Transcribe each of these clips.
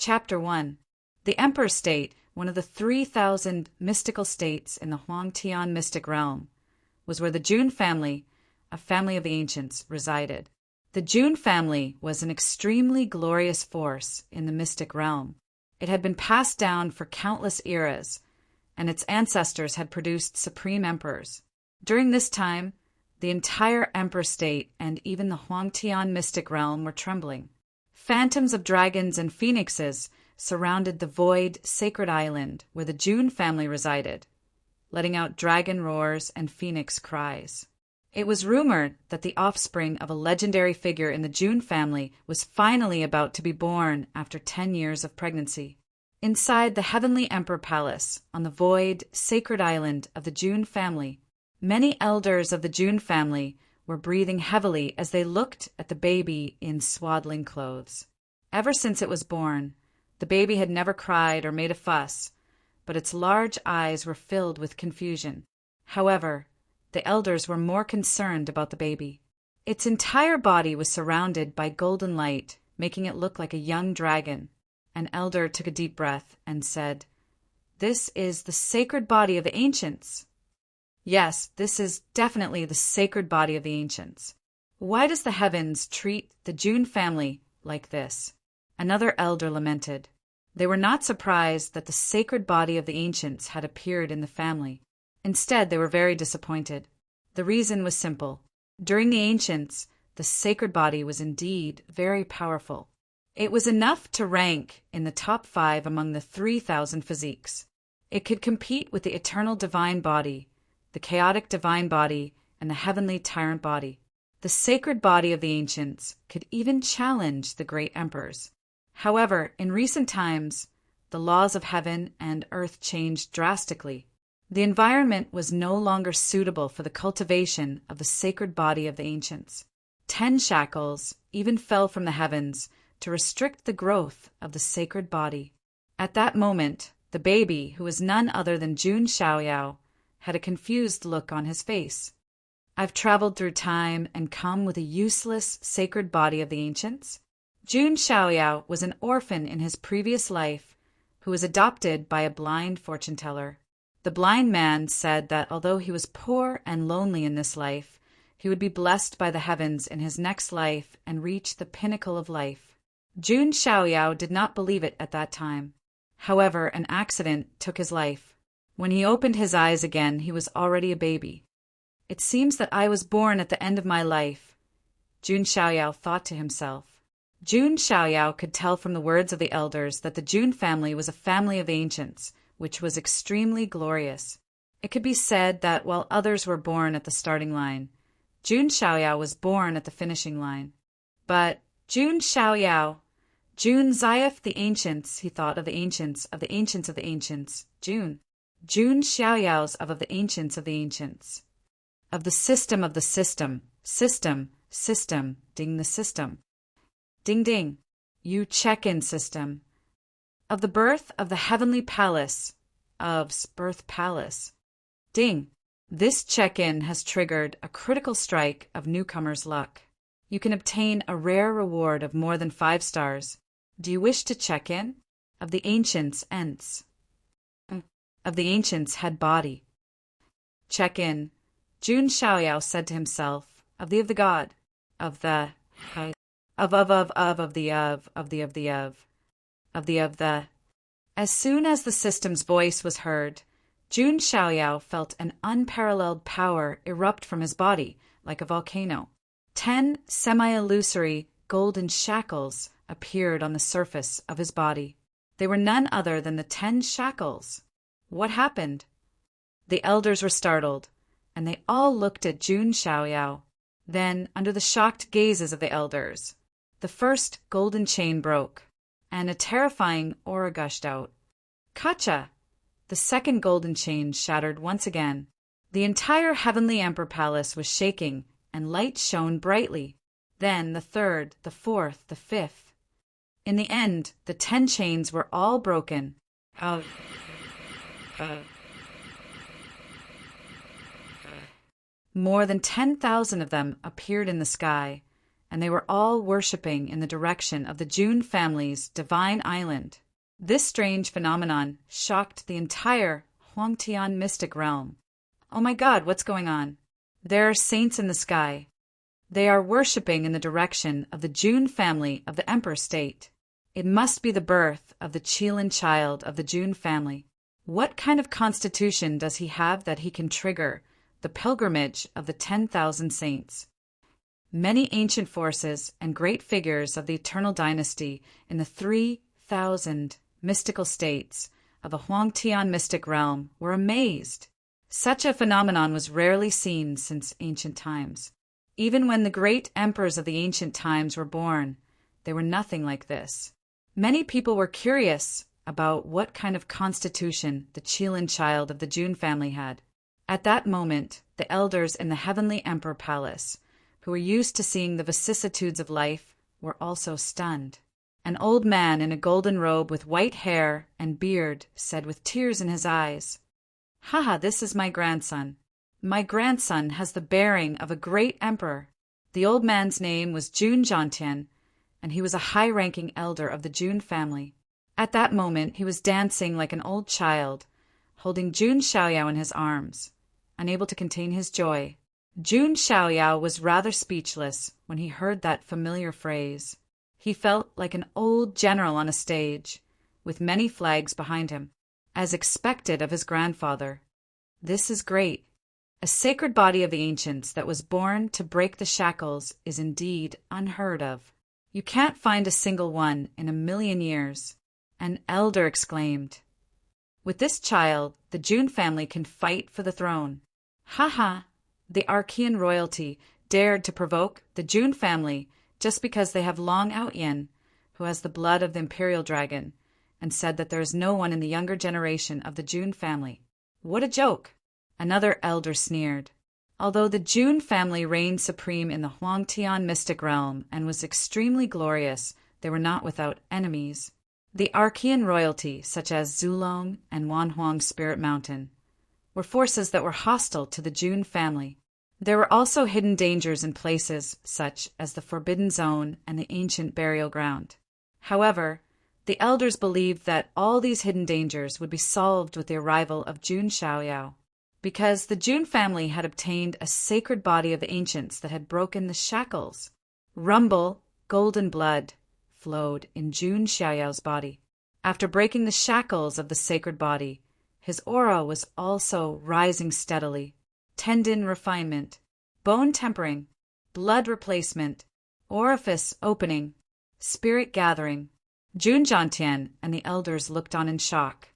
Chapter 1. The Emperor State, one of the 3,000 mystical states in the Huangtian mystic realm, was where the Jun family, a family of the ancients, resided. The Jun family was an extremely glorious force in the mystic realm. It had been passed down for countless eras, and its ancestors had produced supreme emperors. During this time, the entire Emperor State and even the Huangtian mystic realm were trembling. Phantoms of dragons and phoenixes surrounded the void, sacred island where the Jun family resided, letting out dragon roars and phoenix cries. It was rumored that the offspring of a legendary figure in the Jun family was finally about to be born after 10 years of pregnancy. Inside the heavenly Emperor Palace, on the void, sacred island of the Jun family, many elders of the Jun family were breathing heavily as they looked at the baby in swaddling clothes. Ever since it was born, the baby had never cried or made a fuss, but its large eyes were filled with confusion. However, the elders were more concerned about the baby. Its entire body was surrounded by golden light, making it look like a young dragon. An elder took a deep breath and said, "This is the sacred body of the ancients." Yes, this is definitely the sacred body of the ancients. Why does the heavens treat the Jun family like this? Another elder lamented. They were not surprised that the sacred body of the ancients had appeared in the family. Instead, they were very disappointed. The reason was simple. During the ancients, the sacred body was indeed very powerful. It was enough to rank in the top 5 among the 3,000 physiques. It could compete with the eternal divine body, the chaotic divine body, and the heavenly tyrant body. The sacred body of the ancients could even challenge the great emperors. However, in recent times, the laws of heaven and earth changed drastically. The environment was no longer suitable for the cultivation of the sacred body of the ancients. 10 shackles even fell from the heavens to restrict the growth of the sacred body. At that moment, the baby, who was none other than Jun Xiaoyao, had a confused look on his face. "I've traveled through time and come with a useless sacred body of the ancients?" Jun Xiaoyao was an orphan in his previous life who was adopted by a blind fortune-teller. The blind man said that although he was poor and lonely in this life, he would be blessed by the heavens in his next life and reach the pinnacle of life. Jun Xiaoyao did not believe it at that time. However, an accident took his life. When he opened his eyes again, he was already a baby. "It seems that I was born at the end of my life," Jun Xiaoyao thought to himself. Jun Xiaoyao could tell from the words of the elders that the Jun family was a family of ancients, which was extremely glorious. It could be said that while others were born at the starting line, Jun Xiaoyao was born at the finishing line. But Jun Xiaoyao, Jun Zayef the ancients, he thought of the ancients, of the ancients of the ancients, Jun Xiaoyao's of the ancients of the ancients, of the system, system, ding the system. Ding ding, you check-in system. Of the birth of the heavenly palace, of's birth palace. Ding, this check-in has triggered a critical strike of newcomer's luck. You can obtain a rare reward of more than 5 stars. Do you wish to check in? Of the ancients, ents. Of the ancients head body. Check in. Jun Xiaoyao said to himself, of the god, of the As soon as the system's voice was heard, Jun Xiaoyao felt an unparalleled power erupt from his body, like a volcano. 10 semi-illusory golden shackles appeared on the surface of his body. They were none other than the 10 shackles. What happened? The elders were startled, and they all looked at Jun Xiaoyao. Then, under the shocked gazes of the elders, the first golden chain broke, and a terrifying aura gushed out. Kacha! The second golden chain shattered once again. The entire heavenly Emperor Palace was shaking, and light shone brightly. Then the third, the fourth, the fifth. In the end, the 10 chains were all broken. More than 10,000 of them appeared in the sky, and they were all worshipping in the direction of the Jun family's divine island. This strange phenomenon shocked the entire Huangtian mystic realm. Oh my God, what's going on? There are saints in the sky. They are worshipping in the direction of the Jun family of the Emperor State. It must be the birth of the Qilin child of the Jun family. What kind of constitution does he have that he can trigger the pilgrimage of the 10,000 saints? Many ancient forces and great figures of the eternal dynasty in the 3,000 mystical states of the Huangtian mystic realm were amazed. Such a phenomenon was rarely seen since ancient times. Even when the great emperors of the ancient times were born, they were nothing like this. Many people were curious about what kind of constitution the Qilin child of the Jun family had. At that moment, the elders in the heavenly emperor palace, who were used to seeing the vicissitudes of life, were also stunned. An old man in a golden robe with white hair and beard said with tears in his eyes, "Haha, this is my grandson. My grandson has the bearing of a great emperor." The old man's name was Jun Jiantian, and he was a high-ranking elder of the Jun family. At that moment, he was dancing like an old child, holding Jun Xiaoyao in his arms, unable to contain his joy. Jun Xiaoyao was rather speechless when he heard that familiar phrase. He felt like an old general on a stage, with many flags behind him, as expected of his grandfather. This is great. A sacred body of the ancients that was born to break the shackles is indeed unheard of. You can't find a single one in a million years. An elder exclaimed, "With this child, the Jun family can fight for the throne." Ha ha! The Archean royalty dared to provoke the Jun family just because they have Long Outyen, who has the blood of the imperial dragon, and said that there is no one in the younger generation of the Jun family. What a joke! Another elder sneered. Although the Jun family reigned supreme in the Huangtian mystic realm and was extremely glorious, they were not without enemies. The Archean royalty, such as Zulong and Wanhuang Spirit Mountain, were forces that were hostile to the Jun family. There were also hidden dangers in places such as the Forbidden Zone and the ancient burial ground. However, the elders believed that all these hidden dangers would be solved with the arrival of Jun Xiaoyao, because the Jun family had obtained a sacred body of the ancients that had broken the shackles. Rumble, golden blood, flowed in Jun Xiaoyao's body. After breaking the shackles of the sacred body, his aura was also rising steadily. Tendon refinement, bone tempering, blood replacement, orifice opening, spirit gathering. Jun Jiantian and the elders looked on in shock.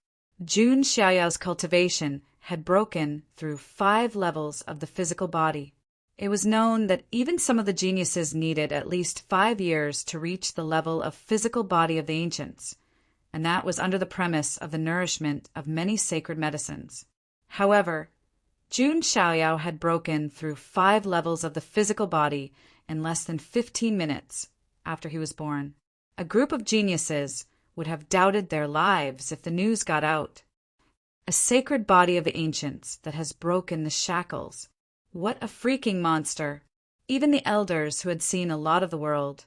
Jun Xiaoyao's cultivation had broken through 5 levels of the physical body. It was known that even some of the geniuses needed at least 5 years to reach the level of physical body of the ancients, and that was under the premise of the nourishment of many sacred medicines. However, Jun Xiaoyao had broken through 5 levels of the physical body in less than 15 minutes after he was born. A group of geniuses would have doubted their lives if the news got out. A sacred body of the ancients that has broken the shackles. What a freaking monster! Even the elders, who had seen a lot of the world,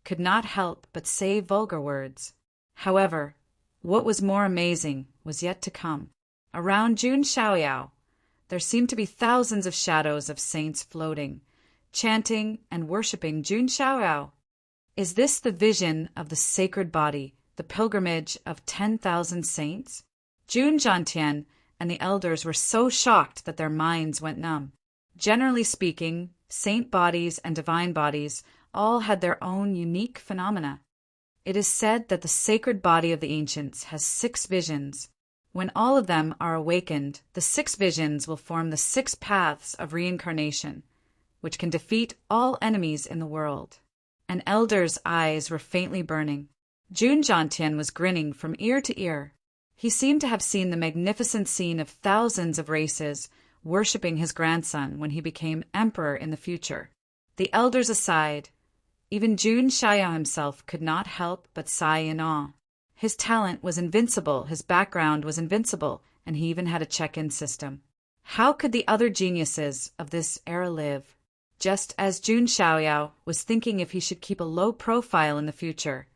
could not help but say vulgar words. However, what was more amazing was yet to come. Around Jun Xiaoyao, there seemed to be thousands of shadows of saints floating, chanting and worshipping Jun Xiaoyao. Is this the vision of the sacred body, the pilgrimage of 10,000 saints? Jun Jiantian and the elders were so shocked that their minds went numb. Generally speaking, saint bodies and divine bodies all had their own unique phenomena. It is said that the sacred body of the ancients has 6 visions. When all of them are awakened, the 6 visions will form the 6 paths of reincarnation, which can defeat all enemies in the world. An elder's eyes were faintly burning. Jun Jiantian was grinning from ear to ear. He seemed to have seen the magnificent scene of thousands of races worshipping his grandson when he became emperor in the future. The elders aside, even Jun Xiaoyao himself could not help but sigh in awe. His talent was invincible, his background was invincible, and he even had a check-in system. How could the other geniuses of this era live? just as Jun Xiaoyao was thinking if he should keep a low profile in the future.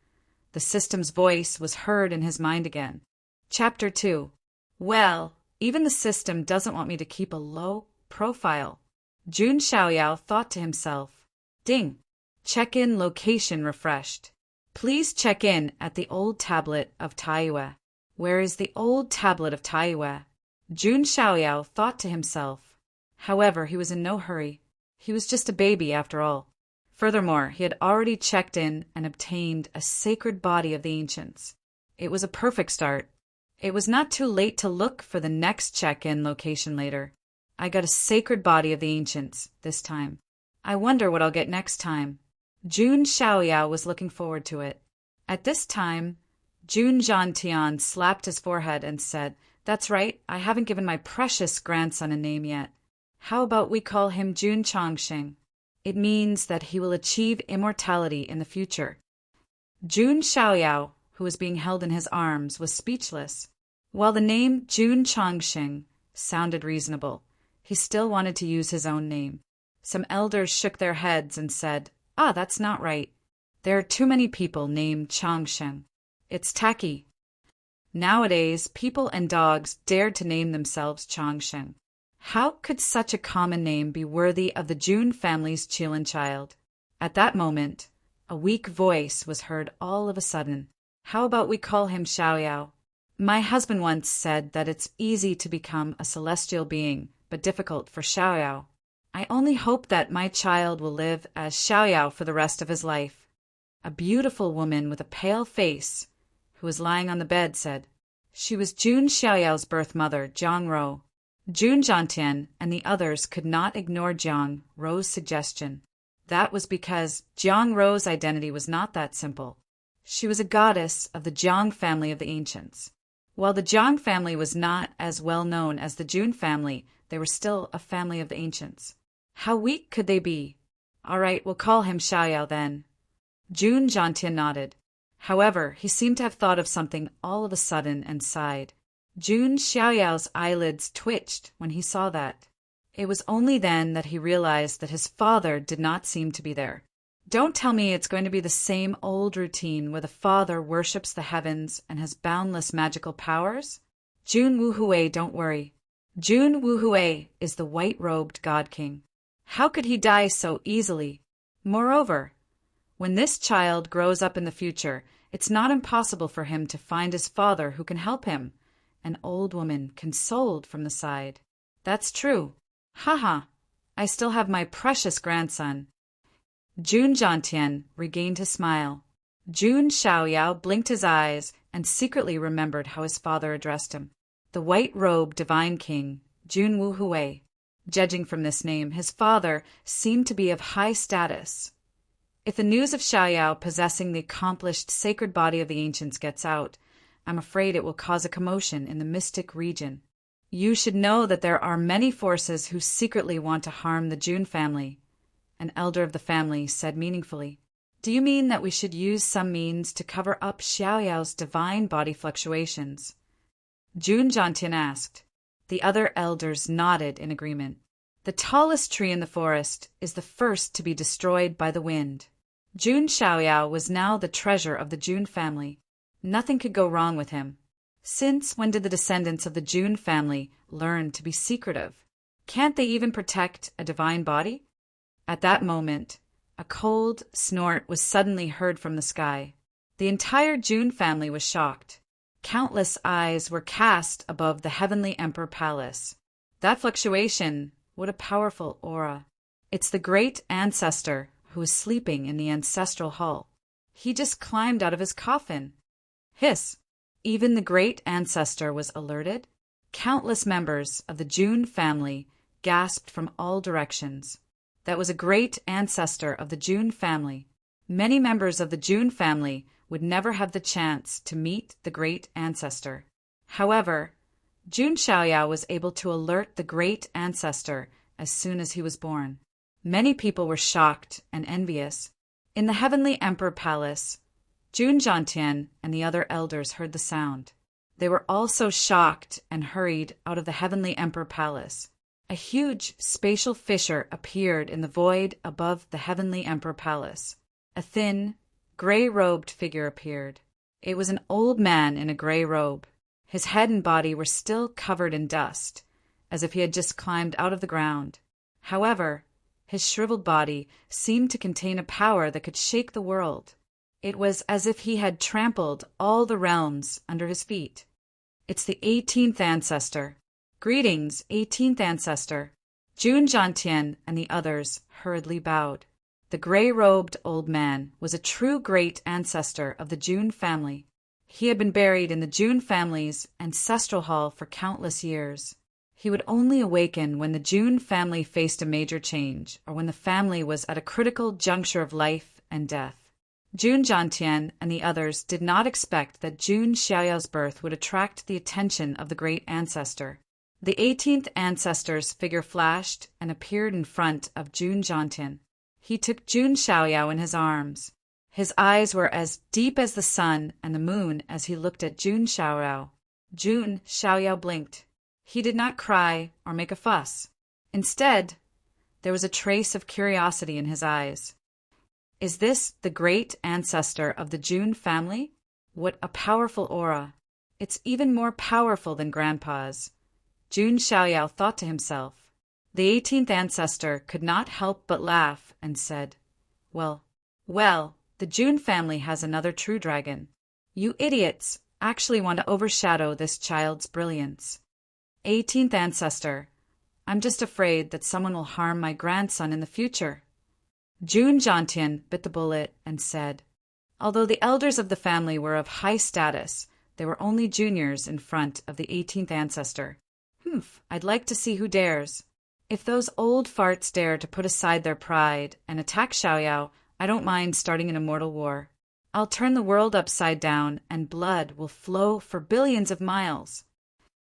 The system's voice was heard in his mind again. Chapter 2. Well, even the system doesn't want me to keep a low profile. Jun Xiaoyao thought to himself. Ding! Check-in location refreshed. Please check in at the old tablet of Taiyue. Where is the old tablet of Taiyue? Jun Xiaoyao thought to himself. However, he was in no hurry. He was just a baby after all. Furthermore, he had already checked in and obtained a sacred body of the ancients. It was a perfect start. It was not too late to look for the next check-in location later. I got a sacred body of the ancients this time. I wonder what I'll get next time. Jun Xiaoyao was looking forward to it. At this time, Jun Zhantian slapped his forehead and said, That's right, I haven't given my precious grandson a name yet. How about we call him Jun Changxing? It means that he will achieve immortality in the future. Jun Xiaoyao, who was being held in his arms, was speechless. While the name Jun Changxing sounded reasonable, he still wanted to use his own name. Some elders shook their heads and said, That's not right. There are too many people named Changxing. It's tacky. Nowadays, people and dogs dared to name themselves Changxing. How could such a common name be worthy of the Jun family's Qilin child? At that moment, a weak voice was heard all of a sudden. How about we call him Xiaoyao? My husband once said that it's easy to become a celestial being, but difficult for Xiaoyao. I only hope that my child will live as Xiaoyao for the rest of his life. A beautiful woman with a pale face, who was lying on the bed, said. She was Jun Xiaoyao's birth mother, Jiang Rou. Jun Zhantian and the others could not ignore Jiang Rou's suggestion. That was because Jiang Rou's identity was not that simple. She was a goddess of the Jiang family of the ancients. While the Jiang family was not as well known as the Jun family, they were still a family of the ancients. How weak could they be? All right, we'll call him Xiaoyao then. Jun Zhantian nodded. However, he seemed to have thought of something all of a sudden and sighed. Jun Xiaoyao's eyelids twitched when he saw that. It was only then that he realized that his father did not seem to be there. Don't tell me it's going to be the same old routine where the father worships the heavens and has boundless magical powers? Jun Wuhui, don't worry. Jun Wuhui is the white-robed God King. How could he die so easily? Moreover, when this child grows up in the future, it's not impossible for him to find his father who can help him. An old woman consoled from the side. That's true. Ha! I still have my precious grandson. Jun Zhantian regained his smile. Jun Xiaoyao blinked his eyes and secretly remembered how his father addressed him. The white-robed divine king, Jun Wuhui. Judging from this name, his father seemed to be of high status. If the news of Xiaoyao possessing the accomplished sacred body of the ancients gets out, I'm afraid it will cause a commotion in the mystic region. You should know that there are many forces who secretly want to harm the Jun family. An elder of the family said meaningfully. Do you mean that we should use some means to cover up Xiaoyao's divine body fluctuations? Jun Zhantian asked. The other elders nodded in agreement. The tallest tree in the forest is the first to be destroyed by the wind. Jun Xiaoyao was now the treasure of the Jun family. Nothing could go wrong with him. Since when did the descendants of the Jun family learn to be secretive? Can't they even protect a divine body? At that moment, a cold snort was suddenly heard from the sky. The entire Jun family was shocked. Countless eyes were cast above the heavenly emperor palace. That fluctuation, what a powerful aura. It's the great ancestor who is sleeping in the ancestral hall. He just climbed out of his coffin. Hiss! Even the great ancestor was alerted. Countless members of the Jun family gasped from all directions. That was a great ancestor of the Jun family. Many members of the Jun family would never have the chance to meet the great ancestor. However, Jun Xiaoyao was able to alert the great ancestor as soon as he was born. Many people were shocked and envious. In the heavenly emperor palace, Jun Zhantian and the other elders heard the sound. They were also shocked and hurried out of the heavenly emperor palace. A huge spatial fissure appeared in the void above the heavenly emperor palace. A thin, gray-robed figure appeared. It was an old man in a gray robe. His head and body were still covered in dust, as if he had just climbed out of the ground. However, his shriveled body seemed to contain a power that could shake the world. It was as if he had trampled all the realms under his feet. It's the 18th ancestor. Greetings, 18th ancestor. Jun Jiantian and the others hurriedly bowed. The gray-robed old man was a true great ancestor of the Jun family. He had been buried in the Jun family's ancestral hall for countless years. He would only awaken when the Jun family faced a major change, or when the family was at a critical juncture of life and death. Jun Jiantian and the others did not expect that Jun Xiaoyao's birth would attract the attention of the great ancestor. The 18th ancestor's figure flashed and appeared in front of Jun Jiantian. He took Jun Xiaoyao in his arms. His eyes were as deep as the sun and the moon as he looked at Jun Xiaoyao. Jun Xiaoyao blinked. He did not cry or make a fuss. Instead, there was a trace of curiosity in his eyes. Is this the great ancestor of the Jun family? What a powerful aura. It's even more powerful than Grandpa's. Jun Xiaoyao thought to himself. The 18th ancestor could not help but laugh and said, Well, the Jun family has another true dragon. You idiots actually want to overshadow this child's brilliance. 18th ancestor, I'm just afraid that someone will harm my grandson in the future. Jun Jiantian bit the bullet and said, Although the elders of the family were of high status, they were only juniors in front of the 18th ancestor. I'd like to see who dares. If those old farts dare to put aside their pride and attack Xiaoyao, I don't mind starting an immortal war. I'll turn the world upside down and blood will flow for billions of miles.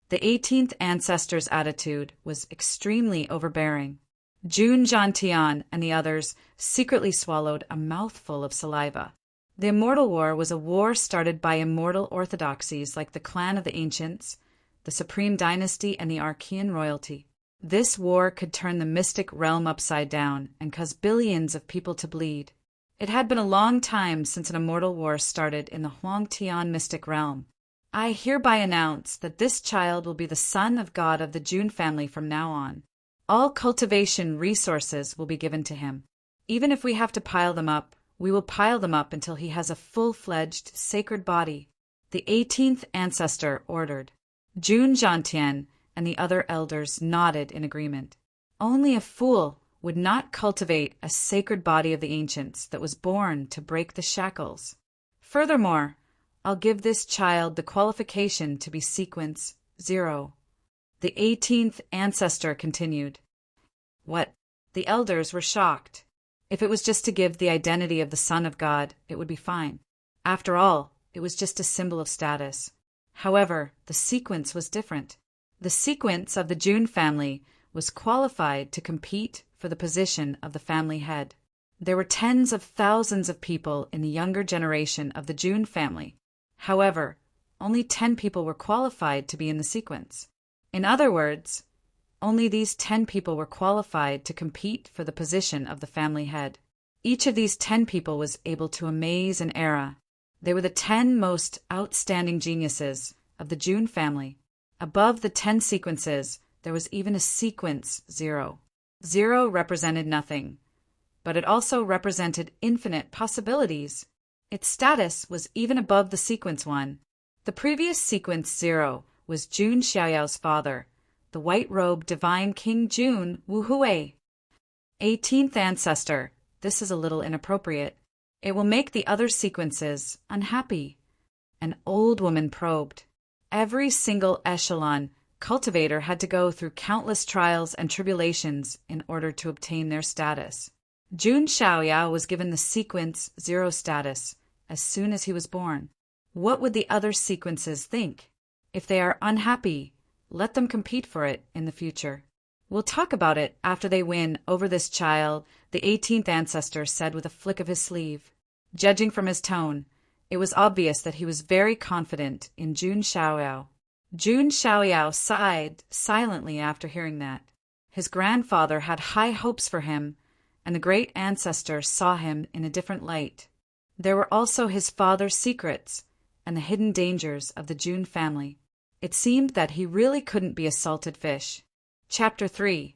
The 18th ancestor's attitude was extremely overbearing. Jun Jiantian and the others secretly swallowed a mouthful of saliva. The Immortal War was a war started by immortal orthodoxies like the clan of the ancients, the Supreme Dynasty, and the Archean royalty. This war could turn the mystic realm upside down and cause billions of people to bleed. It had been a long time since an immortal war started in the Huangtian mystic realm. I hereby announce that this child will be the son of God of the Jun family from now on. All cultivation resources will be given to him. Even if we have to pile them up, we will pile them up until he has a full-fledged sacred body. The 18th ancestor ordered. Jun Jiantian and the other elders nodded in agreement. Only a fool would not cultivate a sacred body of the ancients that was born to break the shackles. Furthermore, I'll give this child the qualification to be sequence 0. The 18th ancestor continued. What? The elders were shocked. If it was just to give the identity of the Son of God, it would be fine. After all, it was just a symbol of status. However, the sequence was different. The sequence of the Jun family was qualified to compete for the position of the family head. There were tens of thousands of people in the younger generation of the Jun family. However, only 10 people were qualified to be in the sequence. In other words, only these 10 people were qualified to compete for the position of the family head. Each of these 10 people was able to amaze an era. They were the 10 most outstanding geniuses of the Jun family. Above the 10 sequences, there was even a sequence 0. 0 represented nothing, but it also represented infinite possibilities. Its status was even above the sequence 1. The previous sequence 0 was Jun Xiaoyao's father, the white-robed divine King Jun Wuhui. 18th ancestor, this is a little inappropriate. It will make the other sequences unhappy. An old woman probed. Every single echelon cultivator had to go through countless trials and tribulations in order to obtain their status. Jun Xiaoyao was given the sequence 0 status as soon as he was born. What would the other sequences think? If they are unhappy, let them compete for it in the future. We'll talk about it after they win over this child, the 18th ancestor said with a flick of his sleeve. Judging from his tone, it was obvious that he was very confident in Jun Xiaoyao. Jun Xiaoyao sighed silently after hearing that. His grandfather had high hopes for him, and the great ancestor saw him in a different light. There were also his father's secrets and the hidden dangers of the June family. It seemed that he really couldn't be a salted fish. Chapter 3.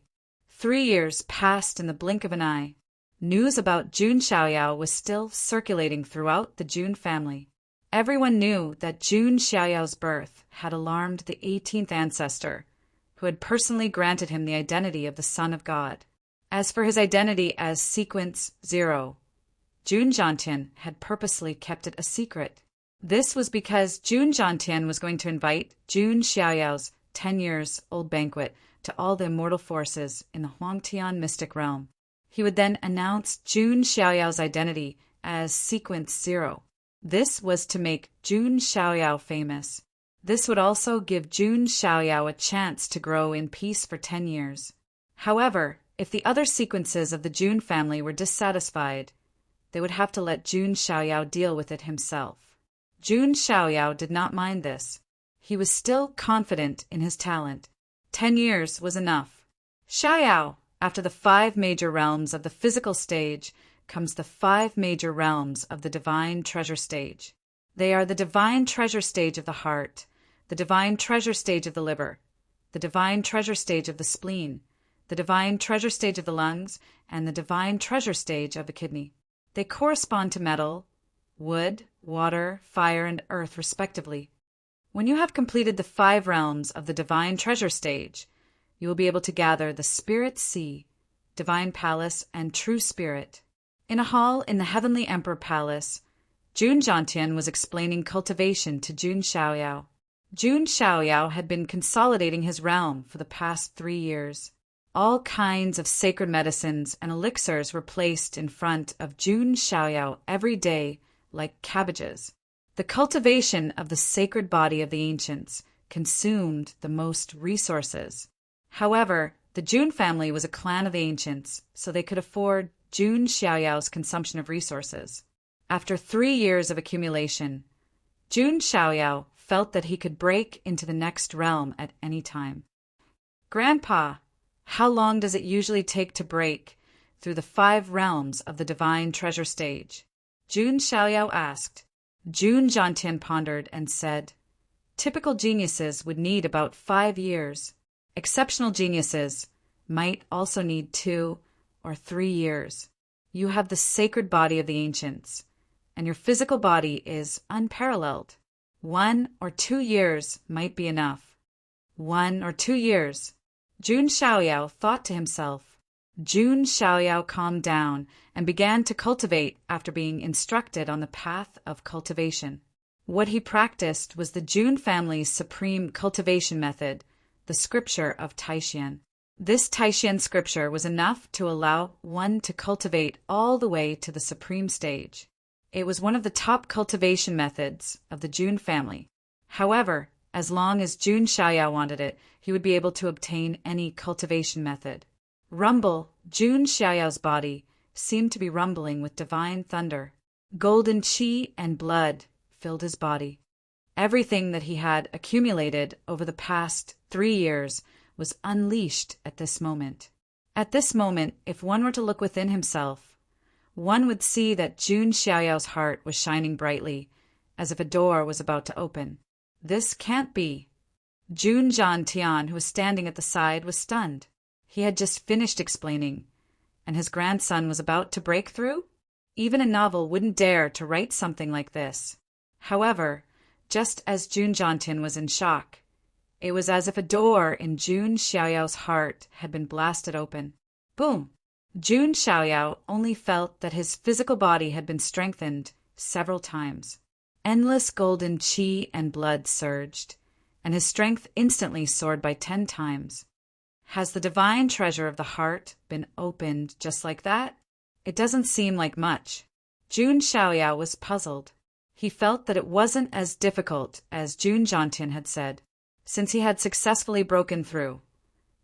3 years passed in the blink of an eye. News about June Xiaoyao was still circulating throughout the June family. Everyone knew that June Xiaoyao's birth had alarmed the 18th ancestor, who had personally granted him the identity of the Son of God. As for his identity as Sequence 0, June Zhantian had purposely kept it a secret. This was because June Zhantian was going to invite June Xiaoyao's 10-years-old banquet to all the immortal forces in the Huangtian mystic realm. He would then announce June Xiaoyao's identity as Sequence 0. This was to make June Xiaoyao famous. This would also give June Xiaoyao a chance to grow in peace for 10 years. However, if the other sequences of the June family were dissatisfied, they would have to let June Xiaoyao deal with it himself. June Xiaoyao did not mind this. He was still confident in his talent. 10 years was enough. Xiaoyao, after the 5 major realms of the physical stage, comes the 5 major realms of the divine treasure stage. They are the divine treasure stage of the heart, the divine treasure stage of the liver, the divine treasure stage of the spleen, the divine treasure stage of the lungs, and the divine treasure stage of the kidney. They correspond to metal, wood, water, fire, and earth, respectively. When you have completed the 5 realms of the divine treasure stage, you will be able to gather the Spirit Sea, Divine Palace, and True Spirit. In a hall in the Heavenly Emperor Palace, June Zhantian was explaining cultivation to June Xiaoyao. June Xiaoyao had been consolidating his realm for the past 3 years. All kinds of sacred medicines and elixirs were placed in front of June Xiaoyao every day like cabbages. The cultivation of the sacred body of the ancients consumed the most resources. However, the June family was a clan of the ancients, so they could afford June Xiaoyao's consumption of resources. After 3 years of accumulation, June Xiaoyao felt that he could break into the next realm at any time. Grandpa, how long does it usually take to break through the 5 realms of the divine treasure stage? June Xiaoyao asked. June Zhantian pondered and said, typical geniuses would need about 5 years. Exceptional geniuses might also need 2 or 3 years. You have the sacred body of the ancients, and your physical body is unparalleled. 1 or 2 years might be enough. 1 or 2 years. June Xiaoyao thought to himself. June Xiaoyao calmed down and began to cultivate after being instructed on the path of cultivation. What he practiced was the June family's supreme cultivation method, the scripture of Taishan. This Taishan scripture was enough to allow one to cultivate all the way to the supreme stage. It was one of the top cultivation methods of the June family. However, as long as June Xiaoyao wanted it, he would be able to obtain any cultivation method. Rumble, June Xiaoyao's body, seemed to be rumbling with divine thunder. Golden qi and blood filled his body. Everything that he had accumulated over the past 3 years was unleashed at this moment. At this moment, if one were to look within himself, one would see that June Xiaoyao's heart was shining brightly, as if a door was about to open. This can't be. June Zhantian, who was standing at the side, was stunned. He had just finished explaining, and his grandson was about to break through? Even a novel wouldn't dare to write something like this. However, just as June Zhantian was in shock, it was as if a door in June Xiaoyao's heart had been blasted open. Boom! June Xiaoyao only felt that his physical body had been strengthened several times. Endless golden qi and blood surged, and his strength instantly soared by 10 times. Has the divine treasure of the heart been opened just like that? It doesn't seem like much. June Xiaoyao was puzzled. He felt that it wasn't as difficult as June Zhantian had said, since he had successfully broken through.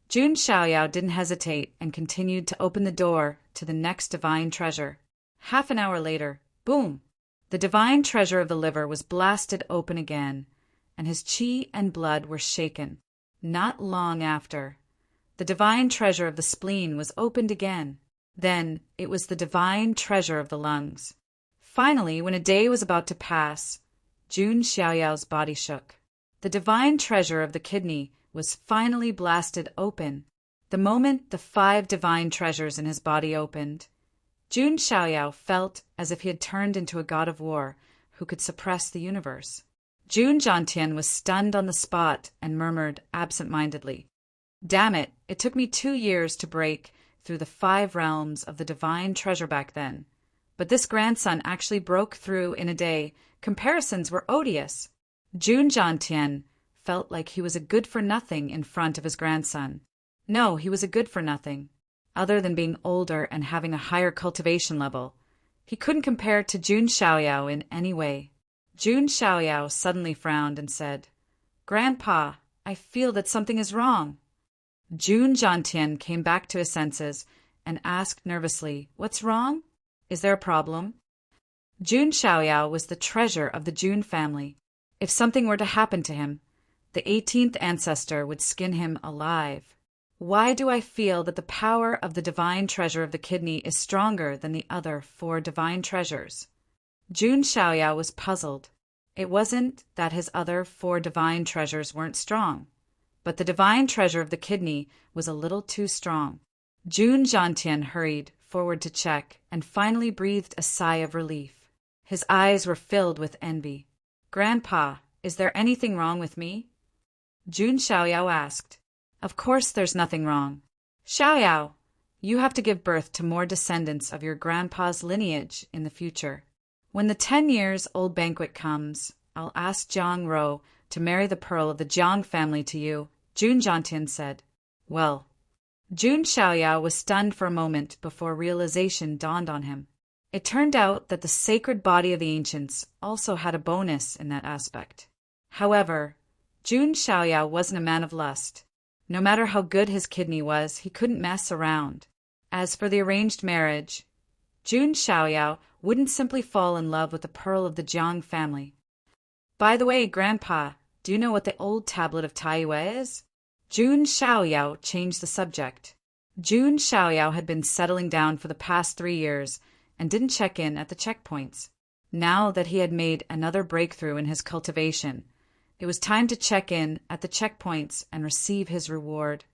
June Xiaoyao didn't hesitate and continued to open the door to the next divine treasure. Half an hour later, boom! The divine treasure of the liver was blasted open again, and his qi and blood were shaken. Not long after, The divine treasure of the spleen was opened again. Then it was the divine treasure of the lungs. Finally, when a day was about to pass, Jun Xiaoyao's body shook. The divine treasure of the kidney was finally blasted open. The moment the 5 divine treasures in his body opened, Jun Xiaoyao felt as if he had turned into a god of war who could suppress the universe. Jun Jiantian was stunned on the spot and murmured absent-mindedly, "Damn it, it took me 2 years to break through the 5 realms of the divine treasure back then. But this grandson actually broke through in a day. Comparisons were odious." Jun Jiantian felt like he was a good-for-nothing in front of his grandson. No, he was a good-for-nothing. Other than being older and having a higher cultivation level, he couldn't compare to Jun Xiaoyao in any way. Jun Xiaoyao suddenly frowned and said, "Grandpa, I feel that something is wrong." Jun Jiantian came back to his senses and asked nervously, "What's wrong? Is there a problem?" Jun Xiaoyao was the treasure of the Jun family. If something were to happen to him, the 18th ancestor would skin him alive. Why do I feel that the power of the divine treasure of the kidney is stronger than the other 4 divine treasures? Jun Xiaoyao was puzzled. It wasn't that his other 4 divine treasures weren't strong, but the divine treasure of the kidney was a little too strong. Jun Jiantian hurried forward to check and finally breathed a sigh of relief. His eyes were filled with envy. "Grandpa, is there anything wrong with me?" Jun Xiaoyao asked. "Of course there's nothing wrong. Xiaoyao, you have to give birth to more descendants of your grandpa's lineage in the future. When the 10-years-old banquet comes, I'll ask Jiang Ro to marry the pearl of the Jiang family to you," Jun Jiantian said. "Well." Jun Xiaoyao was stunned for a moment before realization dawned on him. It turned out that the sacred body of the ancients also had a bonus in that aspect. However, Jun Xiaoyao wasn't a man of lust. No matter how good his kidney was, he couldn't mess around. As for the arranged marriage, Jun Xiaoyao wouldn't simply fall in love with the pearl of the Jiang family. "By the way, Grandpa, do you know what the old tablet of Taiyue is?" Jun Xiaoyao changed the subject. Jun Xiaoyao had been settling down for the past 3 years and didn't check in at the checkpoints. Now that he had made another breakthrough in his cultivation, it was time to check in at the checkpoints and receive his reward.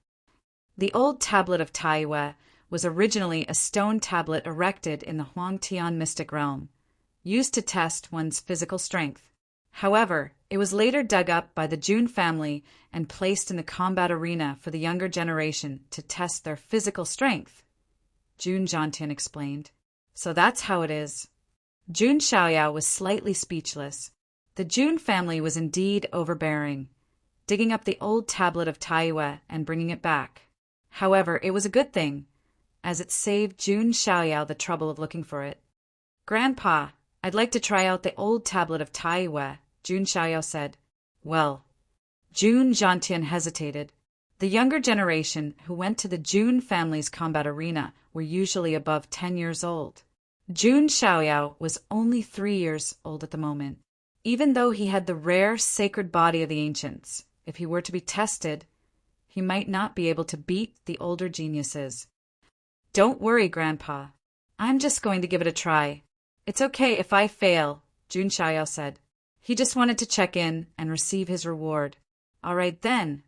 The old tablet of Taiyue was originally a stone tablet erected in the Huangtian mystic realm, used to test one's physical strength. However, it was later dug up by the Jun family and placed in the combat arena for the younger generation to test their physical strength, Jun Jiantian explained. "So that's how it is." Jun Xiaoyao was slightly speechless. The Jun family was indeed overbearing, digging up the old tablet of Taiyue and bringing it back. However, it was a good thing, as it saved Jun Xiaoyao the trouble of looking for it. "Grandpa, I'd like to try out the old tablet of Taiyue," Jun Xiaoyao said. "Well." Jun Jiantian hesitated. The younger generation who went to the Jun family's combat arena were usually above 10 years old. Jun Xiaoyao was only 3 years old at the moment. Even though he had the rare sacred body of the ancients, if he were to be tested, he might not be able to beat the older geniuses. "Don't worry, Grandpa. I'm just going to give it a try. It's okay if I fail," Jun Xiaoyao said. He just wanted to check in and receive his reward. "All right then."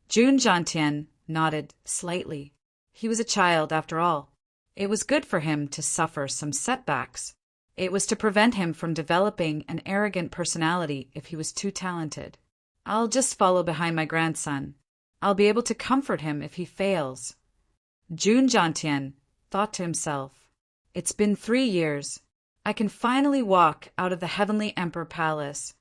Jun Jiantian nodded slightly. He was a child, after all. It was good for him to suffer some setbacks. It was to prevent him from developing an arrogant personality if he was too talented. "I'll just follow behind my grandson. I'll be able to comfort him if he fails." Jun Jiantian thought to himself, "It's been 3 years. I can finally walk out of the Heavenly Emperor Palace."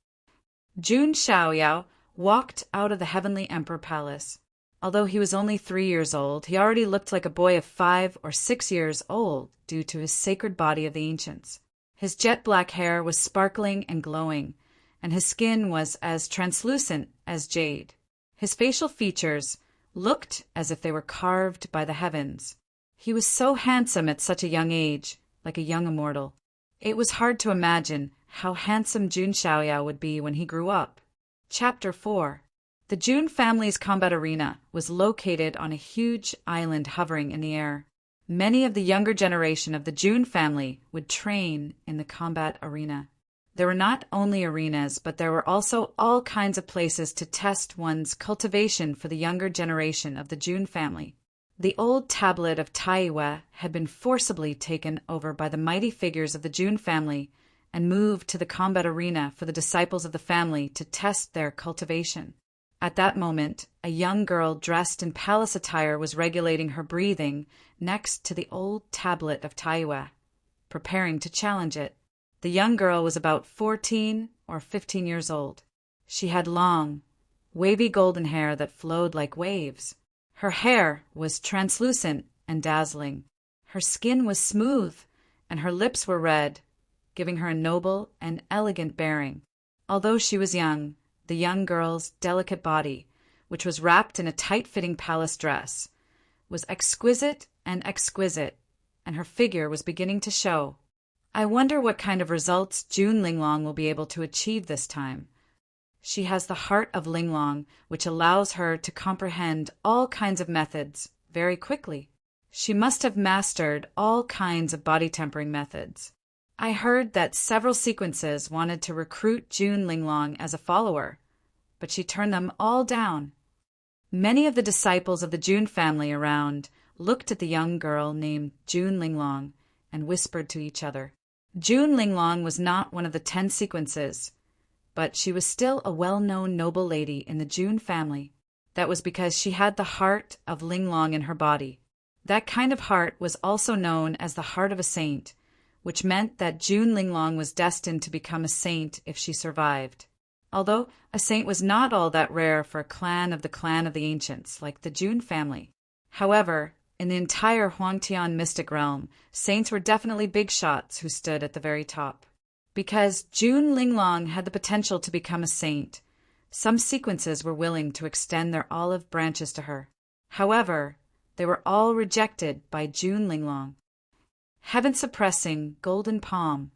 Jun Xiaoyao walked out of the Heavenly Emperor Palace. Although he was only 3 years old, he already looked like a boy of 5 or 6 years old due to his sacred body of the ancients. His jet-black hair was sparkling and glowing, and his skin was as translucent as jade. His facial features looked as if they were carved by the heavens. He was so handsome at such a young age, like a young immortal. It was hard to imagine how handsome Jun Xiaoyao would be when he grew up. Chapter 4. The Jun family's combat arena was located on a huge island hovering in the air. Many of the younger generation of the Jun family would train in the combat arena. There were not only arenas, but there were also all kinds of places to test one's cultivation for the younger generation of the Jun family. The old tablet of Taiwa had been forcibly taken over by the mighty figures of the Jun family and moved to the combat arena for the disciples of the family to test their cultivation. At that moment, a young girl dressed in palace attire was regulating her breathing next to the old tablet of Taiwa, preparing to challenge it. The young girl was about 14 or 15 years old. She had long, wavy golden hair that flowed like waves. Her hair was translucent and dazzling. Her skin was smooth, and her lips were red, giving her a noble and elegant bearing. Although she was young, the young girl's delicate body, which was wrapped in a tight-fitting palace dress, was exquisite, and her figure was beginning to show. I wonder what kind of results Jun Linglong will be able to achieve this time. She has the heart of Linglong, which allows her to comprehend all kinds of methods very quickly. She must have mastered all kinds of body tempering methods. I heard that several sequences wanted to recruit Jun Linglong as a follower, but she turned them all down. Many of the disciples of the Jun family around looked at the young girl named Jun Linglong and whispered to each other. Jun Linglong was not one of the 10 sequences, but she was still a well-known noble lady in the Jun family. That was because she had the heart of Linglong in her body. That kind of heart was also known as the heart of a saint, which meant that Jun Linglong was destined to become a saint if she survived. Although a saint was not all that rare for a clan of the ancients, like the Jun family. However, in the entire Huangtian mystic realm, saints were definitely big shots who stood at the very top. Because Jun Linglong had the potential to become a saint, some sequences were willing to extend their olive branches to her. However, they were all rejected by Jun Linglong. Heaven-suppressing golden palm.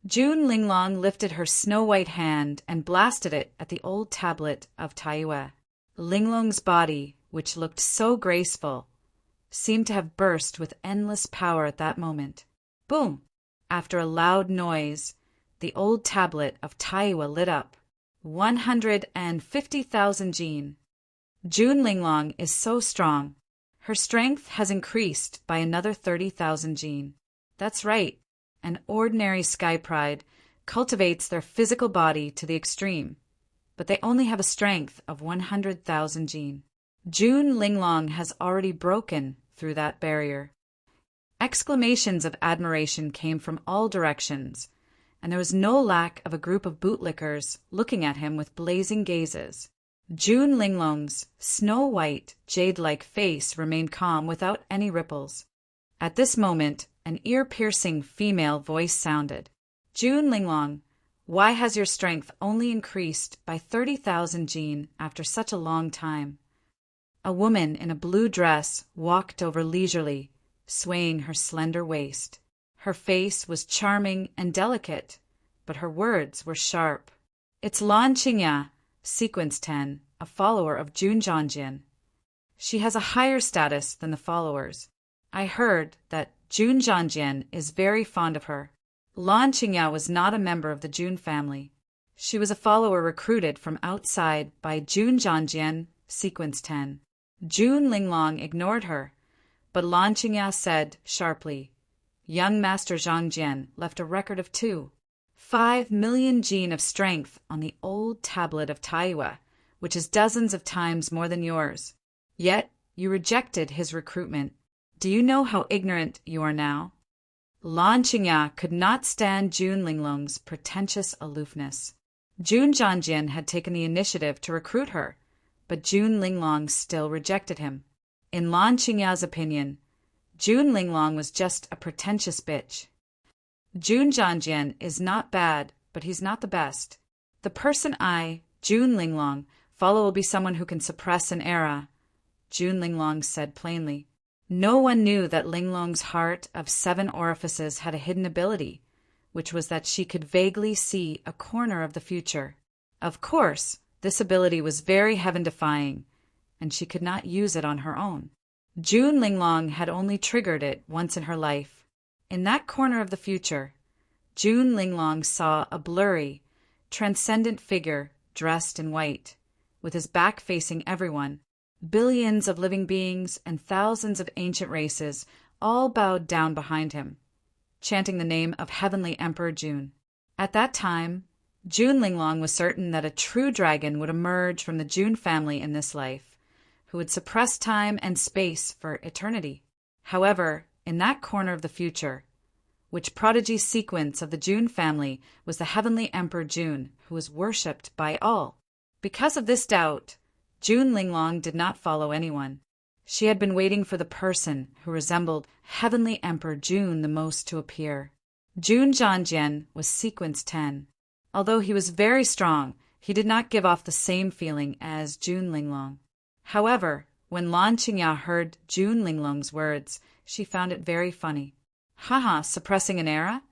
Jun Linglong lifted her snow-white hand and blasted it at the old tablet of Taiwa. Linglong's body, which looked so graceful, seemed to have burst with endless power at that moment. Boom! After a loud noise, the old tablet of Taiwa lit up. 150,000 jin. Jun Linglong is so strong. Her strength has increased by another 30,000 jin. That's right. An ordinary sky pride cultivates their physical body to the extreme, but they only have a strength of 100,000 jin. Jun Linglong has already broken through that barrier. Exclamations of admiration came from all directions, and there was no lack of a group of bootlickers looking at him with blazing gazes. Jun Linglong's snow-white, jade-like face remained calm without any ripples. At this moment, an ear-piercing female voice sounded. Jun Linglong, why has your strength only increased by 30,000 jin after such a long time? A woman in a blue dress walked over leisurely, swaying her slender waist. Her face was charming and delicate, but her words were sharp. It's Lan Qingya, Sequence 10, a follower of Jun Zhangjian. She has a higher status than the followers. I heard that Jun Zhangjian is very fond of her. Lan Qingya was not a member of the Jun family. She was a follower recruited from outside by Jun Zhangjian, Sequence 10. Jun Linglong ignored her, but Lan Qingya said sharply, young Master Zhangjian left a record of 5 million jin of strength on the old tablet of Taiwa, which is dozens of times more than yours. Yet you rejected his recruitment. Do you know how ignorant you are now? Lan Qingya could not stand Jun Linglong's pretentious aloofness. Jun Zhangjian had taken the initiative to recruit her, but Jun Linglong still rejected him. In Lan Qingya's opinion, Jun Linglong was just a pretentious bitch. Jun Zhangjian is not bad, but he's not the best. The person I, Jun Linglong, follow will be someone who can suppress an era, Jun Linglong said plainly. No one knew that Linglong's heart of 7 orifices had a hidden ability, which was that she could vaguely see a corner of the future. Of course, This ability was very heaven-defying, and she could not use it on her own. June Linglong had only triggered it once in her life. In that corner of the future, June Linglong saw a blurry, transcendent figure dressed in white, with his back facing everyone. Billions of living beings and thousands of ancient races all bowed down behind him, chanting the name of Heavenly Emperor June. At that time, June Linglong was certain that a true dragon would emerge from the June family in this life, who would suppress time and space for eternity. However, in that corner of the future, which prodigy sequence of the June family was the Heavenly Emperor June, who was worshipped by all. Because of this doubt, June Linglong did not follow anyone. She had been waiting for the person who resembled Heavenly Emperor June the most to appear. June Zhanjian was sequence 10. Although he was very strong, he did not give off the same feeling as June Linglong. However, when Lan Qingya heard June Linglong's words, she found it very funny. Haha, suppressing an era?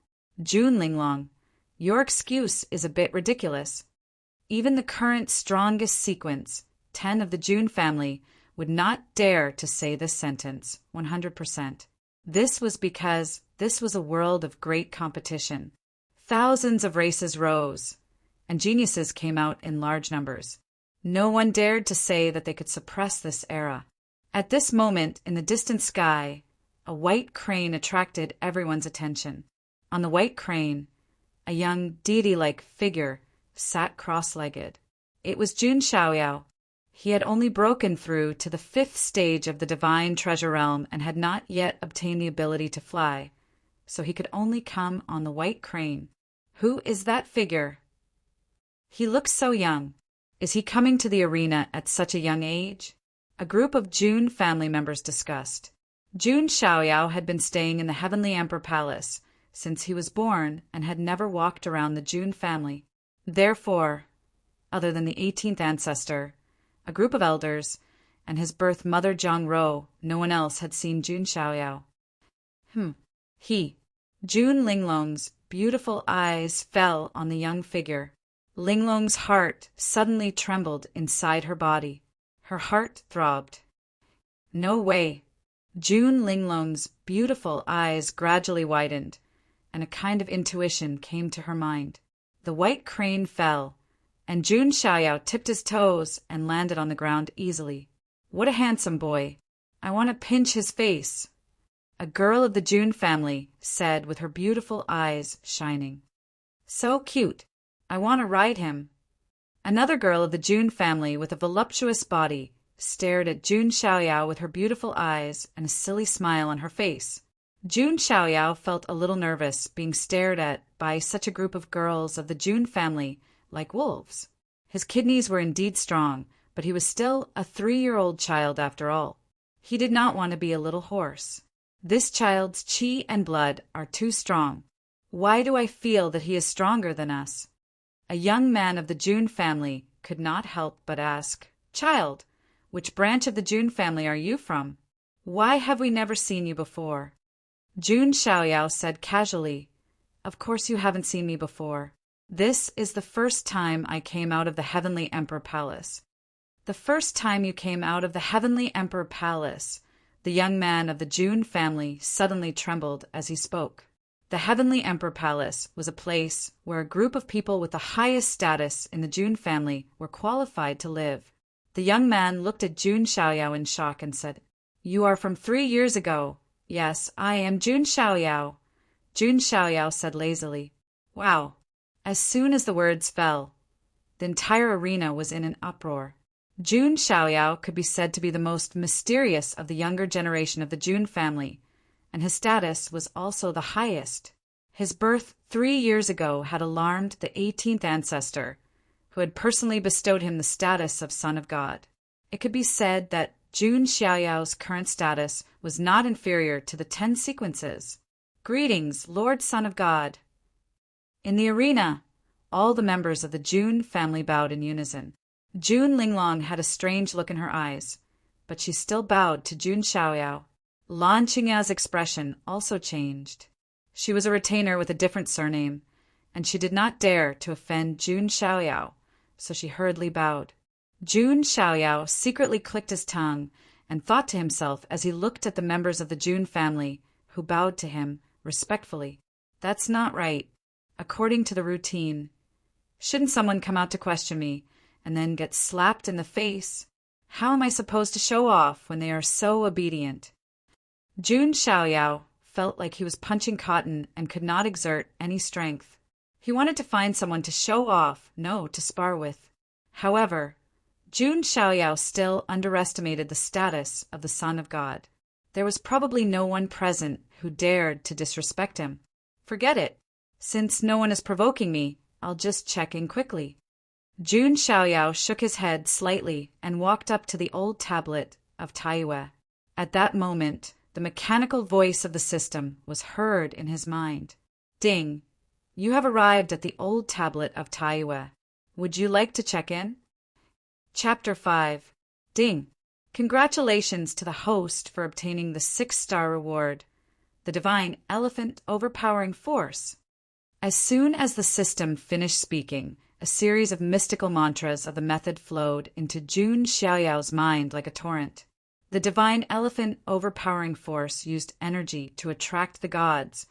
June Linglong, your excuse is a bit ridiculous. Even the current strongest sequence, 10 of the June family, would not dare to say this sentence, 100%. This was because this was a world of great competition. Thousands of races rose, and geniuses came out in large numbers. No one dared to say that they could suppress this era. At this moment, in the distant sky, a white crane attracted everyone's attention. On the white crane, a young deity-like figure sat cross-legged. It was Jun Xiaoyao. He had only broken through to the 5th stage of the divine treasure realm and had not yet obtained the ability to fly, so he could only come on the white crane. Who is that figure? He looks so young. Is he coming to the arena at such a young age? A group of June family members discussed. Jun Xiaoyao had been staying in the Heavenly Emperor Palace since he was born and had never walked around the June family. Therefore, other than the 18th ancestor, a group of elders, and his birth mother Zhang Ro, no one else had seen Jun Xiaoyao. June Linglong's beautiful eyes fell on the young figure. Linglong's heart suddenly trembled inside her body. Her heart throbbed. No way. June Linglong's beautiful eyes gradually widened, and a kind of intuition came to her mind. The white crane fell, and Jun Xiaoyao tipped his toes and landed on the ground easily. What a handsome boy. I want to pinch his face. A girl of the June family said with her beautiful eyes shining. So cute. I want to ride him. Another girl of the June family with a voluptuous body stared at Jun Xiaoyao with her beautiful eyes and a silly smile on her face. Jun Xiaoyao felt a little nervous being stared at by such a group of girls of the June family like wolves. His kidneys were indeed strong, but he was still a 3-year-old child after all. He did not want to be a little horse. This child's qi and blood are too strong. Why do I feel that he is stronger than us? A young man of the June family could not help but ask, Child, which branch of the June family are you from? Why have we never seen you before? Jun Xiaoyao said casually, Of course you haven't seen me before. This is the first time I came out of the Heavenly Emperor Palace. The first time you came out of the Heavenly Emperor Palace. The young man of the June family suddenly trembled as he spoke. The Heavenly Emperor Palace was a place where a group of people with the highest status in the June family were qualified to live. The young man looked at Jun Xiaoyao in shock and said, You are from 3 years ago. Yes, I am Jun Xiaoyao. Jun Xiaoyao said lazily. Wow. As soon as the words fell, the entire arena was in an uproar. Jun Xiaoyao could be said to be the most mysterious of the younger generation of the June family, and his status was also the highest. His birth 3 years ago had alarmed the 18th ancestor, who had personally bestowed him the status of Son of God. It could be said that Jun Xiaoyao's current status was not inferior to the 10 sequences. Greetings, Lord Son of God. In the arena, all the members of the June family bowed in unison. June Linglong had a strange look in her eyes, but she still bowed to Jun Xiaoyao. Lan Qingya's expression also changed. She was a retainer with a different surname, and she did not dare to offend Jun Xiaoyao, so she hurriedly bowed. Jun Xiaoyao secretly clicked his tongue and thought to himself as he looked at the members of the Jun family, who bowed to him respectfully. That's not right. According to the routine, shouldn't someone come out to question me and then get slapped in the face? How am I supposed to show off when they are so obedient? Jun Xiaoyao felt like he was punching cotton and could not exert any strength. He wanted to find someone to show off, no, to spar with. However, Jun Xiaoyao still underestimated the status of the Son of God. There was probably no one present who dared to disrespect him. Forget it. Since no one is provoking me, I'll just check in quickly. Jun Xiaoyao shook his head slightly and walked up to the old tablet of Taiyue. At that moment, the mechanical voice of the system was heard in his mind. Ding! You have arrived at the old tablet of Taiyue. Would you like to check in? Chapter 5. Ding! Congratulations to the host for obtaining the 6-star reward, the Divine Elephant Overpowering Force. As soon as the system finished speaking, a series of mystical mantras of the method flowed into Jun Xiaoyao's mind like a torrent. The Divine Elephant Overpowering Force used energy to attract the gods,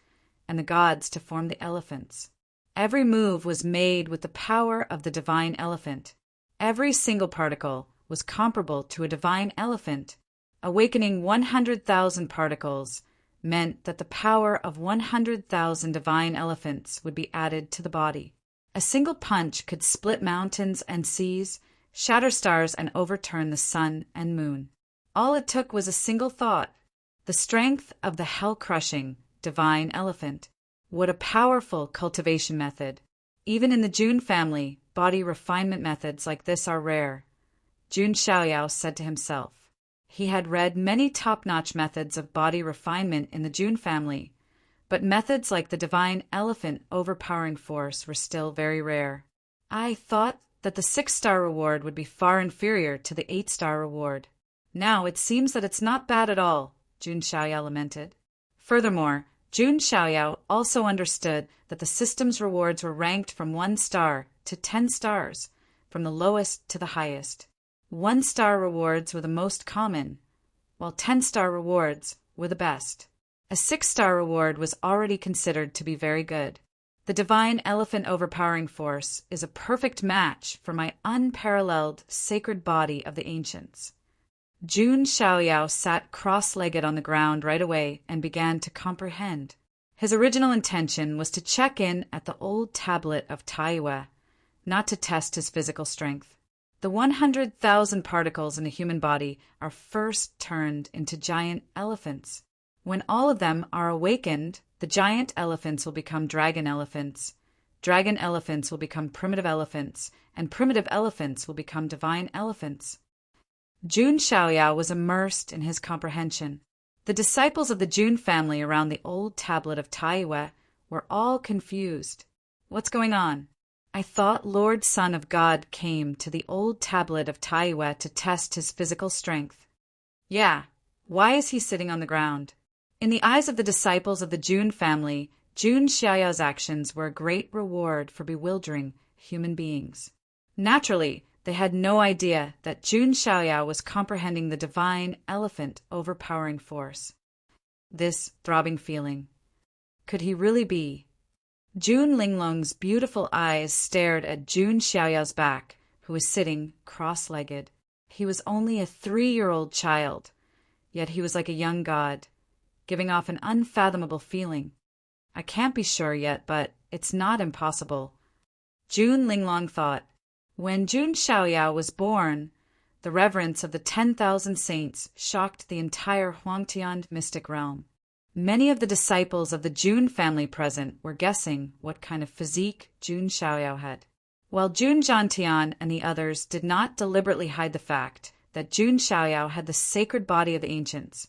and the gods to form the elephants. Every move was made with the power of the Divine Elephant. Every single particle was comparable to a divine elephant. Awakening 100,000 particles meant that the power of 100,000 divine elephants would be added to the body. A single punch could split mountains and seas, shatter stars, and overturn the sun and moon. All it took was a single thought. The strength of the hell-crushing divine elephant. What a powerful cultivation method. Even in the Jun family, body refinement methods like this are rare. Jun Xiaoyao said to himself. He had read many top-notch methods of body refinement in the Jun family, but methods like the Divine Elephant Overpowering Force were still very rare. I thought that the 6-star reward would be far inferior to the 8-star reward. Now it seems that it's not bad at all, Jun Xiaoyao lamented. Furthermore, Jun Xiaoyao also understood that the system's rewards were ranked from 1 star to 10 stars, from the lowest to the highest. 1-star rewards were the most common, while 10-star rewards were the best. A 6-star reward was already considered to be very good. The Divine Elephant Overpowering Force is a perfect match for my unparalleled sacred body of the ancients. Jun Xiaoyao sat cross-legged on the ground right away and began to comprehend. His original intention was to check in at the old tablet of Taiyue, not to test his physical strength. The 100,000 particles in a human body are first turned into giant elephants. When all of them are awakened, the giant elephants will become dragon elephants will become primitive elephants, and primitive elephants will become divine elephants. Jun Xiaoyao was immersed in his comprehension. The disciples of the Jun family around the old tablet of Taiyue were all confused. What's going on? I thought Lord Son of God came to the old tablet of Taiyue to test his physical strength. Yeah, why is he sitting on the ground? In the eyes of the disciples of the Jun family, Jun Xiaoyao's actions were a great reward for bewildering human beings. Naturally, they had no idea that Jun Xiaoyao was comprehending the Divine Elephant Overpowering Force. This throbbing feeling. Could he really be? Jun Linglong's beautiful eyes stared at Jun Xiaoyao's back, who was sitting cross-legged. He was only a 3-year-old child, yet he was like a young god, giving off an unfathomable feeling. I can't be sure yet, but it's not impossible. Jun Linglong thought. When Jun Xiaoyao was born, the reverence of the 10,000 saints shocked the entire Huangtian mystic realm. Many of the disciples of the Jun family present were guessing what kind of physique Jun Xiaoyao had. While Jun Zhantian and the others did not deliberately hide the fact that Jun Xiaoyao had the sacred body of the ancients,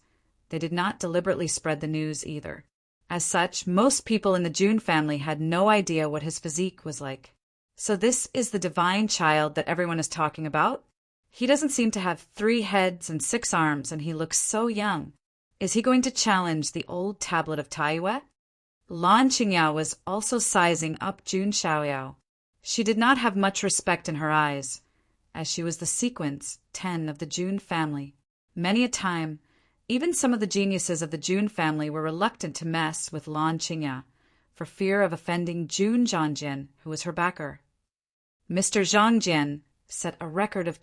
they did not deliberately spread the news either. As such, most people in the Jun family had no idea what his physique was like. So this is the divine child that everyone is talking about? He doesn't seem to have 3 heads and 6 arms, and he looks so young. Is he going to challenge the old tablet of Taiyue? Lan Qingyao was also sizing up Jun Xiaoyao. She did not have much respect in her eyes, as she was the sequence 10 of the June family. Many a time, even some of the geniuses of the June family were reluctant to mess with Lan Qingya for fear of offending June Zhangjian, who was her backer. Mr. Zhangjian set a record of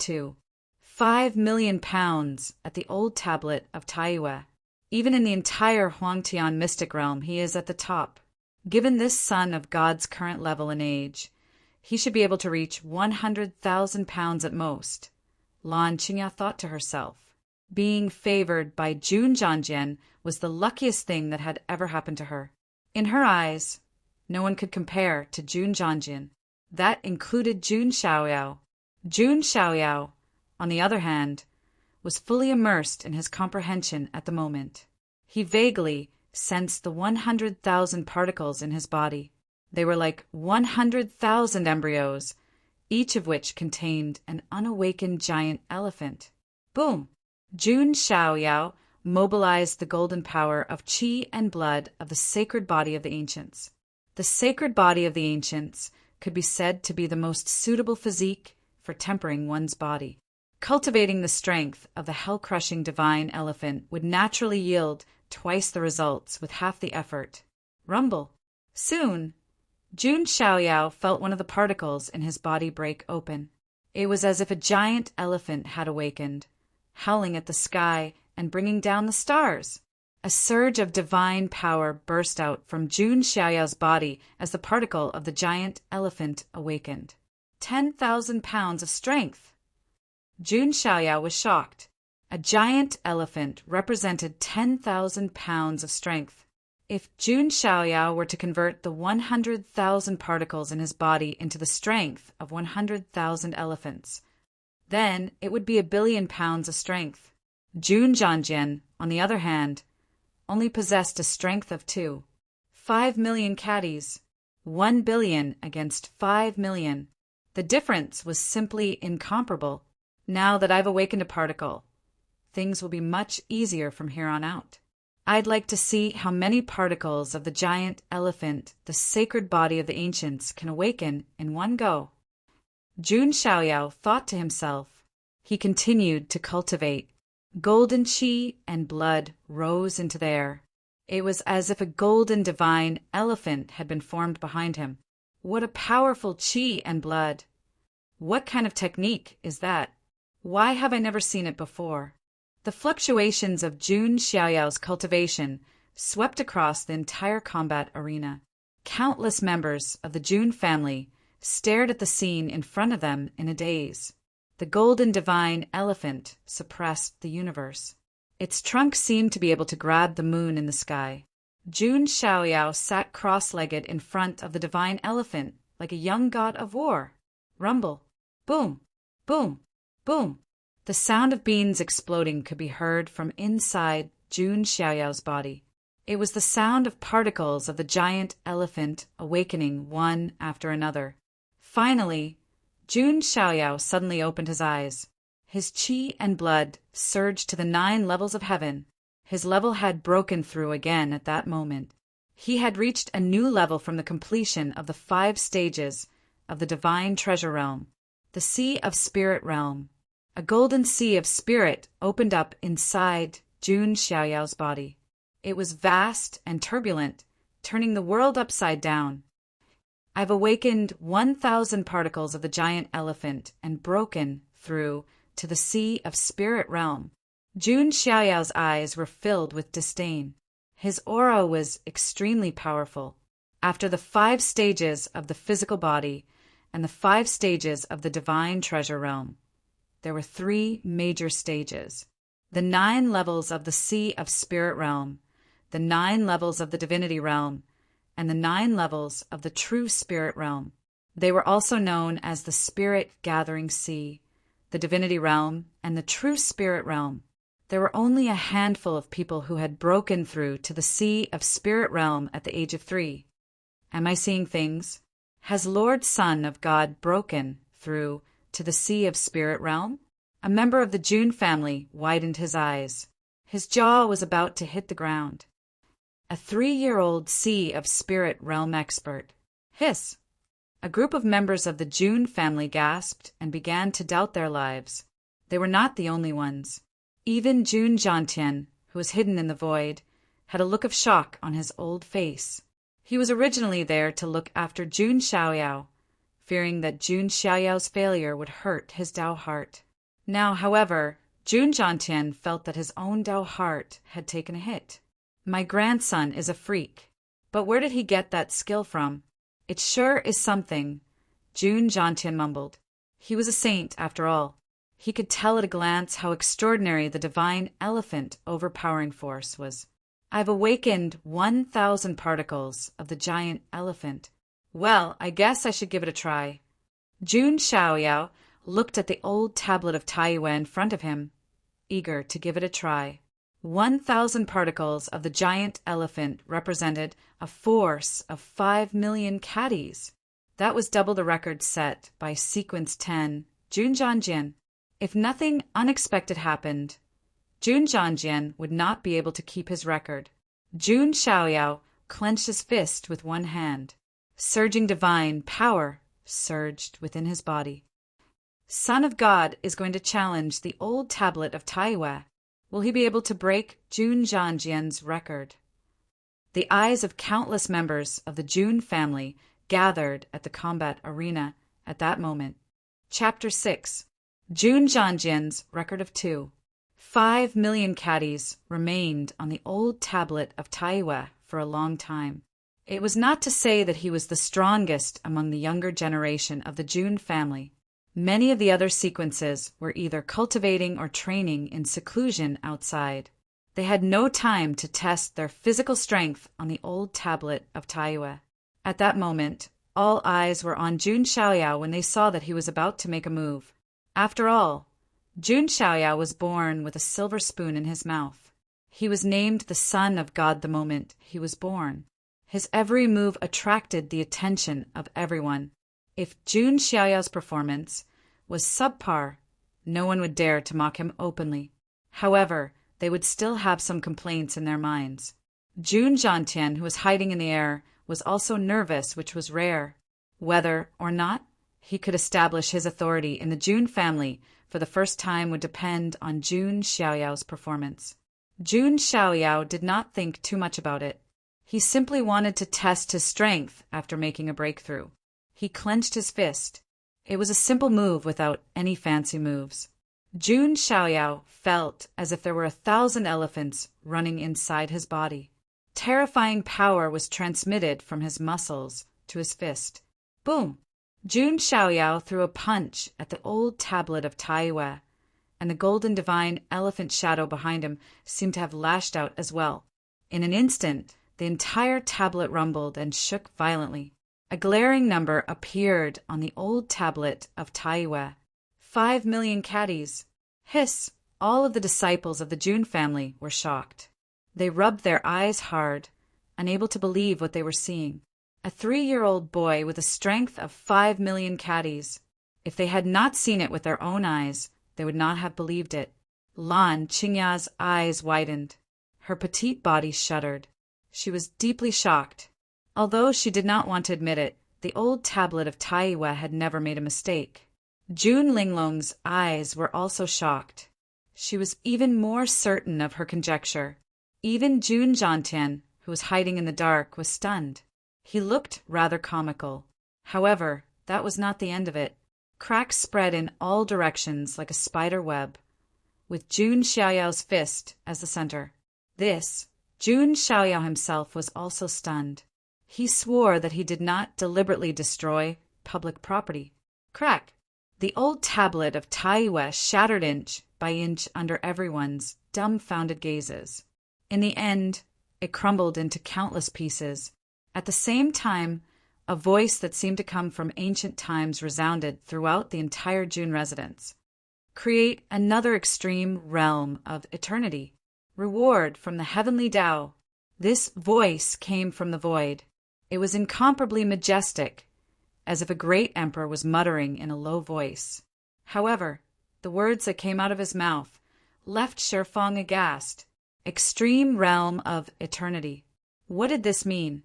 5 million pounds at the old tablet of Taiyue. Even in the entire Huangtian mystic realm, he is at the top. Given this son of God's current level and age, he should be able to reach 100,000 pounds at most. Lan Qingya thought to herself. Being favored by June Zhangjian was the luckiest thing that had ever happened to her. In her eyes, no one could compare to June Zhangjian. That included June Xiaoyao. June Xiaoyao, on the other hand, was fully immersed in his comprehension at the moment. He vaguely sensed the 100,000 particles in his body. They were like 100,000 embryos, each of which contained an unawakened giant elephant. Boom! June Xiaoyao mobilized the golden power of qi and blood of the sacred body of the ancients. The sacred body of the ancients could be said to be the most suitable physique for tempering one's body. Cultivating the strength of the hell-crushing divine elephant would naturally yield twice the results with half the effort. Rumble. Soon, June Xiaoyao felt one of the particles in his body break open. It was as if a giant elephant had awakened, howling at the sky and bringing down the stars. A surge of divine power burst out from June Xiaoyao's body as the particle of the giant elephant awakened. 10,000 pounds of strength! June Xiaoyao was shocked. A giant elephant represented 10,000 pounds of strength. If June Xiaoyao were to convert the 100,000 particles in his body into the strength of 100,000 elephants, then it would be 1 billion pounds of strength. June Zhangjian, on the other hand, only possessed a strength of 5 million caddies. 1 billion against 5 million. The difference was simply incomparable. Now that I've awakened a particle, things will be much easier from here on out. I'd like to see how many particles of the giant elephant, the sacred body of the ancients, can awaken in one go. June Xiaoyao thought to himself. He continued to cultivate. Golden qi and blood rose into the air. It was as if a golden divine elephant had been formed behind him. What a powerful qi and blood! What kind of technique is that? Why have I never seen it before? The fluctuations of June Xiaoyao's cultivation swept across the entire combat arena. Countless members of the June family stared at the scene in front of them in a daze. The golden divine elephant suppressed the universe. Its trunk seemed to be able to grab the moon in the sky. June Xiaoyao sat cross-legged in front of the divine elephant like a young god of war. Rumble. Boom. Boom. Boom! The sound of beans exploding could be heard from inside June Xiaoyao's body. It was the sound of particles of the giant elephant awakening one after another. Finally, June Xiaoyao suddenly opened his eyes. His qi and blood surged to the 9 levels of heaven. His level had broken through again at that moment. He had reached a new level from the completion of the 5 stages of the divine treasure realm, the sea of spirit realm. A golden sea of spirit opened up inside June Xiaoyao's body. It was vast and turbulent, turning the world upside down. I've awakened 1,000 particles of the giant elephant and broken through to the sea of spirit realm. June Xiaoyao's eyes were filled with disdain. His aura was extremely powerful. After the 5 stages of the physical body and the 5 stages of the divine treasure realm, there were 3 major stages. The 9 levels of the sea of spirit realm, the 9 levels of the divinity realm, and the 9 levels of the true spirit realm. They were also known as the spirit gathering sea, the divinity realm, and the true spirit realm. There were only a handful of people who had broken through to the sea of spirit realm at the age of 3. Am I seeing things? Has Lord Son of God broken through to the sea of spirit realm? A member of the June family widened his eyes. His jaw was about to hit the ground. A 3-year-old sea of spirit realm expert. Hiss! A group of members of the Jun family gasped and began to doubt their lives. They were not the only ones. Even Jun Jiantian, who was hidden in the void, had a look of shock on his old face. He was originally there to look after Jun Xiaoyao, fearing that Jun Xiaoyao's failure would hurt his Dao heart. Now, however, Jun Jiantian felt that his own Dao heart had taken a hit. My grandson is a freak. But where did he get that skill from? It sure is something, Jun Jiantian mumbled. He was a saint, after all. He could tell at a glance how extraordinary the divine elephant overpowering force was. I've awakened 1,000 particles of the giant elephant. Well, I guess I should give it a try. Jun Xiaoyao looked at the old tablet of Taiyue in front of him, eager to give it a try. 1,000 particles of the giant elephant represented a force of 5 million caddies. That was double the record set by Sequence 10, Jun Jianjian. If nothing unexpected happened, Jun Jianjian would not be able to keep his record. Jun Xiaoyao clenched his fist with one hand. Surging divine power surged within his body. Son of God is going to challenge the old tablet of Taiyue. Will he be able to break Jun Jianjian's record? The eyes of countless members of the Jun family gathered at the combat arena at that moment. Chapter 6. Jun Jianjian's record of 2. 5 million caddies remained on the old tablet of Taiyue for a long time. It was not to say that he was the strongest among the younger generation of the Jun family. Many of the other sequences were either cultivating or training in seclusion outside. They had no time to test their physical strength on the old tablet of Taiyue. At that moment, all eyes were on Jun Xiaoyao when they saw that he was about to make a move. After all, Jun Xiaoyao was born with a silver spoon in his mouth. He was named the son of God the moment he was born. His every move attracted the attention of everyone. If Jun Xiaoyao's performance was subpar, no one would dare to mock him openly. However, they would still have some complaints in their minds. Jun Jiantian, who was hiding in the air, was also nervous, which was rare. Whether or not he could establish his authority in the Jun family for the first time would depend on Jun Xiaoyao's performance. Jun Xiaoyao did not think too much about it. He simply wanted to test his strength after making a breakthrough. He clenched his fist. It was a simple move without any fancy moves. Jun Xiaoyao felt as if there were 1,000 elephants running inside his body. Terrifying power was transmitted from his muscles to his fist. Boom! Jun Xiaoyao threw a punch at the old tablet of Taiyue, and the golden divine elephant shadow behind him seemed to have lashed out as well. In an instant, the entire tablet rumbled and shook violently. A glaring number appeared on the old tablet of Taiyue. 5 million caddies. Hiss! All of the disciples of the Jun family were shocked. They rubbed their eyes hard, unable to believe what they were seeing. A 3-year-old boy with a strength of 5 million caddies. If they had not seen it with their own eyes, they would not have believed it. Lan Qingya's eyes widened. Her petite body shuddered. She was deeply shocked. Although she did not want to admit it, the old tablet of Taiyue had never made a mistake. Jun Linglong's eyes were also shocked. She was even more certain of her conjecture. Even Jun Jiantian, who was hiding in the dark, was stunned. He looked rather comical. However, that was not the end of it. Cracks spread in all directions like a spider web, with Jun Xiaoyao's fist as the center. This, Jun Xiaoyao himself was also stunned. He swore that he did not deliberately destroy public property. Crack! The old tablet of Taiyue shattered inch by inch under everyone's dumbfounded gazes. In the end, it crumbled into countless pieces. At the same time, a voice that seemed to come from ancient times resounded throughout the entire Jun residence. Create another extreme realm of eternity. Reward from the heavenly Tao. This voice came from the void. It was incomparably majestic, as if a great emperor was muttering in a low voice. However, the words that came out of his mouth left Sherfang aghast. Extreme realm of eternity. What did this mean?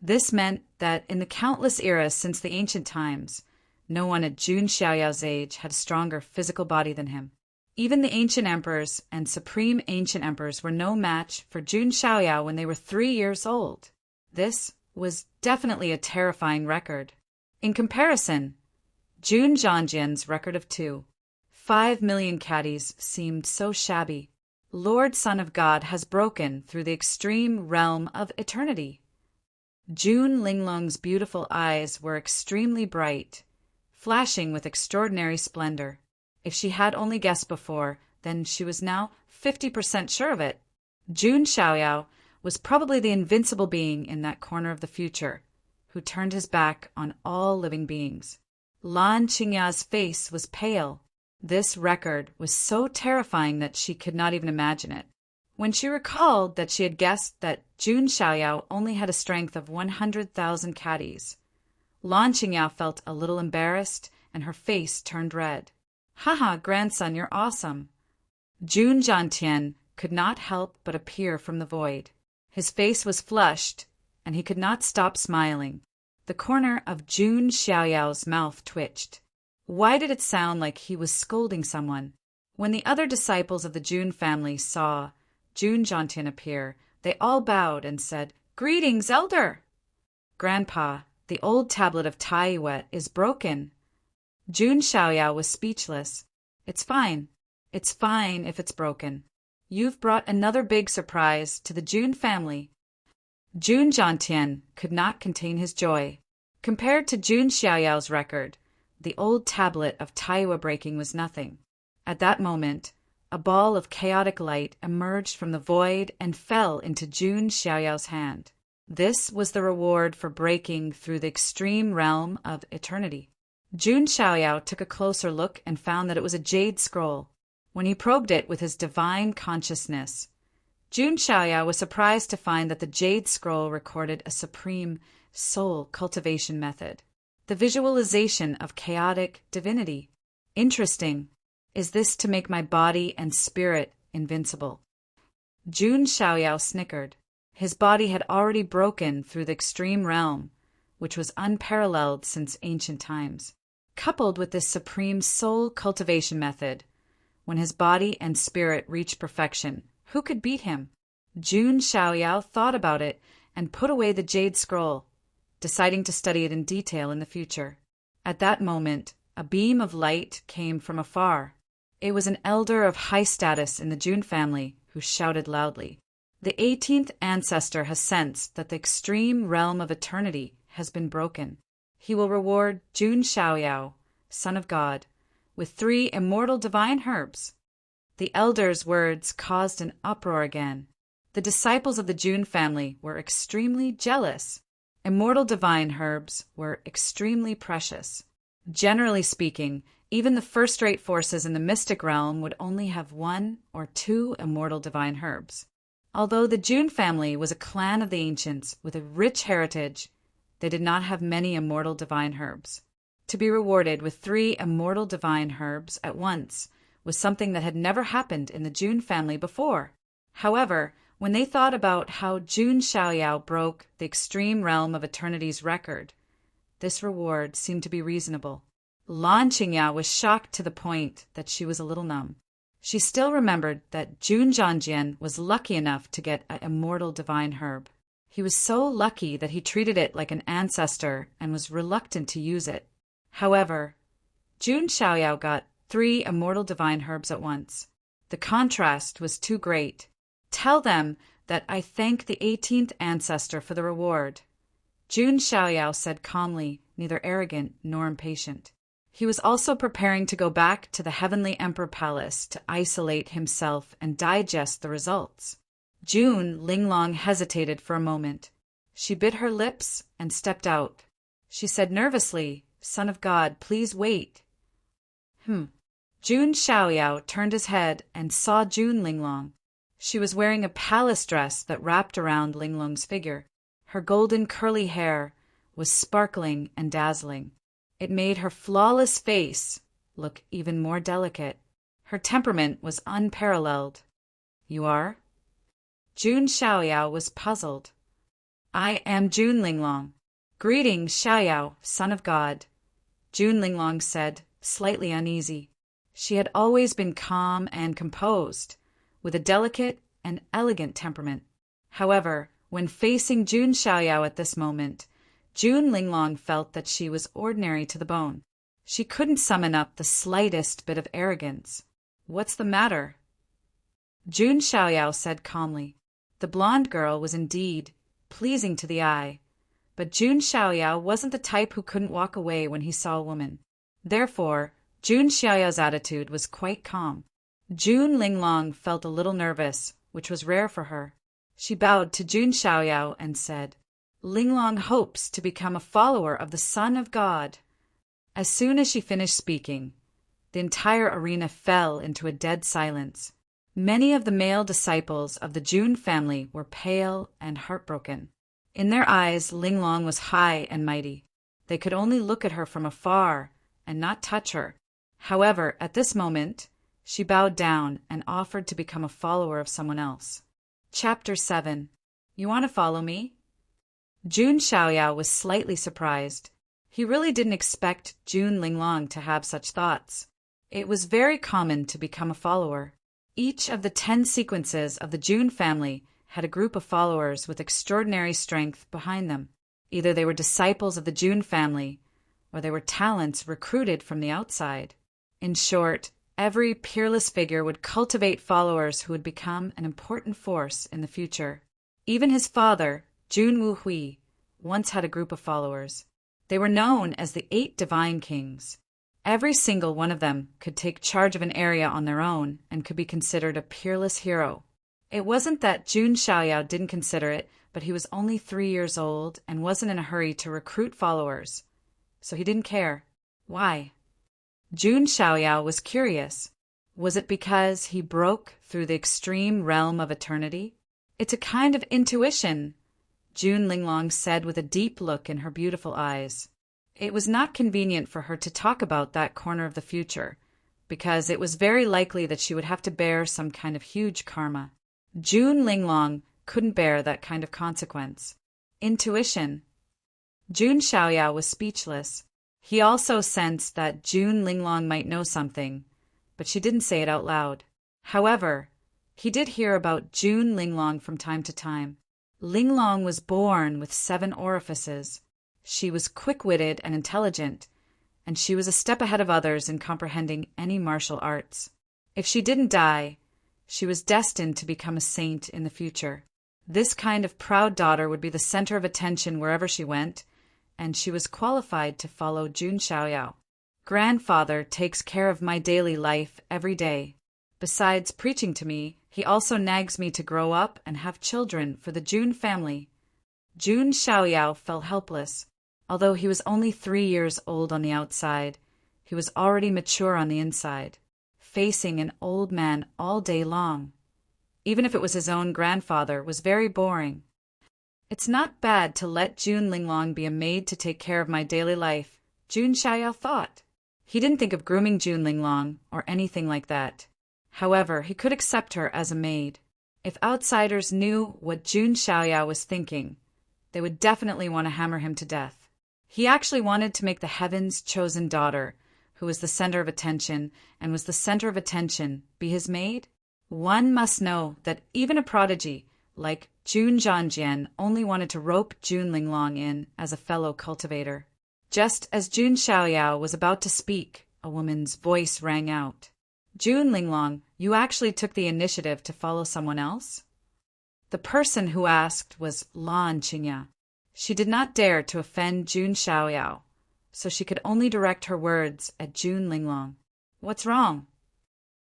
This meant that in the countless eras since the ancient times, no one at Jun Xiaoyao's age had a stronger physical body than him. Even the ancient emperors and supreme ancient emperors were no match for Jun Xiaoyao when they were 3 years old. This was definitely a terrifying record. In comparison, Jun Zhangjian's record of 5 million caddies seemed so shabby. Lord Son of God has broken through the extreme realm of eternity. Jun Linglong's beautiful eyes were extremely bright, flashing with extraordinary splendor. If she had only guessed before, then she was now 50% sure of it. Jun Xiaoyao was probably the invincible being in that corner of the future, who turned his back on all living beings. Lan Qingya's face was pale. This record was so terrifying that she could not even imagine it. When she recalled that she had guessed that Jun Xiaoyao only had a strength of 100,000 caddies, Lan Qingya felt a little embarrassed and her face turned red. "Haha, grandson, you're awesome." Jun Zhantian could not help but appear from the void. His face was flushed, and he could not stop smiling. The corner of Jun Xiaoyao's mouth twitched. Why did it sound like he was scolding someone? When the other disciples of the Jun family saw Jun Zhantian appear, they all bowed and said, "Greetings, elder!" "Grandpa, the old tablet of Taiwet is broken." Jun Xiaoyao was speechless. "It's fine. It's fine if it's broken. You've brought another big surprise to the Jun family." Jun Zhantian could not contain his joy. Compared to Jun Xiaoyao's record, the old tablet of Taiwa breaking was nothing. At that moment, a ball of chaotic light emerged from the void and fell into Jun Xiaoyao's hand. This was the reward for breaking through the extreme realm of eternity. Jun Xiaoyao took a closer look and found that it was a jade scroll. When he probed it with his divine consciousness, Jun Xiaoyao was surprised to find that the jade scroll recorded a supreme soul cultivation method, the visualization of chaotic divinity. Interesting. Is this to make my body and spirit invincible? Jun Xiaoyao snickered. His body had already broken through the extreme realm, which was unparalleled since ancient times. Coupled with this supreme soul cultivation method, when his body and spirit reached perfection, who could beat him? Jun Xiaoyao thought about it and put away the jade scroll, deciding to study it in detail in the future. At that moment, a beam of light came from afar. It was an elder of high status in the Jun family who shouted loudly, "The 18th ancestor has sensed that the extreme realm of eternity has been broken. He will reward Jun Xiaoyao, son of God, with 3 immortal divine herbs." The elder's words caused an uproar again. The disciples of the Jun family were extremely jealous. Immortal divine herbs were extremely precious. Generally speaking, even the first-rate forces in the mystic realm would only have 1 or 2 immortal divine herbs. Although the Jun family was a clan of the ancients with a rich heritage, they did not have many immortal divine herbs. To be rewarded with 3 immortal divine herbs at once was something that had never happened in the Jun family before. However, when they thought about how Jun Xiaoyao broke the extreme realm of eternity's record, this reward seemed to be reasonable. Lan Qingya was shocked to the point that she was a little numb. She still remembered that Jun Zhanjian was lucky enough to get an immortal divine herb. He was so lucky that he treated it like an ancestor and was reluctant to use it. However, Jun Xiaoyao got 3 immortal divine herbs at once. The contrast was too great. "Tell them that I thank the 18th ancestor for the reward," Jun Xiaoyao said calmly, neither arrogant nor impatient. He was also preparing to go back to the Heavenly Emperor Palace to isolate himself and digest the results. Jun Linglong hesitated for a moment. She bit her lips and stepped out. She said nervously, "Son of God, please wait." Jun Xiaoyao turned his head and saw Jun Linglong. She was wearing a palace dress that wrapped around Linglong's figure. Her golden curly hair was sparkling and dazzling. It made her flawless face look even more delicate. Her temperament was unparalleled. "You are?" Jun Xiaoyao was puzzled. "I am Jun Linglong." "Greetings, Xiaoyao, son of God," Jun Linglong said, slightly uneasy. She had always been calm and composed, with a delicate and elegant temperament. However, when facing Jun Xiaoyao at this moment, Jun Linglong felt that she was ordinary to the bone. She couldn't summon up the slightest bit of arrogance. "What's the matter?" Jun Xiaoyao said calmly. The blonde girl was indeed pleasing to the eye, but Jun Xiaoyao wasn't the type who couldn't walk away when he saw a woman. Therefore, Jun Xiaoyao's attitude was quite calm. Jun Linglong felt a little nervous, which was rare for her. She bowed to Jun Xiaoyao and said, "Linglong hopes to become a follower of the Son of God." As soon as she finished speaking, the entire arena fell into a dead silence. Many of the male disciples of the Jun family were pale and heartbroken. In their eyes, Linglong was high and mighty. They could only look at her from afar and not touch her. However, at this moment, she bowed down and offered to become a follower of someone else. Chapter 7. You want to follow me? Jun Xiaoyao was slightly surprised. He really didn't expect Jun Linglong to have such thoughts. It was very common to become a follower. Each of the 10 sequences of the Jun family had a group of followers with extraordinary strength behind them. Either they were disciples of the Jun family, or they were talents recruited from the outside. In short, every peerless figure would cultivate followers who would become an important force in the future. Even his father, Jun Wuhui, once had a group of followers. They were known as the 8 Divine Kings. Every single one of them could take charge of an area on their own and could be considered a peerless hero. It wasn't that Jun Xiaoyao didn't consider it, but he was only 3 years old and wasn't in a hurry to recruit followers. So he didn't care. Why? Jun Xiaoyao was curious. Was it because he broke through the extreme realm of eternity? "It's a kind of intuition," Jun Linglong said with a deep look in her beautiful eyes. It was not convenient for her to talk about that corner of the future, because it was very likely that she would have to bear some kind of huge karma. Jun Linglong couldn't bear that kind of consequence. Intuition. Jun Xiaoyao was speechless. He also sensed that Jun Linglong might know something, but she didn't say it out loud. However, he did hear about Jun Linglong from time to time. Linglong was born with 7 orifices. She was quick-witted and intelligent, and she was a step ahead of others in comprehending any martial arts. If she didn't die, she was destined to become a saint in the future. This kind of proud daughter would be the center of attention wherever she went, and she was qualified to follow Jun Xiaoyao. "Grandfather takes care of my daily life every day. Besides preaching to me, he also nags me to grow up and have children for the Jun family." Jun Xiaoyao felt helpless. Although he was only 3 years old on the outside, he was already mature on the inside, facing an old man all day long. Even if it was his own grandfather, was very boring. "It's not bad to let Jun Linglong be a maid to take care of my daily life," Jun Xiaoyao thought. He didn't think of grooming Jun Linglong or anything like that. However, he could accept her as a maid. If outsiders knew what Jun Xiaoyao was thinking, they would definitely want to hammer him to death. He actually wanted to make the heaven's chosen daughter, who was the center of attention and was the center of attention, be his maid? One must know that even a prodigy like Jun Zhangjian only wanted to rope Jun Linglong in as a fellow cultivator. Just as Jun Xiaoyao was about to speak, a woman's voice rang out. "Jun Linglong, you actually took the initiative to follow someone else?" The person who asked was Lan Qingya. She did not dare to offend Jun Xiaoyao, so she could only direct her words at Jun Linglong. "What's wrong?"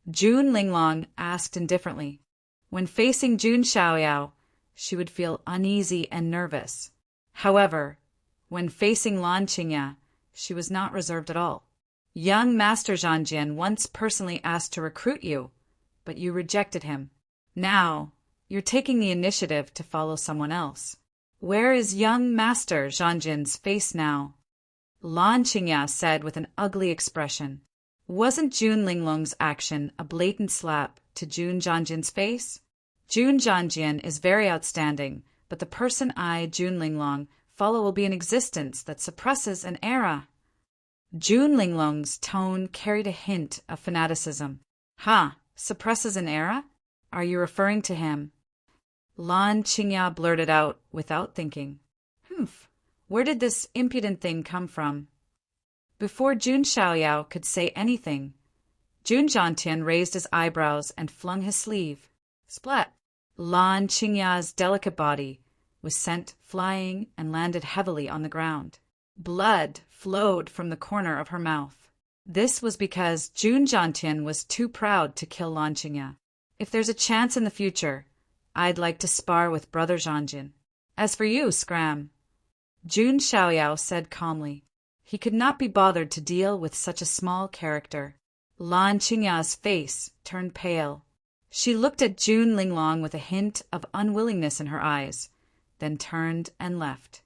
Jun Linglong asked indifferently. When facing Jun Xiaoyao, she would feel uneasy and nervous. However, when facing Lan Qingya, she was not reserved at all. "Young Master Zhangjian once personally asked to recruit you, but you rejected him. Now, you're taking the initiative to follow someone else. Where is young Master Zhangjian's face now?" Lan Qingya said with an ugly expression. Wasn't Jun Linglong's action a blatant slap to Jun Zhangjian's face? Jun Zhangjian is very outstanding, but the person I, Jun Linglong, follow will be an existence that suppresses an era. June Linglong's tone carried a hint of fanaticism. Ha, suppresses an era? Are you referring to him? Lan Qingya blurted out without thinking. Humph, where did this impudent thing come from? Before Jun Xiaoyao could say anything, Jun Zhantian raised his eyebrows and flung his sleeve. Splat! Lan Qingya's delicate body was sent flying and landed heavily on the ground. Blood flowed from the corner of her mouth. This was because Jun Zhantian was too proud to kill Lan Qingya. If there's a chance in the future, I'd like to spar with Brother Zhanjin. As for you, Scram, Jun Xiaoyao said calmly. He could not be bothered to deal with such a small character. Lan Qingya's face turned pale. She looked at Jun Linglong with a hint of unwillingness in her eyes, then turned and left.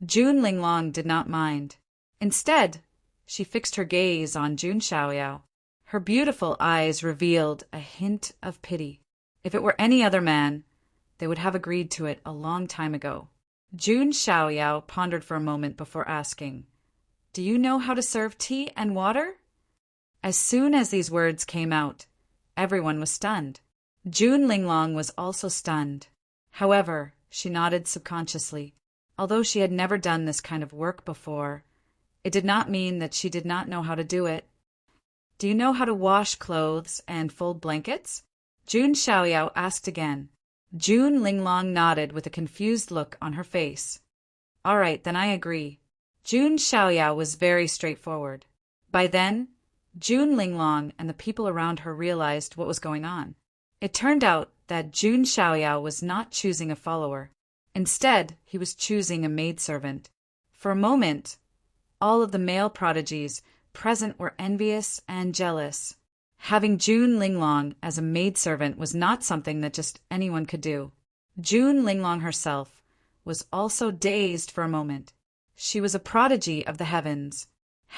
Jun Linglong did not mind. Instead, she fixed her gaze on Jun Xiaoyao. Her beautiful eyes revealed a hint of pity. If it were any other man, they would have agreed to it a long time ago. Jun Xiaoyao pondered for a moment before asking, "Do you know how to serve tea and water?" As soon as these words came out, everyone was stunned. Jun Linglong was also stunned. However, she nodded subconsciously. Although she had never done this kind of work before, it did not mean that she did not know how to do it. "Do you know how to wash clothes and fold blankets?" Jun Xiaoyao asked again. Jun Linglong nodded with a confused look on her face. "All right, then I agree." Jun Xiaoyao was very straightforward. By then, Jun Linglong and the people around her realized what was going on. It turned out that Jun Xiaoyao was not choosing a follower. Instead, he was choosing a maidservant. For a moment, all of the male prodigies present were envious and jealous. Having Jun Linglong as a maidservant was not something that just anyone could do. Jun Linglong herself was also dazed for a moment. She was a prodigy of the heavens.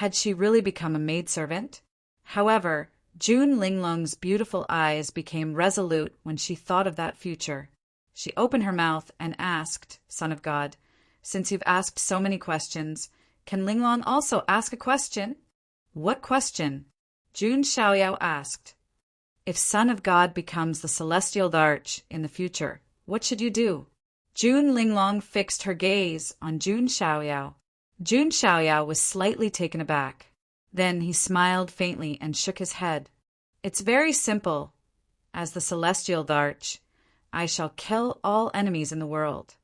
Had she really become a maidservant? However, Jun Linglong's beautiful eyes became resolute when she thought of that future. She opened her mouth and asked, "Son of God, since you've asked so many questions, can Linglong also ask a question?" "What question?" Jun Xiaoyao asked. "If Son of God becomes the celestial Darch in the future, what should you do?" Jun Linglong fixed her gaze on Jun Xiaoyao. Jun Xiaoyao was slightly taken aback. Then he smiled faintly and shook his head. "It's very simple. As the celestial Darch, I shall kill all enemies in the world."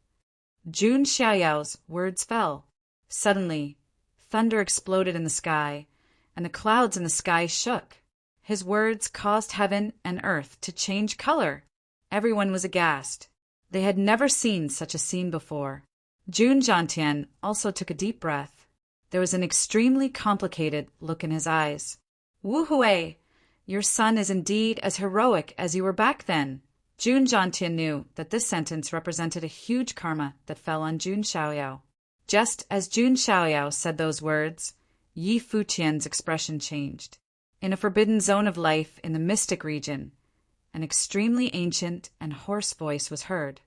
Jun Xiaoyao's words fell. Suddenly, thunder exploded in the sky, and the clouds in the sky shook. His words caused heaven and earth to change color. Everyone was aghast. They had never seen such a scene before. Jun Zhantian also took a deep breath. There was an extremely complicated look in his eyes. "Wu Hui, your son is indeed as heroic as you were back then." Jun Zhantian knew that this sentence represented a huge karma that fell on Jun Xiaoyao. Just as Jun Xiaoyao said those words, Yi Fuqian's expression changed. In a forbidden zone of life in the mystic region, an extremely ancient and hoarse voice was heard.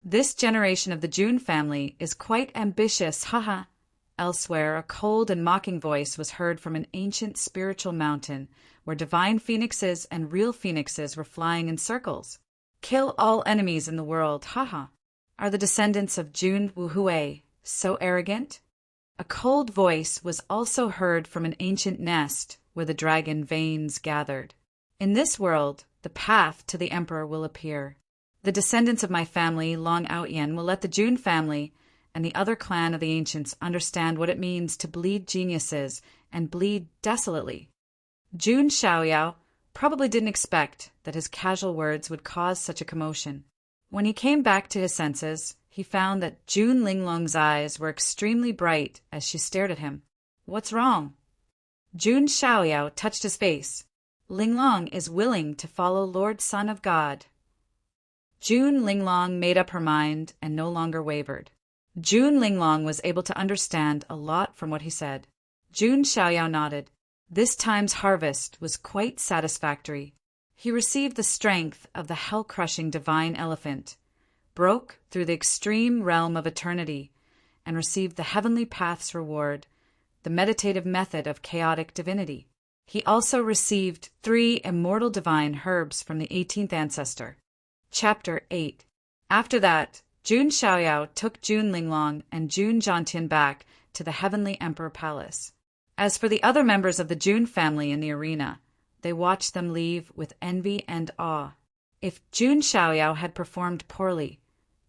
"This generation of the Jun family is quite ambitious, haha." Elsewhere, a cold and mocking voice was heard from an ancient spiritual mountain where divine phoenixes and real phoenixes were flying in circles. "Kill all enemies in the world, haha. Are the descendants of Jun Wu Hui so arrogant?" A cold voice was also heard from an ancient nest where the dragon veins gathered. "In this world, the path to the emperor will appear. The descendants of my family, Long Outyen, will let the Jun family and the other clan of the ancients understand what it means to bleed geniuses and bleed desolately." Jun Xiaoyao probably didn't expect that his casual words would cause such a commotion. When he came back to his senses, he found that Jun Linglong's eyes were extremely bright as she stared at him. "What's wrong?" Jun Xiaoyao touched his face. "Linglong is willing to follow Lord Son of God." Jun Linglong made up her mind and no longer wavered. Jun Linglong was able to understand a lot from what he said. Jun Xiaoyao nodded. This time's harvest was quite satisfactory. He received the strength of the hell-crushing divine elephant, broke through the extreme realm of eternity, and received the heavenly path's reward, the meditative method of chaotic divinity. He also received 3 immortal divine herbs from the 18th ancestor. Chapter 8. After that, Jun Xiaoyao took Jun Linglong and Jun Zhantian back to the Heavenly Emperor Palace. As for the other members of the Jun family in the arena, they watched them leave with envy and awe. If Jun Xiaoyao had performed poorly,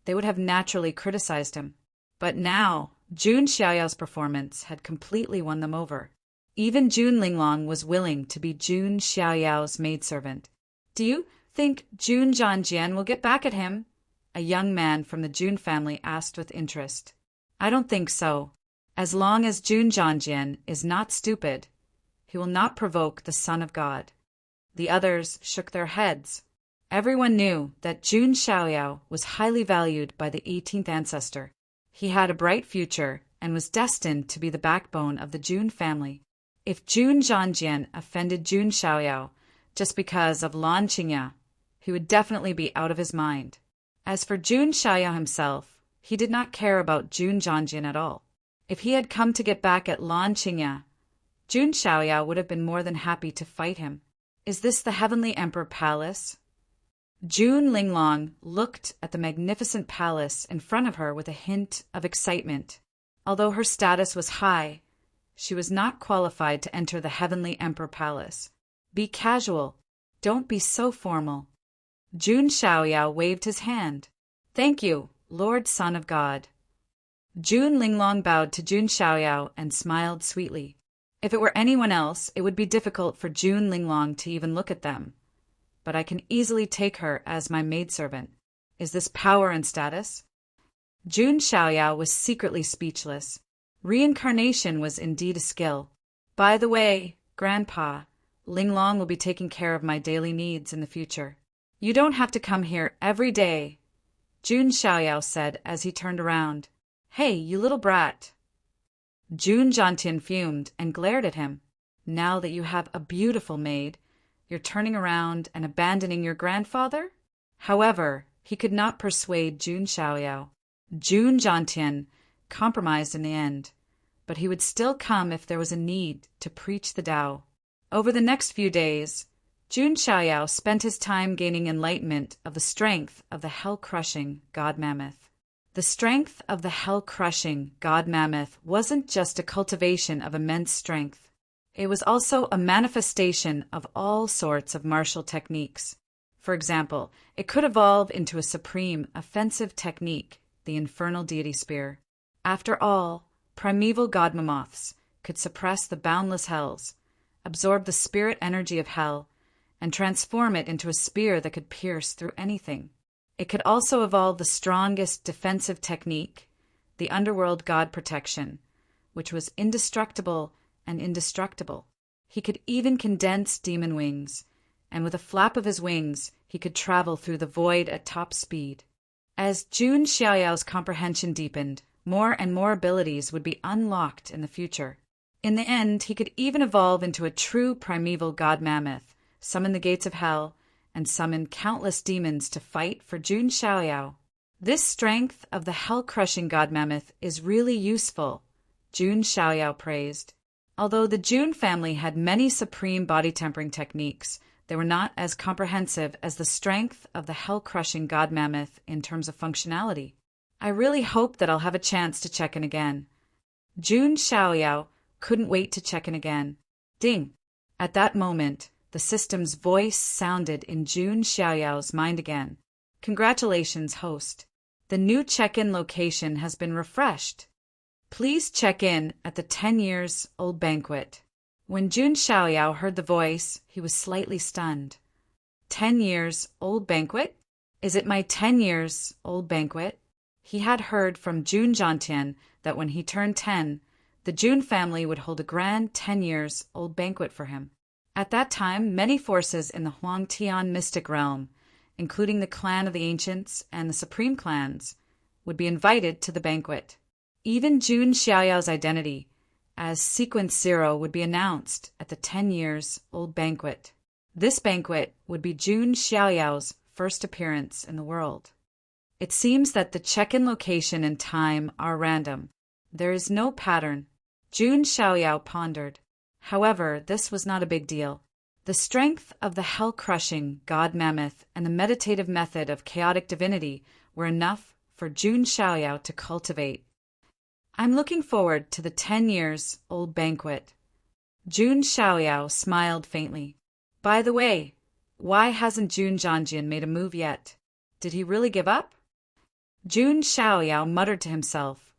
they would have naturally criticized him. But now, Jun Xiaoyao's performance had completely won them over. Even Jun Linglong was willing to be Jun Xiaoyao's maidservant. "Do you think Jun Zhanjian will get back at him?" a young man from the Jun family asked with interest. "I don't think so. As long as Jun Zhanjian is not stupid, he will not provoke the Son of God." The others shook their heads. Everyone knew that Jun Xiaoyao was highly valued by the 18th ancestor. He had a bright future and was destined to be the backbone of the Jun family. If Jun Zhanjian offended Jun Xiaoyao just because of Lan Qingya, he would definitely be out of his mind. As for Jun Xiaoyao himself, he did not care about Jun Zhanjian at all. If he had come to get back at Lan Qingya, Jun Xiaoyao would have been more than happy to fight him. "Is this the Heavenly Emperor Palace?" Jun Linglong looked at the magnificent palace in front of her with a hint of excitement. Although her status was high, she was not qualified to enter the Heavenly Emperor Palace. "Be casual. Don't be so formal." Jun Xiaoyao waved his hand. "Thank you, Lord Son of God." Jun Linglong bowed to Jun Xiaoyao and smiled sweetly. If it were anyone else, it would be difficult for Jun Linglong to even look at them. But I can easily take her as my maidservant. Is this power and status? Jun Xiaoyao was secretly speechless. Reincarnation was indeed a skill. "By the way, Grandpa, Linglong will be taking care of my daily needs in the future. You don't have to come here every day," Jun Xiaoyao said as he turned around. "Hey, you little brat." Jun Zhantian fumed and glared at him. "Now that you have a beautiful maid, you're turning around and abandoning your grandfather?" However, he could not persuade Jun Xiaoyao. Jun Zhantian compromised in the end, but he would still come if there was a need to preach the Tao. Over the next few days, Jun Xiaoyao spent his time gaining enlightenment of the strength of the hell-crushing God Mammoth. The strength of the hell-crushing God Mammoth wasn't just a cultivation of immense strength. It was also a manifestation of all sorts of martial techniques. For example, it could evolve into a supreme offensive technique, the infernal deity spear. After all, primeval god mammoths could suppress the boundless hells, absorb the spirit energy of hell, and transform it into a spear that could pierce through anything. It could also evolve the strongest defensive technique, the underworld god protection, which was indestructible and indestructible. He could even condense demon wings, and with a flap of his wings, he could travel through the void at top speed. As Jun Xiaoyao's comprehension deepened, more and more abilities would be unlocked in the future. In the end, he could even evolve into a true primeval god mammoth, summon the gates of hell, and summon countless demons to fight for Jun Xiaoyao. This strength of the hell-crushing god mammoth is really useful, Jun Xiaoyao praised. Although the Jun family had many supreme body-tempering techniques, they were not as comprehensive as the strength of the hell-crushing god mammoth in terms of functionality. "I really hope that I'll have a chance to check in again." Jun Xiaoyao couldn't wait to check in again. Ding! At that moment, the system's voice sounded in Jun Xiaoyao's mind again. "Congratulations, host. The new check-in location has been refreshed. Please check in at the 10 years old banquet." When Jun Xiaoyao heard the voice, he was slightly stunned. 10 years old banquet? Is it my 10 years old banquet? He had heard from Jun Zhantian that when he turned 10, the Jun family would hold a grand 10 years old banquet for him. At that time, many forces in the Huangtian mystic realm, including the clan of the ancients and the supreme clans, would be invited to the banquet. Even Jun Xiaoyao's identity as Sequence Zero would be announced at the 10 years old banquet. This banquet would be Jun Xiaoyao's first appearance in the world. It seems that the check-in location and time are random, There is no pattern. Jun Xiaoyao pondered. However, this was not a big deal. The strength of the hell-crushing god mammoth and the meditative method of chaotic divinity were enough for Jun Xiaoyao to cultivate. I'm looking forward to the 10 years old banquet. Jun Xiaoyao smiled faintly. By the way, why hasn't Jun Zhanjian made a move yet? Did he really give up? Jun Xiaoyao muttered to himself,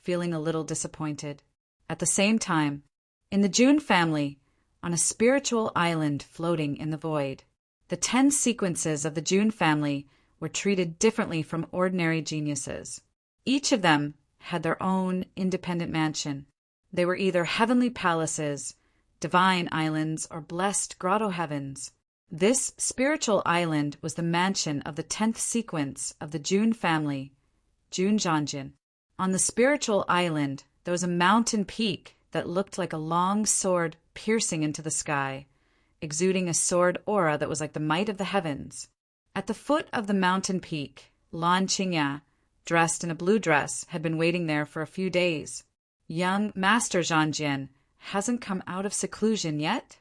feeling a little disappointed. At the same time, in the Jun family, on a spiritual island floating in the void, the 10 sequences of the Jun family were treated differently from ordinary geniuses. Each of them had their own independent mansion. They were either heavenly palaces, divine islands, or blessed grotto heavens. This spiritual island was the mansion of the 10th sequence of the Jun family, Jun Zhanjian. On the spiritual island, there was a mountain peak that looked like a long sword piercing into the sky, exuding a sword aura that was like the might of the heavens. At the foot of the mountain peak, Lan Qingya, dressed in a blue dress, had been waiting there for a few days. Young Master Zhanjian hasn't come out of seclusion yet?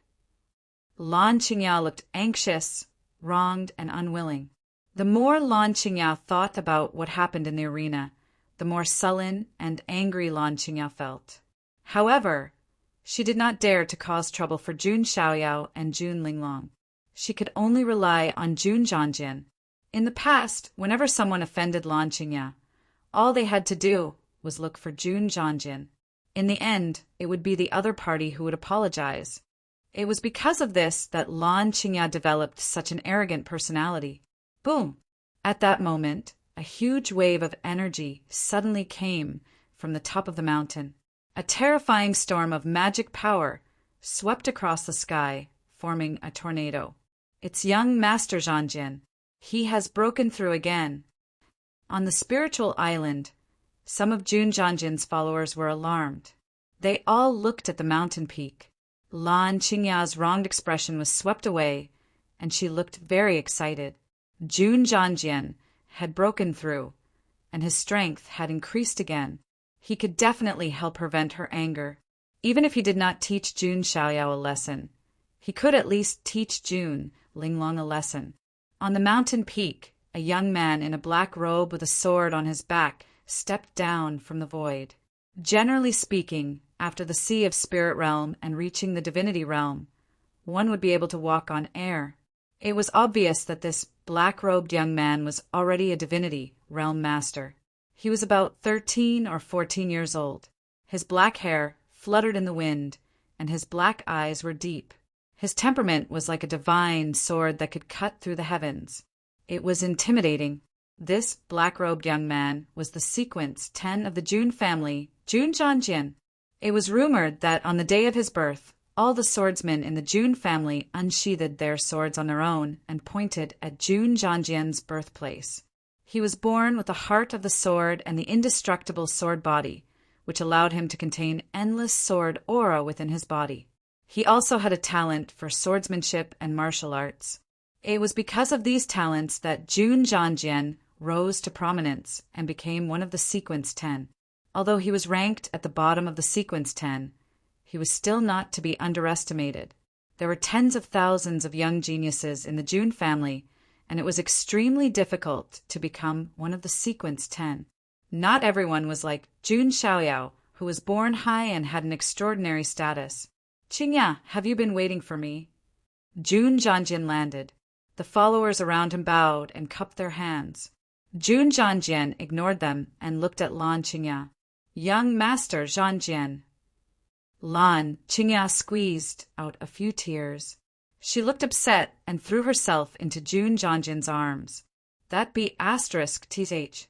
Lan Qingya looked anxious, wronged, and unwilling. The more Lan Qingya thought about what happened in the arena, the more sullen and angry Lan Qingya felt. However, she did not dare to cause trouble for Jun Xiaoyao and Jun Linglong. She could only rely on Jun Zhanjian. In the past, whenever someone offended Lan Qingya, all they had to do was look for Jun Zhanjian. In the end, it would be the other party who would apologize. It was because of this that Lan Qingya developed such an arrogant personality. Boom! At that moment, a huge wave of energy suddenly came from the top of the mountain. A terrifying storm of magic power swept across the sky, forming a tornado. It's young Master Zhanjian. He has broken through again. On the spiritual island, some of Jun Zhanjian's followers were alarmed. They all looked at the mountain peak. Lan Qingya's wronged expression was swept away, and she looked very excited. Jun Zhanjian had broken through, and his strength had increased again. He could definitely help prevent her anger. Even if he did not teach Jun Xiaoyao a lesson, he could at least teach Jun Linglong a lesson. On the mountain peak, a young man in a black robe with a sword on his back stepped down from the void. Generally speaking, after the sea of spirit realm and reaching the divinity realm, one would be able to walk on air. It was obvious that this black-robed young man was already a divinity realm master. He was about 13 or 14 years old. His black hair fluttered in the wind, and his black eyes were deep. His temperament was like a divine sword that could cut through the heavens. It was intimidating. This black-robed young man was the sequence 10 of the Jun family, Jun Zhanjian. It was rumored that on the day of his birth, all the swordsmen in the Jun family unsheathed their swords on their own and pointed at Jun Zhanjian's birthplace. He was born with the heart of the sword and the indestructible sword body, which allowed him to contain endless sword aura within his body. He also had a talent for swordsmanship and martial arts. It was because of these talents that Jun Zhanjian rose to prominence and became one of the sequence 10. Although he was ranked at the bottom of the sequence 10, he was still not to be underestimated. There were tens of thousands of young geniuses in the Jun family, and it was extremely difficult to become one of the sequence 10. Not everyone was like Jun Xiaoyao, who was born high and had an extraordinary status. Qingya, have you been waiting for me? Jun Zhanjian landed. The followers around him bowed and cupped their hands. Jun Zhanjian ignored them and looked at Lan Qingya. Young Master Zhanjian. Lan Qingya squeezed out a few tears. She looked upset and threw herself into Jun Zhanjian's arms. That be *th.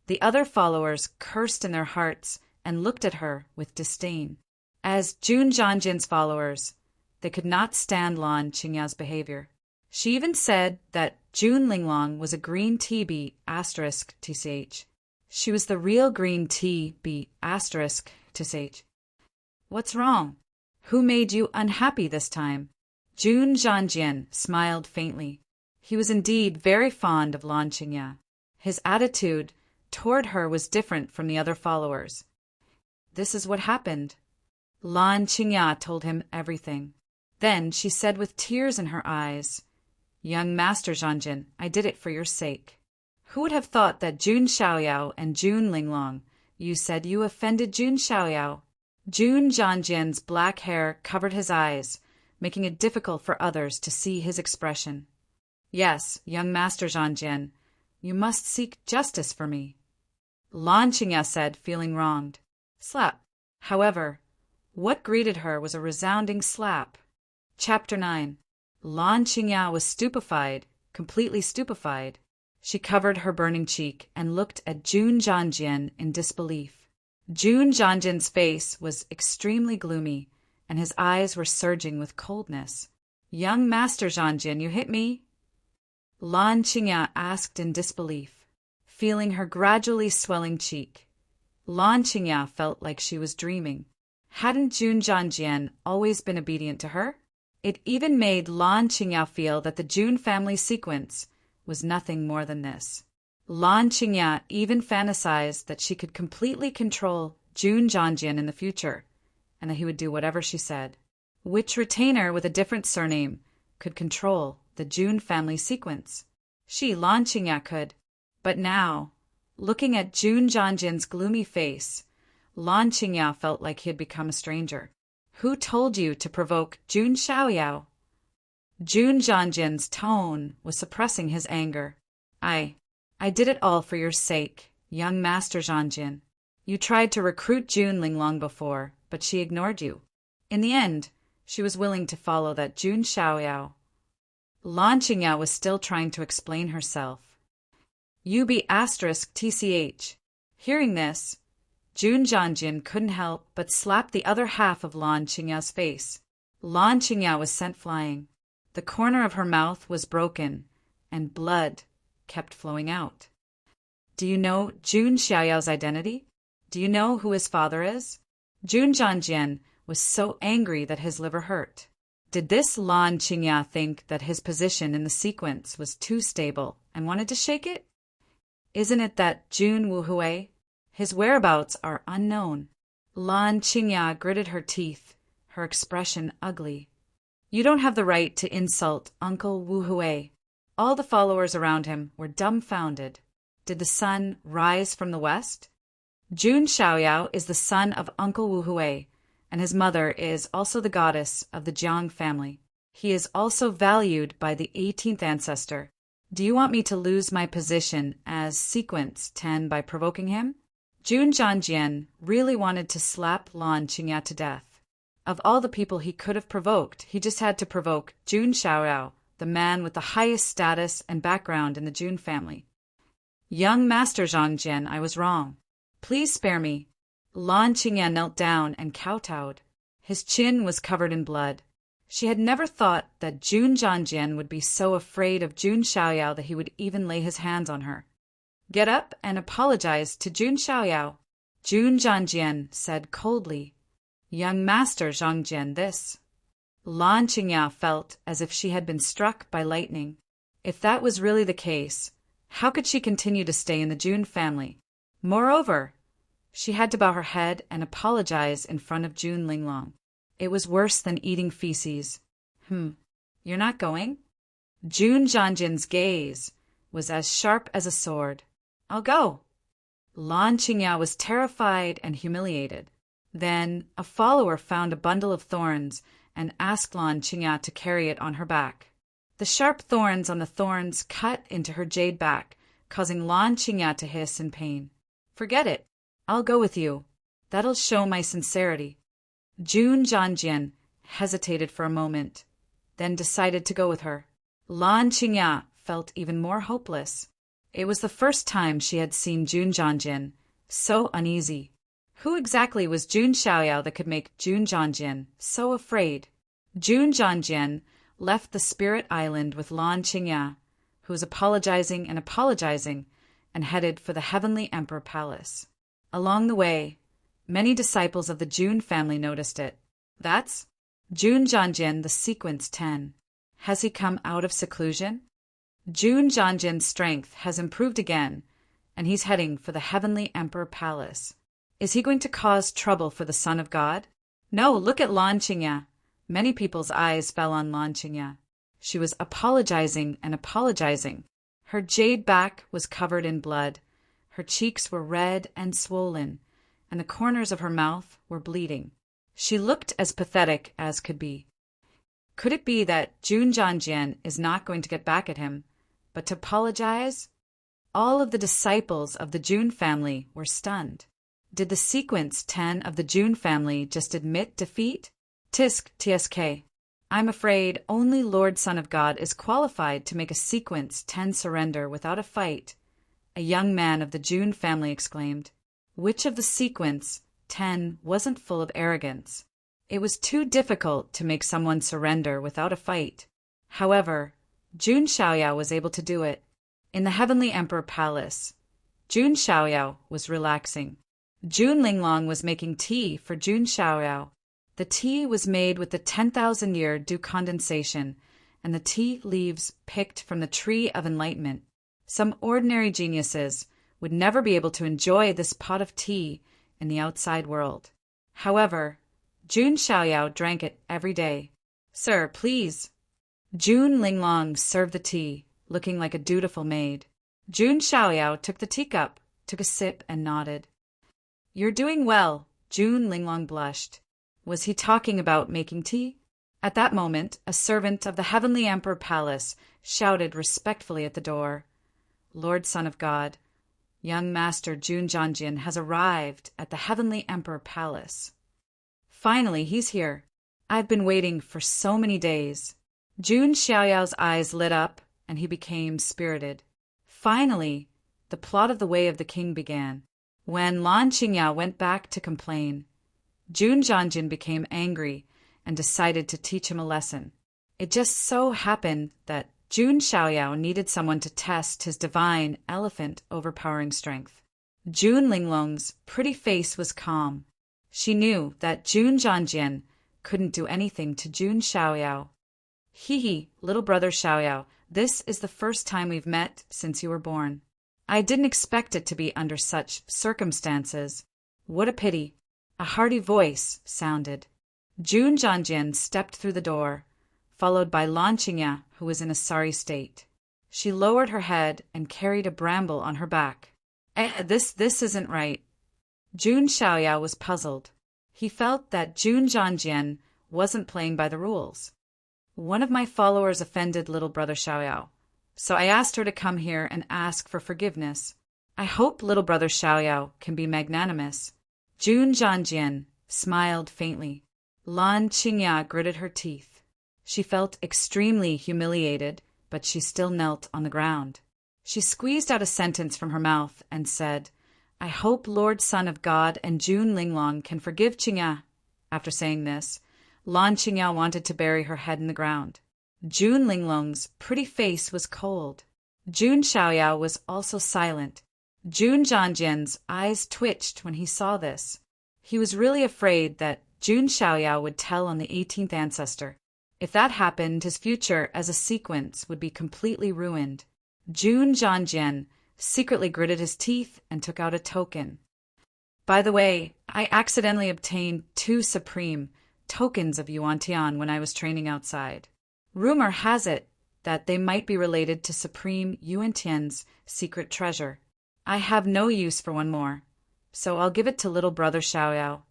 The other followers cursed in their hearts and looked at her with disdain. As Jun Zhanjian's followers, they could not stand Lan Qingya's behavior. She even said that Jun Linglong was a green tea bee *th. She was the real green tea bee *th. What's wrong? Who made you unhappy this time? Jun Zhanjian smiled faintly. He was indeed very fond of Lan Qingya. His attitude toward her was different from the other followers. this is what happened. Lan Qingya told him everything. Then she said with tears in her eyes, "Young Master Zhangjin, I did it for your sake. Who would have thought that Jun Xiaoyao and Jun Linglong, you said you offended Jun Xiaoyao?" Jun Zhangjin's black hair covered his eyes, making it difficult for others to see his expression. "Yes, young Master Zhangjin, you must seek justice for me," Lan Qingya said, feeling wronged. Slap. However, what greeted her was a resounding slap. Chapter 9. Lan Qingya was stupefied, completely stupefied. She covered her burning cheek and looked at Jun Zhangjin in disbelief. Jun Zhangjin's face was extremely gloomy, and his eyes were surging with coldness. "Young Master Zhangjin, you hit me?" Lan Qingya asked in disbelief, feeling her gradually swelling cheek. Lan Qingya felt like she was dreaming. Hadn't Jun Zhangjin always been obedient to her? It even made Lan Qingya feel that the Jun family sequence was nothing more than this. Lan Qingya even fantasized that she could completely control Jun Zhangjin in the future, and that he would do whatever she said. Which retainer with a different surname could control the Jun family sequence? She, Lan Qingya, could. But now, looking at Jun Zhangjin's gloomy face, Lan Qingya felt like he had become a stranger. "Who told you to provoke Jun Xiaoyao?" Jun Zhangjin's tone was suppressing his anger. I did it all for your sake, young Master Zhangjin. You tried to recruit Jun Linglong before, but she ignored you. In the end, she was willing to follow that Jun Xiaoyao." Lan Qingya was still trying to explain herself. UB*TCH. Hearing this, Jun Zhangjin couldn't help but slap the other half of Lan Qingya's face. Lan Qingya was sent flying. The corner of her mouth was broken, and blood kept flowing out. "Do you know Jun Xiaoyao's identity? Do you know who his father is?" Jun Zhangjin was so angry that his liver hurt. Did this Lan Qingya think that his position in the sequence was too stable and wanted to shake it? Isn't it that Jun Wuhui? His whereabouts are unknown. Lan Qingya gritted her teeth, her expression ugly. "You don't have the right to insult Uncle Wuhui." All the followers around him were dumbfounded. Did the sun rise from the west? Jun Xiaoyao is the son of Uncle Wuhui, and his mother is also the goddess of the Jiang family. He is also valued by the 18th ancestor. Do you want me to lose my position as sequence 10 by provoking him? Jun Zhangjin really wanted to slap Lan Qingya to death. Of all the people he could have provoked, he just had to provoke Jun Xiaoyao, the man with the highest status and background in the Jun family. "Young Master Zhangjin, I was wrong. Please spare me." Lan Qingya knelt down and kowtowed. His chin was covered in blood. She had never thought that Jun Zhangjin would be so afraid of Jun Xiaoyao that he would even lay his hands on her. "Get up and apologize to Jun Xiaoyao." Jun Zhangjin said coldly, "Young Master Zhangjin, this." Lan Qingya felt as if she had been struck by lightning. If that was really the case, how could she continue to stay in the Jun family? Moreover, she had to bow her head and apologize in front of Jun Linglong. It was worse than eating feces. You're not going?" Jun Zhangjin's gaze was as sharp as a sword. "I'll go." Lan Qingya was terrified and humiliated. Then a follower found a bundle of thorns and asked Lan Qingya to carry it on her back. The sharp thorns on the thorns cut into her jade back, causing Lan Qingya to hiss in pain. "Forget it. I'll go with you. That'll show my sincerity." Jun Zhangjin hesitated for a moment, then decided to go with her. Lan Qingya felt even more hopeless. It was the first time she had seen Jun Zhangjin so uneasy. Who exactly was Jun Xiaoyao that could make Jun Zhangjin so afraid? Jun Zhangjin left the Spirit Island with Lan Qingya, who was apologizing and headed for the Heavenly Emperor Palace. Along the way, many disciples of the Jun family noticed it. That's Jun Zhangjin, the sequence 10. Has he come out of seclusion? Jun Zhangjin's strength has improved again, and he's heading for the Heavenly Emperor Palace. Is he going to cause trouble for the Son of God? No, look at Lan Qingya. Many people's eyes fell on Lan Qingya. She was apologizing and apologizing. Her jade back was covered in blood. Her cheeks were red and swollen, and the corners of her mouth were bleeding. She looked as pathetic as could be. Could it be that Jun Zhanjian is not going to get back at him, but to apologize? All of the disciples of the Jun family were stunned. Did the sequence 10 of the Jun family just admit defeat? Tisk tsk. I'm afraid only Lord Son of God is qualified to make a sequence 10 surrender without a fight, a young man of the Jun family exclaimed. Which of the sequence 10 wasn't full of arrogance? It was too difficult to make someone surrender without a fight. However, Jun Xiaoyao was able to do it. In the Heavenly Emperor Palace, Jun Xiaoyao was relaxing. Jun Linglong was making tea for Jun Xiaoyao. The tea was made with the 10,000-year dew condensation and the tea leaves picked from the tree of enlightenment. Some ordinary geniuses would never be able to enjoy this pot of tea in the outside world. However, Jun Xiaoyao drank it every day. Sir, please. Jun Linglong served the tea, looking like a dutiful maid. Jun Xiaoyao took the teacup, took a sip, and nodded. You're doing well. Jun Linglong blushed. Was he talking about making tea? At that moment, a servant of the Heavenly Emperor Palace shouted respectfully at the door. Lord Son of God, young Master Jun Zhanjian has arrived at the Heavenly Emperor Palace. Finally, he's here. I've been waiting for so many days. Jun Xiaoyao's eyes lit up, and he became spirited. Finally, the plot of the Way of the King began. When Lan Qingya went back to complain, Jun Zhanjian became angry and decided to teach him a lesson. It just so happened that Jun Xiaoyao needed someone to test his divine, elephant overpowering strength. Jun Linglong's pretty face was calm. She knew that Jun Zhanjian couldn't do anything to Jun Xiaoyao. Hee, little brother Xiaoyao, this is the first time we've met since you were born. I didn't expect it to be under such circumstances. What a pity. A hearty voice sounded. Jun Zhanjian stepped through the door, followed by Lan Qingya, who was in a sorry state. She lowered her head and carried a bramble on her back. This isn't right. Jun Xiaoyao was puzzled. He felt that Jun Zhanjian wasn't playing by the rules. One of my followers offended little brother Xiaoyao, so I asked her to come here and ask for forgiveness. I hope little brother Xiaoyao can be magnanimous. Jun Zhanjian smiled faintly. Lan Qingya gritted her teeth. She felt extremely humiliated, but she still knelt on the ground. She squeezed out a sentence from her mouth and said, I hope Lord Son of God and Jun Linglong can forgive Qingya. After saying this, Lan Qingya wanted to bury her head in the ground. Jun Linglong's pretty face was cold. Jun Xiaoyao was also silent. Jun Zhanjian's eyes twitched when he saw this. He was really afraid that Jun Xiaoyao would tell on the 18th ancestor. If that happened, his future as a sequence would be completely ruined. Jun Zhanjian secretly gritted his teeth and took out a token. By the way, I accidentally obtained 2 supreme tokens of Yuantian when I was training outside. Rumor has it that they might be related to Supreme Yuantian's secret treasure. I have no use for one more, so I'll give it to little brother Xiaoyao.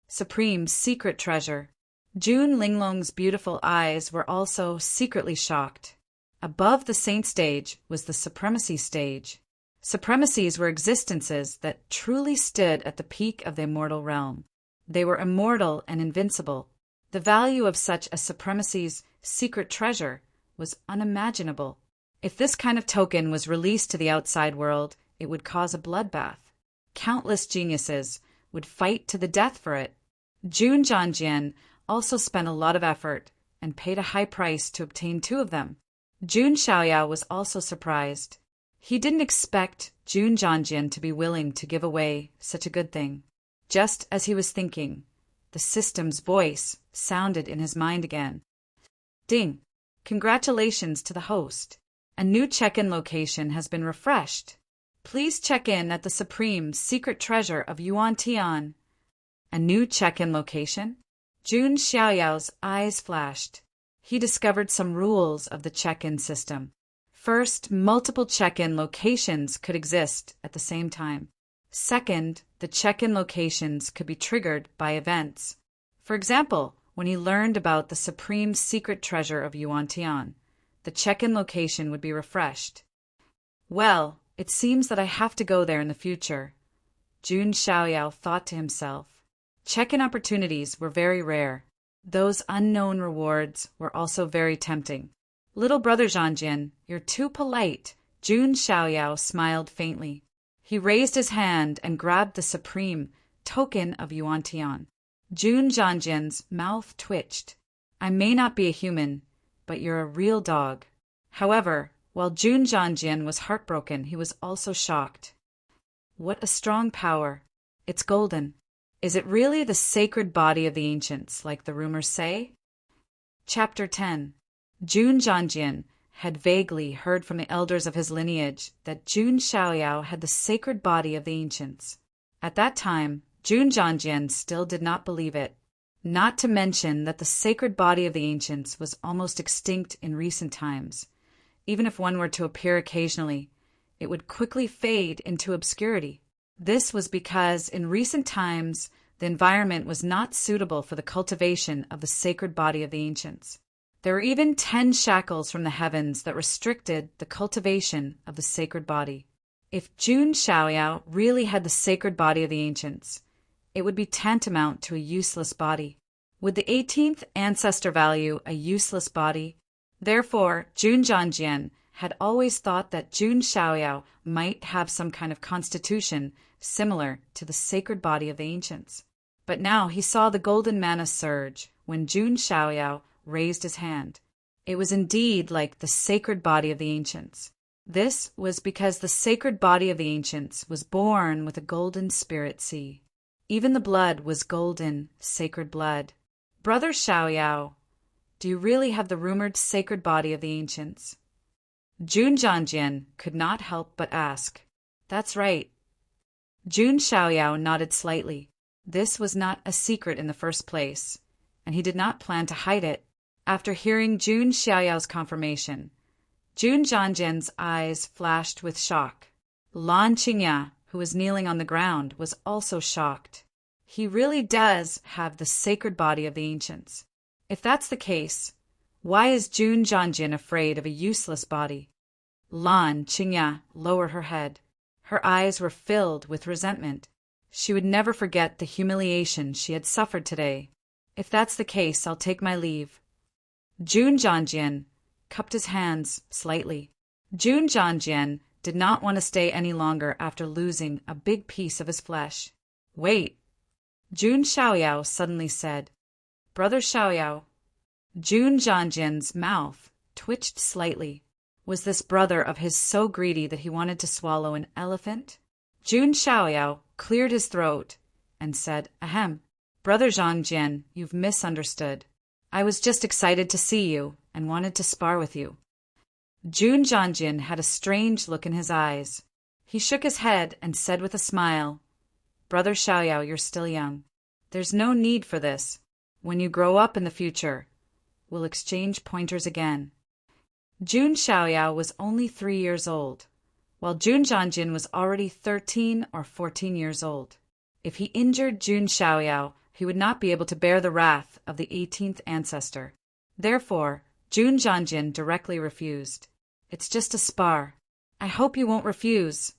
Supreme secret treasure. Jun Linglong's beautiful eyes were also secretly shocked. Above the saint stage was the supremacy stage. Supremacies were existences that truly stood at the peak of the immortal realm. They were immortal and invincible. The value of such a supremacy's secret treasure was unimaginable. If this kind of token was released to the outside world, it would cause a bloodbath. Countless geniuses would fight to the death for it. Jun Zhanjian also spent a lot of effort and paid a high price to obtain 2 of them. Jun Xiaoyao was also surprised. He didn't expect Jun Zhanjian to be willing to give away such a good thing. Just as he was thinking, the system's voice sounded in his mind again. Ding! Congratulations to the host. A new check-in location has been refreshed. Please check in at the supreme secret treasure of Yuan Tian. A new check-in location? Jun Xiaoyao's eyes flashed. He discovered some rules of the check-in system. First, multiple check-in locations could exist at the same time. Second, the check-in locations could be triggered by events. For example, when he learned about the supreme secret treasure of Yuan Tian, the check-in location would be refreshed. Well, it seems that I have to go there in the future, Jun Xiaoyao thought to himself. Check-in opportunities were very rare. Those unknown rewards were also very tempting. Little brother Zhanjian, you're too polite, Jun Xiaoyao smiled faintly. He raised his hand and grabbed the supreme token of Yuan Tian. Jun Zhanjian's mouth twitched. I may not be a human, but you're a real dog. However, while Jun Zhanjian was heartbroken, he was also shocked. What a strong power. It's golden. Is it really the sacred body of the ancients, like the rumors say? Chapter 10. Jun Zhanjian had vaguely heard from the elders of his lineage that Jun Xiaoyao had the sacred body of the ancients. At that time, Jun Zhanjian still did not believe it, not to mention that the sacred body of the ancients was almost extinct in recent times. Even if one were to appear occasionally, it would quickly fade into obscurity. This was because in recent times the environment was not suitable for the cultivation of the sacred body of the ancients. There were even 10 shackles from the heavens that restricted the cultivation of the sacred body. If Jun Xiaoyao really had the sacred body of the ancients, it would be tantamount to a useless body. Would the 18th ancestor value a useless body? Therefore, Jun Zhanjian had always thought that Jun Xiaoyao might have some kind of constitution similar to the sacred body of the ancients. But now he saw the golden mana surge when Jun Xiaoyao raised his hand. It was indeed like the sacred body of the ancients. This was because the sacred body of the ancients was born with a golden spirit sea. Even the blood was golden, sacred blood. Brother Xiaoyao, do you really have the rumored sacred body of the ancients? Jun Zhanjian could not help but ask. That's right. Jun Xiaoyao nodded slightly. This was not a secret in the first place, and he did not plan to hide it. After hearing Jun Xiaoyao's confirmation, Jun Zhanjian's eyes flashed with shock. Lan Qingya, who was kneeling on the ground, was also shocked. He really does have the sacred body of the ancients. If that's the case, why is Jun Zhanjian afraid of a useless body? Lan Qingya lowered her head. Her eyes were filled with resentment. She would never forget the humiliation she had suffered today. If that's the case, I'll take my leave. Jun Zhanjian cupped his hands slightly. Jun Zhanjian did not want to stay any longer after losing a big piece of his flesh. Wait, Jun Xiaoyao suddenly said. Brother Xiaoyao. Jun Zhanjian's mouth twitched slightly. Was this brother of his so greedy that he wanted to swallow an elephant? Jun Xiaoyao cleared his throat and said, Ahem. Brother Zhanjian, you've misunderstood. I was just excited to see you and wanted to spar with you. Jun Zhanjian had a strange look in his eyes. He shook his head and said with a smile, Brother Xiaoyao, you're still young. There's no need for this. When you grow up in the future, we'll exchange pointers again. Jun Xiaoyao was only 3 years old, while Jun Zhanjian was already 13 or 14 years old. If he injured Jun Xiaoyao, he would not be able to bear the wrath of the 18th ancestor. Therefore, Jun Zhanjian directly refused. It's just a spar. I hope you won't refuse,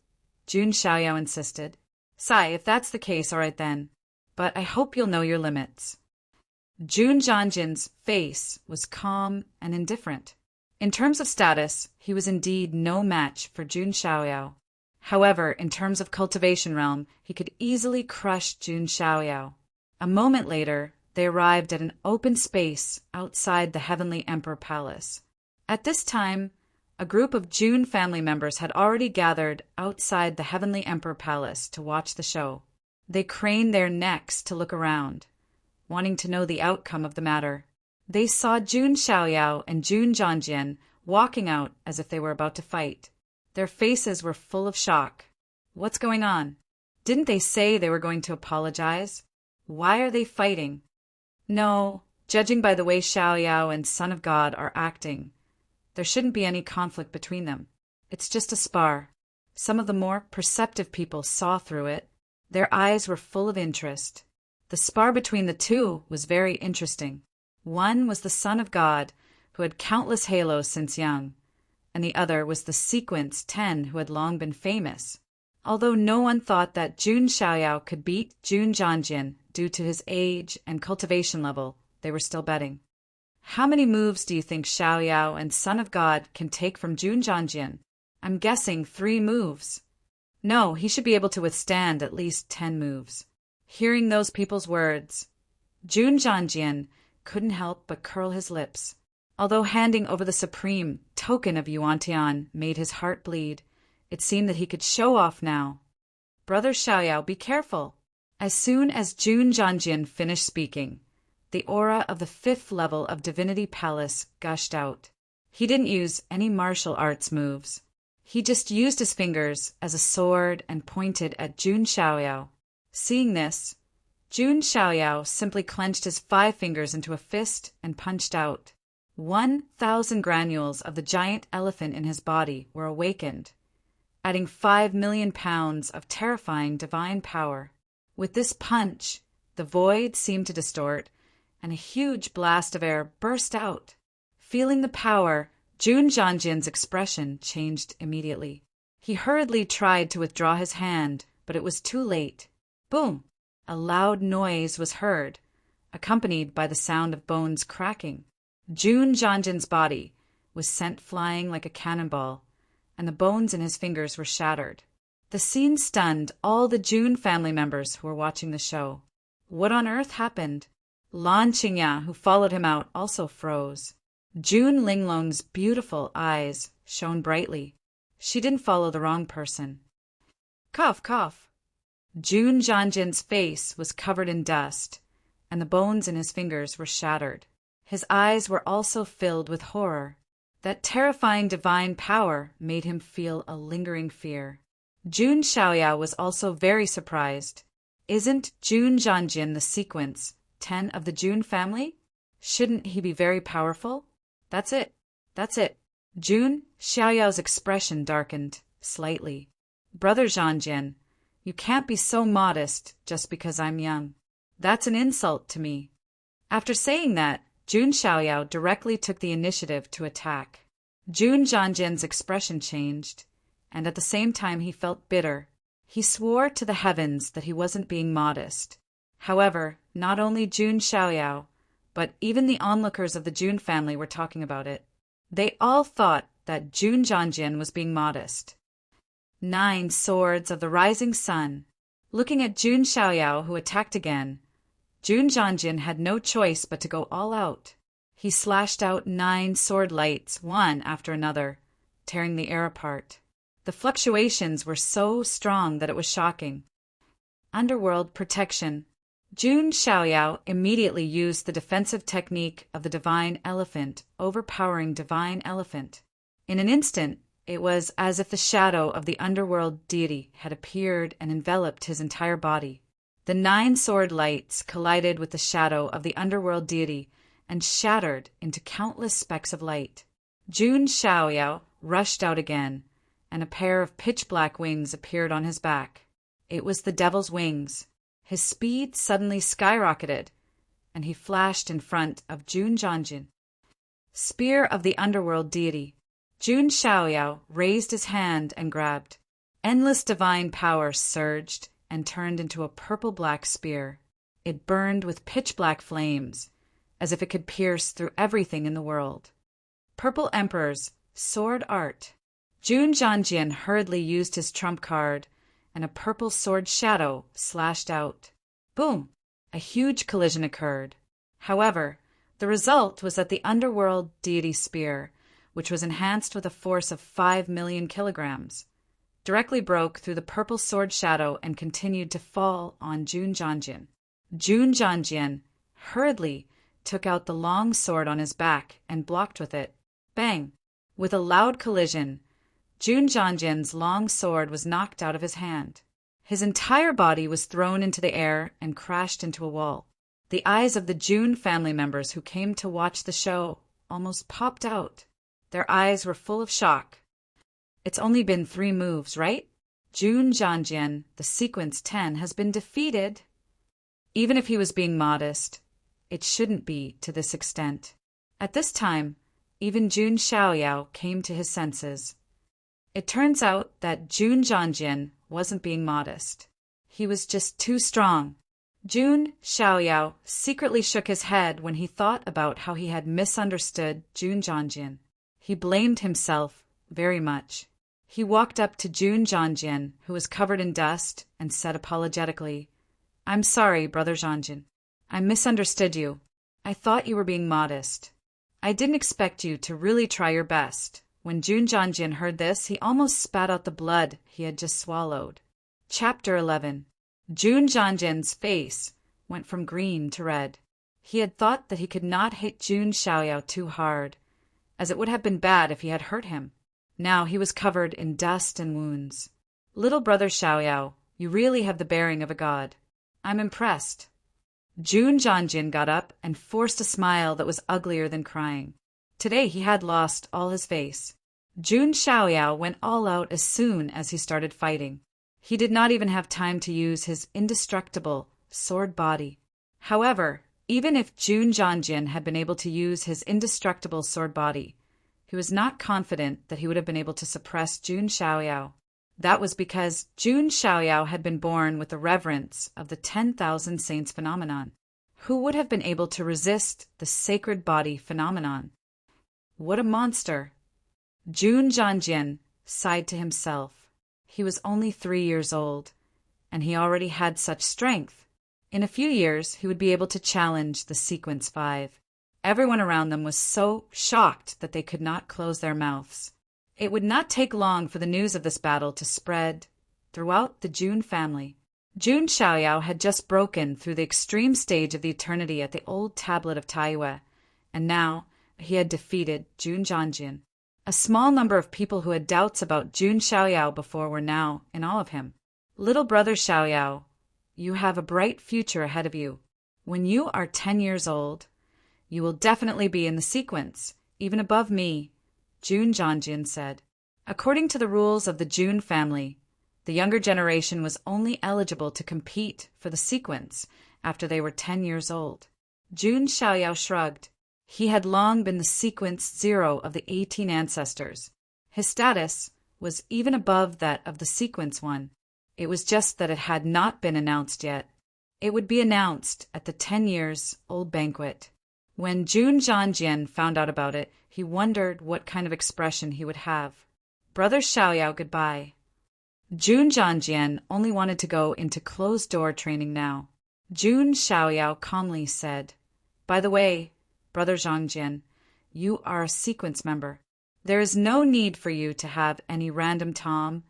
Jun Xiaoyao insisted. Sai, if that's the case, all right then. But I hope you'll know your limits. Jun Zhanjian's face was calm and indifferent. In terms of status, he was indeed no match for Jun Xiaoyao. However, in terms of cultivation realm, he could easily crush Jun Xiaoyao. A moment later, they arrived at an open space outside the Heavenly Emperor Palace. At this time, a group of Jun family members had already gathered outside the Heavenly Emperor Palace to watch the show. They craned their necks to look around, wanting to know the outcome of the matter. They saw Jun Xiaoyao and Jun Zhanjian walking out as if they were about to fight. Their faces were full of shock. What's going on? Didn't they say they were going to apologize? Why are they fighting? No, judging by the way Xiaoyao and Son of God are acting, there shouldn't be any conflict between them. It's just a spar. Some of the more perceptive people saw through it. Their eyes were full of interest. The spar between the two was very interesting. One was the Son of God, who had countless halos since young, and the other was the Sequence 10, who had long been famous. Although no one thought that Jun Xiaoyao could beat Jun Zhanjian due to his age and cultivation level, they were still betting. How many moves do you think Xiaoyao and Son of God can take from Jun Zhanjian? I'm guessing 3 moves. No, he should be able to withstand at least 10 moves. Hearing those people's words, Jun Zhanjian couldn't help but curl his lips. Although handing over the supreme token of Yuantian made his heart bleed, it seemed that he could show off now. Brother Xiaoyao, be careful. As soon as Jun Zhanjian finished speaking, the aura of the 5th level of Divinity Palace gushed out. He didn't use any martial arts moves. He just used his fingers as a sword and pointed at Jun Xiaoyao. Seeing this, Jun Xiaoyao simply clenched his 5 fingers into a fist and punched out. 1,000 granules of the giant elephant in his body were awakened, adding 5 million pounds of terrifying divine power. With this punch, the void seemed to distort, and a huge blast of air burst out. Feeling the power, Jun Zhanjian's expression changed immediately. He hurriedly tried to withdraw his hand, but it was too late. Boom! A loud noise was heard, accompanied by the sound of bones cracking. Jun Zhanjian's body was sent flying like a cannonball, and the bones in his fingers were shattered. The scene stunned all the Jun family members who were watching the show. What on earth happened? Lan Qingya, who followed him out, also froze. Jun Linglong's beautiful eyes shone brightly. She didn't follow the wrong person. Cough, cough. Jun Zhanjian's face was covered in dust, and the bones in his fingers were shattered. His eyes were also filled with horror. That terrifying divine power made him feel a lingering fear. Jun Xiaoyao was also very surprised. Isn't Jun Zhanjian the Sequence 10 of the Jun family? Shouldn't he be very powerful? That's it. Jun Xiaoyao's expression darkened slightly. Brother Zhanjian, you can't be so modest just because I'm young. That's an insult to me. After saying that, Jun Xiaoyao directly took the initiative to attack. Jun Zhanjian's expression changed, and at the same time he felt bitter. He swore to the heavens that he wasn't being modest. However, not only Jun Xiaoyao, but even the onlookers of the Jun family were talking about it. They all thought that Jun Zhanjian was being modest. 9 swords of the rising sun. Looking at Jun Xiaoyao, who attacked again, Jun Zhanjian had no choice but to go all out. He slashed out 9 sword lights, one after another, tearing the air apart. The fluctuations were so strong that it was shocking. Underworld protection. Jun Xiaoyao immediately used the defensive technique of the divine elephant, overpowering divine elephant. In an instant, it was as if the shadow of the underworld deity had appeared and enveloped his entire body. The 9 sword lights collided with the shadow of the underworld deity and shattered into countless specks of light. Jun Xiaoyao rushed out again, and a pair of pitch-black wings appeared on his back. It was the devil's wings. His speed suddenly skyrocketed, and he flashed in front of Jun Zhanjian. Spear of the underworld deity. Jun Xiaoyao raised his hand and grabbed. Endless divine power surged and turned into a purple-black spear. It burned with pitch-black flames, as if it could pierce through everything in the world. Purple Emperor's sword art. Jun Zhanjian hurriedly used his trump card, and a purple sword shadow slashed out. Boom! A huge collision occurred. However, the result was that the underworld deity spear, which was enhanced with a force of 5 million kilograms, directly broke through the purple sword shadow and continued to fall on Jun Zhanjian. Jun Zhanjian hurriedly took out the long sword on his back and blocked with it. Bang! With a loud collision, Jun Jianjian's long sword was knocked out of his hand. His entire body was thrown into the air and crashed into a wall. The eyes of the Jun family members who came to watch the show almost popped out. Their eyes were full of shock. It's only been 3 moves, right? Jun Jianjian, the sequence 10, has been defeated. Even if he was being modest, it shouldn't be to this extent. At this time, even Jun Xiaoyao came to his senses. It turns out that Jun Jianjian wasn't being modest. He was just too strong. Jun Xiaoyao secretly shook his head when he thought about how he had misunderstood Jun Jianjian. He blamed himself very much. He walked up to Jun Jianjian, who was covered in dust, and said apologetically, "I'm sorry, Brother Jianjian. I misunderstood you. I thought you were being modest. I didn't expect you to really try your best." When Jun Jianjian heard this, he almost spat out the blood he had just swallowed. Chapter 11. Jun Jianjian's face went from green to red. He had thought that he could not hit Jun Xiaoyao too hard, as it would have been bad if he had hurt him. Now he was covered in dust and wounds. "Little brother Xiaoyao, you really have the bearing of a god. I'm impressed." Jun Jianjian got up and forced a smile that was uglier than crying. Today he had lost all his face. Jun Xiaoyao went all out as soon as he started fighting. He did not even have time to use his indestructible sword body. However, even if Jun Jianjian had been able to use his indestructible sword body, he was not confident that he would have been able to suppress Jun Xiaoyao. That was because Jun Xiaoyao had been born with the reverence of the 10,000 saints phenomenon. Who would have been able to resist the sacred body phenomenon? What a monster! Jun Jianjian sighed to himself. He was only 3 years old, and he already had such strength. In a few years, he would be able to challenge the Sequence 5. Everyone around them was so shocked that they could not close their mouths. It would not take long for the news of this battle to spread throughout the Jun family. Jun Xiaoyao had just broken through the extreme stage of the eternity at the old tablet of Taiyue, and now he had defeated Jun Jianjian. A small number of people who had doubts about Jun Xiaoyao before were now in awe of him. "Little brother Xiaoyao, you have a bright future ahead of you. When you are 10 years old, you will definitely be in the sequence, even above me," Jun Jianjian said. According to the rules of the Jun family, the younger generation was only eligible to compete for the sequence after they were 10 years old. Jun Xiaoyao shrugged. He had long been the sequence 0 of the 18 ancestors. His status was even above that of the sequence 1. It was just that it had not been announced yet. It would be announced at the 10 years old banquet. When Jun Jianjian found out about it, he wondered what kind of expression he would have. "Brother Xiaoyao, goodbye." Jun Jianjian only wanted to go into closed-door training now. Jun Xiaoyao calmly said, "By the way, Brother Jianjian, you are a sequence member. There is no need for you to have any random Tom,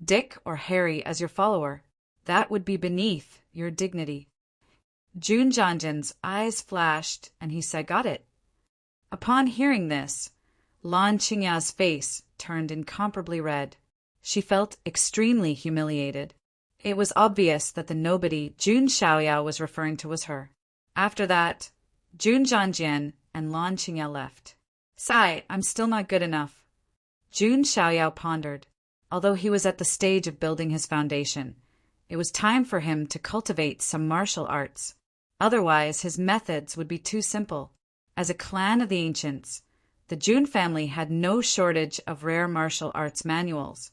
Dick, or Harry as your follower. That would be beneath your dignity." Jun Jianjian's eyes flashed, and he said, "Got it." Upon hearing this, Lan Qingya's face turned incomparably red. She felt extremely humiliated. It was obvious that the nobody Jun Xiaoyao was referring to was her. After that, Jun Jianjian and Lan Qingya left. "Sai, I'm still not good enough." Jun Xiaoyao pondered. Although he was at the stage of building his foundation, it was time for him to cultivate some martial arts. Otherwise, his methods would be too simple. As a clan of the ancients, the Jun family had no shortage of rare martial arts manuals.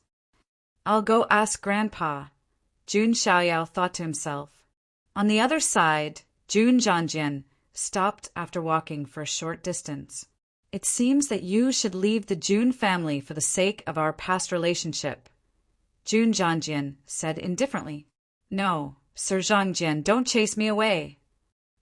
"I'll go ask Grandpa," Jun Xiaoyao thought to himself. On the other side, Jun Jianjian stopped after walking for a short distance. "It seems that you should leave the Jun family for the sake of our past relationship," Jun Jianjian said indifferently. "No, Sir Jianjian, don't chase me away."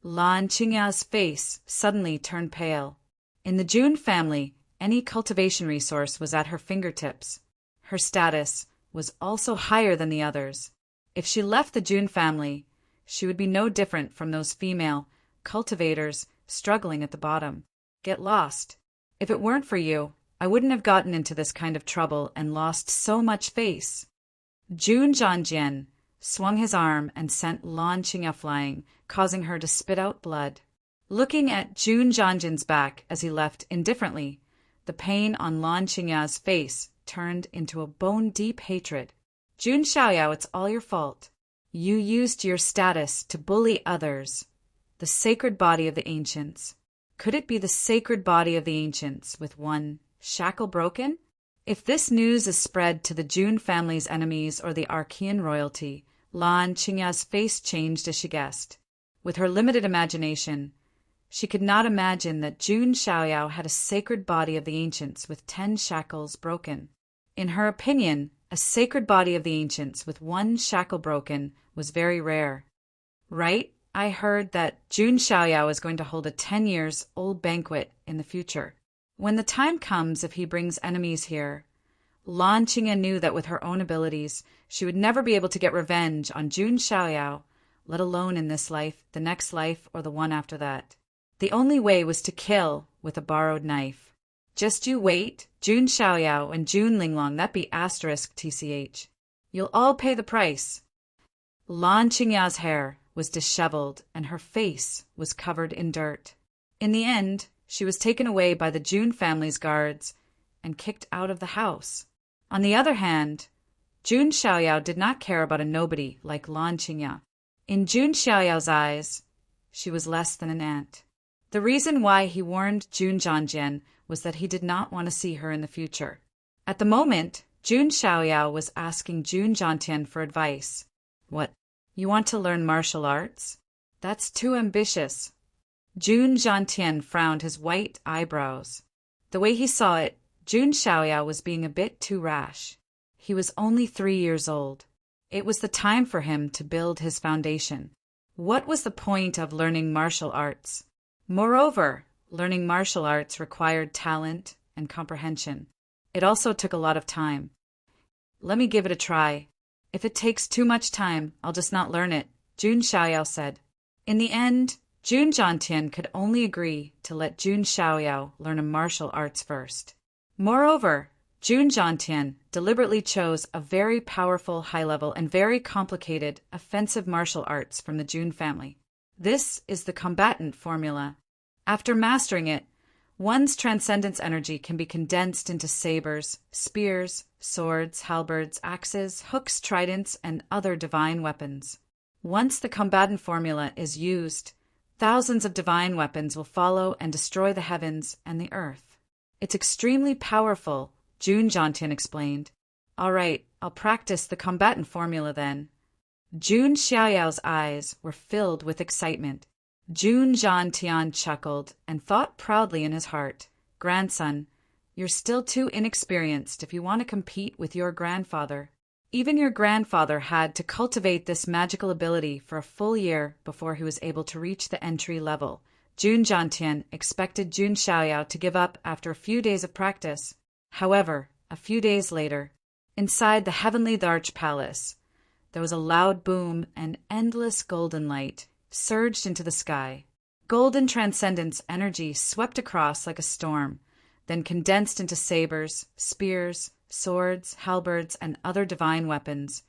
Lan Qingya's face suddenly turned pale. In the Jun family, any cultivation resource was at her fingertips. Her status was also higher than the others. If she left the Jun family, she would be no different from those female cultivators struggling at the bottom. "Get lost. If it weren't for you, I wouldn't have gotten into this kind of trouble and lost so much face. Jun Zhanjian swung his arm and sent Lan Qingya flying, causing her to spit out blood. Looking at Jun Zhanjian's back as he left indifferently, the pain on Lan Qingya's face turned into a bone-deep hatred. Jun Xiaoyao, it's all your fault. You used your status to bully others. The sacred body of the ancients. Could it be the sacred body of the ancients with one shackle broken? If this news is spread to the Jun family's enemies or the Archean royalty, Lan Qingya's face changed as she guessed. With her limited imagination, she could not imagine that Jun Xiaoyao had a sacred body of the ancients with 10 shackles broken. In her opinion, a sacred body of the ancients with one shackle broken was very rare. Right? I heard that Jun Xiaoyao is going to hold a 10-years-old banquet in the future. When the time comes, if he brings enemies here, Lan Qingya knew that with her own abilities, she would never be able to get revenge on Jun Xiaoyao, let alone in this life, the next life, or the one after that. The only way was to kill with a borrowed knife. Just you wait, Jun Xiaoyao and Jun Linglong, that be *TCH. You'll all pay the price. Lan Qingya's hair was disheveled and her face was covered in dirt. In the end, she was taken away by the Jun family's guards and kicked out of the house. On the other hand, Jun Xiaoyao did not care about a nobody like Lan Qingya. In Jun Xiaoyao's eyes, she was less than an ant. The reason why he warned Jun Zhanjian was that he did not want to see her in the future. At the moment, Jun Xiaoyao was asking Jun Zhantian for advice. What? You want to learn martial arts? That's too ambitious. Jun Zhantian frowned his white eyebrows. The way he saw it, Jun Xiaoyao was being a bit too rash. He was only 3 years old. It was the time for him to build his foundation. What was the point of learning martial arts? Moreover, learning martial arts required talent and comprehension. It also took a lot of time. Let me give it a try. If it takes too much time, I'll just not learn it, Jun Xiaoyao said. In the end, Jun Zhantian could only agree to let Jun Xiaoyao learn a martial arts first. Moreover, Jun Zhantian deliberately chose a very powerful, high-level, and very complicated offensive martial arts from the Jun family. This is the combatant formula. After mastering it, one's transcendence energy can be condensed into sabers, spears, swords, halberds, axes, hooks, tridents, and other divine weapons. Once the combatant formula is used, thousands of divine weapons will follow and destroy the heavens and the earth. It's extremely powerful, Jun Zhantian explained. All right, I'll practice the combatant formula then. Jun Xiaoyao's eyes were filled with excitement. Jun Zhantian chuckled and thought proudly in his heart, "Grandson, you're still too inexperienced if you want to compete with your grandfather. Even your grandfather had to cultivate this magical ability for a full year before he was able to reach the entry level." Jun Zhantian expected Jun Xiaoyao to give up after a few days of practice. However, a few days later, inside the heavenly Dharch palace, there was a loud boom and endless golden light surged into the sky. Golden transcendence energy swept across like a storm, then condensed into sabers, spears, swords, halberds, and other divine weapons,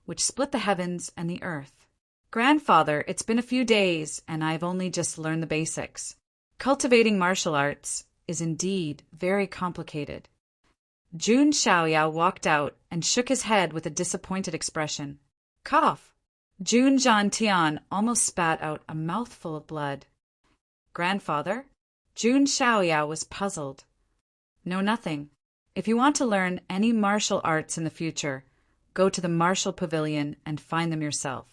which split the heavens and the earth. "Grandfather, it's been a few days, and I've only just learned the basics. Cultivating martial arts is indeed very complicated." Jun Xiaoyao walked out and shook his head with a disappointed expression. Cough! Jun Zhantian almost spat out a mouthful of blood. "Grandfather?" Jun Xiaoyao was puzzled. "No, nothing. If you want to learn any martial arts in the future, go to the martial pavilion and find them yourself.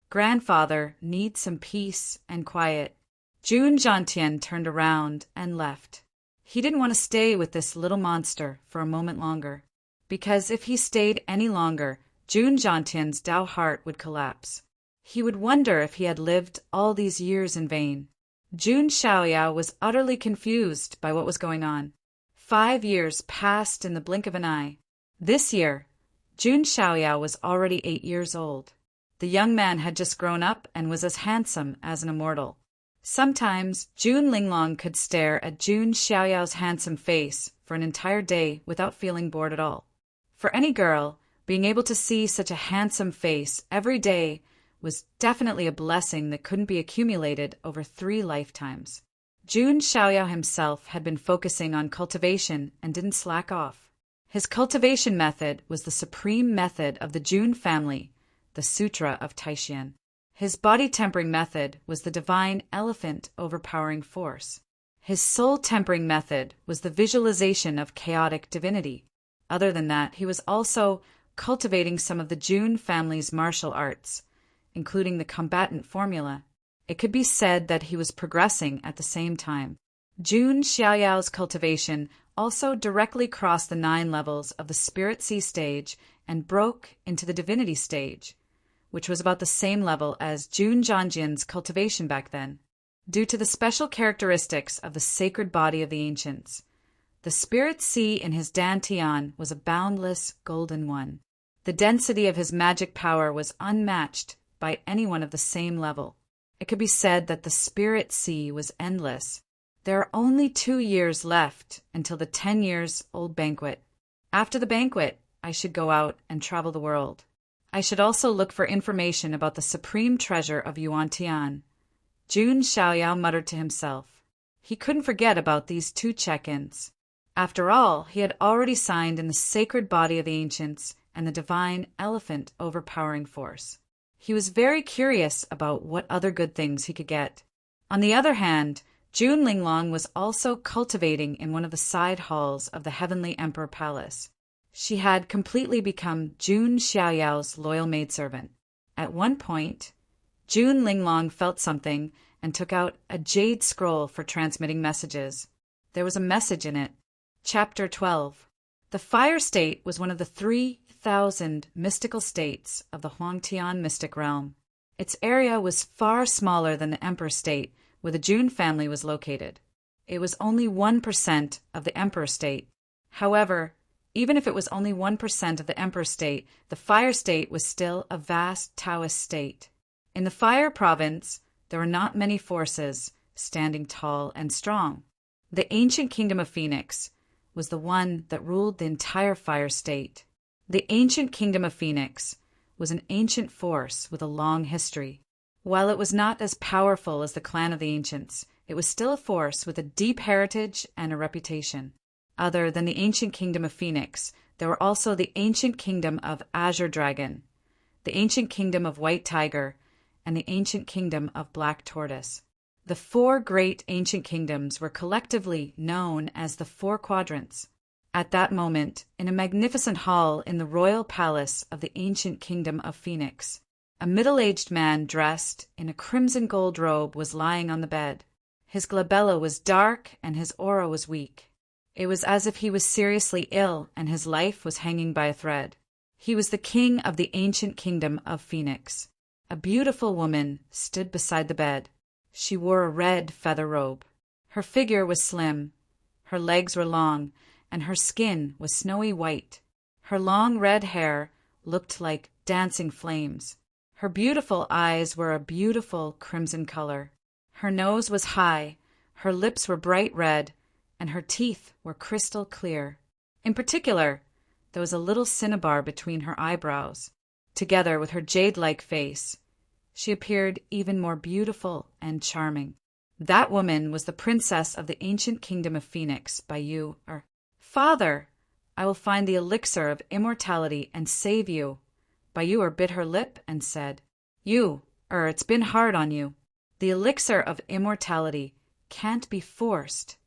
Grandfather needs some peace and quiet." Jun Zhantian turned around and left. He didn't want to stay with this little monster for a moment longer, because if he stayed any longer, Jun Zhantian's Tao heart would collapse. He would wonder if he had lived all these years in vain. Jun Xiaoyao was utterly confused by what was going on. 5 years passed in the blink of an eye. This year, Jun Xiaoyao was already 8 years old. The young man had just grown up and was as handsome as an immortal. Sometimes June Linglong could stare at June Xiaoyao's handsome face for an entire day without feeling bored at all. For any girl, being able to see such a handsome face every day was definitely a blessing that couldn't be accumulated over 3 lifetimes. June Xiaoyao himself had been focusing on cultivation and didn't slack off. His cultivation method was the supreme method of the June family, the Sutra of Taishan. His body-tempering method was the divine elephant overpowering force. His soul-tempering method was the visualization of chaotic divinity. Other than that, he was also cultivating some of the June family's martial arts, including the combatant formula. It could be said that he was progressing at the same time. June Xiaoyao's cultivation also directly crossed the 9 levels of the Spirit Sea stage and broke into the Divinity stage, which was about the same level as June Zhangjian's cultivation back then. Due to the special characteristics of the sacred body of the ancients, the Spirit Sea in his Dantian was a boundless golden one. The density of his magic power was unmatched by anyone of the same level. It could be said that the Spirit Sea was endless. There are only 2 years left until the 10-years-old banquet. After the banquet, I should go out and travel the world. I should also look for information about the supreme treasure of Yuan-Tian. June Xiaoyao muttered to himself. He couldn't forget about these 2 check-ins. After all, he had already signed in the sacred body of the ancients and the divine elephant overpowering force. He was very curious about what other good things he could get. On the other hand, June Linglong was also cultivating in one of the side halls of the Heavenly Emperor Palace. She had completely become June Xiaoyao's loyal maidservant. At one point, June Linglong felt something and took out a jade scroll for transmitting messages. There was a message in it. Chapter 12. The Fire State was one of the 3,000 mystical states of the Huangtian mystic realm. Its area was far smaller than the Emperor State, where the June family was located. It was only 1% of the Emperor State. However, even if it was only 1% of the Emperor State, the Fire State was still a vast Taoist state. In the Fire Province, there were not many forces standing tall and strong. The ancient kingdom of Phoenix was the one that ruled the entire Fire State. The ancient kingdom of Phoenix was an ancient force with a long history. While it was not as powerful as the clan of the ancients, it was still a force with a deep heritage and a reputation. Other than the ancient kingdom of Phoenix, there were also the ancient kingdom of Azure Dragon, the ancient kingdom of White Tiger, and the ancient kingdom of Black Tortoise. The 4 great ancient kingdoms were collectively known as the 4 quadrants. At that moment, in a magnificent hall in the royal palace of the ancient kingdom of Phoenix, a middle-aged man dressed in a crimson gold robe was lying on the bed. His glabella was dark and his aura was weak. It was as if he was seriously ill and his life was hanging by a thread. He was the king of the ancient kingdom of Phoenix. A beautiful woman stood beside the bed. She wore a red feather robe. Her figure was slim, her legs were long, and her skin was snowy white. Her long red hair looked like dancing flames. Her beautiful eyes were a beautiful crimson color. Her nose was high, her lips were bright red, and her teeth were crystal clear. In particular, there was a little cinnabar between her eyebrows. Together with her jade-like face, she appeared even more beautiful and charming. That woman was the princess of the ancient kingdom of Phoenix, Father, I will find the elixir of immortality and save you. Bayur bit her lip and said, It's been hard on you. The elixir of immortality can't be forced.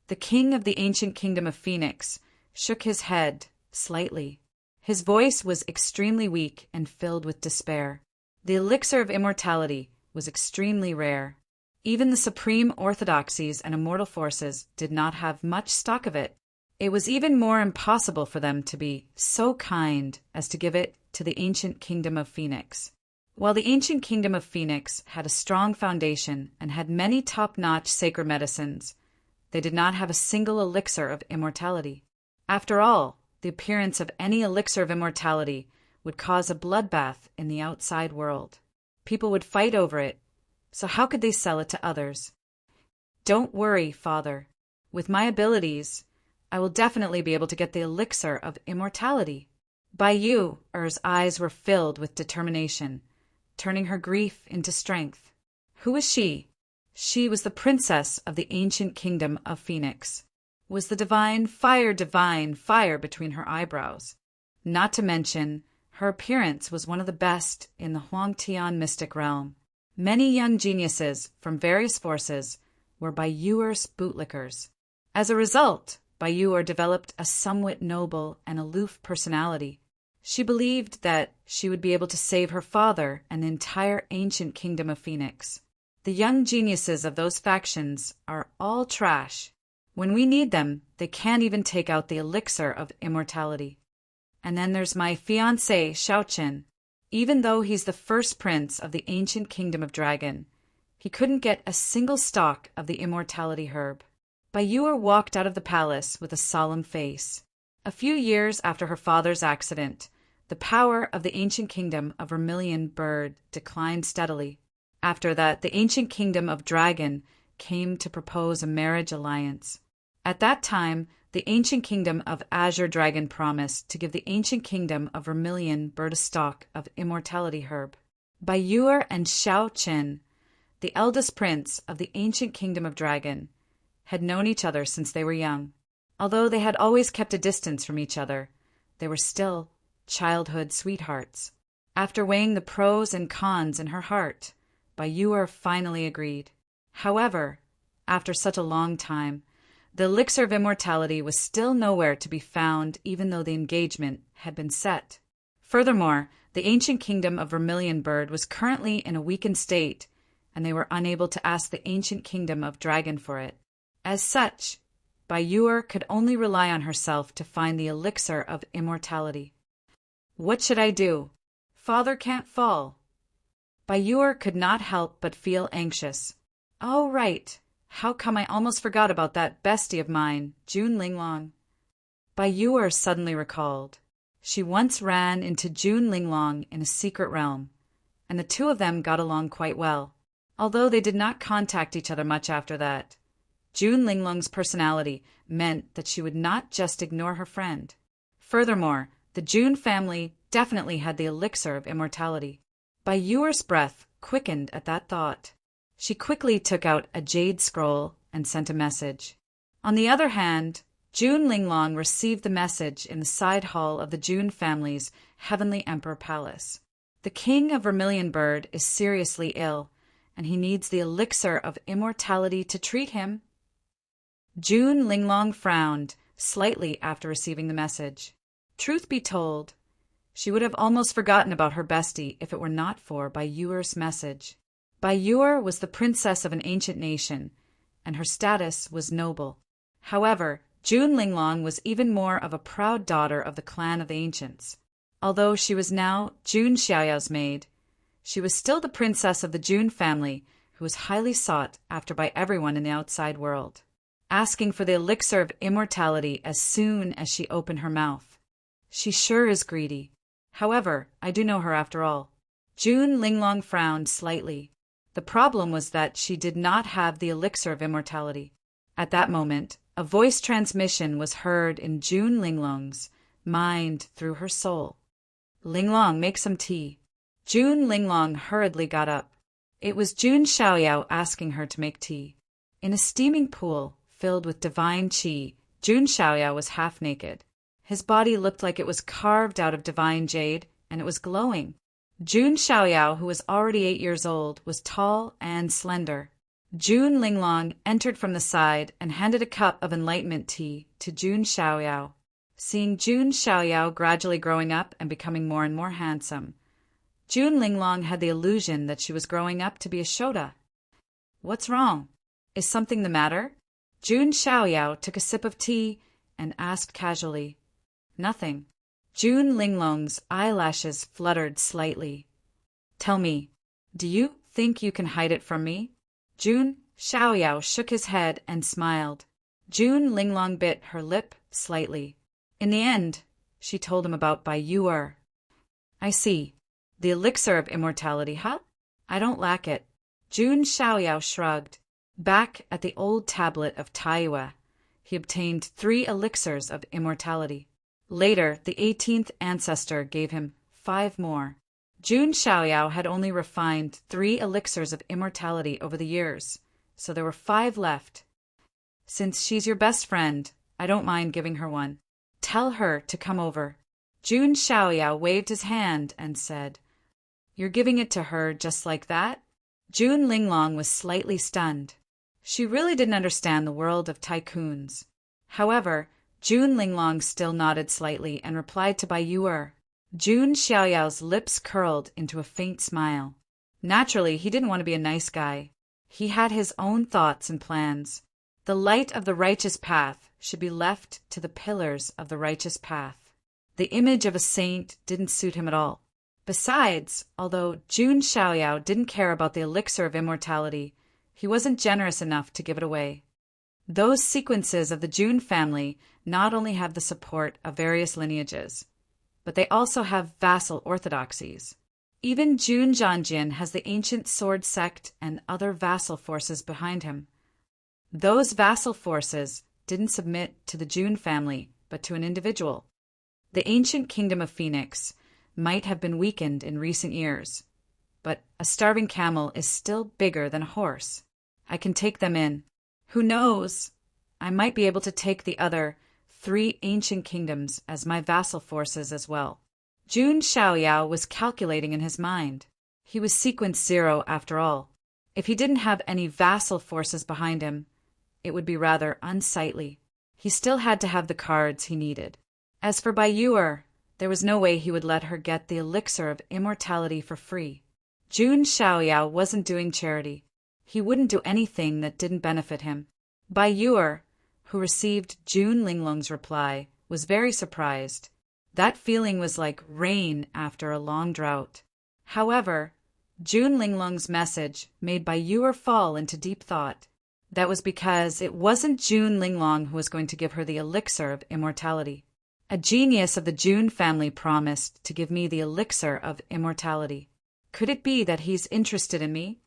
The king of the ancient kingdom of Phoenix shook his head slightly. His voice was extremely weak and filled with despair. The elixir of immortality was extremely rare. Even the supreme orthodoxies and immortal forces did not have much stock of it. It was even more impossible for them to be so kind as to give it to the ancient kingdom of Phoenix. While the ancient kingdom of Phoenix had a strong foundation and had many top-notch sacred medicines, they did not have a single elixir of immortality. After all, the appearance of any elixir of immortality would cause a bloodbath in the outside world. People would fight over it, so how could they sell it to others? Don't worry, father. With my abilities, I will definitely be able to get the elixir of immortality. Bai Yuer's eyes were filled with determination, turning her grief into strength. Who was she? She was the princess of the ancient kingdom of Phoenix. Was the divine fire between her eyebrows. Not to mention, her appearance was one of the best in the Huangtian mystic realm. Many young geniuses from various forces were Bai Yuer's bootlickers. As a result, Bai Yuer developed a somewhat noble and aloof personality. She believed that she would be able to save her father and the entire ancient kingdom of Phoenix. The young geniuses of those factions are all trash. When we need them, they can't even take out the elixir of immortality. And then there's my fiancé, Xiaochen. Even though he's the first prince of the ancient kingdom of Dragon, he couldn't get a single stalk of the immortality herb. Bai Yuer walked out of the palace with a solemn face. A few years after her father's accident, the power of the ancient kingdom of Vermilion Bird declined steadily. After that, the ancient kingdom of Dragon came to propose a marriage alliance. At that time, the ancient kingdom of Azure Dragon promised to give the ancient kingdom of Vermilion Bird a stalk of immortality herb. Bai Yuer and Xiaochen, the eldest prince of the ancient kingdom of Dragon, had known each other since they were young. Although they had always kept a distance from each other, they were still childhood sweethearts. After weighing the pros and cons in her heart, Bai Yuer finally agreed. However, after such a long time, the elixir of immortality was still nowhere to be found, even though the engagement had been set. Furthermore, the ancient kingdom of Vermilion Bird was currently in a weakened state, and they were unable to ask the ancient kingdom of Dragon for it. As such, Bai Yuer could only rely on herself to find the elixir of immortality. What should I do? Father can't fall. Bai Yuer could not help but feel anxious. Oh, right. How come I almost forgot about that bestie of mine, June Linglong? Bai Yuer suddenly recalled. She once ran into June Linglong in a secret realm, and the two of them got along quite well, although they did not contact each other much after that. June Linglong's personality meant that she would not just ignore her friend. Furthermore, the June family definitely had the elixir of immortality. Bai Yuer's breath quickened at that thought. She quickly took out a jade scroll and sent a message. On the other hand, June Linglong received the message in the side hall of the June family's Heavenly Emperor Palace. The king of Vermilion Bird is seriously ill, and he needs the elixir of immortality to treat him. June Linglong frowned slightly after receiving the message. Truth be told, she would have almost forgotten about her bestie if it were not for Bai Yuer's message. Bai Yuer was the princess of an ancient nation, and her status was noble. However, June Linglong was even more of a proud daughter of the clan of the ancients. Although she was now June Xiaoyao's maid, she was still the princess of the June family, who was highly sought after by everyone in the outside world, asking for the elixir of immortality as soon as she opened her mouth. She sure is greedy. However, I do know her after all. June Linglong frowned slightly. The problem was that she did not have the elixir of immortality. At that moment, a voice transmission was heard in June Linglong's mind through her soul. Linglong, make some tea. June Linglong hurriedly got up. It was June Xiaoyao asking her to make tea. In a steaming pool filled with divine qi, June Xiaoyao was half naked. His body looked like it was carved out of divine jade, and it was glowing. June Xiaoyao, who was already 8 years old, was tall and slender. June Linglong entered from the side and handed a cup of enlightenment tea to June Xiaoyao. Seeing June Xiaoyao gradually growing up and becoming more and more handsome, June Linglong had the illusion that she was growing up to be a Shota. What's wrong? Is something the matter? June Xiaoyao took a sip of tea and asked casually. Nothing. June Linglong's eyelashes fluttered slightly. Tell me, do you think you can hide it from me? June Xiaoyao shook his head and smiled. June Linglong bit her lip slightly. In the end, she told him about Bai Yuer. I see. The elixir of immortality, huh? I don't lack it. Jun Xiaoyao shrugged. Back at the old tablet of Taiyue, he obtained 3 elixirs of immortality. Later, the 18th ancestor gave him 5 more. Jun Xiaoyao had only refined 3 elixirs of immortality over the years, so there were 5 left. Since she's your best friend, I don't mind giving her one. Tell her to come over. Jun Xiaoyao waved his hand and said, "You're giving it to her just like that?" Jun Linglong was slightly stunned. She really didn't understand the world of tycoons. However, Jun Linglong still nodded slightly and replied to Bai Yu'er. Jun Xiaoyao's lips curled into a faint smile. Naturally, he didn't want to be a nice guy. He had his own thoughts and plans. The light of the righteous path should be left to the pillars of the righteous path. The image of a saint didn't suit him at all. Besides, although Jun Xiaoyao didn't care about the elixir of immortality, he wasn't generous enough to give it away. Those sequences of the Jun family not only have the support of various lineages, but they also have vassal orthodoxies. Even Jun Zhanjian has the ancient sword sect and other vassal forces behind him. Those vassal forces didn't submit to the Jun family, but to an individual. The ancient kingdom of Phoenix might have been weakened in recent years, but a starving camel is still bigger than a horse. I can take them in. Who knows? I might be able to take the other 3 ancient kingdoms as my vassal forces as well. Jun Xiaoyao was calculating in his mind. He was sequence 0 after all. If he didn't have any vassal forces behind him, it would be rather unsightly. He still had to have the cards he needed. As for Bai Yu'er, there was no way he would let her get the elixir of immortality for free. Jun Xiaoyao wasn't doing charity. He wouldn't do anything that didn't benefit him. Bai Yu'er, who received Jun Linglong's reply, was very surprised. That feeling was like rain after a long drought. However, Jun Linglong's message made Bai Yu'er fall into deep thought. That was because it wasn't Jun Linglong who was going to give her the elixir of immortality. A genius of the Jun family promised to give me the elixir of immortality. Could it be that he's interested in me?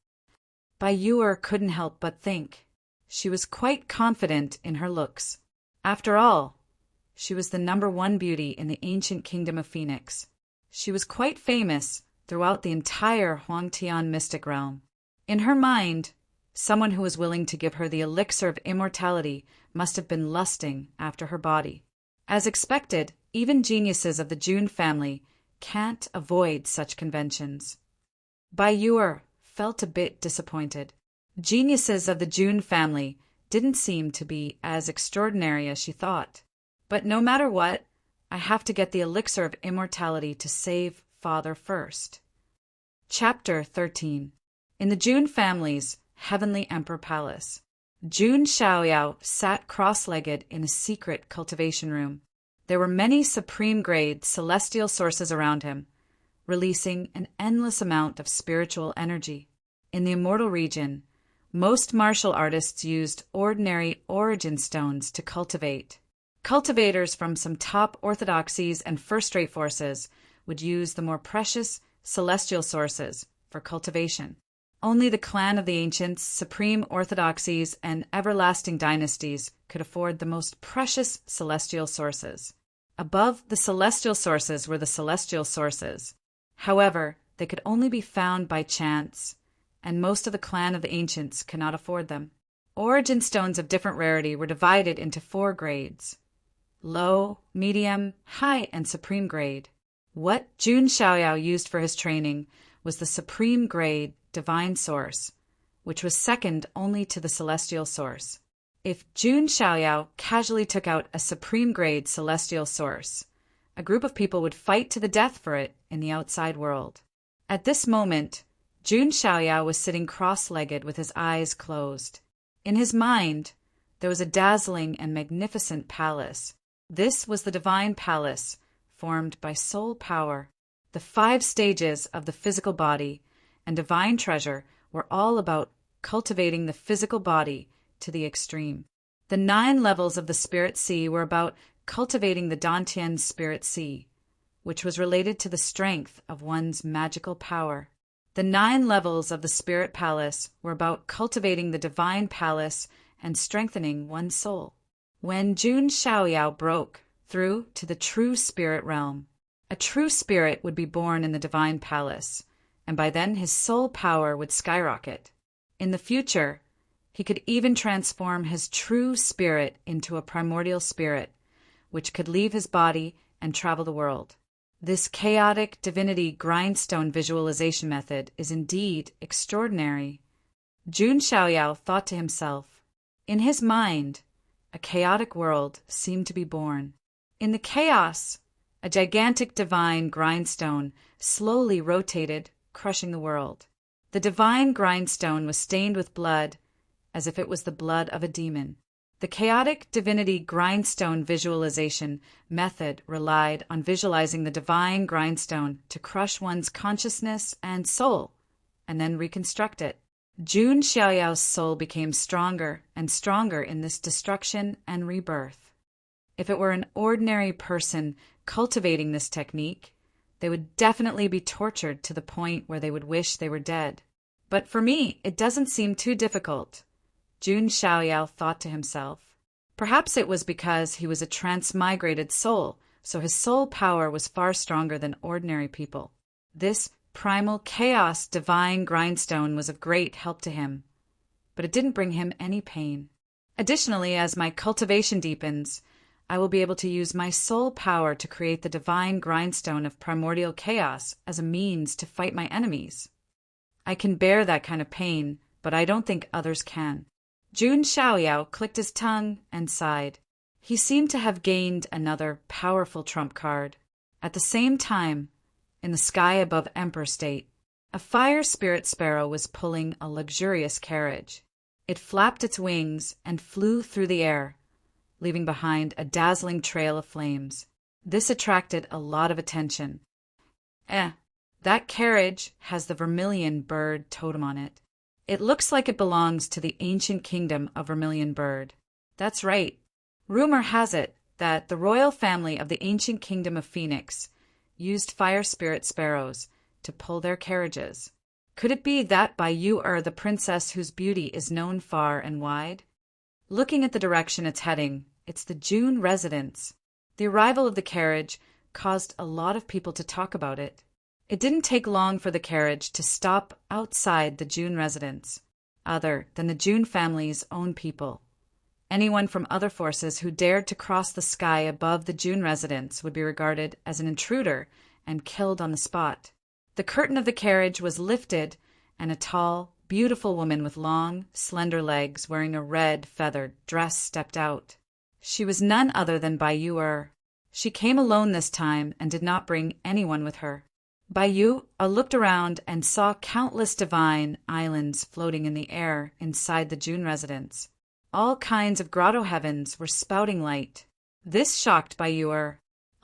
Bai Yu'er couldn't help but think. She was quite confident in her looks. After all, she was the #1 beauty in the ancient kingdom of Phoenix. She was quite famous throughout the entire Huangtian mystic realm. In her mind, someone who was willing to give her the elixir of immortality must have been lusting after her body. As expected, even geniuses of the Jun family can't avoid such conventions. Bai Yu'er felt a bit disappointed. Geniuses of the Jun family didn't seem to be as extraordinary as she thought. But no matter what, I have to get the elixir of immortality to save father first. Chapter 13. In the Jun family's Heavenly Emperor Palace, Jun Xiaoyao sat cross-legged in a secret cultivation room. There were many supreme-grade celestial sources around him, releasing an endless amount of spiritual energy. In the immortal region, most martial artists used ordinary origin stones to cultivate. Cultivators from some top orthodoxies and first-rate forces would use the more precious celestial sources for cultivation. Only the clan of the ancients, supreme orthodoxies, and everlasting dynasties could afford the most precious celestial sources. Above the celestial sources were the celestial sources. However, they could only be found by chance, and most of the clan of the ancients could not afford them. Origin stones of different rarity were divided into 4 grades: low, medium, high, and supreme grade. What Jun Xiaoyao used for his training was the supreme grade divine source, which was second only to the celestial source. If Jun Xiaoyao casually took out a supreme grade celestial source, a group of people would fight to the death for it in the outside world. At this moment, Jun Xiaoyao was sitting cross-legged with his eyes closed. In his mind, there was a dazzling and magnificent palace. This was the divine palace, formed by soul power. The 5 stages of the physical body and divine treasure were all about cultivating the physical body to the extreme. The 9 levels of the spirit sea were about cultivating the Dantian spirit sea, which was related to the strength of one's magical power. The 9 levels of the Spirit Palace were about cultivating the Divine Palace and strengthening one's soul. When Jun Xiaoyao broke through to the true spirit realm, a true spirit would be born in the Divine Palace, and by then his soul power would skyrocket. In the future, he could even transform his true spirit into a primordial spirit, which could leave his body and travel the world. This chaotic divinity grindstone visualization method is indeed extraordinary. Jun Xiaoyao thought to himself. In his mind, a chaotic world seemed to be born. In the chaos, a gigantic divine grindstone slowly rotated, crushing the world. The divine grindstone was stained with blood, as if it was the blood of a demon. The chaotic divinity grindstone visualization method relied on visualizing the divine grindstone to crush one's consciousness and soul, and then reconstruct it. Jun Xiaoyao's soul became stronger and stronger in this destruction and rebirth. If it were an ordinary person cultivating this technique, they would definitely be tortured to the point where they would wish they were dead. But for me, it doesn't seem too difficult. Jun Xiaoyao thought to himself. Perhaps it was because he was a transmigrated soul, so his soul power was far stronger than ordinary people. This primal chaos divine grindstone was of great help to him, but it didn't bring him any pain. Additionally, as my cultivation deepens, I will be able to use my soul power to create the divine grindstone of primordial chaos as a means to fight my enemies. I can bear that kind of pain, but I don't think others can. Jun Xiaoyao clicked his tongue and sighed. He seemed to have gained another powerful trump card. At the same time, in the sky above Emperor State, a fire spirit sparrow was pulling a luxurious carriage. It flapped its wings and flew through the air, leaving behind a dazzling trail of flames. This attracted a lot of attention. That carriage has the vermilion bird totem on it. It looks like it belongs to the ancient kingdom of Vermilion Bird. That's right. Rumor has it that the royal family of the ancient kingdom of Phoenix used fire spirit sparrows to pull their carriages. Could it be that Bai Yu the princess whose beauty is known far and wide? Looking at the direction it's heading, it's the June residence. The arrival of the carriage caused a lot of people to talk about it. It didn't take long for the carriage to stop outside the June residence, other than the June family's own people. Anyone from other forces who dared to cross the sky above the June residence would be regarded as an intruder and killed on the spot. The curtain of the carriage was lifted, and a tall, beautiful woman with long, slender legs wearing a red, feathered dress stepped out. She was none other than Bai Yu. She came alone this time and did not bring anyone with her. Bai Yu looked around and saw countless divine islands floating in the air inside the June residence. All kinds of grotto heavens were spouting light. This shocked Bai Yu.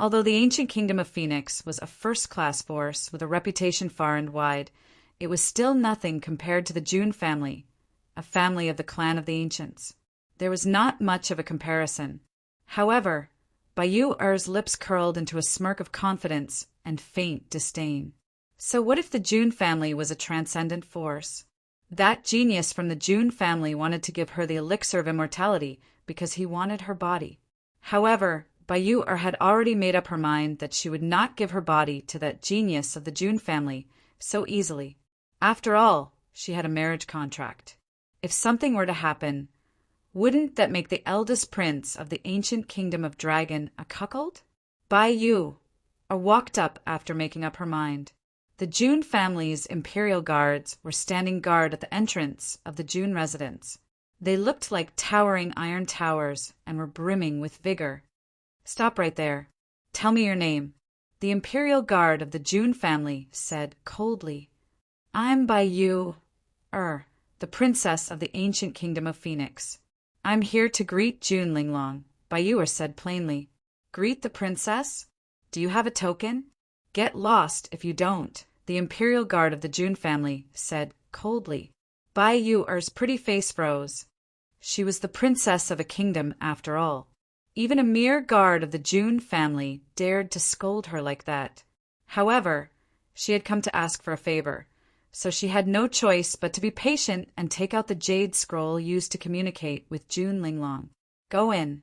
Although the ancient kingdom of Phoenix was a first-class force with a reputation far and wide, it was still nothing compared to the June family, a family of the clan of the ancients. There was not much of a comparison. However, Bai Yu's lips curled into a smirk of confidence and faint disdain. So what if the June family was a transcendent force? That genius from the June family wanted to give her the elixir of immortality because he wanted her body. However, Bai Yu had already made up her mind that she would not give her body to that genius of the June family so easily. After all, she had a marriage contract. If something were to happen, wouldn't that make the eldest prince of the ancient kingdom of Dragon a cuckold? Bai Yu walked up after making up her mind. The June family's imperial guards were standing guard at the entrance of the June residence. They looked like towering iron towers and were brimming with vigor. Stop right there. Tell me your name. The imperial guard of the June family said coldly. I'm Bai Yu, the princess of the ancient kingdom of Phoenix. I'm here to greet June Linglong, Bai Yu said plainly. Greet the princess? Do you have a token? Get lost if you don't, the imperial guard of the June family said coldly. Bai Yu's pretty face froze. She was the princess of a kingdom after all. Even a mere guard of the June family dared to scold her like that. However, she had come to ask for a favor, so she had no choice but to be patient and take out the jade scroll used to communicate with June Linglong. Go in.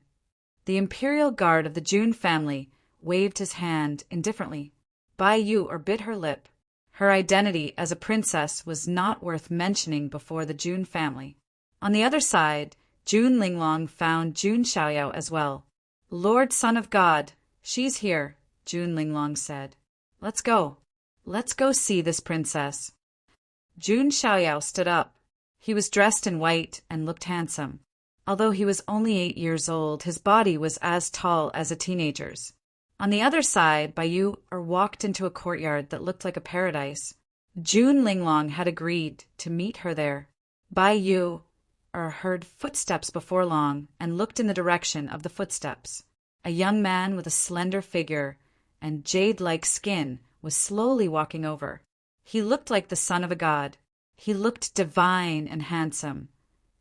The imperial guard of the June family waved his hand indifferently. Bai Yu bit her lip. Her identity as a princess was not worth mentioning before the June family. On the other side, June Linglong found June Xiaoyao as well. Lord Son of God, she's here, June Linglong said. Let's go. Let's go see this princess. June Xiaoyao stood up. He was dressed in white and looked handsome. Although he was only 8 years old, his body was as tall as a teenager's. On the other side, Bai Yu walked into a courtyard that looked like a paradise. June Linglong had agreed to meet her there. Bai Yu heard footsteps before long and looked in the direction of the footsteps. A young man with a slender figure and jade-like skin was slowly walking over. He looked like the son of a god. He looked divine and handsome,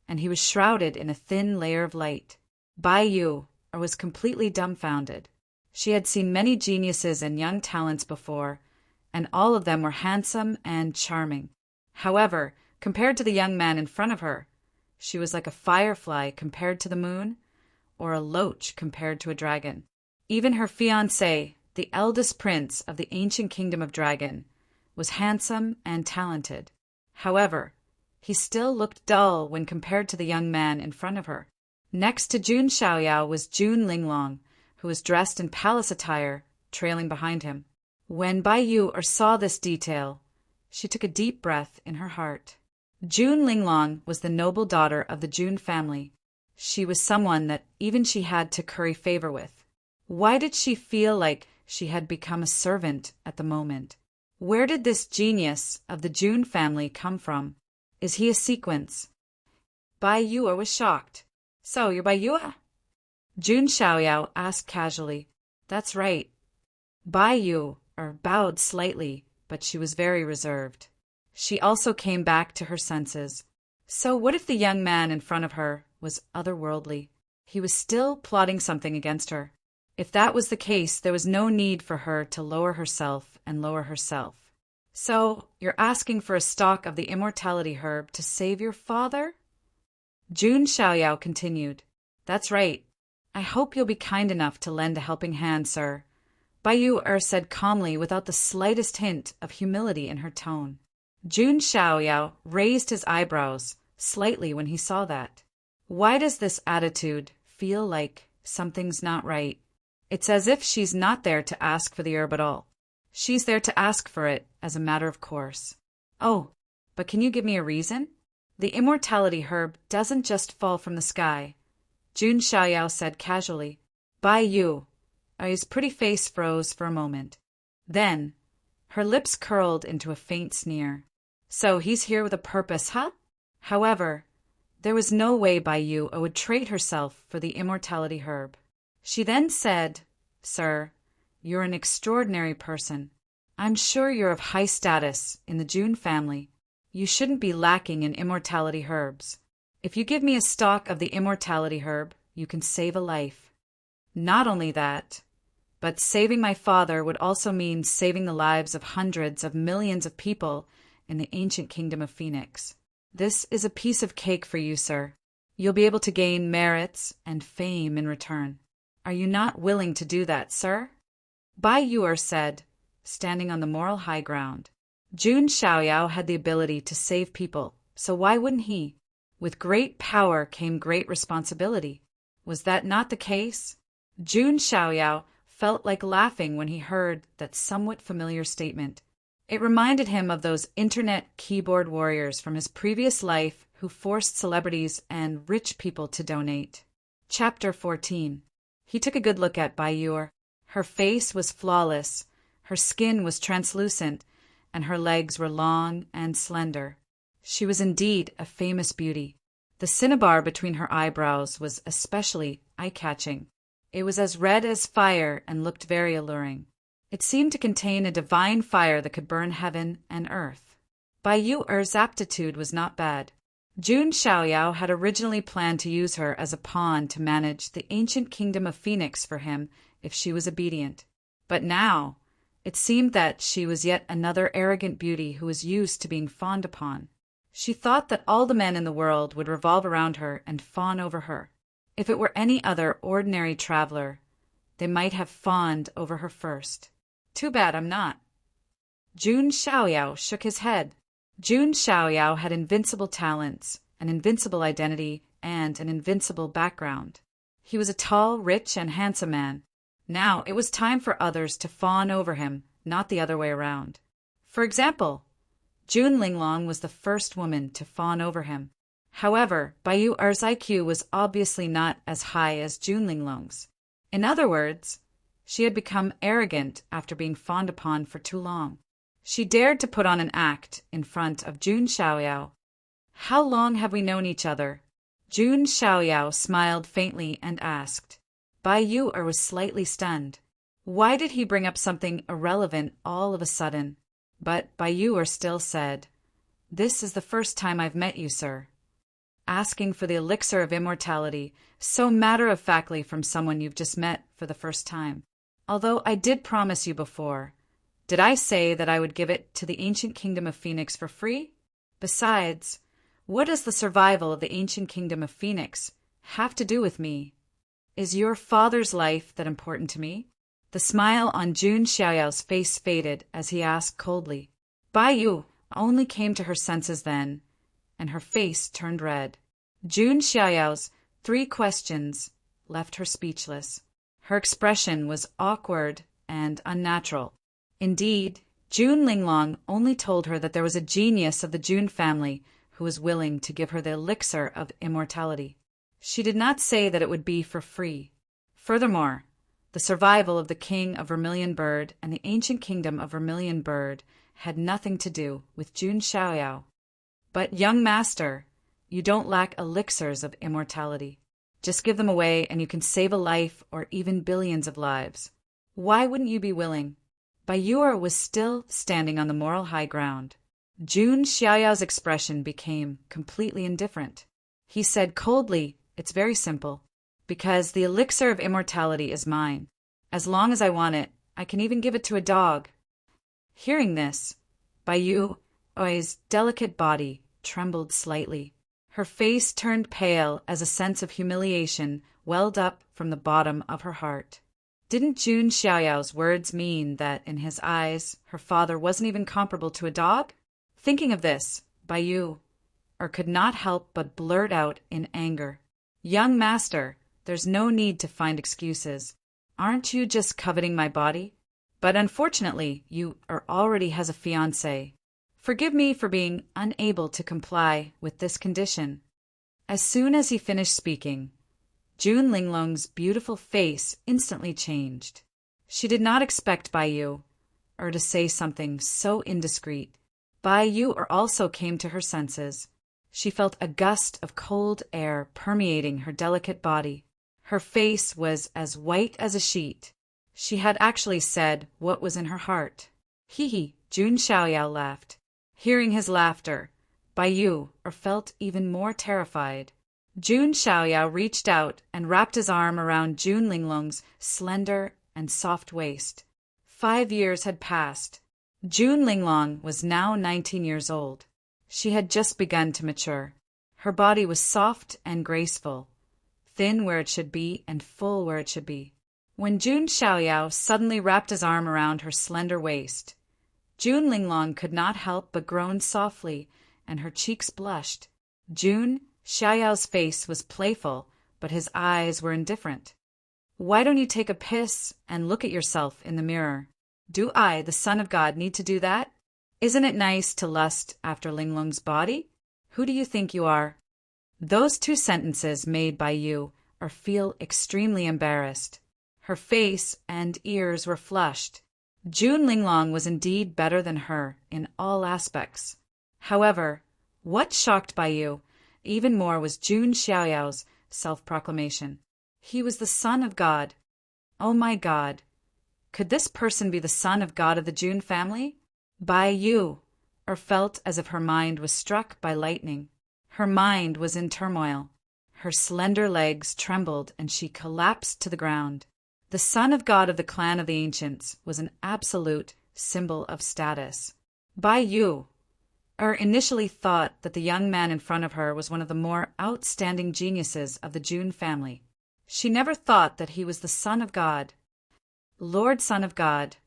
and he was shrouded in a thin layer of light. Bai Yu was completely dumbfounded. She had seen many geniuses and young talents before, and all of them were handsome and charming. However, compared to the young man in front of her, she was like a firefly compared to the moon, or a loach compared to a dragon. Even her fiancé, the eldest prince of the ancient kingdom of Dragon, was handsome and talented. However, he still looked dull when compared to the young man in front of her. Next to June Xiaoyao was June Linglong, who was dressed in palace attire, trailing behind him. When Bai Yu saw this detail, she took a deep breath in her heart. June Linglong was the noble daughter of the June family. She was someone that even she had to curry favor with. Why did she feel like she had become a servant at the moment? Where did this genius of the June family come from? Is he a sequence? Bai Yu was shocked. So, you're Bai Yu? June Xiaoyao asked casually. That's right. Bai Yu bowed slightly, but she was very reserved. She also came back to her senses. So what if the young man in front of her was otherworldly? He was still plotting something against her. If that was the case, there was no need for her to lower herself and lower herself. So, you're asking for a stalk of the immortality herb to save your father? June Xiaoyao continued. That's right. I hope you'll be kind enough to lend a helping hand, sir. Bai Yu said calmly without the slightest hint of humility in her tone. June Xiaoyao raised his eyebrows slightly when he saw that. Why does this attitude feel like something's not right? It's as if she's not there to ask for the herb at all. She's there to ask for it as a matter of course. Oh, but can you give me a reason? The immortality herb doesn't just fall from the sky. June Xiaoyao said casually. Bai Yu. His pretty face froze for a moment. Then, her lips curled into a faint sneer. So he's here with a purpose, huh? However, there was no way Bai Yu would trade herself for the immortality herb. She then said, Sir, you're an extraordinary person. I'm sure you're of high status in the June family. You shouldn't be lacking in immortality herbs. If you give me a stalk of the immortality herb, you can save a life. Not only that, but saving my father would also mean saving the lives of hundreds of millions of people in the ancient kingdom of Phoenix. This is a piece of cake for you, sir. You'll be able to gain merits and fame in return. Are you not willing to do that, sir? Bai Yu said, standing on the moral high ground. June Xiaoyao had the ability to save people, so why wouldn't he? With great power came great responsibility. Was that not the case? June Xiaoyao felt like laughing when he heard that somewhat familiar statement. It reminded him of those internet keyboard warriors from his previous life who forced celebrities and rich people to donate. Chapter 14. He took a good look at Bai Yu. Her face was flawless, her skin was translucent, and her legs were long and slender. She was indeed a famous beauty. The cinnabar between her eyebrows was especially eye-catching. It was as red as fire and looked very alluring. It seemed to contain a divine fire that could burn heaven and earth. Bai Yu's aptitude was not bad. June Xiaoyao had originally planned to use her as a pawn to manage the ancient kingdom of Phoenix for him if she was obedient. But now, It seemed that she was yet another arrogant beauty who was used to being fawned upon. She thought that all the men in the world would revolve around her and fawn over her. If it were any other ordinary traveler, they might have fawned over her first. Too bad I'm not. Jun Xiaoyao shook his head. Jun Xiaoyao had invincible talents, an invincible identity, and an invincible background. He was a tall, rich, and handsome man. Now it was time for others to fawn over him, not the other way around. For example, Jun Linglong was the first woman to fawn over him. However, Baiyu Er's IQ was obviously not as high as Jun Linglong's. In other words, she had become arrogant after being fawned upon for too long. She dared to put on an act in front of Jun Xiaoyao. How long have we known each other? Jun Xiaoyao smiled faintly and asked. Baiyu was slightly stunned. Why did he bring up something irrelevant all of a sudden? But Baiyu still said, "This is the first time I've met you, sir." Asking for the elixir of immortality so matter-of-factly from someone you've just met for the first time. Although I did promise you before. Did I say that I would give it to the ancient kingdom of Phoenix for free? Besides, what does the survival of the ancient kingdom of Phoenix have to do with me? Is your father's life that important to me? The smile on Jun Xiaoyao's face faded as he asked coldly. Baiyu only came to her senses then, and her face turned red. Jun Xiaoyao's 3 questions left her speechless. Her expression was awkward and unnatural. Indeed, Jun Linglong only told her that there was a genius of the Jun family who was willing to give her the elixir of immortality. She did not say that it would be for free. Furthermore, the survival of the king of Vermilion Bird and the ancient kingdom of Vermilion Bird had nothing to do with Jun Xiaoyao. But, young master, you don't lack elixirs of immortality. Just give them away and you can save a life or even billions of lives. Why wouldn't you be willing? Baiyu was still standing on the moral high ground. Jun Xiaoyao's expression became completely indifferent. He said coldly, "It's very simple. Because the elixir of immortality is mine. As long as I want it, I can even give it to a dog." Hearing this, Baiyu's delicate body trembled slightly. Her face turned pale as a sense of humiliation welled up from the bottom of her heart. Didn't Jun Xiaoyao's words mean that, in his eyes, her father wasn't even comparable to a dog? Thinking of this, Baiyu could not help but blurt out in anger. "Young master, there's no need to find excuses. Aren't you just coveting my body? But unfortunately, you already has a fiancé. Forgive me for being unable to comply with this condition." As soon as he finished speaking, Jun Linglong's beautiful face instantly changed. She did not expect Baiyu to say something so indiscreet. Baiyu also came to her senses. She felt a gust of cold air permeating her delicate body. Her face was as white as a sheet. She had actually said what was in her heart. Hee, Jun Xiaoyao laughed. Hearing his laughter, Baiyu felt even more terrified. Jun Xiaoyao reached out and wrapped his arm around Jun Linglong's slender and soft waist. 5 years had passed. Jun Linglong was now 19 years old. She had just begun to mature. Her body was soft and graceful, thin where it should be and full where it should be. When Jun Xiaoyao suddenly wrapped his arm around her slender waist, Jun Linglong could not help but groan softly, and her cheeks blushed. Jun Xiaoyao's face was playful, but his eyes were indifferent. "Why don't you take a piss and look at yourself in the mirror? Do I, the son of God, need to do that? Isn't it nice to lust after Linglong's body? Who do you think you are?" Those 2 sentences made by you feel extremely embarrassed. Her face and ears were flushed. Jun Linglong was indeed better than her in all aspects. However, what shocked Baiyu even more was Jun Xiaoyao's self-proclamation. He was the son of God. Oh my God! Could this person be the son of God of the Jun family? Baiyu felt as if her mind was struck by lightning. Her mind was in turmoil. Her slender legs trembled and she collapsed to the ground. The son of God of the clan of the ancients was an absolute symbol of status. Bai Yu initially thought that the young man in front of her was one of the more outstanding geniuses of the Jun family. She never thought that he was the son of God. Lord Son of God,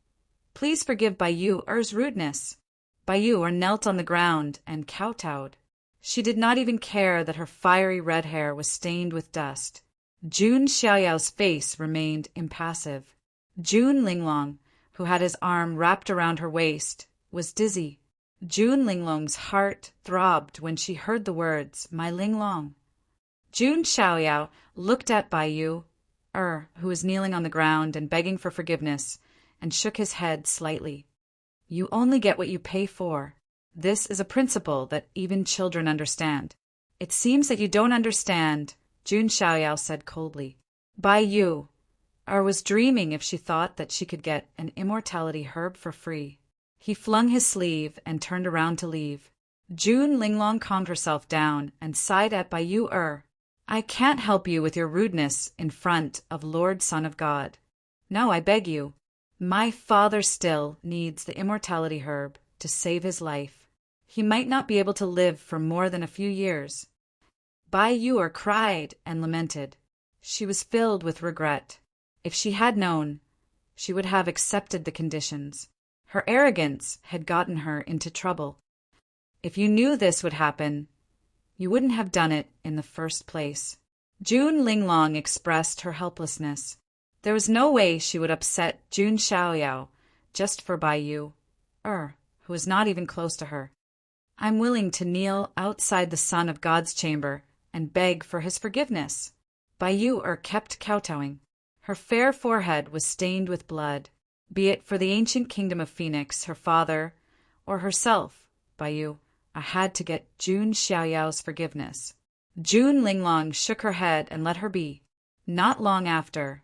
please forgive Bai Yu's rudeness. Bai Yu knelt on the ground and kowtowed. She did not even care that her fiery red hair was stained with dust. Jun Xiaoyao's face remained impassive. Jun Linglong, who had his arm wrapped around her waist, was dizzy. Jun Linglong's heart throbbed when she heard the words, "My Linglong." Jun Xiaoyao looked at Bai Yu, who was kneeling on the ground and begging for forgiveness, and shook his head slightly. "You only get what you pay for. This is a principle that even children understand." "It seems that you don't understand," Jun Xiaoyao said coldly. Bai Yu was dreaming if she thought that she could get an immortality herb for free. He flung his sleeve and turned around to leave. Jun Linglong calmed herself down and sighed at Bai Yu. "I can't help you with your rudeness in front of Lord Son of God. No, I beg you. My father still needs the immortality herb to save his life. He might not be able to live for more than a few years." Bai Yu cried and lamented. She was filled with regret. If she had known, she would have accepted the conditions. Her arrogance had gotten her into trouble. If you knew this would happen, you wouldn't have done it in the first place. Jun Linglong expressed her helplessness. There was no way she would upset Jun Xiaoyao just for Bai Yu, who was not even close to her. "I'm willing to kneel outside the Son of God's chamber and beg for his forgiveness." Bai Yu kept kowtowing. Her fair forehead was stained with blood. Be it for the ancient kingdom of Phoenix, her father, or herself, Bai Yu had to get Jun Xiaoyao's forgiveness. Jun Linglong shook her head and let her be. Not long after,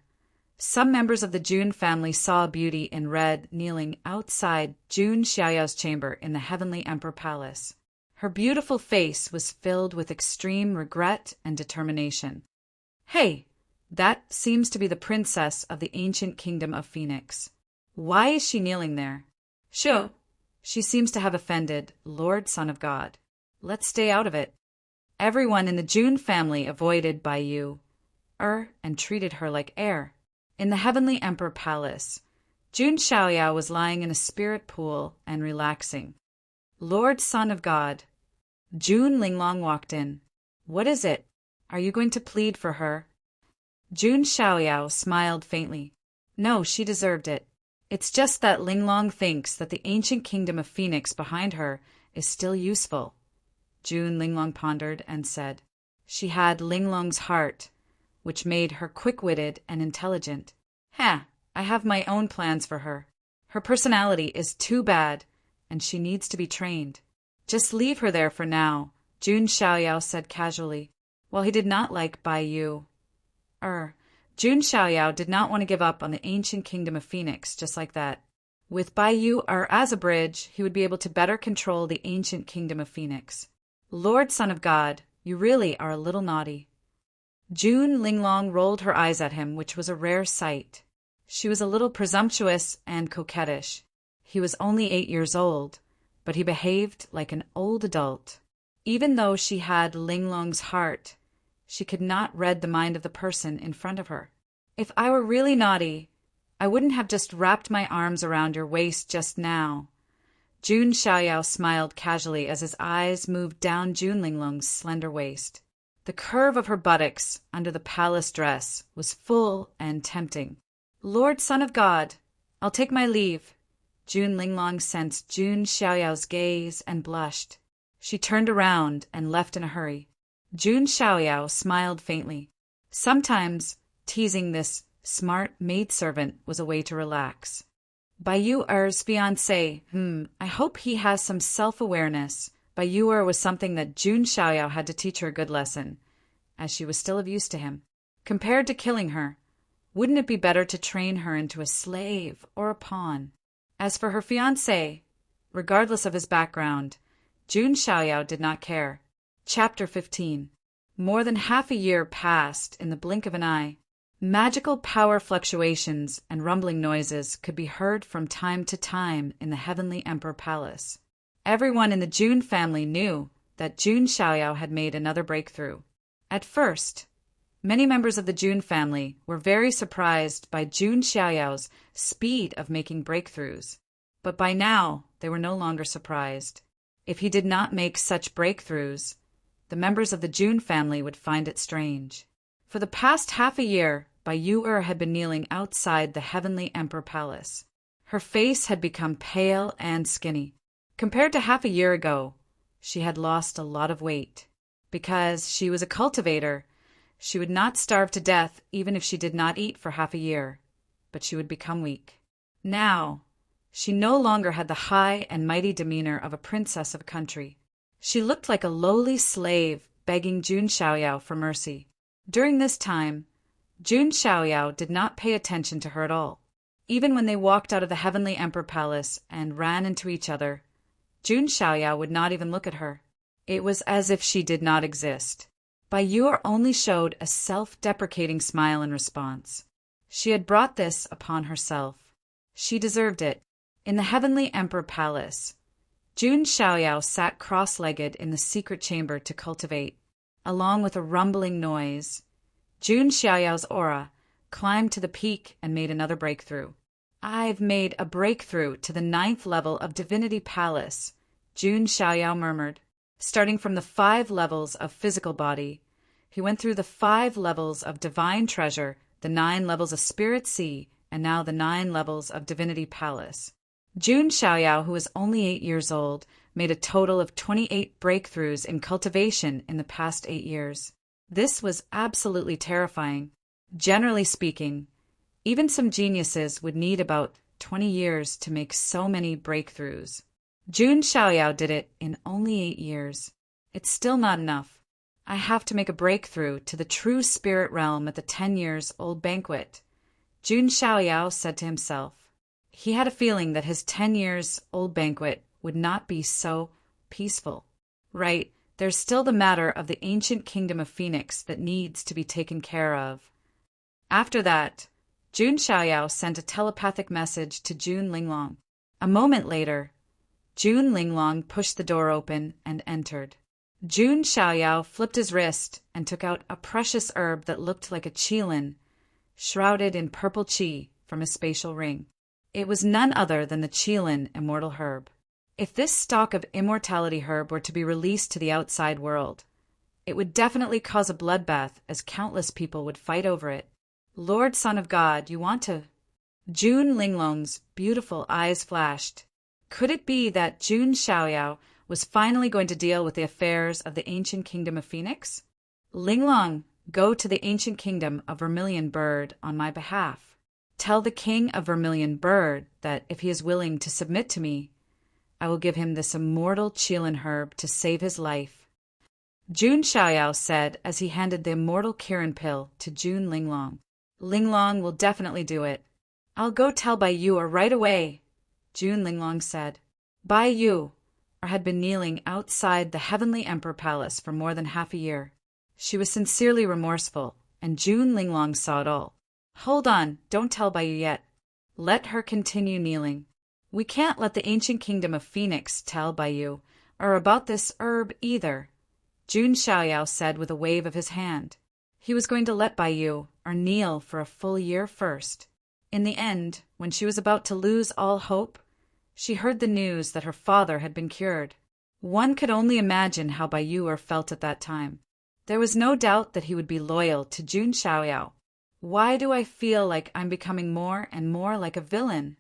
some members of the Jun family saw a beauty in red kneeling outside Jun Xiaoyao's chamber in the Heavenly Emperor Palace. Her beautiful face was filled with extreme regret and determination. "Hey, that seems to be the princess of the ancient kingdom of Phoenix. Why is she kneeling there? Sure, she seems to have offended Lord Son of God. Let's stay out of it." Everyone in the Jun family avoided Bai Yu, and treated her like air. In the Heavenly Emperor Palace, Jun Xiaoyao was lying in a spirit pool and relaxing. "Lord Son of God." Jun Linglong walked in. "What is it? Are you going to plead for her?" Jun Xiaoyao smiled faintly. "No, she deserved it. It's just that Linglong thinks that the ancient kingdom of Phoenix behind her is still useful." Jun Linglong pondered and said, "She had Linglong's heart, which made her quick-witted and intelligent. I have my own plans for her. Her personality is too bad, and she needs to be trained. Just leave her there for now," Jun Xiaoyao said casually. While he did not like Bai Yu, Jun Xiaoyao did not want to give up on the ancient kingdom of Phoenix just like that. With Bai Yu as a bridge, he would be able to better control the ancient kingdom of Phoenix. "Lord Son of God, you really are a little naughty." Jun Linglong rolled her eyes at him, which was a rare sight. She was a little presumptuous and coquettish. He was only 8 years old, but he behaved like an old adult. Even though she had Linglong's heart, she could not read the mind of the person in front of her. "If I were really naughty, I wouldn't have just wrapped my arms around your waist just now." Jun Xiaoyao smiled casually as his eyes moved down Jun Linglong's slender waist. The curve of her buttocks under the palace dress was full and tempting. "Lord Son of God, I'll take my leave." Jun Linglong sensed Jun Xiaoyao's gaze and blushed. She turned around and left in a hurry. Jun Xiaoyao smiled faintly. Sometimes teasing this smart maidservant was a way to relax. Bai Yu's fiancé, I hope he has some self-awareness. Bai Yu was something that Jun Xiaoyao had to teach her a good lesson, as she was still of use to him. Compared to killing her, wouldn't it be better to train her into a slave or a pawn? As for her fiancé, regardless of his background, Jun Xiaoyao did not care. Chapter 15. More than half a year passed in the blink of an eye. Magical power fluctuations and rumbling noises could be heard from time to time in the Heavenly Emperor Palace. Everyone in the Jun family knew that Jun Xiaoyao had made another breakthrough. At first, many members of the Jun family were very surprised by Jun Xiaoyao's speed of making breakthroughs. But by now, they were no longer surprised. If he did not make such breakthroughs, the members of the Jun family would find it strange. For the past half a year, Bai Yu had been kneeling outside the Heavenly Emperor Palace. Her face had become pale and skinny. Compared to half a year ago, she had lost a lot of weight. Because she was a cultivator, she would not starve to death even if she did not eat for half a year, but she would become weak. Now, she no longer had the high and mighty demeanor of a princess of a country. She looked like a lowly slave begging Jun Xiaoyao for mercy. During this time, Jun Xiaoyao did not pay attention to her at all. Even when they walked out of the Heavenly Emperor Palace and ran into each other, Jun Xiaoyao would not even look at her. It was as if she did not exist. Bai Yu only showed a self-deprecating smile in response. She had brought this upon herself. She deserved it. In the Heavenly Emperor Palace, Jun Xiaoyao sat cross-legged in the secret chamber to cultivate. Along with a rumbling noise, Jun Xiaoyao's aura climbed to the peak and made another breakthrough. "I've made a breakthrough to the 9th level of Divinity Palace," Jun Xiaoyao murmured. Starting from the 5 levels of physical body, he went through the 5 levels of Divine Treasure, the 9 levels of Spirit Sea, and now the 9 levels of Divinity Palace. Jun Xiaoyao, who was only 8 years old, made a total of 28 breakthroughs in cultivation in the past 8 years. This was absolutely terrifying. Generally speaking, even some geniuses would need about 20 years to make so many breakthroughs. Jun Xiaoyao did it in only 8 years. It's still not enough. I have to make a breakthrough to the true spirit realm at the 10-years-old banquet, Jun Xiaoyao said to himself. He had a feeling that his 10-years-old banquet would not be so peaceful. Right, there's still the matter of the ancient kingdom of Phoenix that needs to be taken care of. After that, Jun Xiaoyao sent a telepathic message to Jun Linglong. A moment later, Jun Linglong pushed the door open and entered. Jun Xiaoyao flipped his wrist and took out a precious herb that looked like a qilin, shrouded in purple qi, from his spatial ring. It was none other than the qilin immortal herb. If this stock of immortality herb were to be released to the outside world, it would definitely cause a bloodbath, as countless people would fight over it. "Lord Son of God, you want to—" Jun Linglong's beautiful eyes flashed. Could it be that Jun Xiaoyao was finally going to deal with the affairs of the ancient kingdom of Phoenix? "Linglong, go to the ancient kingdom of Vermilion Bird on my behalf. Tell the king of Vermilion Bird that if he is willing to submit to me, I will give him this immortal qilin herb to save his life," Jun Xiaoyao said as he handed the immortal Kirin pill to Jun Linglong. "Linglong will definitely do it. I'll go tell Bai Yu right away," Jun Linglong said. Bai Yu had been kneeling outside the Heavenly Emperor Palace for more than half a year. She was sincerely remorseful, and Jun Linglong saw it all. "Hold on, don't tell Bai Yu yet. Let her continue kneeling. We can't let the ancient kingdom of Phoenix tell Bai Yu, or about this herb either," Jun Xiaoyao said with a wave of his hand. He was going to let Bai Yu kneel for a full year first. In the end, when she was about to lose all hope, she heard the news that her father had been cured. One could only imagine how Bai Yu felt at that time. There was no doubt that he would be loyal to Jun Xiaoyao. "Why do I feel like I'm becoming more and more like a villain?"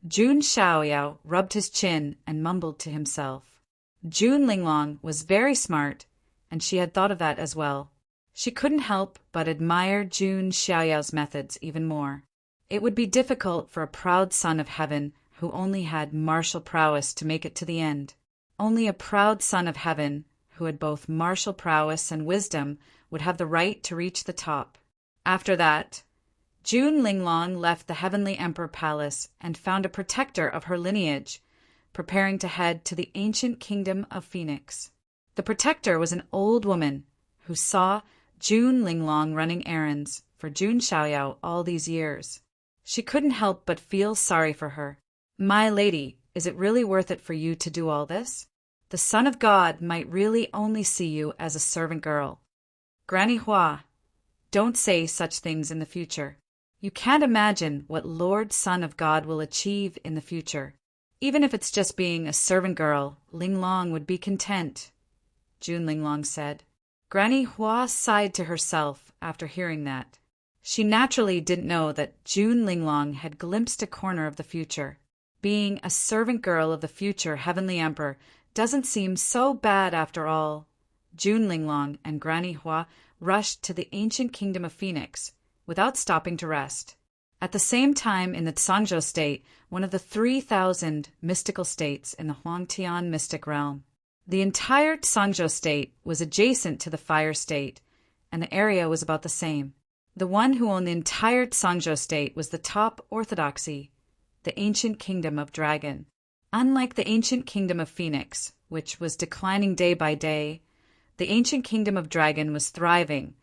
Jun Xiaoyao rubbed his chin and mumbled to himself. Jun Linglong was very smart, and she had thought of that as well. She couldn't help but admire Jun Xiaoyao's methods even more. It would be difficult for a proud son of heaven who only had martial prowess to make it to the end. Only a proud son of heaven who had both martial prowess and wisdom would have the right to reach the top. After that, Jun Linglong left the Heavenly Emperor Palace and found a protector of her lineage, preparing to head to the ancient kingdom of Phoenix. The protector was an old woman who saw June Linglong running errands for Jun Xiaoyao all these years. She couldn't help but feel sorry for her. My lady, is it really worth it for you to do all this? The Son of God might really only see you as a servant girl. Granny Hua, don't say such things in the future. You can't imagine what Lord Son of God will achieve in the future. Even if it's just being a servant girl, Linglong would be content, Jun Linglong said. Granny Hua sighed to herself after hearing that. She naturally didn't know that Jun Linglong had glimpsed a corner of the future. Being a servant girl of the future Heavenly Emperor doesn't seem so bad after all. Jun Linglong and Granny Hua rushed to the ancient kingdom of Phoenix without stopping to rest. At the same time in the Sangzhou state, one of the 3,000 mystical states in the Huangtian mystic realm. The entire Sangzhou state was adjacent to the fire state, and the area was about the same. The one who owned the entire Sangzhou state was the top orthodoxy, the ancient kingdom of Dragon. Unlike the ancient kingdom of Phoenix, which was declining day by day, the ancient kingdom of Dragon was thriving,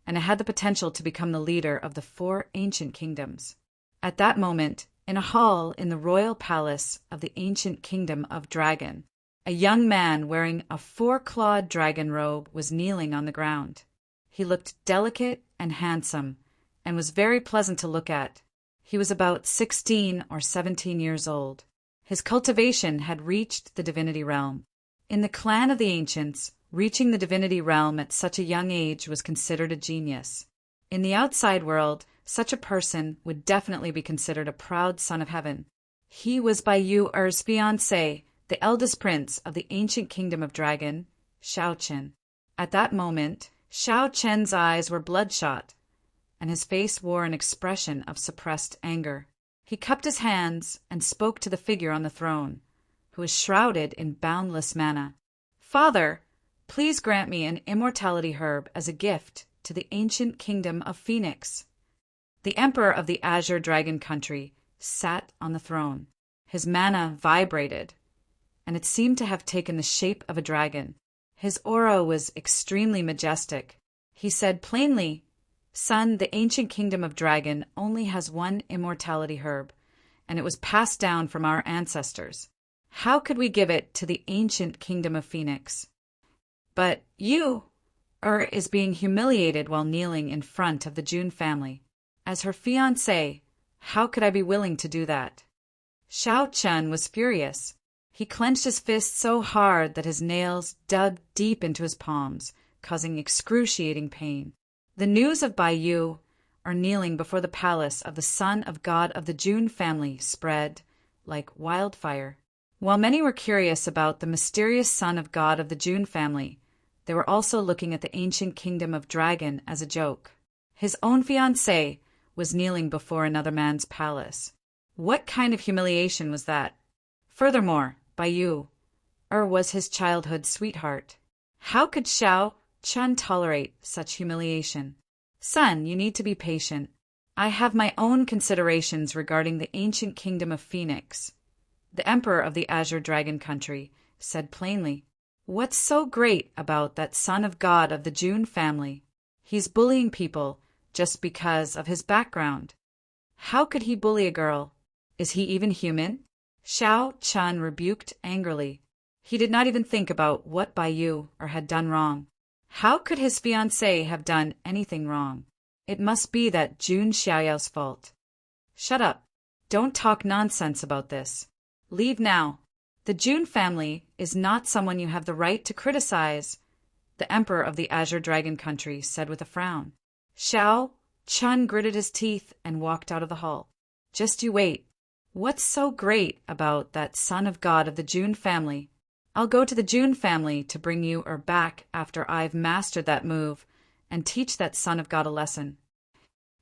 and it had the potential to become the leader of the 4 ancient kingdoms. At that moment, in a hall in the royal palace of the ancient kingdom of Dragon, a young man wearing a 4-clawed dragon robe was kneeling on the ground. He looked delicate and handsome, and was very pleasant to look at. He was about 16 or 17 years old. His cultivation had reached the divinity realm. In the clan of the ancients, reaching the divinity realm at such a young age was considered a genius. In the outside world, such a person would definitely be considered a proud son of heaven. He was Bai Yu's fiancé, the eldest prince of the ancient kingdom of Dragon, Xiao Chen. At that moment, Xiao Chen's eyes were bloodshot, and his face wore an expression of suppressed anger. He cupped his hands and spoke to the figure on the throne, who was shrouded in boundless mana. Father, please grant me an immortality herb as a gift to the ancient kingdom of Phoenix. The emperor of the Azure Dragon country sat on the throne. His mana vibrated, and it seemed to have taken the shape of a dragon. His aura was extremely majestic. He said plainly, Son, the ancient kingdom of Dragon only has one immortality herb, and it was passed down from our ancestors. How could we give it to the ancient kingdom of Phoenix? But you, is being humiliated while kneeling in front of the Jun family. As her fiancé, how could I be willing to do that? Xiao Chen was furious. He clenched his fist so hard that his nails dug deep into his palms, causing excruciating pain. The news of Bai Yu, kneeling before the palace of the son of God of the Jun family, spread like wildfire. While many were curious about the mysterious son of God of the Jun family, they were also looking at the ancient kingdom of Dragon as a joke. His own fiancé was kneeling before another man's palace. What kind of humiliation was that? Furthermore, Bai Yu, was his childhood sweetheart. How could Xiao Chen tolerate such humiliation? Son, you need to be patient. I have my own considerations regarding the ancient kingdom of Phoenix. The emperor of the Azure Dragon country said plainly, What's so great about that son of God of the Jun family? He's bullying people just because of his background. How could he bully a girl? Is he even human? Xiao Chen rebuked angrily. He did not even think about what Bai Yu had done wrong. How could his fiancée have done anything wrong? It must be that Jun Xiaoyao's fault. Shut up. Don't talk nonsense about this. Leave now. The Jun family is not someone you have the right to criticize, the emperor of the Azure Dragon country said with a frown. Xiao Chen gritted his teeth and walked out of the hall. Just you wait. What's so great about that son of God of the Jun family? I'll go to the Jun family to bring you back after I've mastered that move and teach that son of God a lesson.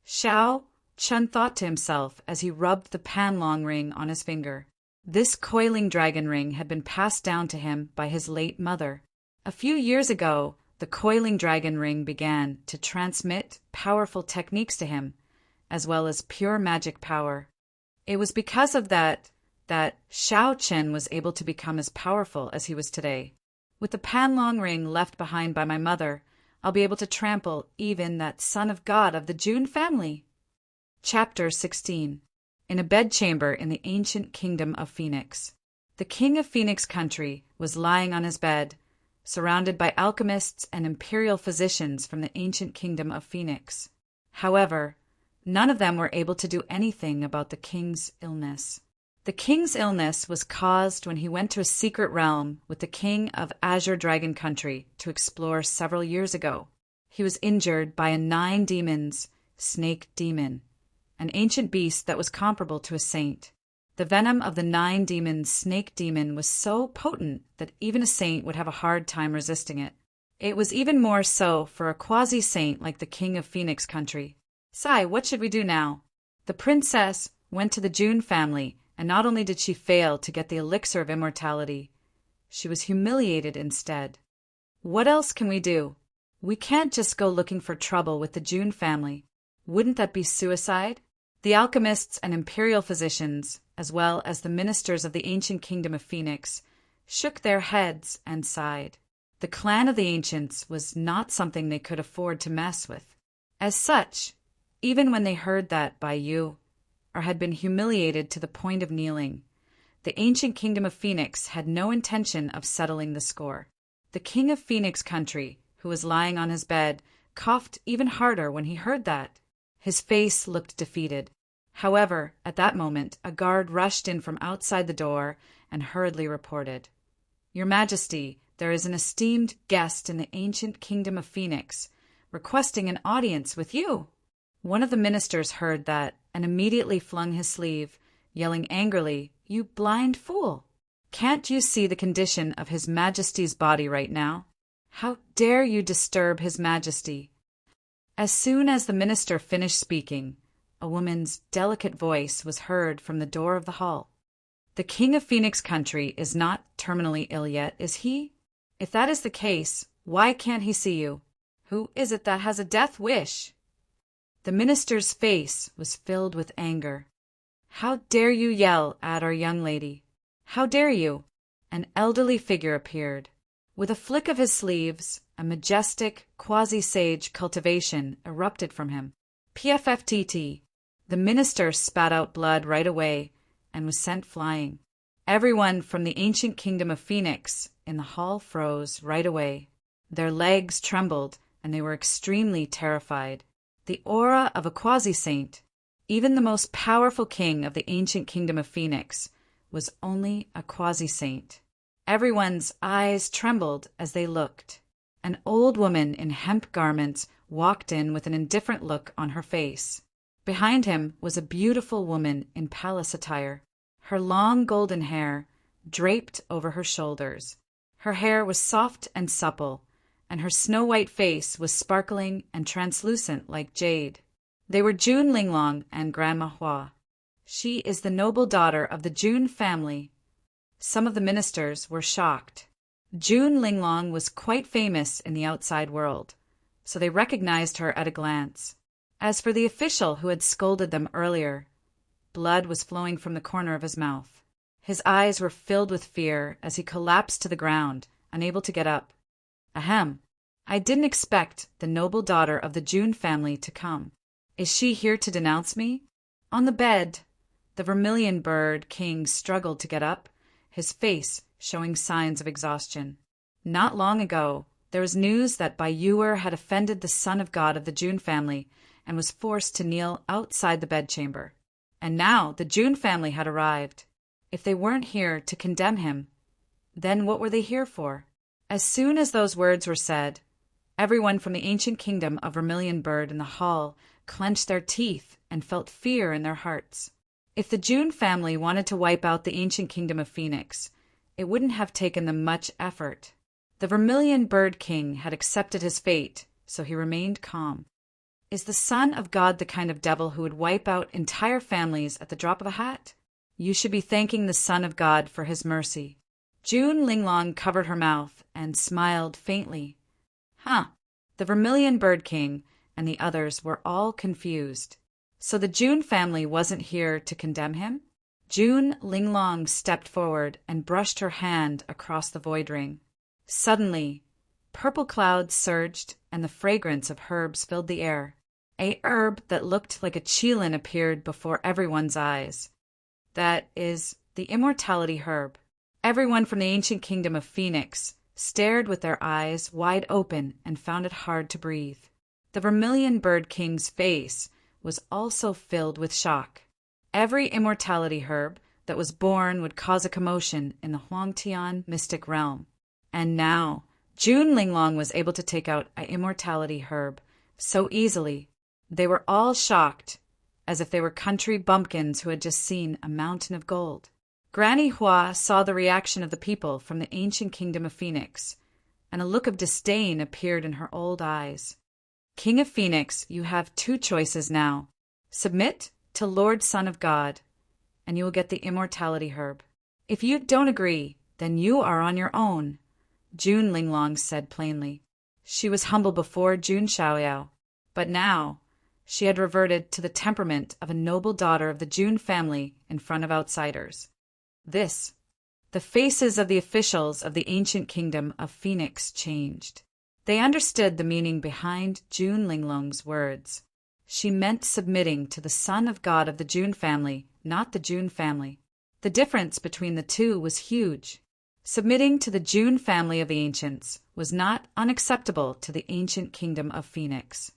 Xiao Chen thought to himself as he rubbed the Panlong ring on his finger. This coiling dragon ring had been passed down to him by his late mother. A few years ago, the coiling dragon ring began to transmit powerful techniques to him, as well as pure magic power. It was because of that Xiao Chen was able to become as powerful as he was today. With the Panlong ring left behind by my mother, I'll be able to trample even that son of God of the June family. Chapter 16. In a bedchamber in the ancient kingdom of Phoenix. The king of Phoenix country was lying on his bed, surrounded by alchemists and imperial physicians from the ancient kingdom of Phoenix. However, none of them were able to do anything about the king's illness. The king's illness was caused when he went to a secret realm with the king of Azure Dragon Country to explore several years ago. He was injured by a 9 demons snake demon, an ancient beast that was comparable to a saint. The venom of the 9 demons snake demon was so potent that even a saint would have a hard time resisting it. It was even more so for a quasi-saint like the king of Phoenix Country. Sai, what should we do now? The princess went to the June family, and not only did she fail to get the elixir of immortality, she was humiliated instead. What else can we do? We can't just go looking for trouble with the June family. Wouldn't that be suicide? The alchemists and imperial physicians, as well as the ministers of the ancient kingdom of Phoenix, shook their heads and sighed. The clan of the ancients was not something they could afford to mess with. As such, even when they heard that Baiyu, or had been humiliated to the point of kneeling, the ancient kingdom of Phoenix had no intention of settling the score. The king of Phoenix country, who was lying on his bed, coughed even harder when he heard that. His face looked defeated. However, at that moment, a guard rushed in from outside the door and hurriedly reported, "Your Majesty, there is an esteemed guest in the ancient kingdom of Phoenix, requesting an audience with you." One of the ministers heard that and immediately flung his sleeve, yelling angrily, "You blind fool! Can't you see the condition of His Majesty's body right now? How dare you disturb His Majesty?" As soon as the minister finished speaking, a woman's delicate voice was heard from the door of the hall. "The king of Phoenix country is not terminally ill yet, is he? If that is the case, why can't he see you? Who is it that has a death wish?" The minister's face was filled with anger. "How dare you yell at our young lady? How dare you?" An elderly figure appeared. With a flick of his sleeves, a majestic, quasi-sage cultivation erupted from him. PFFTT. The minister spat out blood right away and was sent flying. Everyone from the ancient kingdom of Phoenix in the hall froze right away. Their legs trembled, and they were extremely terrified. The aura of a quasi-saint, even the most powerful king of the ancient kingdom of Phoenix, was only a quasi-saint. Everyone's eyes trembled as they looked. An old woman in hemp garments walked in with an indifferent look on her face. Behind him was a beautiful woman in palace attire, her long golden hair draped over her shoulders. Her hair was soft and supple, and her snow-white face was sparkling and translucent like jade. They were June Linglong and Grandma Hua. She is the noble daughter of the June family. Some of the ministers were shocked. June Linglong was quite famous in the outside world, so they recognized her at a glance. As for the official who had scolded them earlier, blood was flowing from the corner of his mouth. His eyes were filled with fear as he collapsed to the ground, unable to get up. Ahem. I didn't expect the noble daughter of the June family to come. Is she here to denounce me? On the bed, the vermilion bird king struggled to get up, his face showing signs of exhaustion. Not long ago, there was news that Baiyu had offended the son of God of the June family and was forced to kneel outside the bedchamber. And now the June family had arrived. If they weren't here to condemn him, then what were they here for? As soon as those words were said, everyone from the ancient kingdom of Vermilion Bird in the hall clenched their teeth and felt fear in their hearts. If the June family wanted to wipe out the ancient kingdom of Phoenix, it wouldn't have taken them much effort. The Vermilion Bird King had accepted his fate, so he remained calm. Is the son of God the kind of devil who would wipe out entire families at the drop of a hat? You should be thanking the Son of God for his mercy. June Linglong covered her mouth and smiled faintly. Huh. The Vermilion Bird King and the others were all confused. So the June family wasn't here to condemn him? June Linglong stepped forward and brushed her hand across the void ring. Suddenly, purple clouds surged and the fragrance of herbs filled the air. A herb that looked like a qilin appeared before everyone's eyes. That is the immortality herb. Everyone from the ancient kingdom of Phoenix stared with their eyes wide open and found it hard to breathe. The Vermilion Bird King's face was also filled with shock. Every immortality herb that was born would cause a commotion in the Huangtian mystic realm. And now, June Linglong was able to take out an immortality herb so easily. They were all shocked, as if they were country bumpkins who had just seen a mountain of gold. Granny Hua saw the reaction of the people from the ancient kingdom of Phoenix, and a look of disdain appeared in her old eyes. King of Phoenix, you have two choices now. Submit to Lord Son of God, and you will get the immortality herb. If you don't agree, then you are on your own, June Linglong said plainly. She was humble before June Xiaoyao, but now she had reverted to the temperament of a noble daughter of the June family in front of outsiders. The faces of the officials of the ancient kingdom of Phoenix changed. They understood the meaning behind June Linglong's words. She meant submitting to the Son of God of the June family, not the June family. The difference between the two was huge. Submitting to the June family of the ancients was not unacceptable to the ancient kingdom of Phoenix.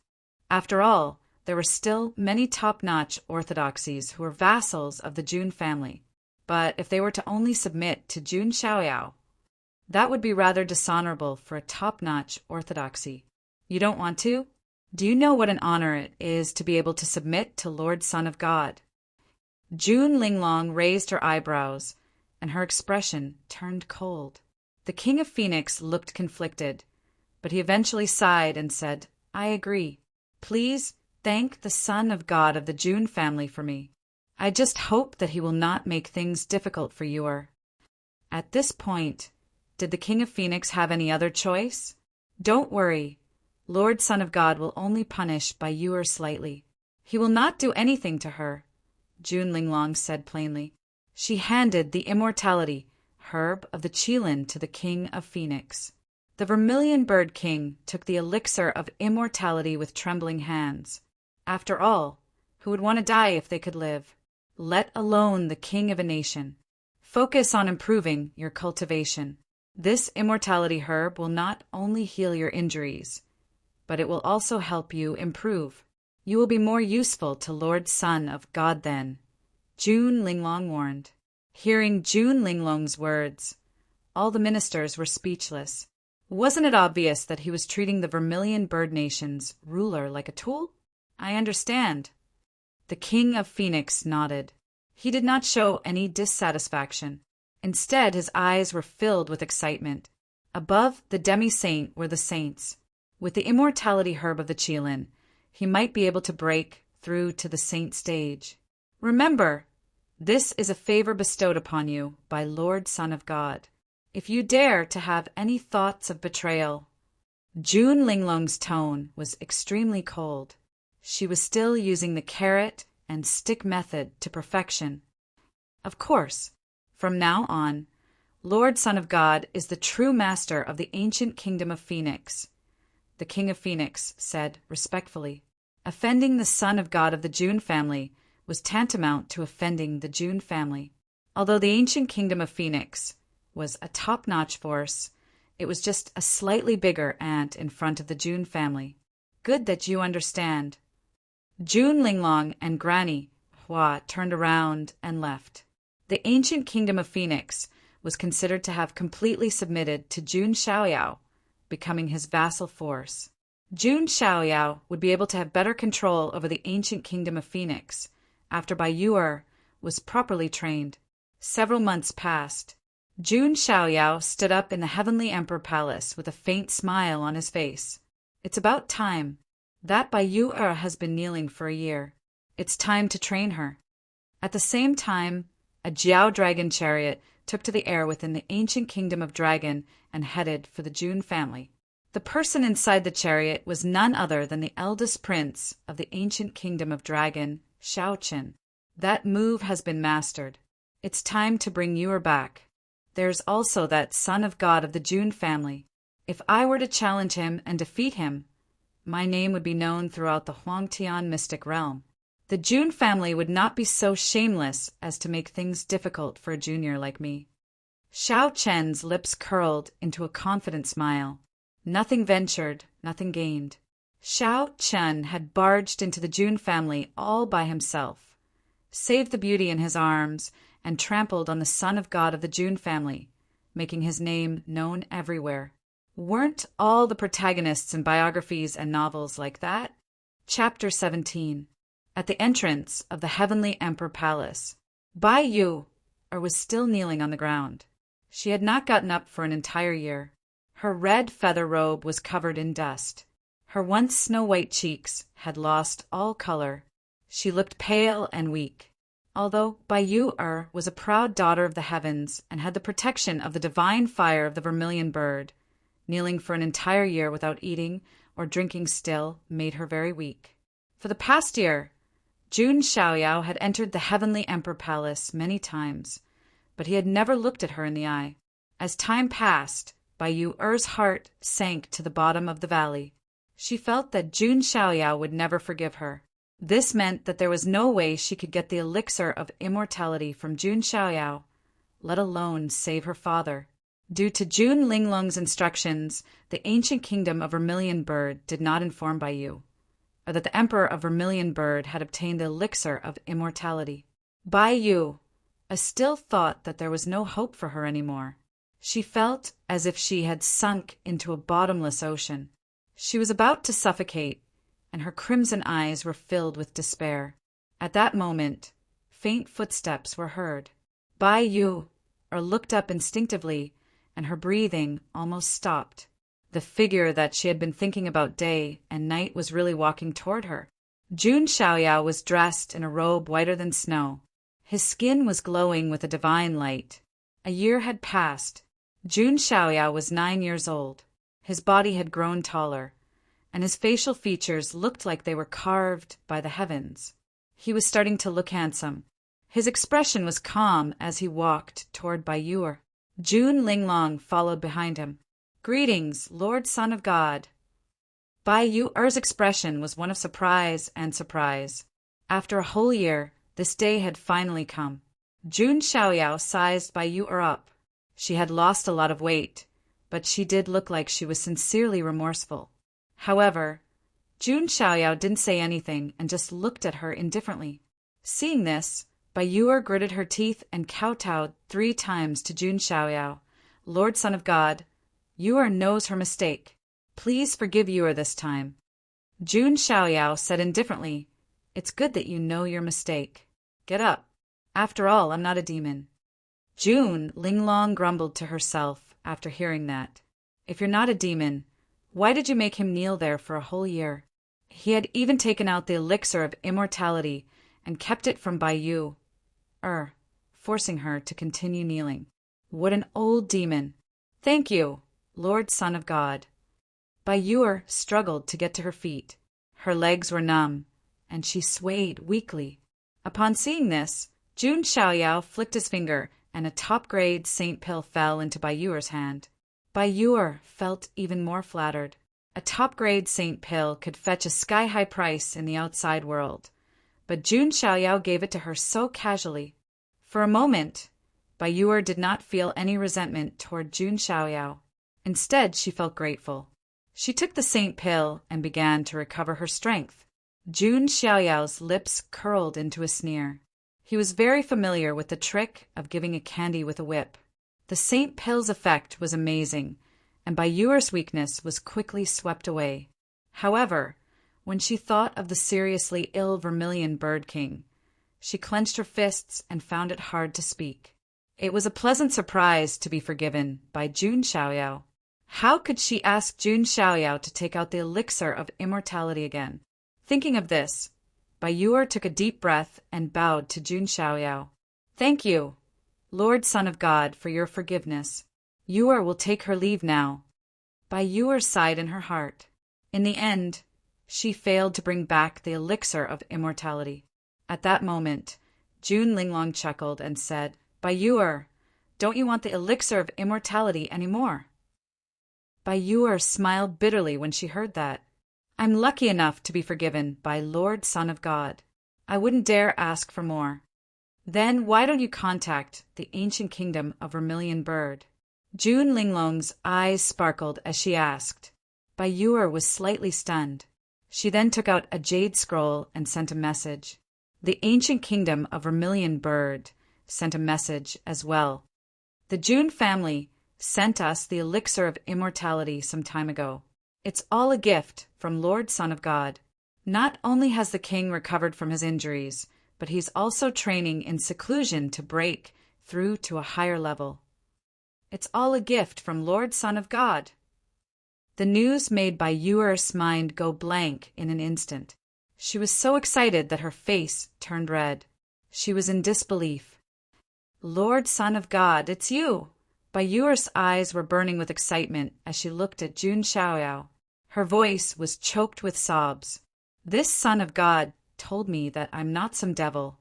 After all, there were still many top-notch orthodoxies who were vassals of the June family. But if they were to only submit to June Xiaoyao, that would be rather dishonorable for a top-notch orthodoxy. You don't want to? Do you know what an honor it is to be able to submit to Lord Son of God? June Linglong raised her eyebrows, and her expression turned cold. The King of Phoenix looked conflicted, but he eventually sighed and said, I agree. Please thank the Son of God of the June family for me. I just hope that he will not make things difficult for you. At this point, did the King of Phoenix have any other choice? Don't worry. Lord Son of God will only punish by you slightly. He will not do anything to her, June Linglong said plainly. She handed the immortality herb of the qilin to the King of Phoenix. The Vermilion Bird King took the elixir of immortality with trembling hands. After all, who would want to die if they could live? Let alone the king of a nation. Focus on improving your cultivation. This immortality herb will not only heal your injuries, but it will also help you improve. You will be more useful to Lord Son of God then, June Linglong warned. Hearing June Linglong's words, all the ministers were speechless. Wasn't it obvious that he was treating the Vermilion Bird Nation's ruler like a tool? I understand. The King of Phoenix nodded. He did not show any dissatisfaction. Instead, his eyes were filled with excitement. Above the demi-saint were the saints. With the immortality herb of the qilin, he might be able to break through to the saint stage. Remember, this is a favor bestowed upon you by Lord Son of God. If you dare to have any thoughts of betrayal. June Linglong's tone was extremely cold. She was still using the carrot and stick method to perfection. Of course, from now on, Lord Son of God is the true master of the ancient kingdom of Phoenix. The King of Phoenix said respectfully. Offending the Son of God of the June family was tantamount to offending the June family. Although the ancient kingdom of Phoenix was a top-notch force, it was just a slightly bigger ant in front of the June family. Good that you understand. June Linglong and Granny Hua turned around and left. The ancient kingdom of Phoenix was considered to have completely submitted to June Xiaoyao, becoming his vassal force. June Xiaoyao would be able to have better control over the ancient kingdom of Phoenix after Bai Yu'er was properly trained. Several months passed. June Xiaoyao stood up in the Heavenly Emperor Palace with a faint smile on his face. It's about time. That Bai Yu'er has been kneeling for a year. It's time to train her. At the same time, a Jiao dragon chariot took to the air within the ancient kingdom of Dragon and headed for the June family. The person inside the chariot was none other than the eldest prince of the ancient kingdom of Dragon, Shaoqin. That move has been mastered. It's time to bring Yu'er back. There's also that Son of God of the June family. If I were to challenge him and defeat him, my name would be known throughout the Huangtian mystic realm. The Jun family would not be so shameless as to make things difficult for a junior like me. Xiao Chen's lips curled into a confident smile. Nothing ventured, nothing gained. Xiao Chen had barged into the Jun family all by himself, saved the beauty in his arms, and trampled on the son of God of the Jun family, making his name known everywhere. Weren't all the protagonists in biographies and novels like that? Chapter 17. At the entrance of the Heavenly Emperor Palace, Bai Yu was still kneeling on the ground. She had not gotten up for an entire year. Her red feather robe was covered in dust. Her once snow-white cheeks had lost all color. She looked pale and weak. Although Bai Yu was a proud daughter of the heavens and had the protection of the divine fire of the vermilion bird, kneeling for an entire year without eating or drinking still made her very weak. For the past year, Jun Xiaoyao had entered the Heavenly Emperor Palace many times, but he had never looked at her in the eye. As time passed, Bai Yu's heart sank to the bottom of the valley. She felt that Jun Xiaoyao would never forgive her. This meant that there was no way she could get the elixir of immortality from Jun Xiaoyao, let alone save her father. Due to Jun Linglong's instructions, the ancient kingdom of Vermilion Bird did not inform Bai Yu, or that the Emperor of Vermilion Bird had obtained the elixir of immortality. Bai Yu still thought that there was no hope for her anymore. She felt as if she had sunk into a bottomless ocean. She was about to suffocate, and her crimson eyes were filled with despair. At that moment, faint footsteps were heard. Bai Yu looked up instinctively, and her breathing almost stopped. The figure that she had been thinking about day and night was really walking toward her. Jun Xiaoyao was dressed in a robe whiter than snow. His skin was glowing with a divine light. A year had passed. Jun Xiaoyao was 9 years old. His body had grown taller, and his facial features looked like they were carved by the heavens. He was starting to look handsome. His expression was calm as he walked toward Bai Yu. Jun Linglong followed behind him. "Greetings, Lord Son of God." Bai Yu's expression was one of surprise and surprise. After a whole year, this day had finally come. Jun Xiaoyao sized Bai Yu up. She had lost a lot of weight, but she did look like she was sincerely remorseful. However, Jun Xiaoyao didn't say anything and just looked at her indifferently. Seeing this, Bai Yu gritted her teeth and kowtowed 3 times to Jun Xiaoyao. "Lord Son of God, Yu knows her mistake. Please forgive Yu this time." Jun Xiaoyao said indifferently, "It's good that you know your mistake. Get up. After all, I'm not a demon." Jun Linglong grumbled to herself after hearing that. "If you're not a demon, why did you make him kneel there for a whole year?" He had even taken out the elixir of immortality and kept it from Bai Yu, forcing her to continue kneeling. What an old demon! "Thank you, Lord Son of God." Bai Yu struggled to get to her feet. Her legs were numb, and she swayed weakly. Upon seeing this, Jun Xiaoyao flicked his finger, and a top-grade saint pill fell into Bai Yu's hand. Bai Yu felt even more flattered. A top-grade saint pill could fetch a sky-high price in the outside world, but Jun Xiaoyao gave it to her so casually. For a moment, Bai Yu did not feel any resentment toward Jun Xiaoyao. Instead, she felt grateful. She took the saint pill and began to recover her strength. Jun Xiaoyao's lips curled into a sneer. He was very familiar with the trick of giving a candy with a whip. The saint pill's effect was amazing, and Bai Yu's weakness was quickly swept away. However, when she thought of the seriously ill Vermilion Bird King, she clenched her fists and found it hard to speak. It was a pleasant surprise to be forgiven by Jun Xiaoyao. How could she ask Jun Xiaoyao to take out the elixir of immortality again? Thinking of this, Bai Yu took a deep breath and bowed to Jun Xiaoyao. "Thank you, Lord Son of God, for your forgiveness. Yu will take her leave now." Bai Yu sighed in her heart. In the end, she failed to bring back the elixir of immortality. At that moment, Jun Linglong chuckled and said, "Bai Yu, don't you want the elixir of immortality anymore?" Bai Yu smiled bitterly when she heard that. I'm lucky enough to be forgiven by Lord Son of God. I wouldn't dare ask for more. Then why don't you contact the ancient kingdom of Vermilion Bird? June Linglong's eyes sparkled as she asked. Bayur was slightly stunned. She then took out a jade scroll and sent a message. The ancient kingdom of Vermilion Bird sent a message as well. The June family sent us the elixir of immortality some time ago. It's all a gift from Lord Son of God. Not only has the king recovered from his injuries, but he's also training in seclusion to break through to a higher level. It's all a gift from Lord Son of God. The news made Bayur's mind go blank in an instant. She was so excited that her face turned red. She was in disbelief. Lord Son of God, it's you! Bayur's eyes were burning with excitement as she looked at June Xiaoyao. Her voice was choked with sobs. This Son of God told me that I'm not some devil.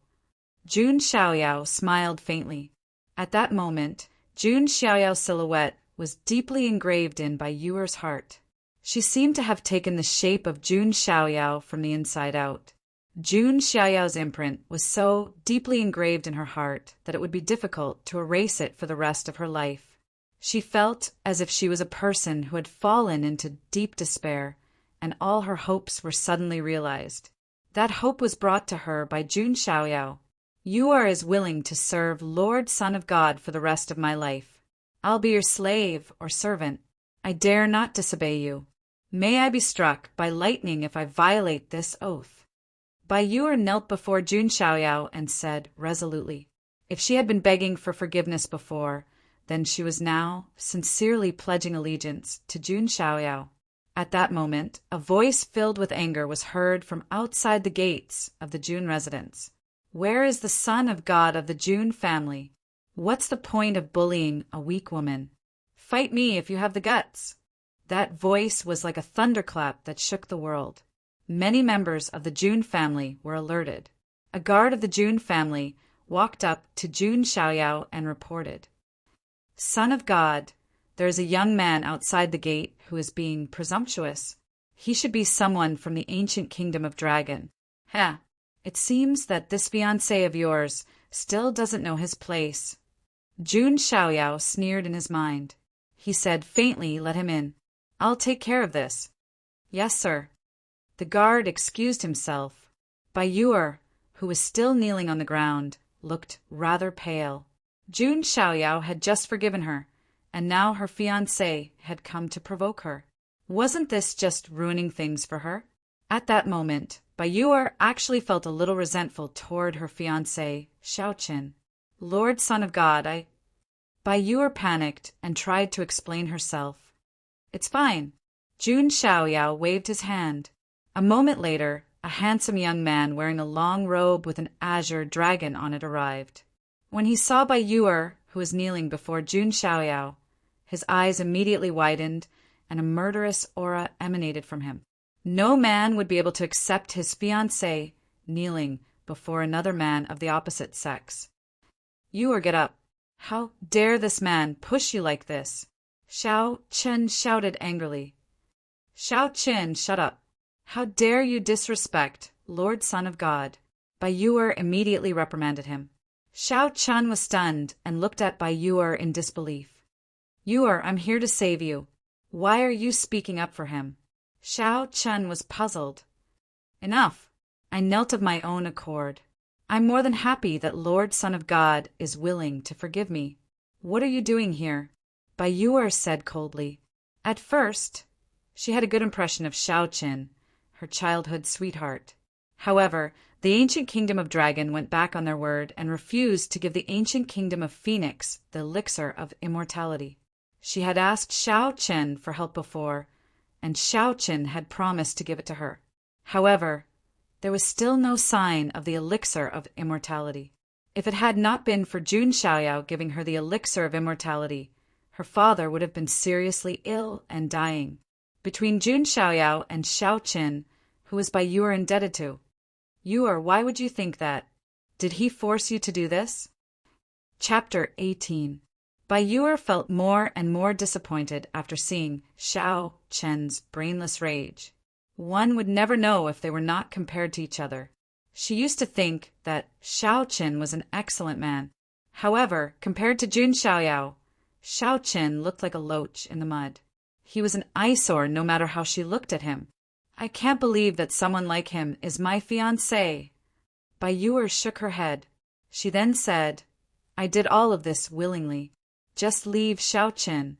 June Xiaoyao smiled faintly. At that moment, June Xiaoyao's silhouette was deeply engraved in Bayur's heart. She seemed to have taken the shape of June Xiaoyao from the inside out. June Xiaoyao's imprint was so deeply engraved in her heart that it would be difficult to erase it for the rest of her life. She felt as if she was a person who had fallen into deep despair, and all her hopes were suddenly realized. That hope was brought to her by June Xiaoyao. You are as willing to serve Lord Son of God for the rest of my life. I'll be your slave or servant. I dare not disobey you. May I be struck by lightning if I violate this oath. Bayur knelt before June Xiaoyao and said resolutely. If she had been begging for forgiveness before, then she was now sincerely pledging allegiance to June Xiaoyao. At that moment, a voice filled with anger was heard from outside the gates of the June residence. Where is the Son of God of the June family? What's the point of bullying a weak woman? Fight me if you have the guts. That voice was like a thunderclap that shook the world. Many members of the June family were alerted. A guard of the June family walked up to June Xiaoyao and reported. Son of God, there is a young man outside the gate who is being presumptuous. He should be someone from the ancient kingdom of Dragon. It seems that this fiancé of yours still doesn't know his place. June Xiaoyao sneered in his mind. He said faintly, let him in. I'll take care of this. Yes, sir. The guard excused himself. Bayur, who was still kneeling on the ground, looked rather pale. June Xiaoyao had just forgiven her, and now her fiancé had come to provoke her. Wasn't this just ruining things for her? At that moment, Bayur actually felt a little resentful toward her fiancé, Xiaoqin. Lord Son of God, Bayur panicked and tried to explain herself. It's fine. June Xiaoyao waved his hand. A moment later, a handsome young man wearing a long robe with an azure dragon on it arrived. When he saw Bayur, who was kneeling before June Xiaoyao, his eyes immediately widened and a murderous aura emanated from him. No man would be able to accept his fiancée kneeling before another man of the opposite sex. You get up. How dare this man push you like this? Xiao Chen shouted angrily. Xiao Chen, shut up. How dare you disrespect Lord Son of God? Bayur immediately reprimanded him. Xiao Chen was stunned and looked at Bayur in disbelief. I'm here to save you. Why are you speaking up for him? Xiao Chen was puzzled. Enough. I knelt of my own accord. I'm more than happy that Lord Son of God is willing to forgive me. What are you doing here? Bayur said coldly. At first, she had a good impression of Xiao Chen, her childhood sweetheart. However, the ancient kingdom of Dragon went back on their word and refused to give the ancient kingdom of Phoenix the elixir of immortality. She had asked Xiao Chen for help before, and Xiao Chen had promised to give it to her. However, there was still no sign of the elixir of immortality. If it had not been for June Xiaoyao giving her the elixir of immortality, her father would have been seriously ill and dying. Between June Xiaoyao and Xiao Chen, who was Bayur indebted to? Why would you think that? Did he force you to do this? Chapter 18. Bayur felt more and more disappointed after seeing Xiao Chen's brainless rage. One would never know if they were not compared to each other. She used to think that Xiao Qin was an excellent man. However, compared to Jun Xiaoyao, Xiao Qin looked like a loach in the mud. He was an eyesore no matter how she looked at him. I can't believe that someone like him is my fiancé. Bai Yuer shook her head. She then said, I did all of this willingly. Just leave Xiao Qin.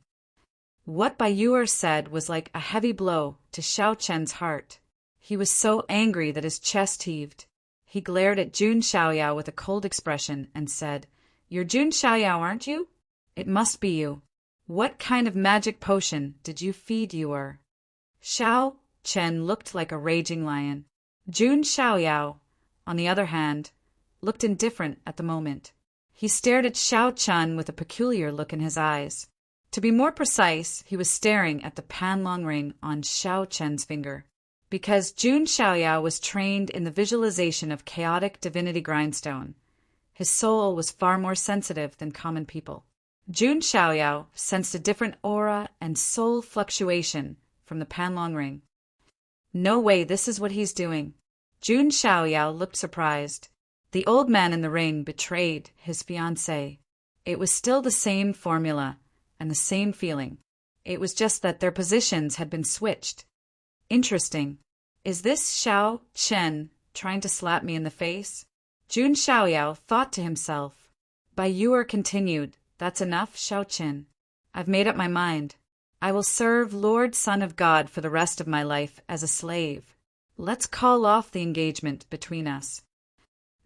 What Bai Yuer said was like a heavy blow to Xiao Qin's heart. He was so angry that his chest heaved. He glared at Jun Xiaoyao with a cold expression and said, You're Jun Xiaoyao, aren't you? It must be you. What kind of magic potion did you feed Yuer? Xiao Chen looked like a raging lion. Jun Xiaoyao, on the other hand, looked indifferent at the moment. He stared at Xiao Chen with a peculiar look in his eyes. To be more precise, he was staring at the panlong ring on Xiao Chen's finger. Because Jun Xiaoyao was trained in the visualization of chaotic divinity grindstone, his soul was far more sensitive than common people. Jun Xiaoyao sensed a different aura and soul fluctuation from the panlong ring. No way, this is what he's doing. Jun Xiaoyao looked surprised. The old man in the ring betrayed his fiancée. It was still the same formula and the same feeling. It was just that their positions had been switched. Interesting. Is this Xiao Chen trying to slap me in the face? Jun Xiaoyao thought to himself. Bai Yuer continued, That's enough, Xiao Chen. I've made up my mind. I will serve Lord Son of God for the rest of my life as a slave. Let's call off the engagement between us.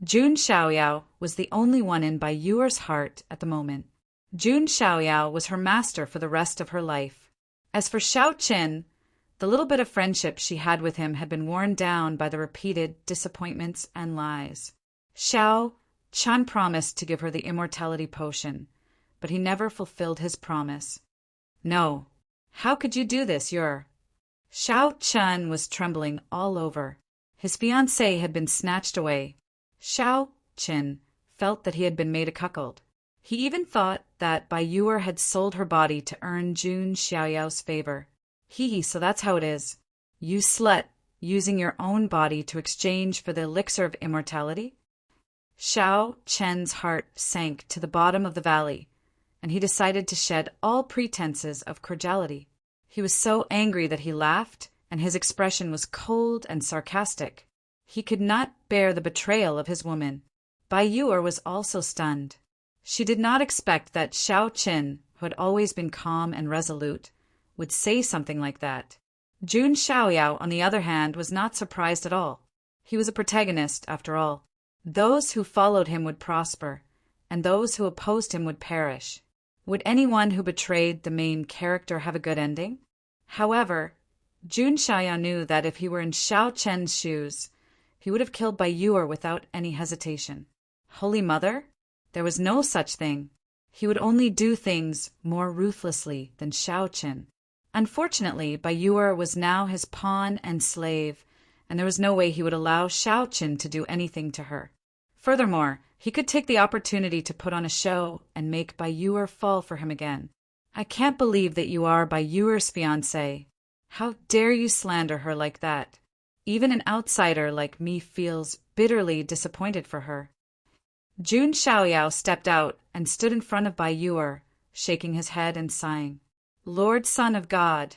Jun Xiaoyao was the only one in Bai Yuer's heart at the moment. Jun Xiaoyao was her master for the rest of her life. As for Xiao Qin, the little bit of friendship she had with him had been worn down by the repeated disappointments and lies. Xiao Chen promised to give her the immortality potion, but he never fulfilled his promise. No. How could you do this, Yuer? Xiao Chen was trembling all over. His fiancée had been snatched away. Xiao Qin felt that he had been made a cuckold. He even thought that Bai Yuer had sold her body to earn Jun Xiaoyao's favor. So that's how it is. You slut, using your own body to exchange for the elixir of immortality? Xiao Chen's heart sank to the bottom of the valley, and he decided to shed all pretenses of cordiality. He was so angry that he laughed, and his expression was cold and sarcastic. He could not bear the betrayal of his woman. Bai Yuer was also stunned. She did not expect that Xiao Qin, who had always been calm and resolute, would say something like that. Jun Xiaoyao, on the other hand, was not surprised at all. He was a protagonist, after all. Those who followed him would prosper, and those who opposed him would perish. Would anyone who betrayed the main character have a good ending? However, Jun Xiaoyao knew that if he were in Xiao Chen's shoes, he would have killed Bai Yuer without any hesitation. Holy Mother? There was no such thing. He would only do things more ruthlessly than Xiao Qin. Unfortunately, Bai Yuer was now his pawn and slave, and there was no way he would allow Xiao Qin to do anything to her. Furthermore, he could take the opportunity to put on a show and make Bai Yuer fall for him again. I can't believe that you are Bai Yuer's fiancé. How dare you slander her like that? Even an outsider like me feels bitterly disappointed for her. Jun Xiaoyao stepped out and stood in front of Bai Yuer, shaking his head and sighing. Lord Son of God.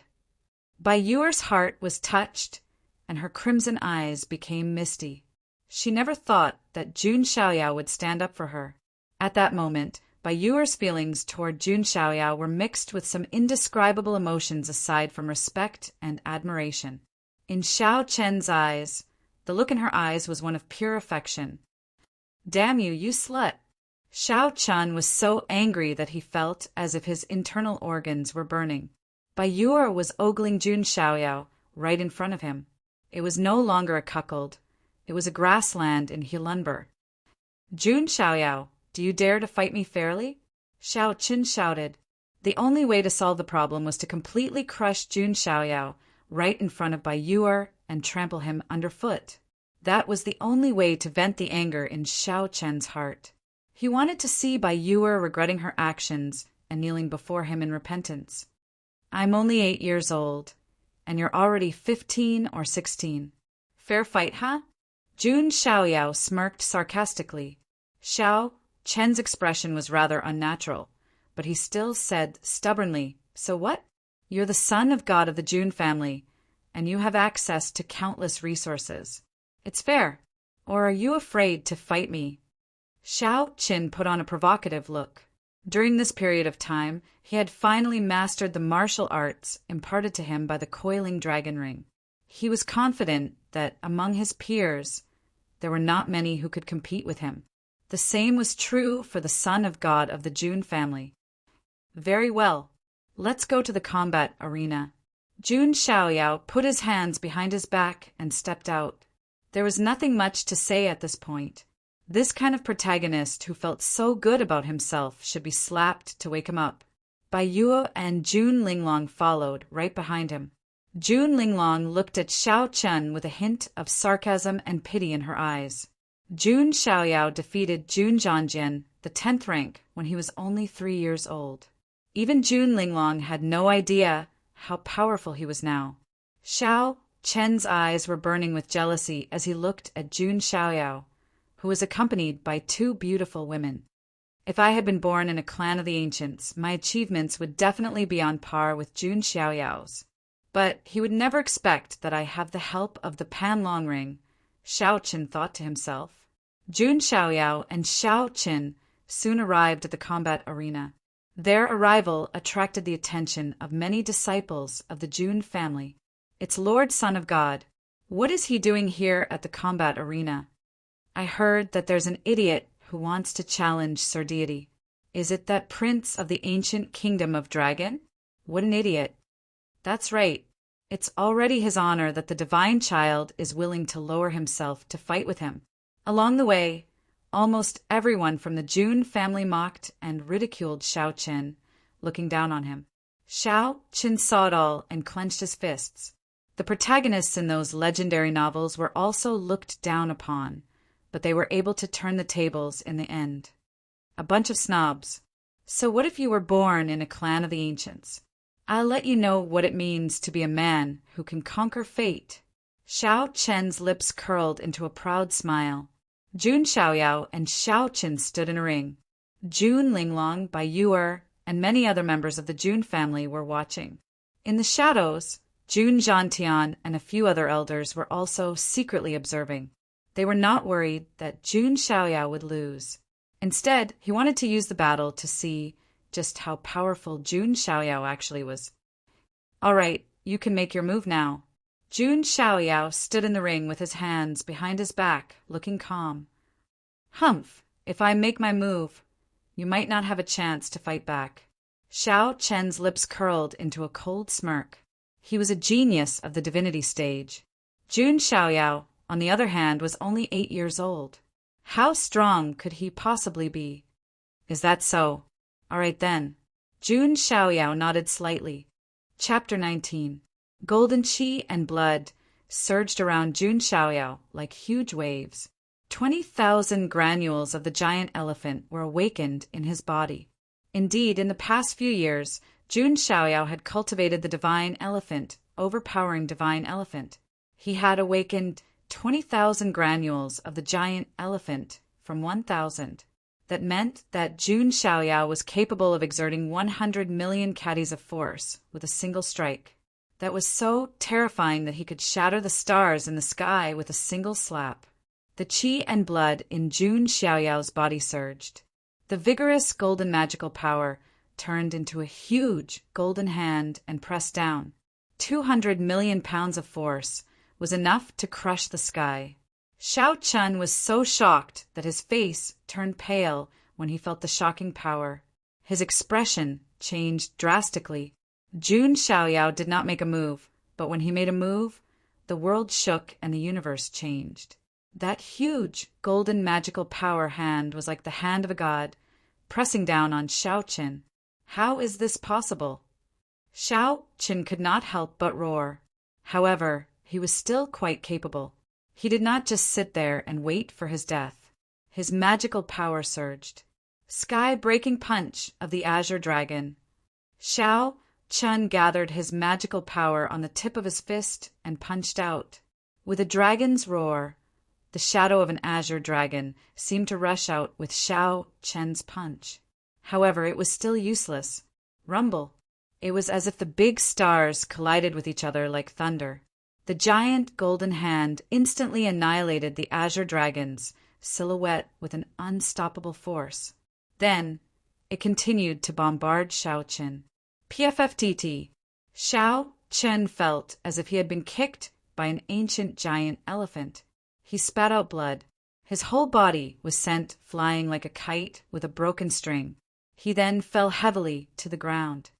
Bai Yuer's heart was touched, and her crimson eyes became misty. She never thought that Jun Xiaoyao would stand up for her. At that moment, Bai Yuer's feelings toward Jun Xiaoyao were mixed with some indescribable emotions aside from respect and admiration. In Xiao Chen's eyes, the look in her eyes was one of pure affection. Damn you, you slut! Xiao Chen was so angry that he felt as if his internal organs were burning. Bai Yuer was ogling Jun Xiaoyao right in front of him. It was no longer a cuckold. It was a grassland in Hulunber. Jun Xiaoyao, do you dare to fight me fairly? Xiao Qin shouted. The only way to solve the problem was to completely crush Jun Xiaoyao right in front of Bai Yuer and trample him underfoot. That was the only way to vent the anger in Xiao Chen's heart. He wanted to see Bai Yuer regretting her actions and kneeling before him in repentance. I'm only 8 years old. and you're already 15 or 16. Fair fight, huh? Jun Xiaoyao smirked sarcastically. Xiao Chen's expression was rather unnatural, but he still said stubbornly, "So what? You're the son of God of the Jun family, and you have access to countless resources. It's fair. Or are you afraid to fight me?" Xiao Qin put on a provocative look. During this period of time, he had finally mastered the martial arts imparted to him by the coiling dragon ring. He was confident that among his peers, there were not many who could compete with him. The same was true for the son of God of the Jun family. Very well. Let's go to the combat arena. Jun Xiaoyao put his hands behind his back and stepped out. There was nothing much to say at this point. This kind of protagonist who felt so good about himself should be slapped to wake him up. Bai Yuo and Jun Linglong followed right behind him. Jun Linglong looked at Xiao Chen with a hint of sarcasm and pity in her eyes. Jun Xiaoyao defeated Jun Zhangjian, the 10th rank, when he was only 3 years old. Even Jun Linglong had no idea how powerful he was now. Xiao Chen's eyes were burning with jealousy as he looked at Jun Xiaoyao, who was accompanied by 2 beautiful women. If I had been born in a clan of the ancients, my achievements would definitely be on par with Jun Xiaoyao's. But he would never expect that I have the help of the Pan Long Ring, Xiao Qin thought to himself. Jun Xiaoyao and Xiao Qin soon arrived at the combat arena. Their arrival attracted the attention of many disciples of the Jun family. It's Lord Son of God. What is he doing here at the combat arena? I heard that there's an idiot who wants to challenge Sir Deity. Is it that prince of the ancient kingdom of Dragon? What an idiot. That's right. It's already his honor that the divine child is willing to lower himself to fight with him. Along the way, almost everyone from the Jun family mocked and ridiculed Xiao Qin, looking down on him. Xiao Qin saw it all and clenched his fists. The protagonists in those legendary novels were also looked down upon, but they were able to turn the tables in the end. A bunch of snobs. So what if you were born in a clan of the ancients? I'll let you know what it means to be a man who can conquer fate. Xiao Chen's lips curled into a proud smile. Jun Xiaoyao and Xiao Qin stood in a ring. Jun Linglong, Bai Yuer, and many other members of the Jun family were watching. In the shadows, Jun Zhantian and a few other elders were also secretly observing. They were not worried that Jun Xiaoyao would lose. Instead, he wanted to use the battle to see just how powerful Jun Xiaoyao actually was. All right, you can make your move now. Jun Xiaoyao stood in the ring with his hands behind his back, looking calm. Humph, if I make my move, you might not have a chance to fight back. Xiao Chen's lips curled into a cold smirk. He was a genius of the divinity stage. Jun Xiaoyao, on the other hand, was only 8 years old. How strong could he possibly be? Is that so? All right then. Jun Xiaoyao nodded slightly. Chapter 19. Golden qi and blood surged around Jun Xiaoyao like huge waves. 20,000 granules of the giant elephant were awakened in his body. Indeed, in the past few years, Jun Xiaoyao had cultivated the divine elephant, overpowering divine elephant. He had awakened 20,000 granules of the giant elephant from 1,000. That meant that Jun Xiaoyao was capable of exerting 100 million caddies of force with a single strike. That was so terrifying that he could shatter the stars in the sky with a single slap. The qi and blood in Jun Xiaoyao's body surged. The vigorous golden magical power turned into a huge golden hand and pressed down. 200 million pounds of force was enough to crush the sky. Xiao Chen was so shocked that his face turned pale when he felt the shocking power. His expression changed drastically. Jun Xiaoyao did not make a move, but when he made a move, the world shook and the universe changed. That huge golden magical power hand was like the hand of a god, pressing down on Xiao Qin. How is this possible? Xiao Qin could not help but roar. However, he was still quite capable. He did not just sit there and wait for his death. His magical power surged. Sky-breaking punch of the azure dragon. Xiao Chun gathered his magical power on the tip of his fist and punched out. With a dragon's roar, the shadow of an azure dragon seemed to rush out with Xiao Chen's punch. However, it was still useless. Rumble. It was as if the big stars collided with each other like thunder. The giant golden hand instantly annihilated the azure dragon's silhouette with an unstoppable force. Then, it continued to bombard Xiao Chen. PFFTT. Xiao Chen felt as if he had been kicked by an ancient giant elephant. He spat out blood. His whole body was sent flying like a kite with a broken string. He then fell heavily to the ground.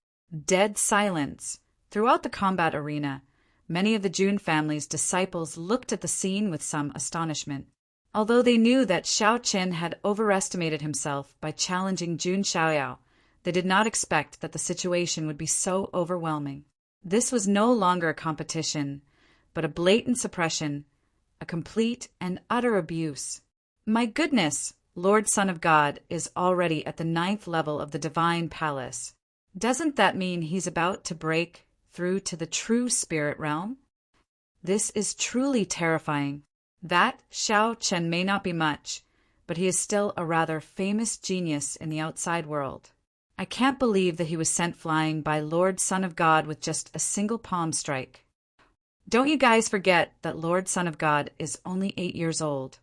Dead silence. Throughout the combat arena, many of the Jun family's disciples looked at the scene with some astonishment. Although they knew that Xiao Chen had overestimated himself by challenging Jun Xiaoyao, they did not expect that the situation would be so overwhelming. This was no longer a competition, but a blatant suppression, a complete and utter abuse. My goodness, Lord Son of God is already at the 9th level of the Divine Palace. Doesn't that mean he's about to break through to the true spirit realm? This is truly terrifying. That Xiao Chen may not be much, but he is still a rather famous genius in the outside world. I can't believe that he was sent flying by Lord Son of God with just a single palm strike. Don't you guys forget that Lord Son of God is only 8 years old,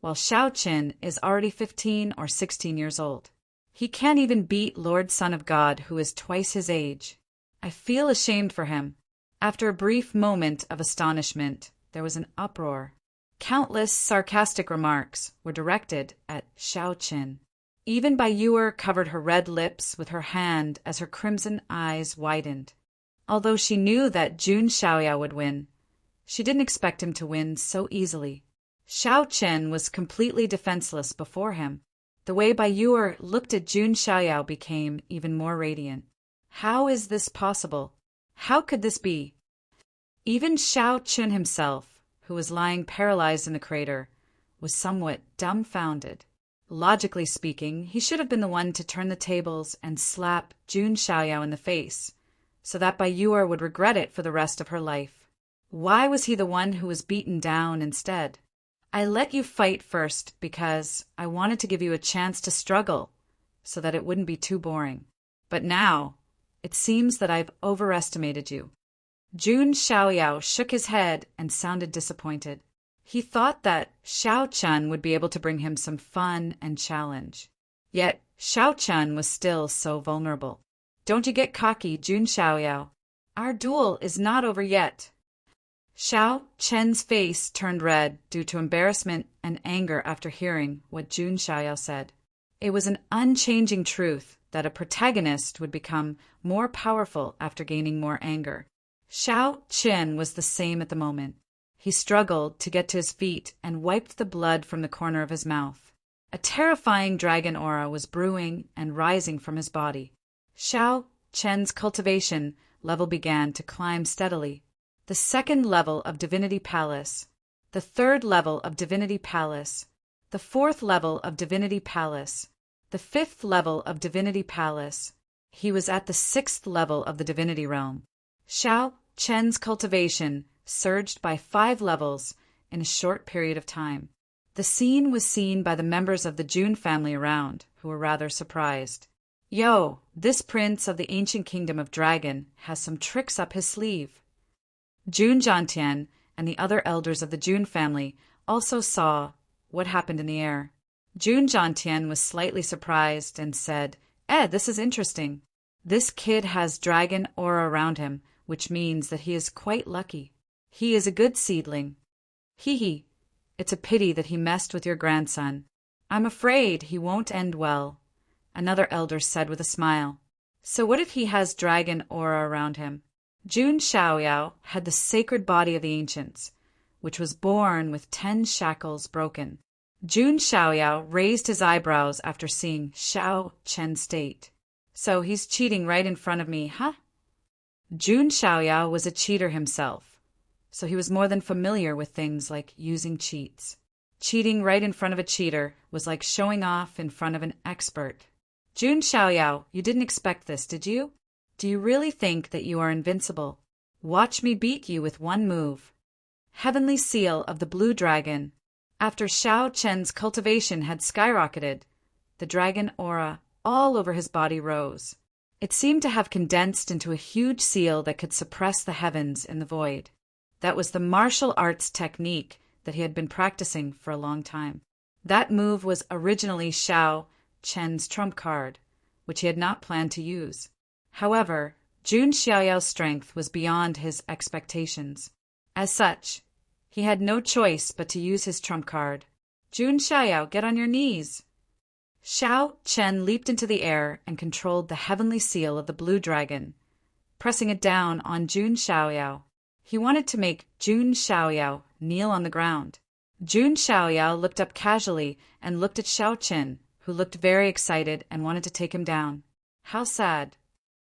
while Xiao Chen is already 15 or 16 years old. He can't even beat Lord Son of God, who is twice his age. I feel ashamed for him. After a brief moment of astonishment, there was an uproar. Countless sarcastic remarks were directed at Xiao Chen. Even Bai Yuer covered her red lips with her hand as her crimson eyes widened. Although she knew that Jun Xiaoyao would win, she didn't expect him to win so easily. Xiao Chen was completely defenseless before him. The way Bai Yuer looked at Jun Xiaoyao became even more radiant. How is this possible? How could this be? Even Xiao Chen himself, who was lying paralyzed in the crater, was somewhat dumbfounded. Logically speaking, he should have been the one to turn the tables and slap Jun Xiaoyao in the face, so that Bai Yuer would regret it for the rest of her life. Why was he the one who was beaten down instead? I let you fight first because I wanted to give you a chance to struggle, so that it wouldn't be too boring. But now, it seems that I've overestimated you. Jun Xiaoyao shook his head and sounded disappointed. He thought that Xiao Chen would be able to bring him some fun and challenge. Yet Xiao Chen was still so vulnerable. Don't you get cocky, Jun Xiaoyao. Our duel is not over yet. Xiao Chen's face turned red due to embarrassment and anger after hearing what Jun Xiaoyao said. It was an unchanging truth that a protagonist would become more powerful after gaining more anger. Xiao Chen was the same at the moment. He struggled to get to his feet and wiped the blood from the corner of his mouth. A terrifying dragon aura was brewing and rising from his body. Xiao Chen's cultivation level began to climb steadily. The 2nd level of Divinity Palace, the 3rd level of Divinity Palace, the 4th level of Divinity Palace, the 5th level of Divinity Palace. He was at the 6th level of the Divinity Realm. Xiao Chen's cultivation surged by 5 levels in a short period of time. The scene was seen by the members of the Jun family around, who were rather surprised. Yo, this prince of the ancient kingdom of Dragon has some tricks up his sleeve. Jun Zhantian and the other elders of the Jun family also saw what happened in the air. Jun Zhantian was slightly surprised and said, this is interesting. This kid has dragon aura around him, which means that he is quite lucky. He is a good seedling. Hee. It's a pity that he messed with your grandson. I'm afraid he won't end well, another elder said with a smile. So what if he has dragon aura around him? Jun Xiaoyao had the sacred body of the ancients, which was born with 10 shackles broken. Jun Xiaoyao raised his eyebrows after seeing Xiao Chen's state. So he's cheating right in front of me, huh? Jun Xiaoyao was a cheater himself, so he was more than familiar with things like using cheats. Cheating right in front of a cheater was like showing off in front of an expert. Jun Xiaoyao, you didn't expect this, did you? Do you really think that you are invincible? Watch me beat you with one move. Heavenly Seal of the Blue Dragon. After Xiao Chen's cultivation had skyrocketed, the dragon aura all over his body rose. It seemed to have condensed into a huge seal that could suppress the heavens in the void. That was the martial arts technique that he had been practicing for a long time. That move was originally Xiao Chen's trump card, which he had not planned to use. However, Jun Xiaoyao's strength was beyond his expectations. As such, he had no choice but to use his trump card. Jun Xiaoyao, get on your knees! Xiao Chen leaped into the air and controlled the heavenly seal of the blue dragon, pressing it down on Jun Xiaoyao. He wanted to make Jun Xiaoyao kneel on the ground. Jun Xiaoyao looked up casually and looked at Xiao Chen, who looked very excited and wanted to take him down. How sad.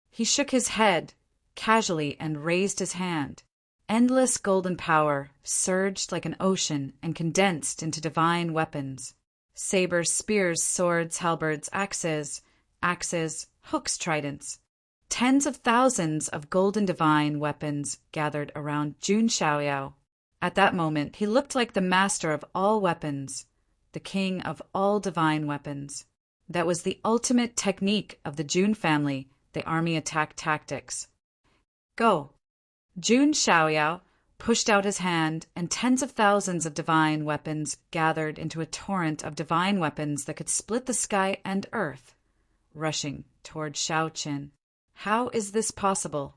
He shook his head casually and raised his hand. Endless golden power surged like an ocean and condensed into divine weapons. Sabers, spears, swords, halberds, axes, hooks, tridents. Tens of thousands of golden divine weapons gathered around Jun Xiaoyao. At that moment, he looked like the master of all weapons, the king of all divine weapons. That was the ultimate technique of the Jun family, the army attack tactics. Go! Jun Xiaoyao pushed out his hand, and tens of thousands of divine weapons gathered into a torrent of divine weapons that could split the sky and earth, rushing toward Xiao Qin. How is this possible?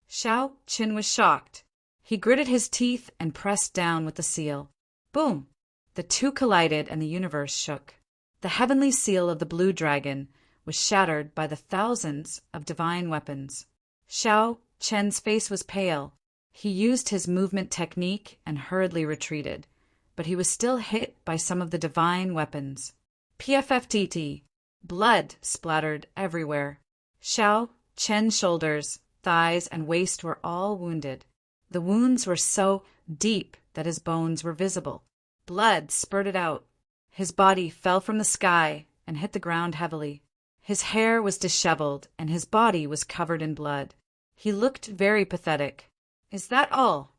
Xiao Qin was shocked. He gritted his teeth and pressed down with the seal. Boom! The two collided and the universe shook. The heavenly seal of the blue dragon was shattered by the thousands of divine weapons. Xiao Chen's face was pale. He used his movement technique and hurriedly retreated, but he was still hit by some of the divine weapons. PFFTT. Blood splattered everywhere. Xiao Chen's shoulders, thighs, and waist were all wounded. The wounds were so deep that his bones were visible. Blood spurted out. His body fell from the sky and hit the ground heavily. His hair was disheveled and his body was covered in blood. He looked very pathetic. Is that all?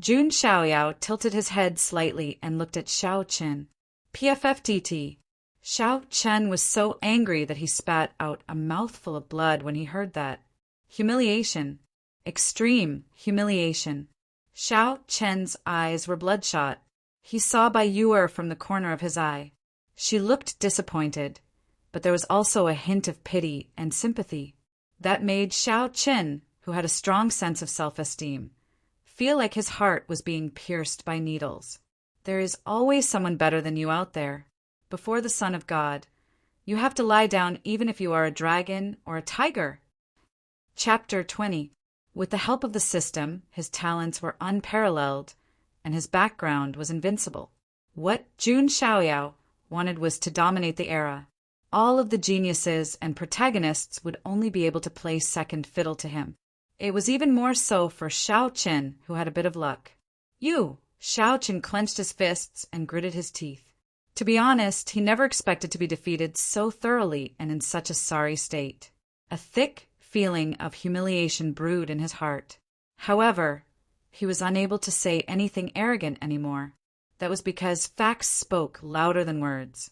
Jun Xiaoyao tilted his head slightly and looked at Xiao Chen. PFFTT. Xiao Chen was so angry that he spat out a mouthful of blood when he heard that. Humiliation. Extreme humiliation. Xiao Chen's eyes were bloodshot. He saw Bai Yuer from the corner of his eye. She looked disappointed, but there was also a hint of pity and sympathy. That made Xiao Chen, who had a strong sense of self-esteem, feel like his heart was being pierced by needles. There is always someone better than you out there. Before the Son of God, you have to lie down even if you are a dragon or a tiger. Chapter 20. With the help of the system, his talents were unparalleled, and his background was invincible. What Jun Xiaoyao wanted was to dominate the era. All of the geniuses and protagonists would only be able to play second fiddle to him. It was even more so for Xiao Chen, who had a bit of luck. Xiao Chen clenched his fists and gritted his teeth. To be honest, he never expected to be defeated so thoroughly and in such a sorry state. A thick feeling of humiliation brewed in his heart. However, he was unable to say anything arrogant anymore. That was because facts spoke louder than words.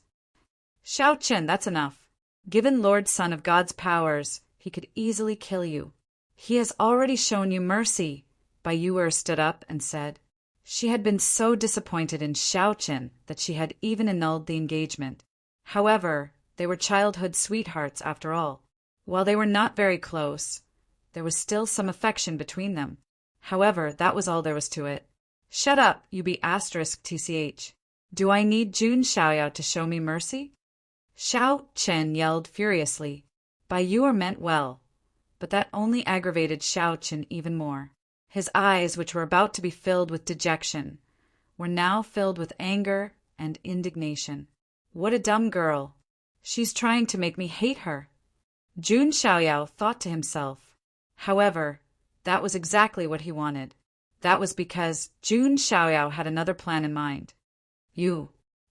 Xiao Chen, that's enough. Given Lord Son of God's powers, he could easily kill you. He has already shown you mercy. Bai Yuer stood up and said. She had been so disappointed in Xiao Chen that she had even annulled the engagement. However, they were childhood sweethearts after all. While they were not very close, there was still some affection between them. However, that was all there was to it. Shut up, you be *TCH. Do I need Jun Xiaoyao to show me mercy? Xiao Chen yelled furiously. Bai Yuer meant well, but that only aggravated Xiao Chen even more. His eyes, which were about to be filled with dejection, were now filled with anger and indignation. What a dumb girl. She's trying to make me hate her. Jun Xiaoyao thought to himself. However, that was exactly what he wanted. That was because Jun Xiaoyao had another plan in mind.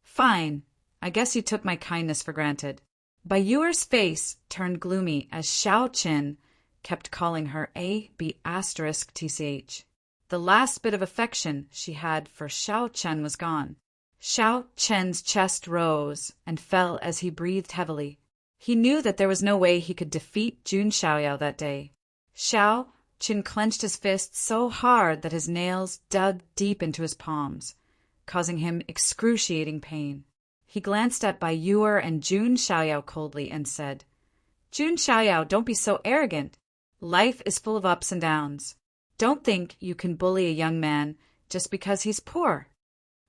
Fine. I guess you took my kindness for granted. Bai Yuer's face turned gloomy as Xiao Qin kept calling her A-B***TCH. The last bit of affection she had for Xiao Chen was gone. Xiao Chen's chest rose and fell as he breathed heavily. He knew that there was no way he could defeat Jun Xiaoyao that day. Xiao Qin clenched his fists so hard that his nails dug deep into his palms, causing him excruciating pain. He glanced at Bai Yuer and Jun Xiaoyao coldly and said, "Jun Xiaoyao, don't be so arrogant. Life is full of ups and downs. Don't think you can bully a young man just because he's poor.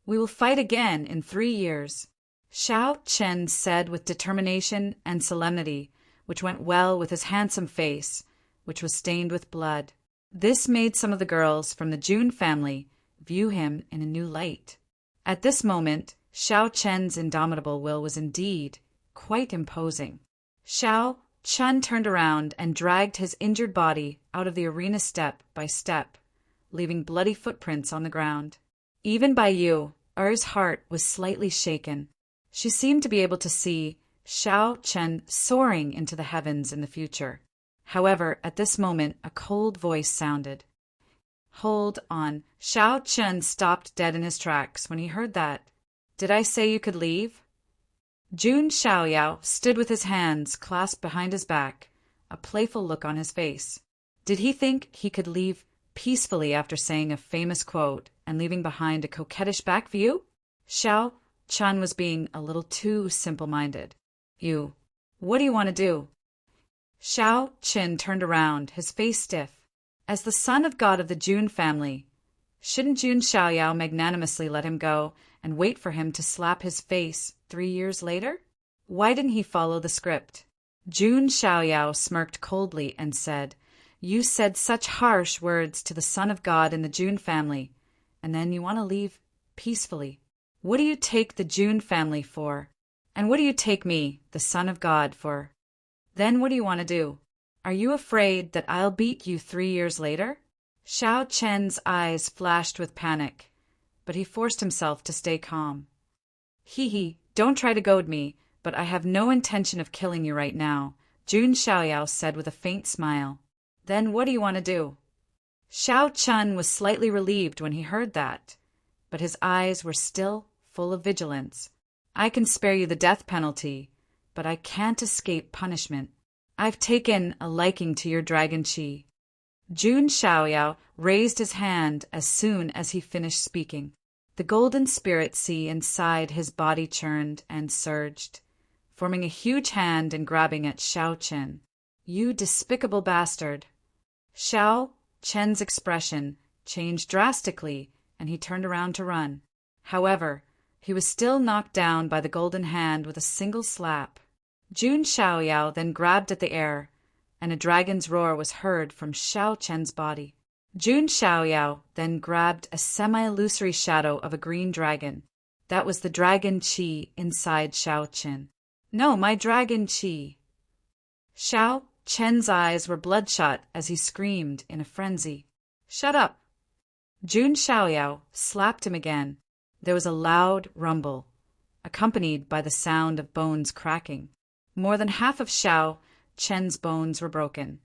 We will fight again in 3 years." Xiao Chen said with determination and solemnity, which went well with his handsome face, which was stained with blood. This made some of the girls from the Jun family view him in a new light. At this moment, Xiao Chen's indomitable will was indeed quite imposing. Xiao Chen turned around and dragged his injured body out of the arena step by step, leaving bloody footprints on the ground. Even Bai Yuer's heart was slightly shaken. She seemed to be able to see Xiao Chen soaring into the heavens in the future. However, at this moment, a cold voice sounded. "Hold on." Xiao Chen stopped dead in his tracks when he heard that. "Did I say you could leave?" Jun Xiaoyao stood with his hands clasped behind his back, a playful look on his face. Did he think he could leave peacefully after saying a famous quote and leaving behind a coquettish back view? Xiao Chen was being a little too simple-minded. What do you want to do?" Xiao Qin turned around, his face stiff. As the son of God of the Jun family, shouldn't Jun Xiaoyao magnanimously let him go and wait for him to slap his face 3 years later? Why didn't he follow the script? Jun Xiaoyao smirked coldly and said, "You said such harsh words to the son of God in the Jun family, and then you want to leave peacefully. What do you take the Jun family for? And what do you take me, the son of God, for? Then what do you want to do? Are you afraid that I'll beat you 3 years later?" Xiao Chen's eyes flashed with panic, but he forced himself to stay calm. Don't try to goad me, but I have no intention of killing you right now," Jun Xiaoyao said with a faint smile. "Then what do you want to do?" Xiao Chen was slightly relieved when he heard that, but his eyes were still full of vigilance. "I can spare you the death penalty, but I can't escape punishment. I've taken a liking to your dragon chi." Jun Xiaoyao raised his hand as soon as he finished speaking. The golden spirit sea inside his body churned and surged, forming a huge hand and grabbing at Xiao Chen. "You despicable bastard!" Xiao Chen's expression changed drastically and he turned around to run. However, he was still knocked down by the golden hand with a single slap. Jun Xiaoyao then grabbed at the air, and a dragon's roar was heard from Xiao Chen's body. Jun Xiaoyao then grabbed a semi-illusory shadow of a green dragon. That was the dragon chi inside Xiao Chen. "No, my dragon chi!" Xiao Chen's eyes were bloodshot as he screamed in a frenzy. "Shut up!" Jun Xiaoyao slapped him again. There was a loud rumble, accompanied by the sound of bones cracking. More than half of Xiao Chen's bones were broken,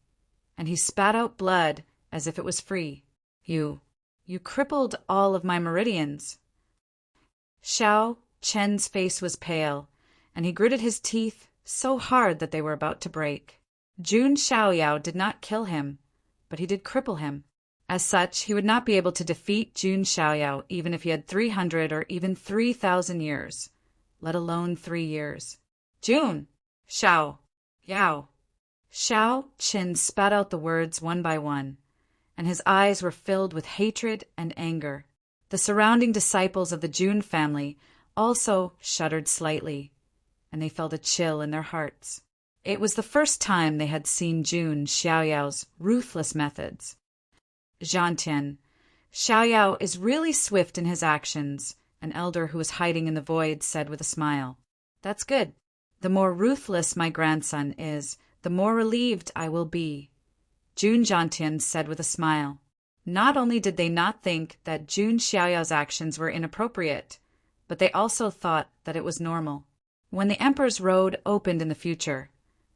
and he spat out blood as if it was free. You crippled all of my meridians." Xiao Chen's face was pale, and he gritted his teeth so hard that they were about to break. Jun Xiaoyao did not kill him, but he did cripple him. As such, he would not be able to defeat Jun Xiaoyao even if he had 300 or even 3,000 years, let alone 3 years. "Jun Xiaoyao." Xiao Qin spat out the words one by one, and his eyes were filled with hatred and anger. The surrounding disciples of the Jun family also shuddered slightly, and they felt a chill in their hearts. It was the first time they had seen Jun Xiaoyao's ruthless methods. "Zhantian, Xiaoyao is really swift in his actions," an elder who was hiding in the void said with a smile. "That's good. The more ruthless my grandson is, the more relieved I will be," Jun Zhantian said with a smile. Not only did they not think that Jun Xiaoyao's actions were inappropriate, but they also thought that it was normal. When the Emperor's road opened in the future,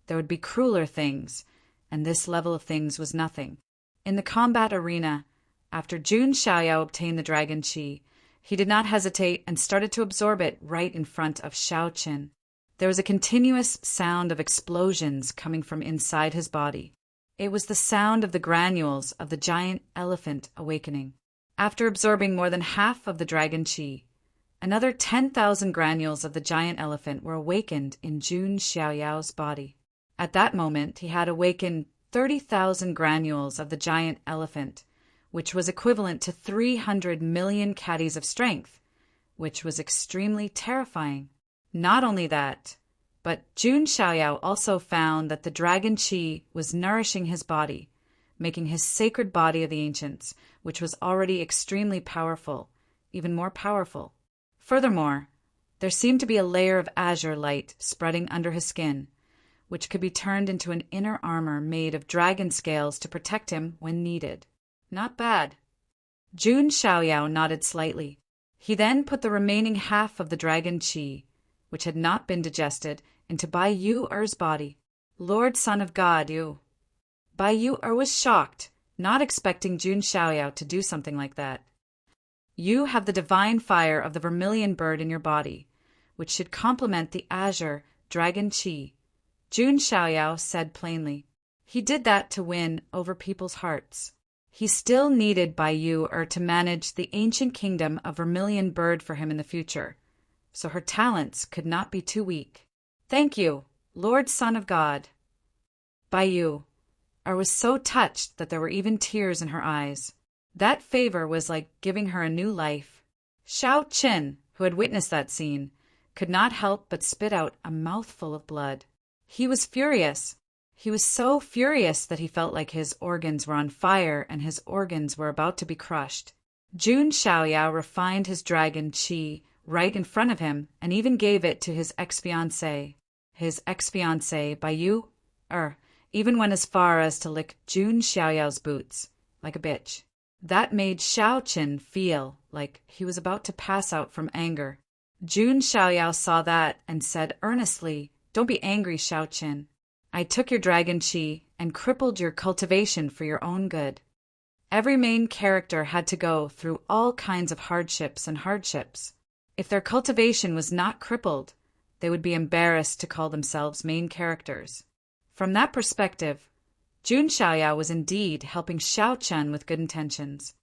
there would be crueler things, and this level of things was nothing. In the combat arena, after Jun Xiaoyao obtained the Dragon Qi, he did not hesitate and started to absorb it right in front of Shao Qin. There was a continuous sound of explosions coming from inside his body. It was the sound of the granules of the giant elephant awakening. After absorbing more than half of the Dragon Qi, another 10,000 granules of the giant elephant were awakened in Jun Xiaoyao's body. At that moment, he had awakened 30,000 granules of the giant elephant, which was equivalent to 300 million caddies of strength, which was extremely terrifying. Not only that, but Jun Xiaoyao also found that the Dragon Qi was nourishing his body, making his sacred body of the ancients, which was already extremely powerful, even more powerful. Furthermore, there seemed to be a layer of azure light spreading under his skin, which could be turned into an inner armor made of dragon scales to protect him when needed. Not bad. Jun Xiaoyao nodded slightly. He then put the remaining half of the Dragon Qi, which had not been digested, into Bai Yu-er's body. Lord Son of God, you. Bai Yu-er was shocked, not expecting Jun Xiaoyao to do something like that. You have the divine fire of the vermilion bird in your body, which should complement the azure Dragon Qi. Jun Xiaoyao said plainly. He did that to win over people's hearts. He still needed Bai Yu-er to manage the ancient kingdom of vermilion bird for him in the future, so her talents could not be too weak. Thank you, Lord Son of God. Bai Yu-er was so touched that there were even tears in her eyes. That favor was like giving her a new life. Shao Qin, who had witnessed that scene, could not help but spit out a mouthful of blood. He was furious. He was so furious that he felt like his organs were on fire and his organs were about to be crushed. Jun Xiaoyao refined his Dragon Qi right in front of him and even gave it to his ex-fiancée. His ex-fiancée, Bai Yu-er, even went as far as to lick Jun Xiaoyao's boots, like a bitch. That made Shao Qin feel like he was about to pass out from anger. Jun Xiaoyao saw that and said earnestly, "Don't be angry, Shao Qin. I took your Dragon Qi and crippled your cultivation for your own good." Every main character had to go through all kinds of hardships. If their cultivation was not crippled, they would be embarrassed to call themselves main characters. From that perspective, Jun Xiaoyao was indeed helping Shao Qin with good intentions.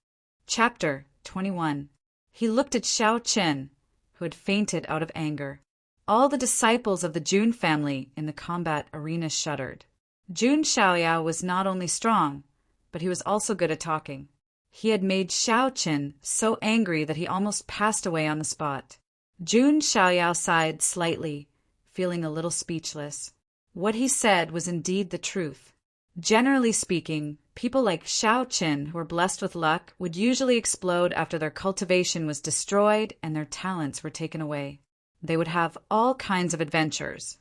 Chapter 21. He looked at Shao Qin, who had fainted out of anger. All the disciples of the Jun family in the combat arena shuddered. Jun Xiaoyao was not only strong, but he was also good at talking. He had made Shao Qin so angry that he almost passed away on the spot. Jun Xiaoyao sighed slightly, feeling a little speechless. What he said was indeed the truth. Generally speaking, people like Shao Qin who were blessed with luck would usually explode after their cultivation was destroyed and their talents were taken away. They would have all kinds of adventures,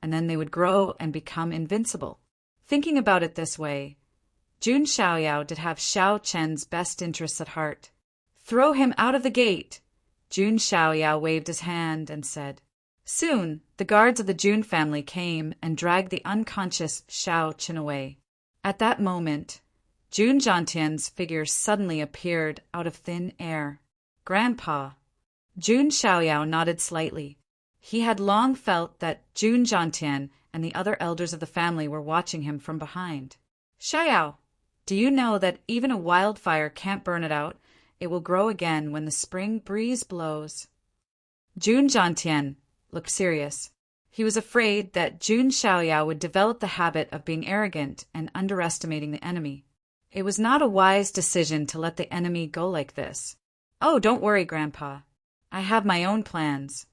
and then they would grow and become invincible. Thinking about it this way, Jun Xiaoyao did have Shao Qin's best interests at heart. "Throw him out of the gate!" Jun Xiaoyao waved his hand and said. Soon, the guards of the Jun family came and dragged the unconscious Shao Qin away. At that moment, Jun Zhantian's figure suddenly appeared out of thin air. "Grandpa." Jun Xiaoyao nodded slightly. He had long felt that Jun Zhantian and the other elders of the family were watching him from behind. "Xiaoyao, do you know that even a wildfire can't burn it out? It will grow again when the spring breeze blows." Jun Zhantian looked serious. He was afraid that Jun Xiaoyao would develop the habit of being arrogant and underestimating the enemy. It was not a wise decision to let the enemy go like this. "Oh, don't worry, Grandpa. I have my own plans."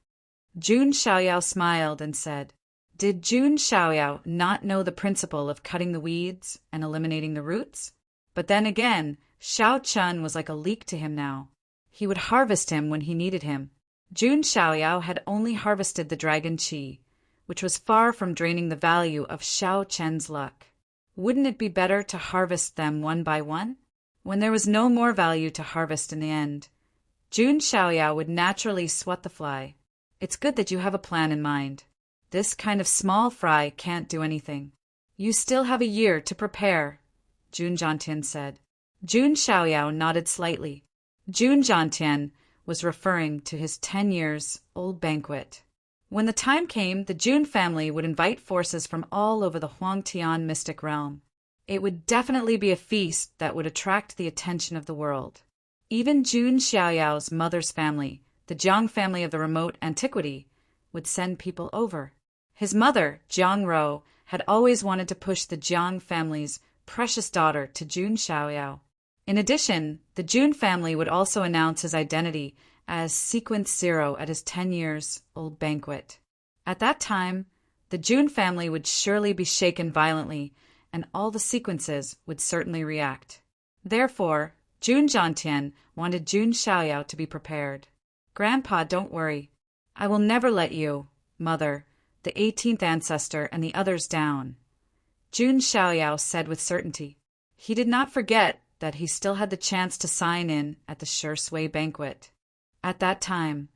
Jun Xiaoyao smiled and said, Did Jun Xiaoyao not know the principle of cutting the weeds and eliminating the roots? But then again, Shao Qin was like a leek to him now. He would harvest him when he needed him. Jun Xiaoyao had only harvested the Dragon Qi, which was far from draining the value of Shao Qin's luck. Wouldn't it be better to harvest them one by one? When there was no more value to harvest in the end, Jun Xiaoyao would naturally swat the fly. It's good that you have a plan in mind. This kind of small fry can't do anything. You still have a year to prepare, Jun Zhantian said. Jun Xiaoyao nodded slightly. Jun Zhantian was referring to his 10-years-old banquet. When the time came, the Jun family would invite forces from all over the Huangtian mystic realm. It would definitely be a feast that would attract the attention of the world. Even Jun Xiaoyao's mother's family, the Jiang family of the remote antiquity, would send people over. His mother, Jiang Rou, had always wanted to push the Jiang family's precious daughter to Jun Xiaoyao. In addition, the Jun family would also announce his identity as Sequence Zero at his 10-years-old banquet. At that time, the Jun family would surely be shaken violently, and all the sequences would certainly react. Therefore, Jun Zhantian wanted Jun Xiaoyao to be prepared. Grandpa, don't worry. I will never let you, Mother, the 18th ancestor, and the others down, Jun Xiaoyao said with certainty. He did not forget that he still had the chance to sign in at the Shui banquet. At that time,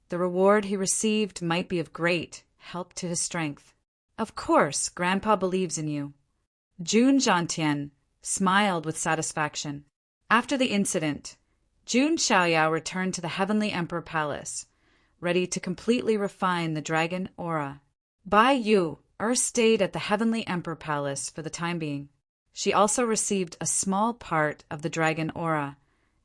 the reward he received might be of great help to his strength. Of course, Grandpa believes in you. Jun Zhantian smiled with satisfaction. After the incident, Jun Xiaoyao returned to the Heavenly Emperor Palace, ready to completely refine the dragon aura. Bai Yu stayed at the Heavenly Emperor Palace for the time being. She also received a small part of the dragon aura,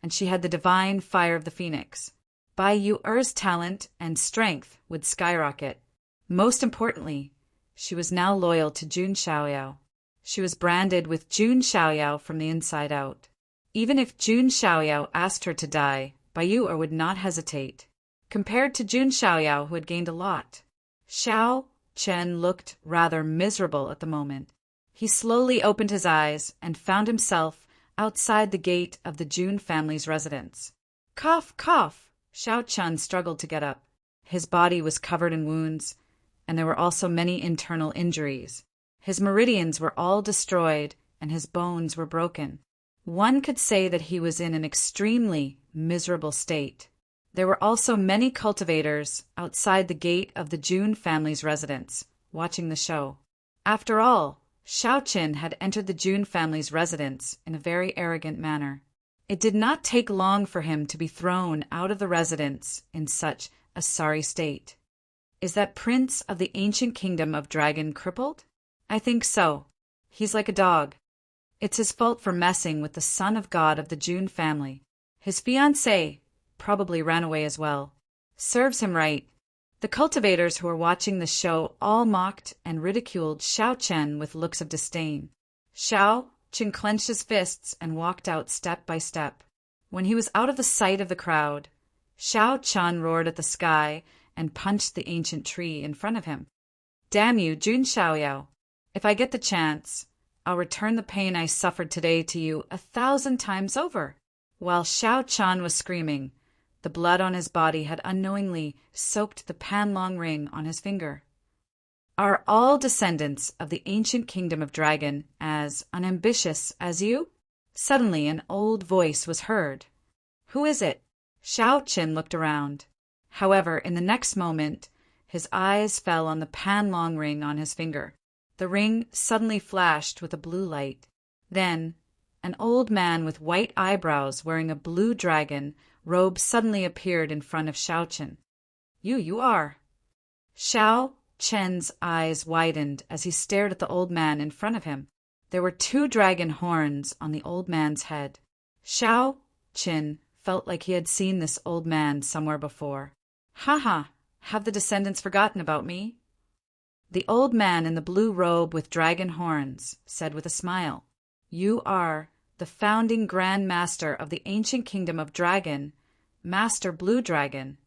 and she had the divine fire of the phoenix. Bai Yu's talent and strength would skyrocket. Most importantly, she was now loyal to Jun Xiaoyao. She was branded with Jun Xiaoyao from the inside out. Even if Jun Xiaoyao asked her to die, Bai Yu would not hesitate. Compared to Jun Xiaoyao, who had gained a lot, Xiao Chen looked rather miserable at the moment. He slowly opened his eyes and found himself outside the gate of the Jun family's residence. Cough, cough! Xiao Chen struggled to get up. His body was covered in wounds, and there were also many internal injuries. His meridians were all destroyed, and his bones were broken. One could say that he was in an extremely miserable state. There were also many cultivators outside the gate of the Jun family's residence, watching the show. After all, Xiao Qin had entered the Jun family's residence in a very arrogant manner. It did not take long for him to be thrown out of the residence in such a sorry state. Is that prince of the ancient kingdom of Dragon crippled? I think so. He's like a dog. It's his fault for messing with the son of God of the Jun family. His fiancée probably ran away as well. Serves him right. The cultivators who were watching the show all mocked and ridiculed Xiao Chen with looks of disdain. Xiao Chen clenched his fists and walked out step by step. When he was out of the sight of the crowd, Xiao Chen roared at the sky and punched the ancient tree in front of him. Damn you, Jun Xiaoyao. If I get the chance, I'll return the pain I suffered today to you 1,000 times over. While Xiao Chen was screaming, the blood on his body had unknowingly soaked the Panlong ring on his finger. Are all descendants of the ancient kingdom of Dragon as unambitious as you? Suddenly an old voice was heard. Who is it? Xiao Qin looked around. However, in the next moment, his eyes fell on the Panlong ring on his finger. The ring suddenly flashed with a blue light. Then, an old man with white eyebrows wearing a blue dragon robe suddenly appeared in front of Xiao Qin. You are. Xiao Chen's eyes widened as he stared at the old man in front of him. There were 2 dragon horns on the old man's head. Xiao Qin felt like he had seen this old man somewhere before. Ha! Have the descendants forgotten about me? The old man in the blue robe with dragon horns said with a smile, You are the founding Grand Master of the ancient kingdom of Dragon, Master Blue Dragon.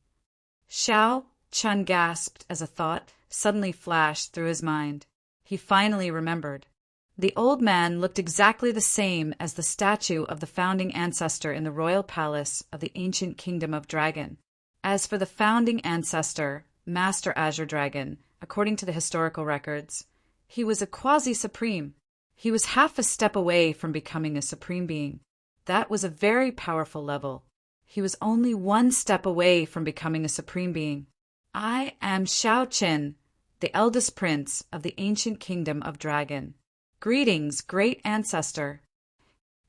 Xiao Chen gasped as a thought suddenly flashed through his mind. He finally remembered. The old man looked exactly the same as the statue of the founding ancestor in the royal palace of the ancient kingdom of Dragon. As for the founding ancestor, Master Azure Dragon, according to the historical records, he was a quasi-supreme. He was half a step away from becoming a supreme being. That was a very powerful level. He was only 1 step away from becoming a supreme being. I am Shao Qin, the eldest prince of the ancient kingdom of Dragon. Greetings, great ancestor.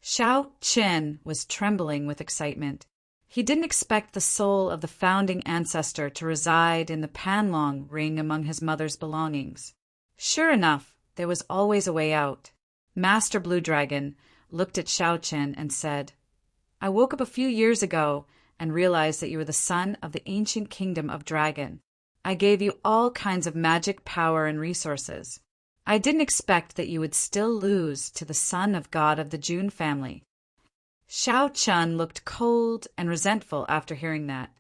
Shao Qin was trembling with excitement. He didn't expect the soul of the founding ancestor to reside in the Panlong ring among his mother's belongings. Sure enough, there was always a way out. Master Blue Dragon looked at Shao Qin and said, I woke up a few years ago and realized that you were the son of the ancient kingdom of Dragon. I gave you all kinds of magic power and resources. I didn't expect that you would still lose to the son of God of the Jun family. Shao Qin looked cold and resentful after hearing that.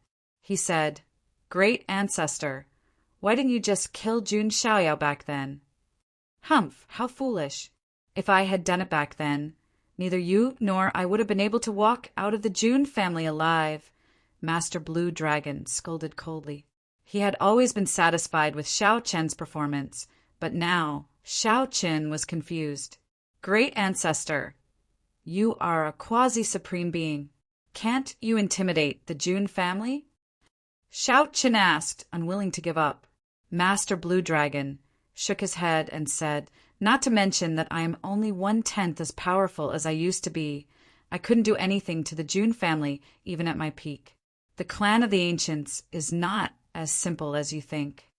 He said, Great ancestor, why didn't you just kill Jun Xiaoyao back then? Humph, how foolish. If I had done it back then, neither you nor I would have been able to walk out of the Jun family alive, Master Blue Dragon scolded coldly. He had always been satisfied with Shao Qin's performance, but now Shao Qin was confused. Great ancestor, you are a quasi-supreme being. Can't you intimidate the Jun family? Shao Qin asked, unwilling to give up. Master Blue Dragon shook his head and said, Not to mention that I am only 1/10 as powerful as I used to be. I couldn't do anything to the Jun family, even at my peak. The clan of the ancients is not as simple as you think.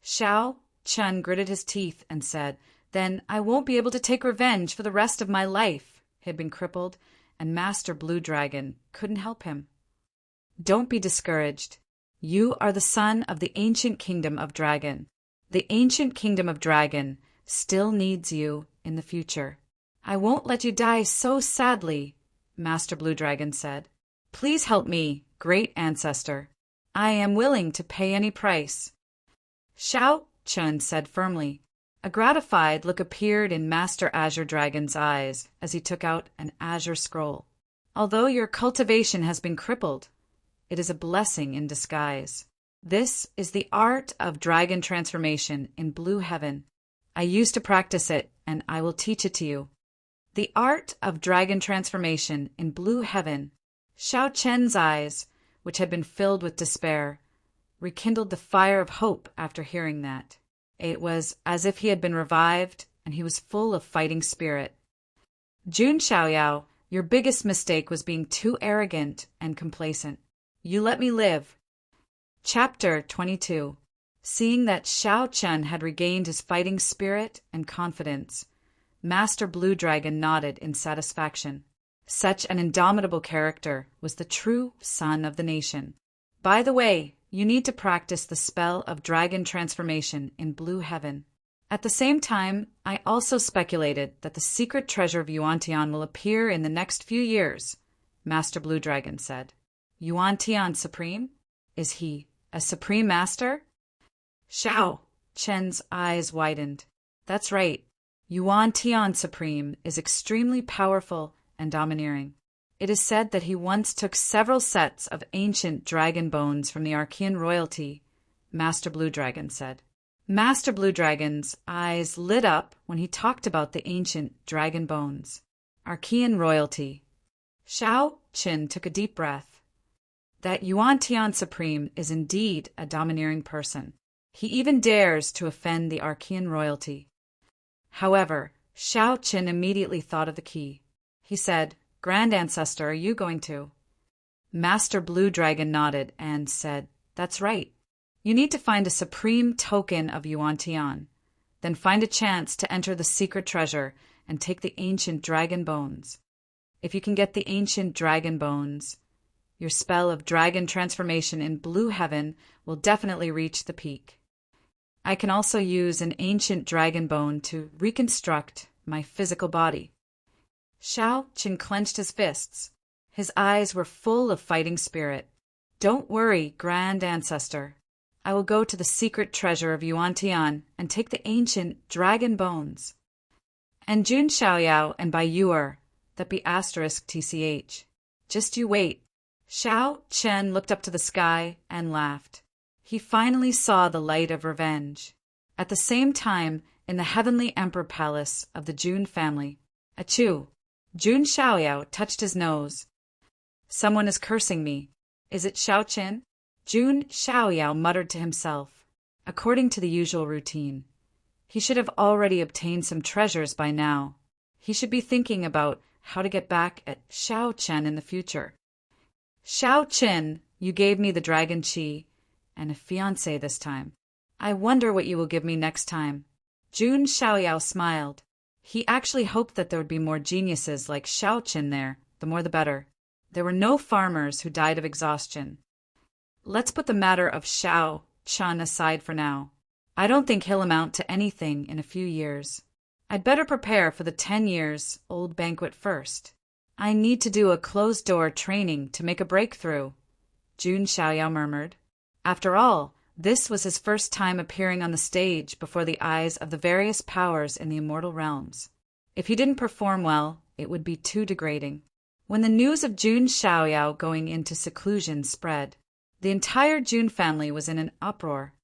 Shao Qin gritted his teeth and said, Then I won't be able to take revenge for the rest of my life. He had been crippled, and Master Blue Dragon couldn't help him. Don't be discouraged. You are the son of the ancient kingdom of Dragon. The ancient kingdom of Dragon still needs you in the future. I won't let you die so sadly, Master Blue Dragon said. Please help me, great ancestor. I am willing to pay any price. Shao Qin said firmly. A gratified look appeared in Master Azure Dragon's eyes as he took out an azure scroll. Although your cultivation has been crippled, it is a blessing in disguise. This is the art of dragon transformation in Blue Heaven. I used to practice it, and I will teach it to you. The art of dragon transformation in Blue Heaven. Shao Qin's eyes, which had been filled with despair, rekindled the fire of hope after hearing that. It was as if he had been revived, and he was full of fighting spirit. Jun Xiaoyao, your biggest mistake was being too arrogant and complacent. You let me live. Chapter 22. Seeing that Shao Qin had regained his fighting spirit and confidence, Master Blue Dragon nodded in satisfaction. Such an indomitable character was the true son of the nation. By the way, you need to practice the spell of dragon transformation in Blue Heaven. At the same time, I also speculated that the secret treasure of Yuan-Tian will appear in the next few years, Master Blue Dragon said. Yuan-Tian Supreme? Is he a supreme master? Shao Qin's eyes widened. That's right. Yuan-Tian Supreme is extremely powerful and domineering. It is said that he once took several sets of ancient dragon bones from the Archean royalty, Master Blue Dragon said. Master Blue Dragon's eyes lit up when he talked about the ancient dragon bones. Archean royalty. Shao Qin took a deep breath. That Yuan-Tian Supreme is indeed a domineering person. He even dares to offend the Archean royalty. However, Shao Qin immediately thought of the key. He said, Grand Ancestor, are you going to? Master Blue Dragon nodded and said, That's right. You need to find a supreme token of Yuan-Tian. Then find a chance to enter the secret treasure and take the ancient dragon bones. If you can get the ancient dragon bones, your spell of dragon transformation in Blue Heaven will definitely reach the peak. I can also use an ancient dragon bone to reconstruct my physical body. Shao Qin clenched his fists. His eyes were full of fighting spirit. Don't worry, Grand Ancestor. I will go to the secret treasure of Yuan-Tian and take the ancient dragon bones. And Jun Xiaoyao and Bai Yuer, that be *TCH. Just you wait. Shao Qin looked up to the sky and laughed. He finally saw the light of revenge. At the same time, in the heavenly emperor palace of the Jun family, achoo! Jun Xiaoyao touched his nose. Someone is cursing me. Is it Shao Qin? Jun Xiaoyao muttered to himself. According to the usual routine, he should have already obtained some treasures by now. He should be thinking about how to get back at Xiao Chen in the future. Xiao Chen, you gave me the dragon chi and a fiancé this time. I wonder what you will give me next time. Jun Xiaoyao smiled. He actually hoped that there would be more geniuses like Xiao Chen there, the more the better. There were no farmers who died of exhaustion. Let's put the matter of Xiao Chen aside for now. I don't think he'll amount to anything in a few years. I'd better prepare for the 10-years-old banquet first. I need to do a closed-door training to make a breakthrough, Jun Xiaoyao murmured. After all, this was his first time appearing on the stage before the eyes of the various powers in the immortal realms. If he didn't perform well, it would be too degrading. When the news of Jun Xiaoyao going into seclusion spread, the entire Jun family was in an uproar.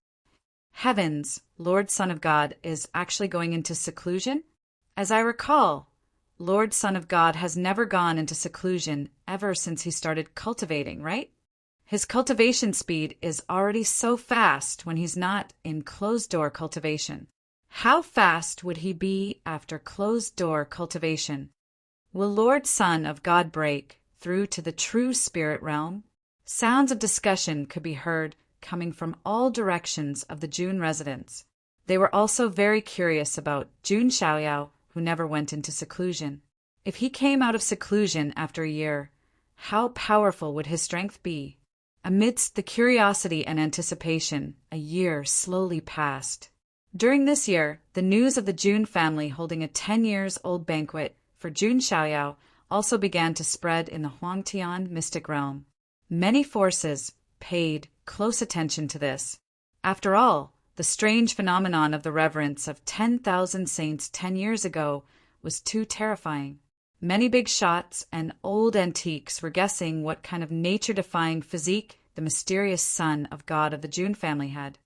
Heavens, Lord Son of God is actually going into seclusion? As I recall, Lord Son of God has never gone into seclusion ever since he started cultivating, right? His cultivation speed is already so fast when he's not in closed-door cultivation. How fast would he be after closed-door cultivation? Will Lord Son of God break through to the true spirit realm? Sounds of discussion could be heard coming from all directions of the Jun residents. They were also very curious about Jun Xiaoyao, who never went into seclusion. If he came out of seclusion after a year, how powerful would his strength be? Amidst the curiosity and anticipation, a year slowly passed. During this year, the news of the Jun family holding a 10-years-old banquet for Jun Xiaoyao also began to spread in the Huangtian mystic realm. Many forces paid close attention to this. After all, the strange phenomenon of the reverence of 10,000 saints 10 years ago was too terrifying. Many big shots and old antiques were guessing what kind of nature-defying physique the mysterious son of God of the Jun family had.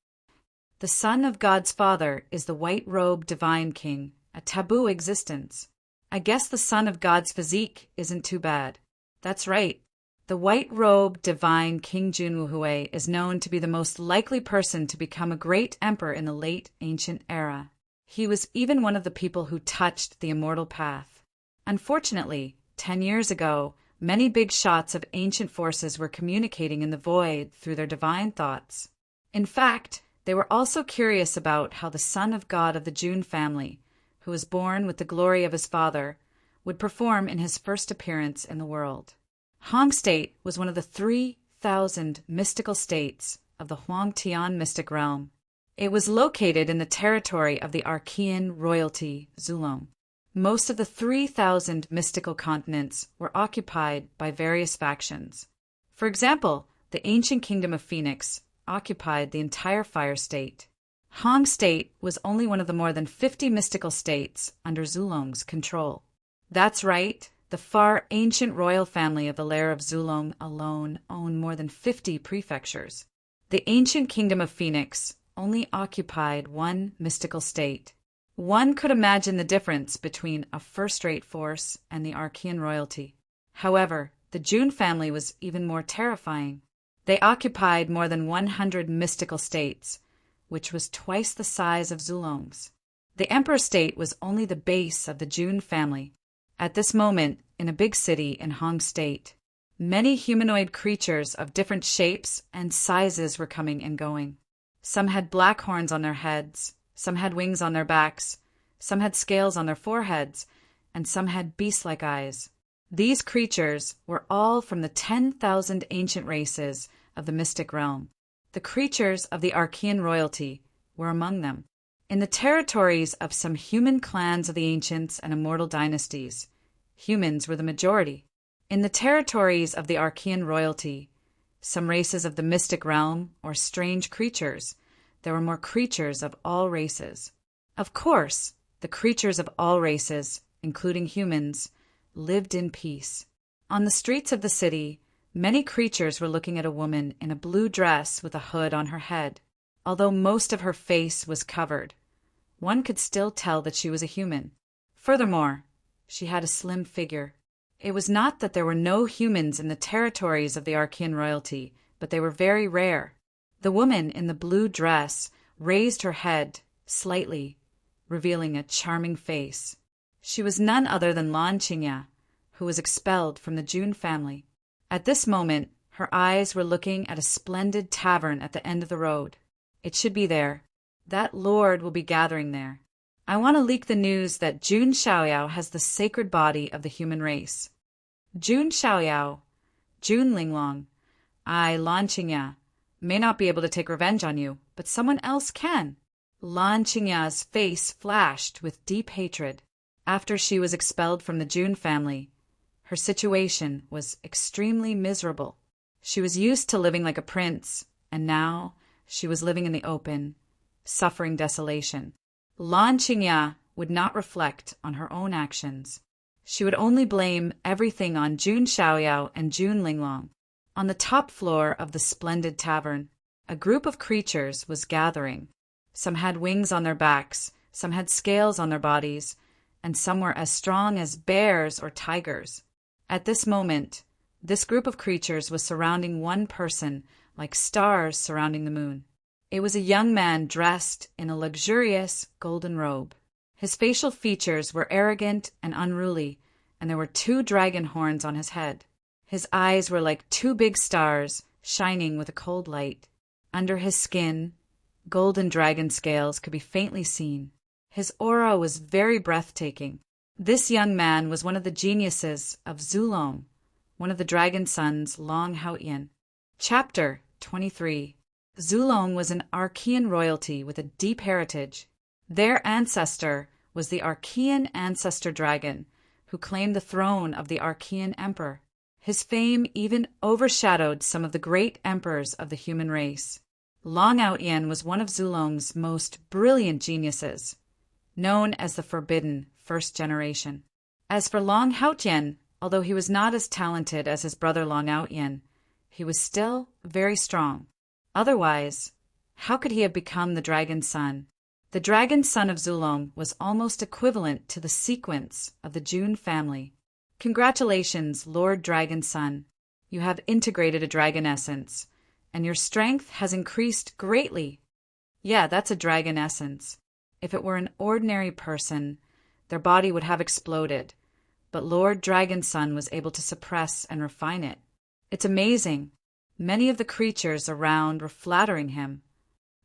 The son of God's father is the white-robed divine king, a taboo existence. I guess the son of God's physique isn't too bad. That's right. The white-robed divine King Junwuhui is known to be the most likely person to become a great emperor in the late ancient era. He was even one of the people who touched the immortal path. Unfortunately, 10 years ago, many big shots of ancient forces were communicating in the void through their divine thoughts. In fact, they were also curious about how the son of God of the Jun family, who was born with the glory of his father, would perform in his first appearance in the world. Hong State was one of the 3,000 mystical states of the Huangtian mystic realm. It was located in the territory of the Archean royalty, Zulong. Most of the 3,000 mystical continents were occupied by various factions. For example, the ancient kingdom of Phoenix occupied the entire Fire State. Hong State was only one of the more than 50 mystical states under Zulong's control. That's right, the far ancient royal family of the lair of Zulong alone owned more than 50 prefectures. The ancient kingdom of Phoenix only occupied one mystical state. One could imagine the difference between a first-rate force and the Archean royalty. However, the Jun family was even more terrifying. They occupied more than 100 mystical states, which was twice the size of Zulong's. The Emperor State was only the base of the Jun family. At this moment, in a big city in Hong State, many humanoid creatures of different shapes and sizes were coming and going. Some had black horns on their heads, some had wings on their backs, some had scales on their foreheads, and some had beast-like eyes. These creatures were all from the 10,000 ancient races of the mystic realm. The creatures of the Archean royalty were among them. In the territories of some human clans of the ancients and immortal dynasties, humans were the majority. In the territories of the Archean royalty, some races of the mystic realm, or strange creatures, there were more creatures of all races. Of course, the creatures of all races, including humans, lived in peace. On the streets of the city, many creatures were looking at a woman in a blue dress with a hood on her head. Although most of her face was covered, one could still tell that she was a human. Furthermore, she had a slim figure. It was not that there were no humans in the territories of the Archean royalty, but they were very rare. The woman in the blue dress raised her head slightly, revealing a charming face. She was none other than Lan Qingya, who was expelled from the Jun family. At this moment, her eyes were looking at a splendid tavern at the end of the road. It should be there. That lord will be gathering there. I want to leak the news that Jun Xiaoyao has the sacred body of the human race. Jun Xiaoyao, Jun Linglong, Lan Qingya, may not be able to take revenge on you, but someone else can. Lan Qingya's face flashed with deep hatred. After she was expelled from the Jun family, her situation was extremely miserable. She was used to living like a prince, and now she was living in the open, suffering desolation. Lan Qingya would not reflect on her own actions. She would only blame everything on Jun Xiaoyao and Jun Linglong. On the top floor of the splendid tavern, a group of creatures was gathering. Some had wings on their backs, some had scales on their bodies, and some were as strong as bears or tigers. At this moment, this group of creatures was surrounding one person like stars surrounding the moon. It was a young man dressed in a luxurious golden robe. His facial features were arrogant and unruly, and there were 2 dragon horns on his head. His eyes were like 2 big stars, shining with a cold light. Under his skin, golden dragon scales could be faintly seen. His aura was very breathtaking. This young man was one of the geniuses of Zulong, one of the dragon sons Long Haotian. Chapter 23. Zulong was an Archean royalty with a deep heritage. Their ancestor was the Archean ancestor dragon, who claimed the throne of the Archean emperor. His fame even overshadowed some of the great emperors of the human race. Long Haotian was one of Zulong's most brilliant geniuses, known as the Forbidden First Generation. As for Long Haotian, although he was not as talented as his brother Long Haotian, he was still very strong. Otherwise, how could he have become the dragon son? The dragon son of Zulong was almost equivalent to the sequence of the Jun family. Congratulations, Lord Dragon Son. You have integrated a dragon essence, and your strength has increased greatly. Yeah, that's a dragon essence. If it were an ordinary person, their body would have exploded, but Lord Dragon Son was able to suppress and refine it. It's amazing. Many of the creatures around were flattering him.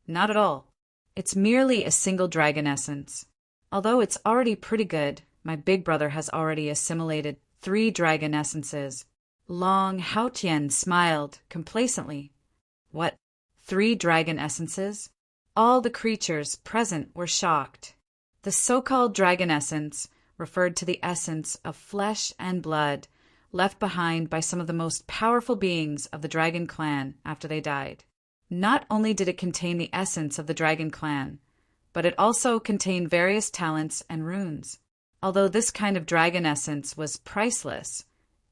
Not at all. It's merely a single dragon essence. Although it's already pretty good, my big brother has already assimilated 3 dragon essences. Long Haotian smiled complacently. What? 3 dragon essences? All the creatures present were shocked. The so-called dragon essence referred to the essence of flesh and blood left behind by some of the most powerful beings of the dragon clan after they died. Not only did it contain the essence of the dragon clan, but it also contained various talents and runes. Although this kind of dragon essence was priceless,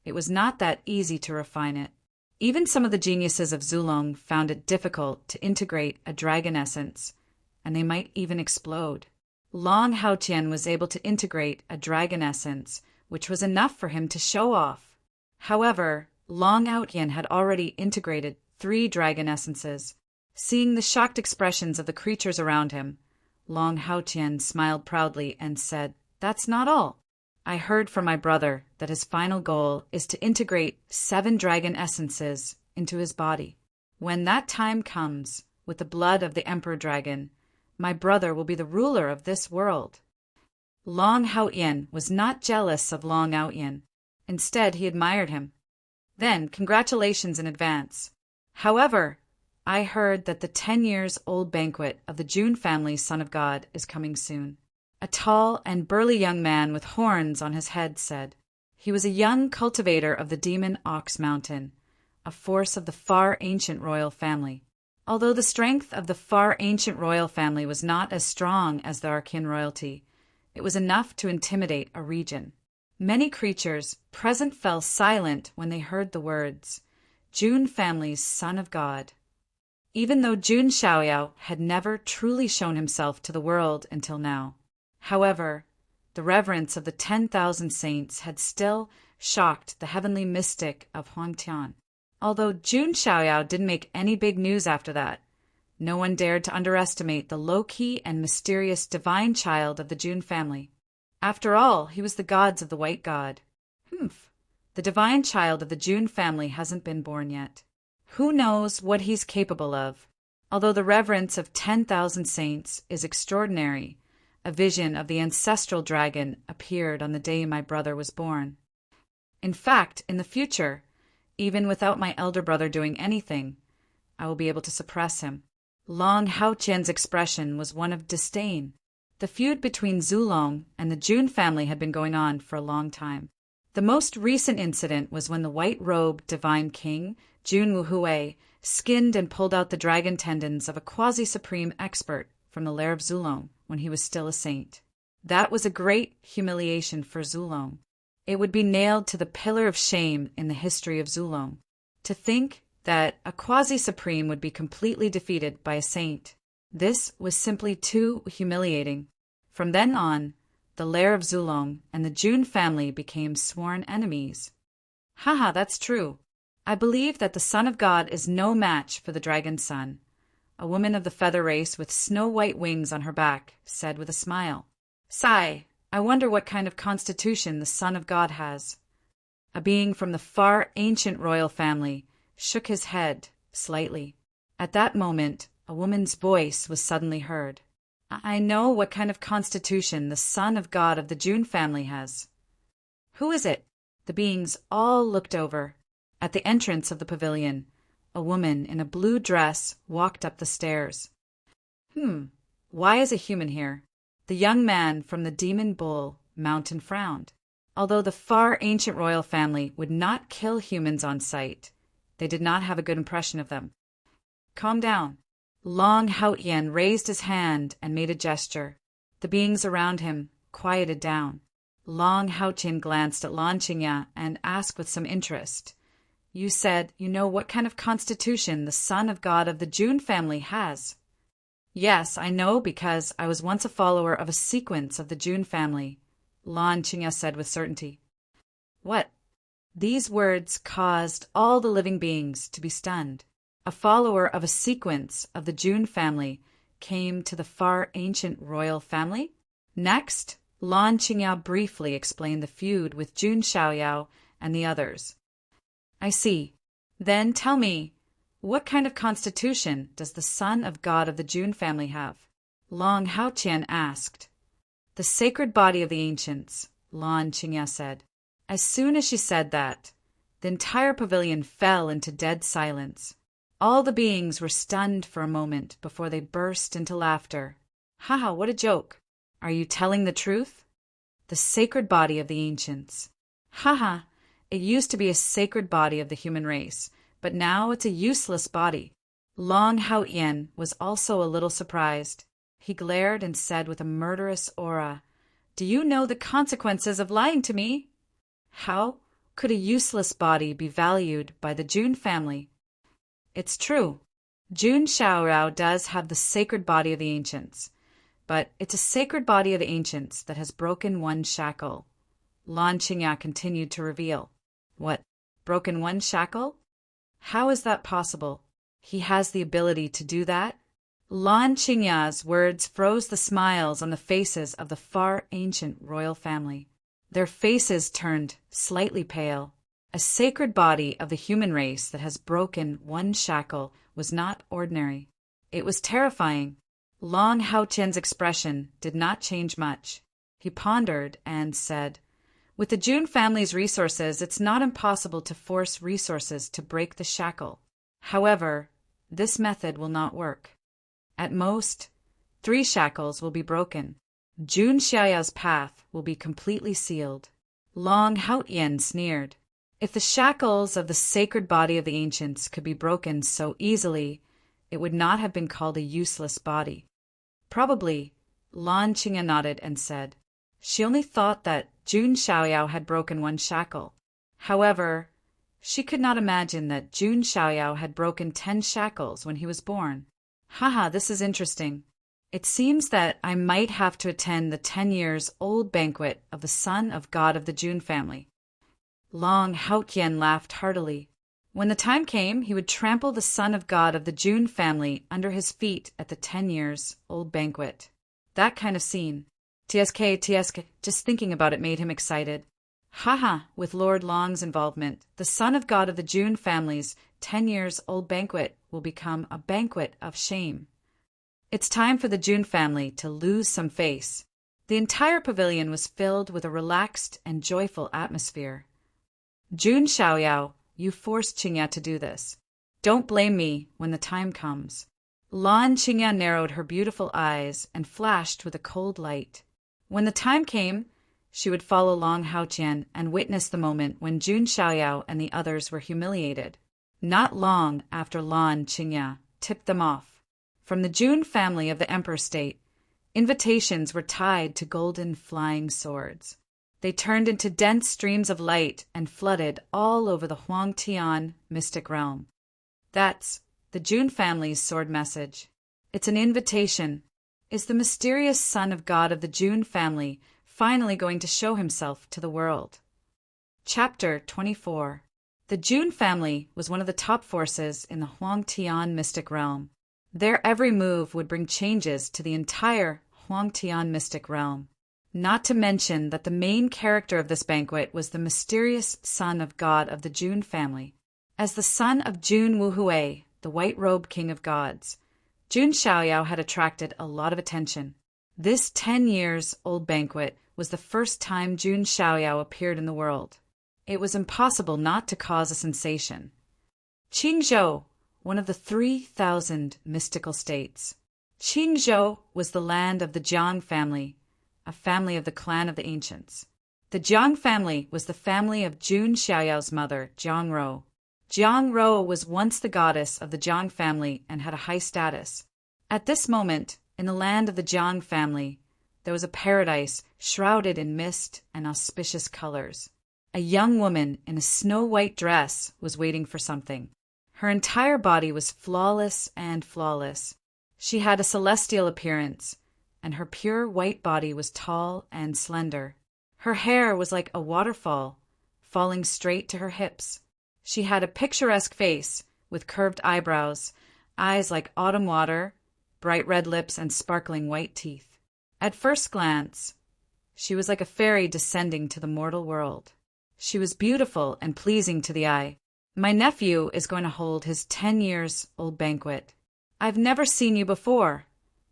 it was not that easy to refine it. Even some of the geniuses of Zulong found it difficult to integrate a dragon essence, and they might even explode. Long Haotian was able to integrate a dragon essence, which was enough for him to show off. However, Long Haotian had already integrated 3 dragon essences. Seeing the shocked expressions of the creatures around him, Long Haotian smiled proudly and said, "That's not all. I heard from my brother that his final goal is to integrate 7 dragon essences into his body. When that time comes, with the blood of the Emperor Dragon, my brother will be the ruler of this world." Long Haotian was not jealous of Long Haotian. Instead, he admired him. Then, congratulations in advance. However, I heard that the 10-years-old banquet of the Jun family Son of God is coming soon. A tall and burly young man with horns on his head said. He was a young cultivator of the demon Ox Mountain, a force of the far ancient royal family. Although the strength of the far ancient royal family was not as strong as the Archean royalty, it was enough to intimidate a region. Many creatures present fell silent when they heard the words, Jun family's Son of God. Even though Jun Xiaoyao had never truly shown himself to the world until now. However, the reverence of the 10,000 saints had still shocked the heavenly mystic of Huangtian. Although Jun Xiaoyao didn't make any big news after that, no one dared to underestimate the low-key and mysterious divine child of the Jun family. After all, he was the gods of the White God. Humph. The divine child of the Jun family hasn't been born yet. Who knows what he's capable of? Although the reverence of 10,000 saints is extraordinary, a vision of the ancestral dragon appeared on the day my brother was born. In fact, in the future, even without my elder brother doing anything, I will be able to suppress him. Long Haoqian's expression was one of disdain. The feud between Zulong and the Jun family had been going on for a long time. The most recent incident was when the white-robed divine king, Jun Wuhui, skinned and pulled out the dragon tendons of a quasi-supreme expert from the lair of Zulong when he was still a saint. That was a great humiliation for Zulong. It would be nailed to the pillar of shame in the history of Zulong. To think that a quasi-supreme would be completely defeated by a saint. This was simply too humiliating. From then on, the lair of Zulong and the Jun family became sworn enemies. Haha, that's true. I believe that the Son of God is no match for the dragon's son. A woman of the feather race with snow-white wings on her back said with a smile. Sigh, I wonder what kind of constitution the Son of God has. A being from the far ancient royal family shook his head slightly. At that moment, a woman's voice was suddenly heard. I know what kind of constitution the Son of God of the Jun family has. Who is it? The beings all looked over. At the entrance of the pavilion, a woman in a blue dress walked up the stairs. Why is a human here? The young man from the Demon Bull Mountain frowned. Although the far ancient royal family would not kill humans on sight, they did not have a good impression of them. Calm down. Long Haotian raised his hand and made a gesture. The beings around him quieted down. Long Haotian glanced at Lan Qingya and asked with some interest, You said you know what kind of constitution the Son of God of the Jun family has. Yes, I know because I was once a follower of a sequence of the Jun family, Lan Qingya said with certainty. What? These words caused all the living beings to be stunned. A follower of a sequence of the Jun family came to the far ancient royal family? Next, Lan Qingya briefly explained the feud with Jun Xiaoyao and the others. I see. Then tell me, what kind of constitution does the Son of God of the Jun family have? Long Haoqian asked. The sacred body of the ancients, Lan Qingya said. As soon as she said that, the entire pavilion fell into dead silence. All the beings were stunned for a moment before they burst into laughter. Haha, what a joke. Are you telling the truth? The sacred body of the ancients. Haha, it used to be a sacred body of the human race, but now it's a useless body. Long Haotian was also a little surprised. He glared and said with a murderous aura, Do you know the consequences of lying to me? How could a useless body be valued by the Jun family? It's true. Jun Xiaorao does have the sacred body of the ancients, but it's a sacred body of the ancients that has broken one shackle. Lan Qingya continued to reveal. What, broken one shackle? How is that possible? He has the ability to do that? Lan Qingya's words froze the smiles on the faces of the far ancient royal family. Their faces turned slightly pale. A sacred body of the human race that has broken one shackle was not ordinary. It was terrifying. Long Haotian's expression did not change much. He pondered and said, With the Jun family's resources, it's not impossible to force resources to break the shackle. However, this method will not work. At most, 3 shackles will be broken. Jun Xiaoyao's path will be completely sealed. Long Haotian sneered. If the shackles of the sacred body of the ancients could be broken so easily, it would not have been called a useless body. Probably, Lan Qingya nodded and said, She only thought that Jun Xiaoyao had broken one shackle. However, she could not imagine that Jun Xiaoyao had broken 10 shackles when he was born. Haha, this is interesting. It seems that I might have to attend the 10-years-old banquet of the Son of God of the Jun family. Long Haotian laughed heartily. When the time came, he would trample the son of God of the June family under his feet at the 10 years old banquet. That kind of scene. TSK, just thinking about it made him excited. Haha, with Lord Long's involvement, the son of God of the June family's 10 years old banquet will become a banquet of shame. It's time for the June family to lose some face. The entire pavilion was filled with a relaxed and joyful atmosphere. June Xiaoyao, you forced Qingya to do this. Don't blame me when the time comes. Lan Qingya narrowed her beautiful eyes and flashed with a cold light. When the time came, she would follow Long Haoqian and witness the moment when June Xiaoyao and the others were humiliated. Not long after Lan Qingya tipped them off. From the June family of the Emperor State, invitations were tied to golden flying swords. They turned into dense streams of light and flooded all over the Huangtian mystic realm. That's the June family's sword message. It's an invitation. Is the mysterious son of God of the June family finally going to show himself to the world? Chapter 24. The June family was one of the top forces in the Huangtian mystic realm. Their every move would bring changes to the entire Huangtian mystic realm. Not to mention that the main character of this banquet was the mysterious son of God of the June family. As the son of Jun Wuhui, the white-robed king of gods, Jun Xiaoyao had attracted a lot of attention. This 10 years old banquet was the first time Jun Xiaoyao appeared in the world. It was impossible not to cause a sensation. Qingzhou, one of the 3,000 mystical states. Qingzhou was the land of the Jiang family, a family of the clan of the ancients. The Jiang family was the family of Jun Xiaoyao's mother, Jiang Rou. Jiang Rou was once the goddess of the Jiang family and had a high status. At this moment, in the land of the Jiang family, there was a paradise shrouded in mist and auspicious colors. A young woman in a snow-white dress was waiting for something. Her entire body was flawless and flawless. She had a celestial appearance, and her pure white body was tall and slender. Her hair was like a waterfall, falling straight to her hips. She had a picturesque face with curved eyebrows, eyes like autumn water, bright red lips, and sparkling white teeth. At first glance, she was like a fairy descending to the mortal world. She was beautiful and pleasing to the eye. My nephew is going to hold his 10 years old banquet. I've never seen you before,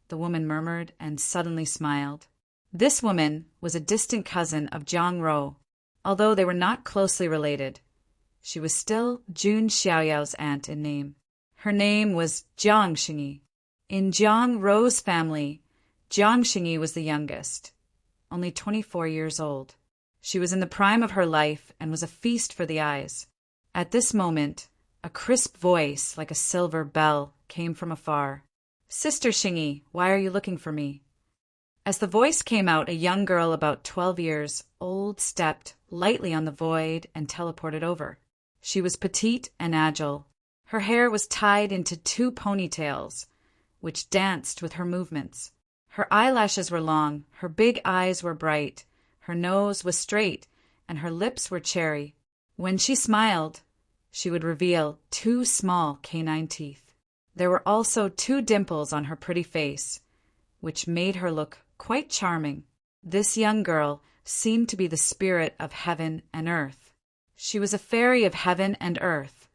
the woman murmured and suddenly smiled. This woman was a distant cousin of Jiang Rou. Although they were not closely related, she was still Jun Xiaoyao's aunt in name. Her name was Jiang Xingyi. In Jiang Rou's family, Jiang Xingyi was the youngest, only 24 years old. She was in the prime of her life and was a feast for the eyes. At this moment, a crisp voice like a silver bell came from afar. "Sister Xingyi, why are you looking for me?" As the voice came out, a young girl about 12 years old stepped lightly on the void and teleported over. She was petite and agile. Her hair was tied into 2 ponytails, which danced with her movements. Her eyelashes were long, her big eyes were bright, her nose was straight, and her lips were cherry. When she smiled, she would reveal 2 small canine teeth. There were also 2 dimples on her pretty face, which made her look quite charming. This young girl seemed to be the spirit of heaven and earth. She was a fairy of heaven and earth,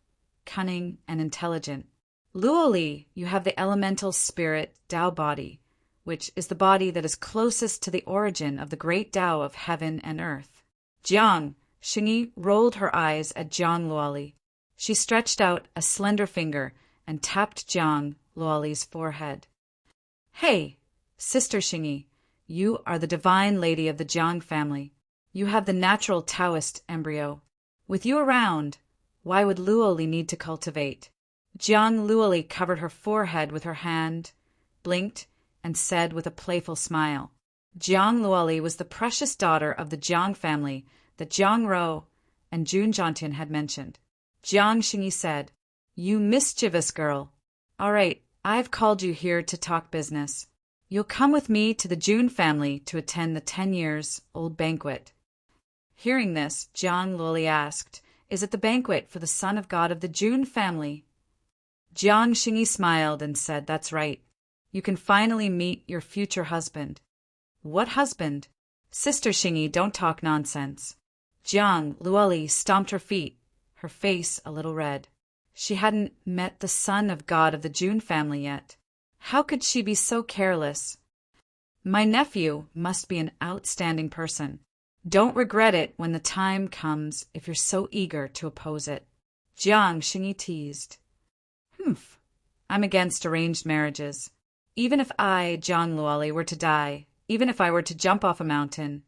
cunning and intelligent. Luoli, you have the elemental spirit Tao body, which is the body that is closest to the origin of the great Tao of heaven and earth. Jiang, Xingyi rolled her eyes at Jiang Luoli. She stretched out a slender finger and tapped Jiang Luoli's forehead. "Hey, Sister Xingyi, you are the divine lady of the Jiang family. You have the natural Taoist embryo. With you around, why would Luoli need to cultivate?" Jiang Luoli covered her forehead with her hand, blinked, and said with a playful smile. Jiang Luoli was the precious daughter of the Jiang family that Jiang Rou and Jun Jiantian had mentioned. Jiang Xingyi said, "You mischievous girl. All right, I've called you here to talk business. You'll come with me to the Jun family to attend the 10 years old banquet." Hearing this, Jiang Luoli asked is at the banquet for the son of God of the Jun family. Jiang Xingyi smiled and said, "That's right. You can finally meet your future husband." "What husband?" "Sister Xingyi, don't talk nonsense." Jiang Luoli stomped her feet, her face a little red. She hadn't met the son of God of the Jun family yet. How could she be so careless? "My nephew must be an outstanding person. Don't regret it when the time comes if you're so eager to oppose it." Jiang Xingyi teased. "Humph. I'm against arranged marriages. Even if I, Jiang Luoli, were to die, even if I were to jump off a mountain,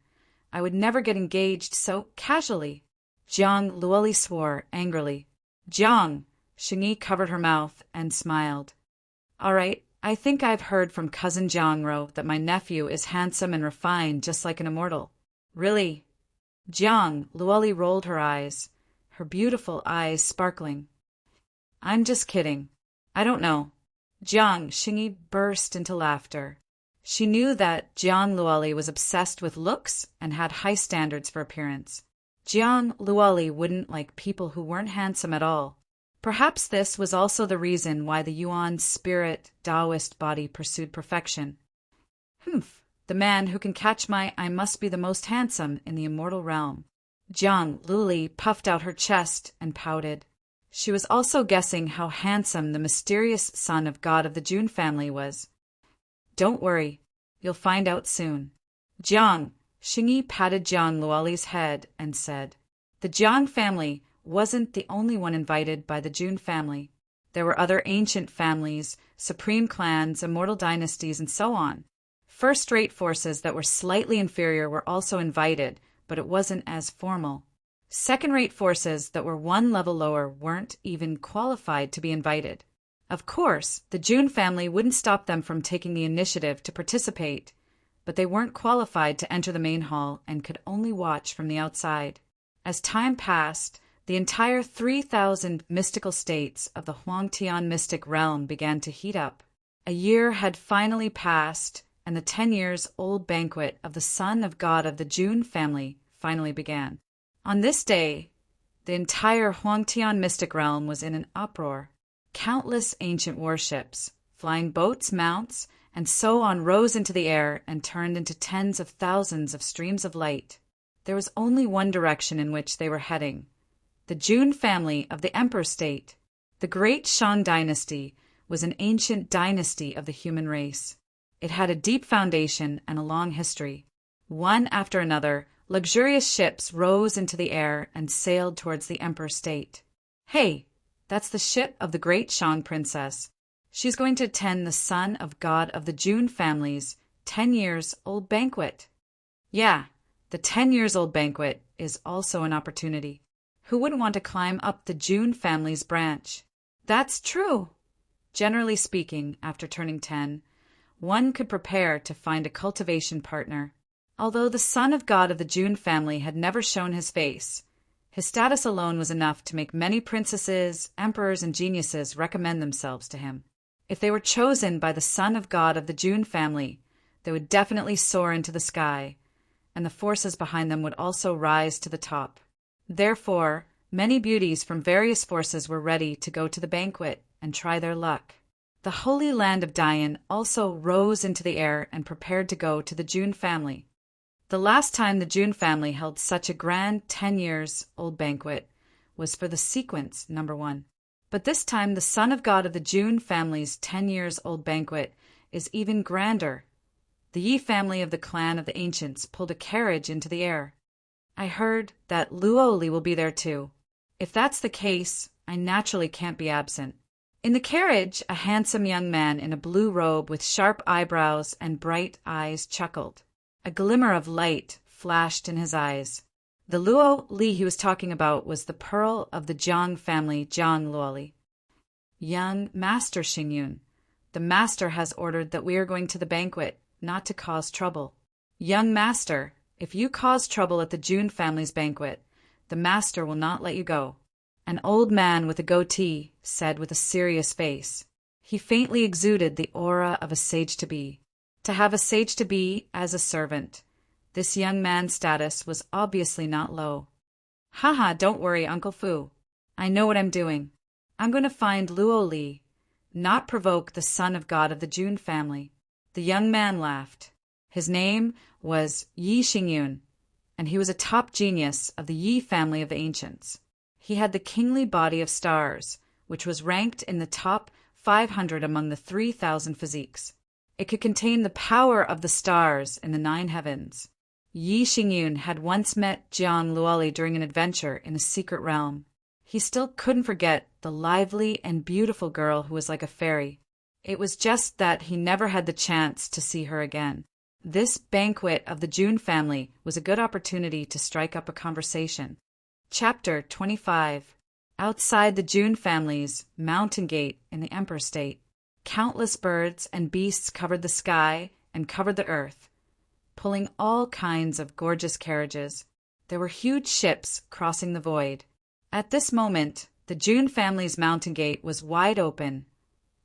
I would never get engaged so casually." Jiang Luoli swore angrily. "Jiang!" Xingyi covered her mouth and smiled. "All right, I think I've heard from cousin Jiangro that my nephew is handsome and refined just like an immortal." "Really?" Jiang Luoli rolled her eyes, her beautiful eyes sparkling. "I'm just kidding. I don't know." Jiang Xingyi burst into laughter. She knew that Jiang Luoli was obsessed with looks and had high standards for appearance. Jiang Luoli wouldn't like people who weren't handsome at all. Perhaps this was also the reason why the Yuan spirit Taoist body pursued perfection. "Humph, the man who can catch my I must be the most handsome in the immortal realm." Jiang Luoli puffed out her chest and pouted. She was also guessing how handsome the mysterious son of God of the Jun family was. "Don't worry, you'll find out soon." Jiang Xingyi patted Jiang Luoli's head and said, "The Jiang family wasn't the only one invited by the Jun family. There were other ancient families, supreme clans, immortal dynasties, and so on. First-rate forces that were slightly inferior were also invited, but it wasn't as formal. Second-rate forces that were one level lower weren't even qualified to be invited. Of course, the Jun family wouldn't stop them from taking the initiative to participate, but they weren't qualified to enter the main hall and could only watch from the outside. As time passed, the entire 3,000 mystical states of the Huangtian mystic realm began to heat up. A year had finally passed, and the 10-years-old banquet of the son of God of the Jun family finally began. On this day, the entire Huangtian mystic realm was in an uproar. Countless ancient warships, flying boats, mounts, and so on rose into the air and turned into tens of thousands of streams of light. There was only one direction in which they were heading. The Jun family of the Emperor State. The Great Shan Dynasty was an ancient dynasty of the human race. It had a deep foundation and a long history. One after another, luxurious ships rose into the air and sailed towards the Emperor State. "Hey, that's the ship of the Great Shan Princess. She's going to attend the son of God of the Jun family's 10-years-old banquet." Yeah, the 10-years-old banquet is also an opportunity. Who wouldn't want to climb up the Jun family's branch? That's true. Generally speaking, after turning 10, one could prepare to find a cultivation partner. Although the son of God of the Jun family had never shown his face, his status alone was enough to make many princesses, emperors, and geniuses recommend themselves to him. If they were chosen by the son of God of the Jun family, they would definitely soar into the sky, and the forces behind them would also rise to the top. Therefore, many beauties from various forces were ready to go to the banquet and try their luck. The holy land of Dayan also rose into the air and prepared to go to the Jun family. The last time the Jun family held such a grand 10-years-old banquet was for the sequence #1. But this time the son of God of the Jun family's 10-years-old banquet is even grander. The Yi family of the clan of the ancients pulled a carriage into the air. I heard that Luoli will be there too. If that's the case, I naturally can't be absent. In the carriage, a handsome young man in a blue robe with sharp eyebrows and bright eyes chuckled. A glimmer of light flashed in his eyes. The Luo Li he was talking about was the pearl of the Jiang family, Jiang Luoli. "Young Master Xingyun, the master has ordered that we are going to the banquet, not to cause trouble." "Young master, if you cause trouble at the Jun family's banquet, the master will not let you go," an old man with a goatee said with a serious face. He faintly exuded the aura of a sage-to-be. To have a sage-to-be as a servant, this young man's status was obviously not low. Haha, don't worry, Uncle Fu. I know what I'm doing. I'm going to find Luo Li, not provoke the son of God of the Jun family. The young man laughed. His name was Yi Xingyun, and he was a top genius of the Yi family of the ancients. He had the kingly body of stars, which was ranked in the top 500 among the 3,000 physiques. It could contain the power of the stars in the 9 heavens. Yi Xingyun had once met Jiang Luoli during an adventure in a secret realm. He still couldn't forget the lively and beautiful girl who was like a fairy. It was just that he never had the chance to see her again. This banquet of the Jun family was a good opportunity to strike up a conversation. Chapter 25. Outside the Jun family's mountain gate in the Emperor State, countless birds and beasts covered the sky and covered the earth, pulling all kinds of gorgeous carriages. There were huge ships crossing the void. At this moment, the Jun family's mountain gate was wide open,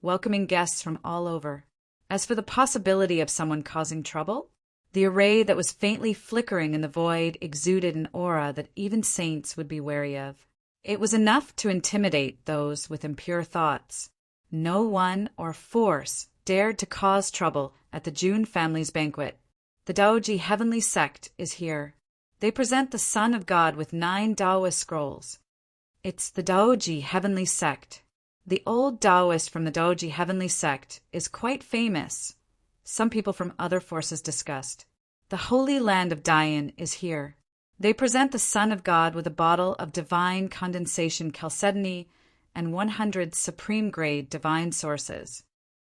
welcoming guests from all over. As for the possibility of someone causing trouble, the array that was faintly flickering in the void exuded an aura that even saints would be wary of. It was enough to intimidate those with impure thoughts. No one or force dared to cause trouble at the Jun family's banquet. The Daoji heavenly sect is here. They present the Son of God with 9 Taoist scrolls. It's the Daoji heavenly sect. The old Taoist from the Daoji heavenly sect is quite famous. Some people from other forces discussed. The holy land of Dayan is here. They present the Son of God with a bottle of divine condensation chalcedony and 100 supreme-grade divine sources.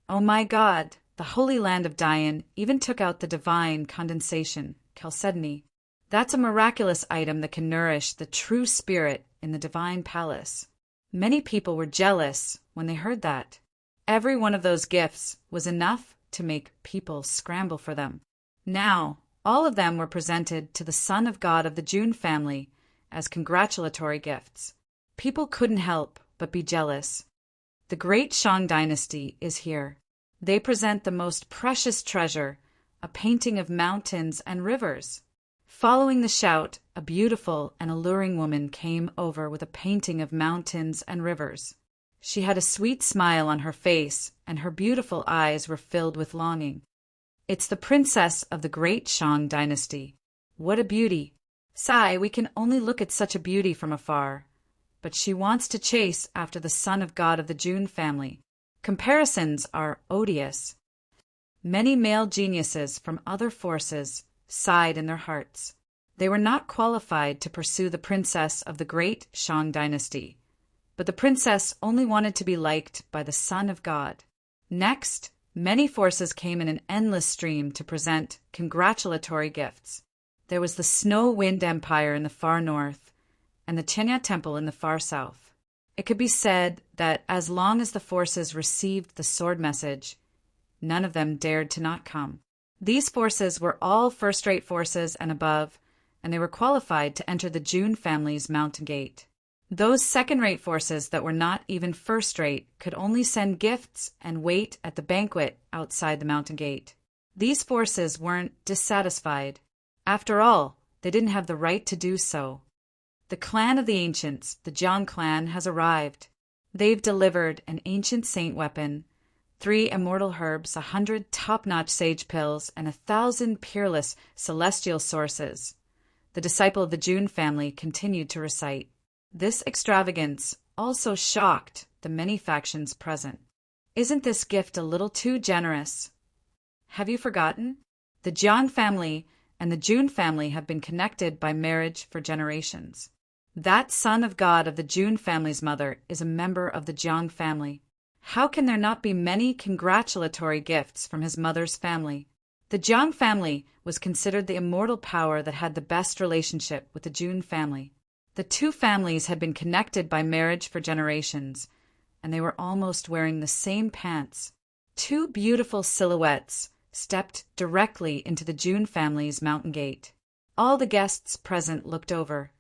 Oh my God, the holy land of Dayan even took out the divine condensation chalcedony. That's a miraculous item that can nourish the true spirit in the divine palace. Many people were jealous when they heard that. Every one of those gifts was enough to make people scramble for them. Now, all of them were presented to the Son of God of the Jun family as congratulatory gifts. People couldn't help but be jealous. The great Shang dynasty is here. They present the most precious treasure, a painting of mountains and rivers. Following the shout, a beautiful and alluring woman came over with a painting of mountains and rivers. She had a sweet smile on her face, and her beautiful eyes were filled with longing. It's the princess of the great Shang dynasty. What a beauty! Sigh, we can only look at such a beauty from afar. But she wants to chase after the Son of God of the Jun family. Comparisons are odious. Many male geniuses from other forces sighed in their hearts. They were not qualified to pursue the princess of the great Shang dynasty, but the princess only wanted to be liked by the Son of God. Next, many forces came in an endless stream to present congratulatory gifts. There was the Snow Wind Empire in the far north, and the Chenya Temple in the far south. It could be said that as long as the forces received the sword message, none of them dared to not come. These forces were all first-rate forces and above, and they were qualified to enter the Jun family's mountain gate. Those second-rate forces that were not even first-rate could only send gifts and wait at the banquet outside the mountain gate. These forces weren't dissatisfied. After all, they didn't have the right to do so. The clan of the ancients, the Jiang clan, has arrived. They've delivered an ancient saint weapon, 3 immortal herbs, 100 top-notch sage pills, and 1,000 peerless celestial sources. The disciple of the Jun family continued to recite. This extravagance also shocked the many factions present. Isn't this gift a little too generous? Have you forgotten? The Jiang family and the Jun family have been connected by marriage for generations. That Son of God of the Jun family's mother is a member of the Jiang family. How can there not be many congratulatory gifts from his mother's family? The Jiang family was considered the immortal power that had the best relationship with the Jun family. The two families had been connected by marriage for generations, and they were almost wearing the same pants. 2 beautiful silhouettes stepped directly into the Jun family's mountain gate. All the guests present looked over,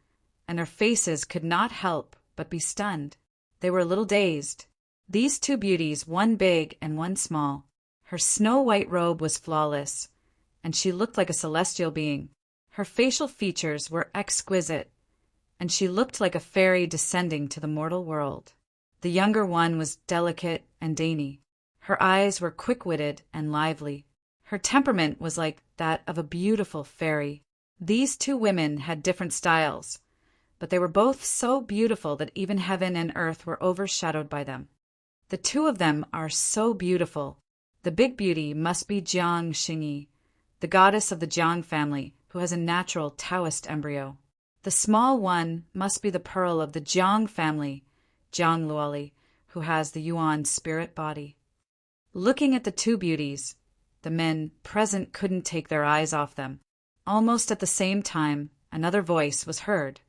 and their faces could not help but be stunned. They were a little dazed. These 2 beauties, one big and one small. Her snow-white robe was flawless, and she looked like a celestial being. Her facial features were exquisite, and she looked like a fairy descending to the mortal world. The younger one was delicate and dainty. Her eyes were quick-witted and lively. Her temperament was like that of a beautiful fairy. These two women had different styles, but they were both so beautiful that even heaven and earth were overshadowed by them. The two of them are so beautiful. The big beauty must be Jiang Xingyi, the goddess of the Jiang family, who has a natural Taoist embryo. The small one must be the pearl of the Jiang family, Jiang Luoli, who has the Yuan spirit body. Looking at the two beauties, the men present couldn't take their eyes off them. Almost at the same time, another voice was heard.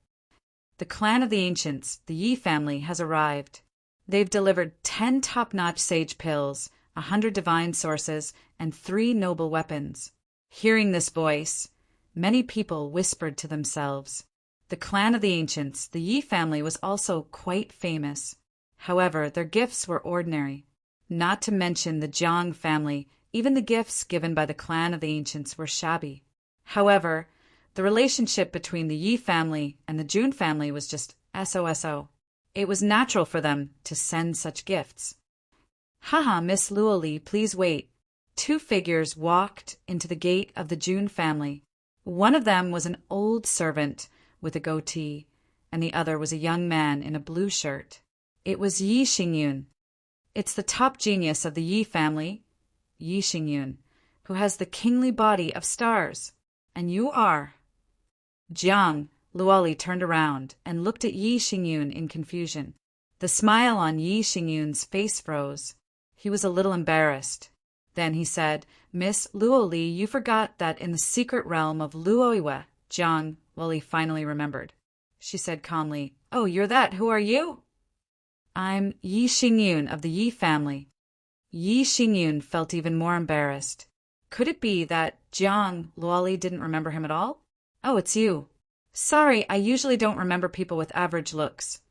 The clan of the ancients, the Yi family, has arrived. They've delivered 10 top-notch sage pills, 100 divine sources, and 3 noble weapons. Hearing this voice, many people whispered to themselves. The clan of the ancients, the Yi family, was also quite famous. However, their gifts were ordinary. Not to mention the Jiang family, even the gifts given by the clan of the ancients were shabby. However, the relationship between the Yi family and the Jun family was just SOSO. It was natural for them to send such gifts. Haha, Miss Luoli, please wait. 2 figures walked into the gate of the Jun family. One of them was an old servant with a goatee, and the other was a young man in a blue shirt. It was Yi Xingyun. It's the top genius of the Yi family, Yi Xingyun, who has the kingly body of stars. And you are. Jiang Luoli turned around and looked at Yi Xingyun in confusion. The smile on Yi Xingyun's face froze. He was a little embarrassed. Then he said, Miss Luoli, you forgot that in the secret realm of Luoiwa. Jiang Luoli finally remembered. She said calmly, Oh, you're that. Who are you? I'm Yi Xingyun of the Yi family. Yi Xingyun felt even more embarrassed. Could it be that Jiang Luoli didn't remember him at all? Oh, it's you. Sorry, I usually don't remember people with average looks,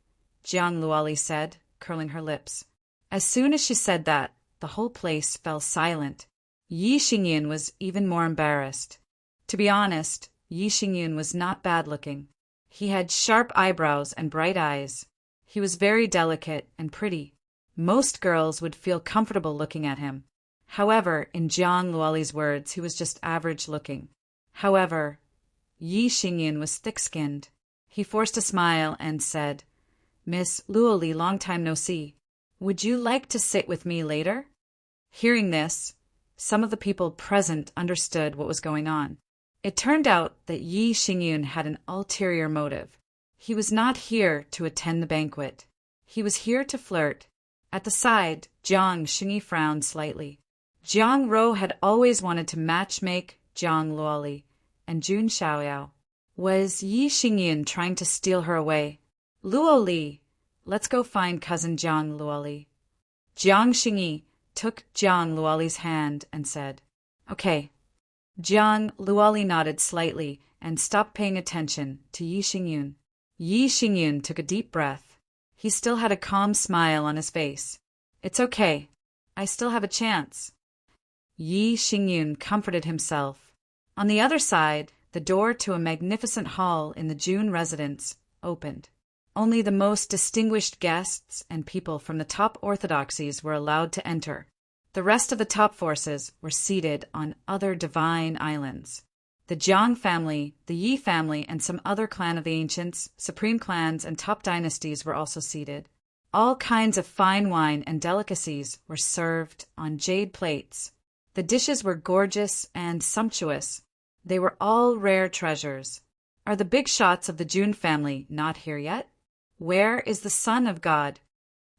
Jiang Luoli said, curling her lips. As soon as she said that, the whole place fell silent. Yi Xingyun was even more embarrassed. To be honest, Yi Xingyun was not bad-looking. He had sharp eyebrows and bright eyes. He was very delicate and pretty. Most girls would feel comfortable looking at him. However, in Jiang Luoli's words, he was just average-looking. However, Yi Xingyun was thick-skinned. He forced a smile and said, Miss Luoli, long time no see. Would you like to sit with me later? Hearing this, some of the people present understood what was going on. It turned out that Yi Xingyun had an ulterior motive. He was not here to attend the banquet. He was here to flirt. At the side, Jiang Xingyi frowned slightly. Jiang Ro had always wanted to matchmake Jiang Luoli and Jun Xiaoyao. Was Yi Xingyun trying to steal her away? Luoli, let's go find cousin Jiang Luoli. Jiang Xingyi took Jiang Luoli's hand and said, Okay. Jiang Luoli nodded slightly and stopped paying attention to Yi Xingyun. Yi Xingyun took a deep breath. He still had a calm smile on his face. It's okay. I still have a chance. Yi Xingyun comforted himself. On the other side, the door to a magnificent hall in the Jun residence opened. Only the most distinguished guests and people from the top orthodoxies were allowed to enter. The rest of the top forces were seated on other divine islands. The Jiang family, the Yi family, and some other clan of the ancients, supreme clans, and top dynasties were also seated. All kinds of fine wine and delicacies were served on jade plates. The dishes were gorgeous and sumptuous. They were all rare treasures. Are the big shots of the Jun family not here yet? Where is the Son of God?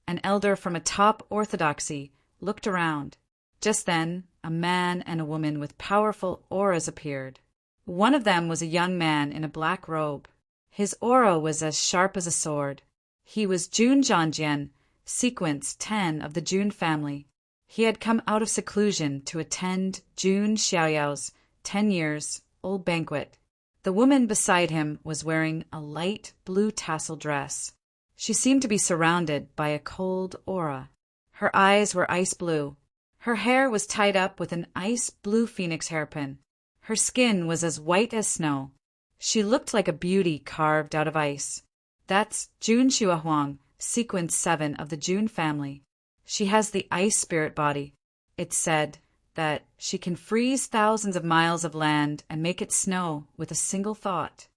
An elder from a top orthodoxy looked around. Just then, a man and a woman with powerful auras appeared. One of them was a young man in a black robe. His aura was as sharp as a sword. He was Jun Zhangjian, sequence 10 of the Jun family. He had come out of seclusion to attend Jun Xiaoyao's 10-years-old banquet. The woman beside him was wearing a light blue tassel dress. She seemed to be surrounded by a cold aura. Her eyes were ice blue. Her hair was tied up with an ice blue phoenix hairpin. Her skin was as white as snow. She looked like a beauty carved out of ice. That's Jun Xuehuang, sequence 7 of the Jun family. She has the ice spirit body. It's said that she can freeze thousands of miles of land and make it snow with a single thought.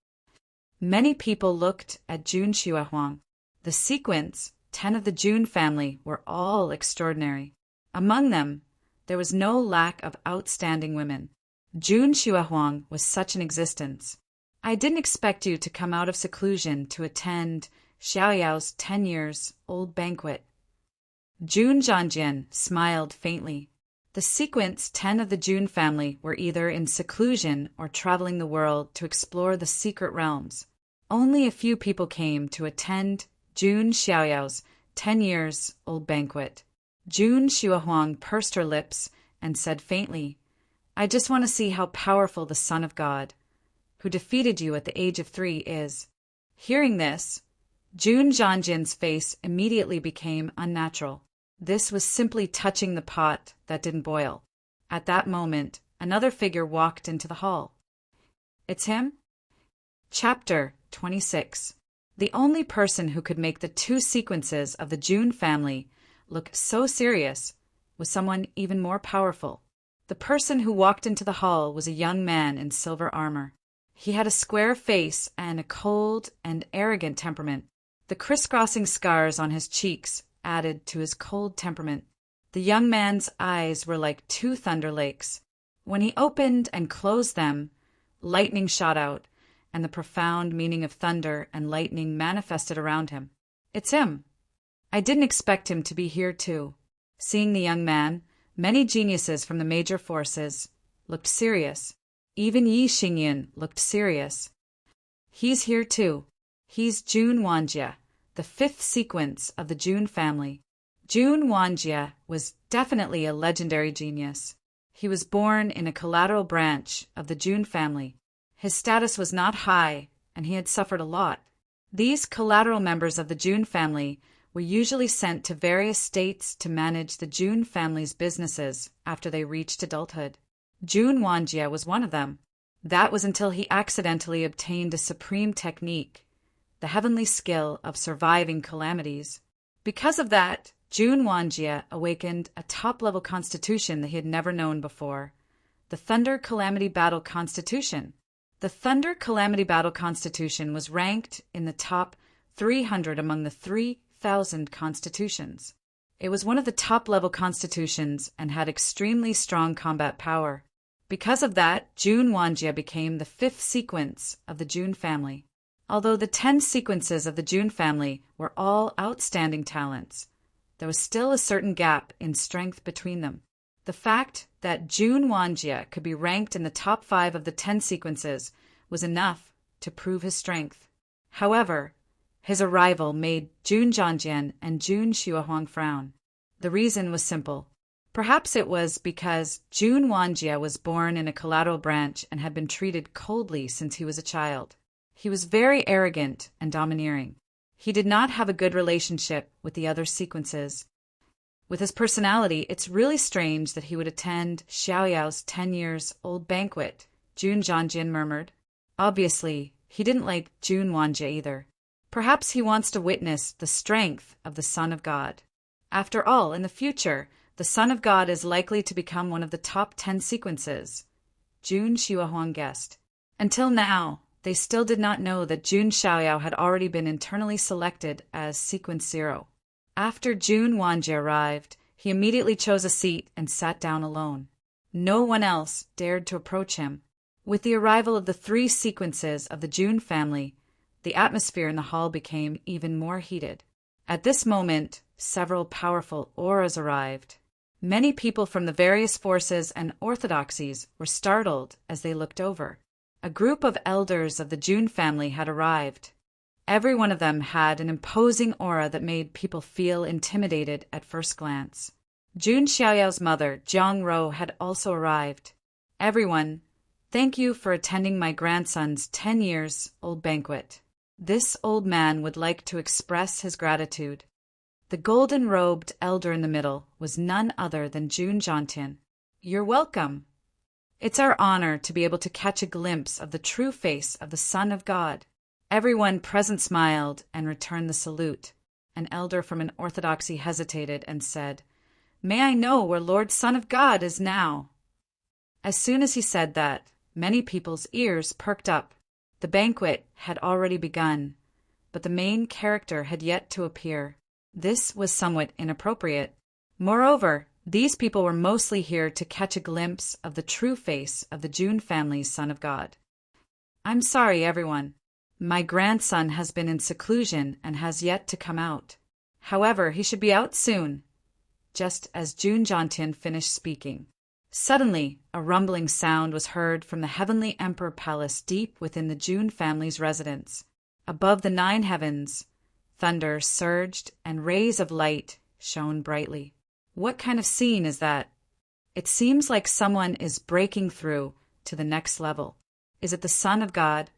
Many people looked at Jun Xuehuang. The sequence 10 of the Jun family were all extraordinary. Among them, there was no lack of outstanding women. Jun Xuehuang was such an existence. I didn't expect you to come out of seclusion to attend Xiaoyao's 10 years old banquet. Jun Zhanjian smiled faintly. The sequence 10 of the Jun family were either in seclusion or traveling the world to explore the secret realms. Only a few people came to attend Jun Xiaoyao's 10 years old banquet. Jun Xuehuang pursed her lips and said faintly, "I just want to see how powerful the Son of God, who defeated you at the age of 3, is." Hearing this, Jun Zhanjian's face immediately became unnatural. This was simply touching the pot that didn't boil. At that moment, another figure walked into the hall. It's him? Chapter 26. The only person who could make the 2 sequences of the Jun family look so serious was someone even more powerful. The person who walked into the hall was a young man in silver armor. He had a square face and a cold and arrogant temperament. The crisscrossing scars on his cheeks added to his cold temperament. The young man's eyes were like 2 thunder lakes. When he opened and closed them, lightning shot out, and the profound meaning of thunder and lightning manifested around him. It's him. I didn't expect him to be here too. Seeing the young man, many geniuses from the major forces looked serious. Even Yi Xingyin looked serious. He's here too. He's Jun Wanjie, the 5th sequence of the Jun family. Jun Wanjie was definitely a legendary genius. He was born in a collateral branch of the Jun family. His status was not high, and he had suffered a lot. These collateral members of the Jun family were usually sent to various states to manage the Jun family's businesses after they reached adulthood. Jun Wanjie was one of them. That was until he accidentally obtained a supreme technique, the heavenly skill of surviving calamities. Because of that, Jun Wanjie awakened a top-level constitution that he had never known before, the Thunder Calamity Battle Constitution. The Thunder Calamity Battle Constitution was ranked in the top 300 among the 3,000 constitutions. It was one of the top-level constitutions and had extremely strong combat power. Because of that, Jun Wanjie became the 5th sequence of the Jun family. Although the 10 sequences of the Jun family were all outstanding talents, there was still a certain gap in strength between them. The fact that Jun Wanjie could be ranked in the top 5 of the 10 sequences was enough to prove his strength. However, his arrival made Jun Zhanjian and Jun Xuehuang frown. The reason was simple. Perhaps it was because Jun Wanjie was born in a collateral branch and had been treated coldly since he was a child. He was very arrogant and domineering. He did not have a good relationship with the other sequences. With his personality, it's really strange that he would attend Xiaoyao's 10 years old banquet, Jun Zhanjian murmured. Obviously, he didn't like Jun Wanjie either. Perhaps he wants to witness the strength of the Son of God. After all, in the future, the Son of God is likely to become one of the top 10 sequences, Jun Xuehuang guessed. Until now, they still did not know that Jun Xiaoyao had already been internally selected as Sequence 0. After Jun Wanjie arrived, he immediately chose a seat and sat down alone. No one else dared to approach him. With the arrival of the 3 sequences of the Jun family, the atmosphere in the hall became even more heated. At this moment, several powerful auras arrived. Many people from the various forces and orthodoxies were startled as they looked over. A group of elders of the Jun family had arrived. Every one of them had an imposing aura that made people feel intimidated at first glance. Jun Xiaoyao's mother, Jiang Ro, had also arrived. Everyone, thank you for attending my grandson's 10 years old banquet. This old man would like to express his gratitude. The golden-robed elder in the middle was none other than Jun Zhanjian. You're welcome. It's our honor to be able to catch a glimpse of the true face of the Son of God. Everyone present smiled and returned the salute. An elder from an orthodoxy hesitated and said, "May I know where Lord Son of God is now?" As soon as he said that, many people's ears perked up. The banquet had already begun, but the main character had yet to appear. This was somewhat inappropriate. Moreover, these people were mostly here to catch a glimpse of the true face of the June family's Son of God. "I'm sorry, everyone. My grandson has been in seclusion and has yet to come out. However, he should be out soon." Just as June Jontian finished speaking, suddenly a rumbling sound was heard from the heavenly Emperor Palace deep within the June family's residence. Above the 9 heavens, thunder surged and rays of light shone brightly. What kind of scene is that? It seems like someone is breaking through to the next level. Is it the Son of God?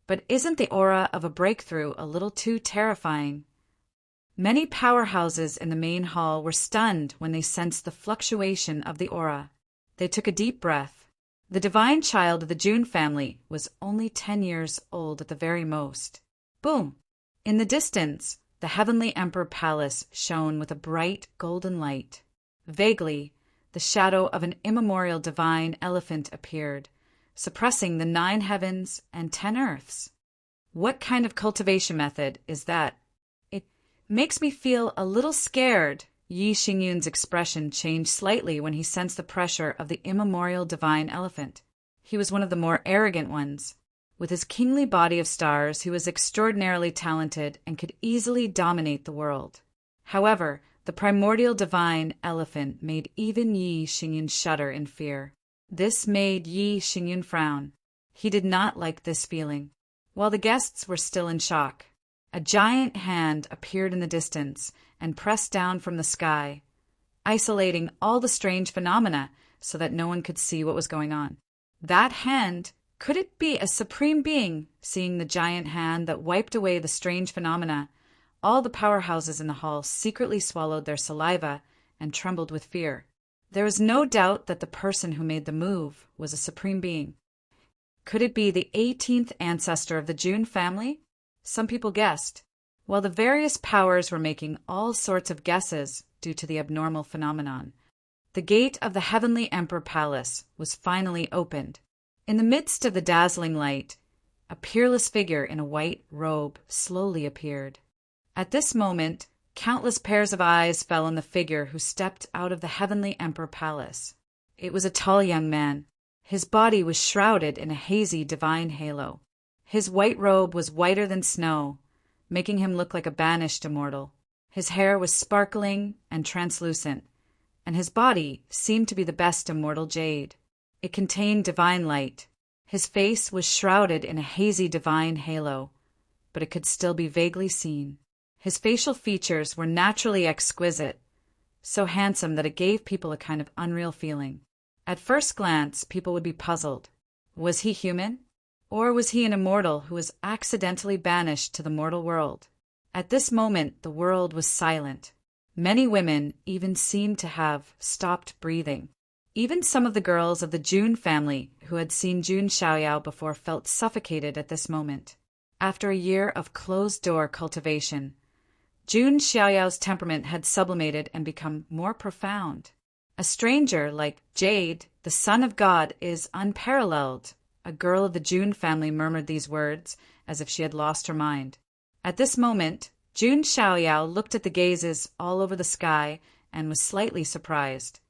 But isn't the aura of a breakthrough a little too terrifying? Many powerhouses in the main hall were stunned when they sensed the fluctuation of the aura. They took a deep breath. The divine child of the June family was only 10 years old at the very most. Boom! In the distance, the heavenly Emperor Palace shone with a bright golden light. Vaguely, the shadow of an immemorial divine elephant appeared, suppressing the 9 heavens and 10 earths. What kind of cultivation method is that? It makes me feel a little scared. Yi Xingyun's expression changed slightly when he sensed the pressure of the immemorial divine elephant. He was one of the more arrogant ones. With his kingly body of stars, he was extraordinarily talented and could easily dominate the world. However, the primordial divine elephant made even Yi Xingyun shudder in fear. This made Yi Xingyun frown. He did not like this feeling. While the guests were still in shock, a giant hand appeared in the distance and pressed down from the sky, isolating all the strange phenomena so that no one could see what was going on. That hand, could it be a supreme being? Seeing the giant hand that wiped away the strange phenomena, all the powerhouses in the hall secretly swallowed their saliva and trembled with fear. There was no doubt that the person who made the move was a supreme being. Could it be the 18th ancestor of the June family? Some people guessed, while the various powers were making all sorts of guesses due to the abnormal phenomenon. The gate of the heavenly Emperor Palace was finally opened. In the midst of the dazzling light, a peerless figure in a white robe slowly appeared. At this moment, countless pairs of eyes fell on the figure who stepped out of the heavenly Emperor Palace. It was a tall young man. His body was shrouded in a hazy divine halo. His white robe was whiter than snow, making him look like a banished immortal. His hair was sparkling and translucent, and his body seemed to be the best immortal jade. It contained divine light. His face was shrouded in a hazy divine halo, but it could still be vaguely seen. His facial features were naturally exquisite, so handsome that it gave people a kind of unreal feeling. At first glance, people would be puzzled. Was he human? Or was he an immortal who was accidentally banished to the mortal world? At this moment, the world was silent. Many women even seemed to have stopped breathing. Even some of the girls of the June family who had seen June Xiaoyao before felt suffocated at this moment. After a year of closed-door cultivation, June Xiaoyao's temperament had sublimated and become more profound. A stranger like Jade, the Son of God, is unparalleled. A girl of the June family murmured these words as if she had lost her mind. At this moment, June Xiaoyao looked at the gazes all over the sky and was slightly surprised.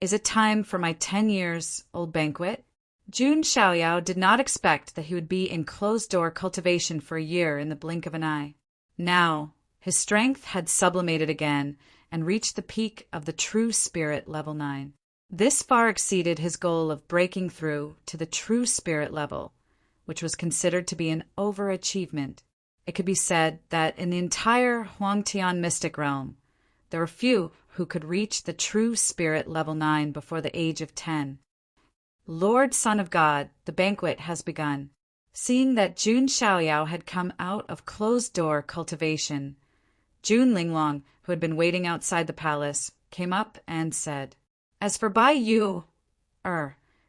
Is it time for my 10-years-old banquet? June Xiaoyao did not expect that he would be in closed-door cultivation for a year in the blink of an eye. Now, his strength had sublimated again and reached the peak of the true spirit level 9. This far exceeded his goal of breaking through to the true spirit level, which was considered to be an overachievement. It could be said that in the entire Huangtian mystic realm, there were few who could reach the true spirit level 9 before the age of 10. Lord Son of God, the banquet has begun. Seeing that June Xiaoyao had come out of closed-door cultivation, June Linglong, who had been waiting outside the palace, came up and said, "As for Bai Yu,"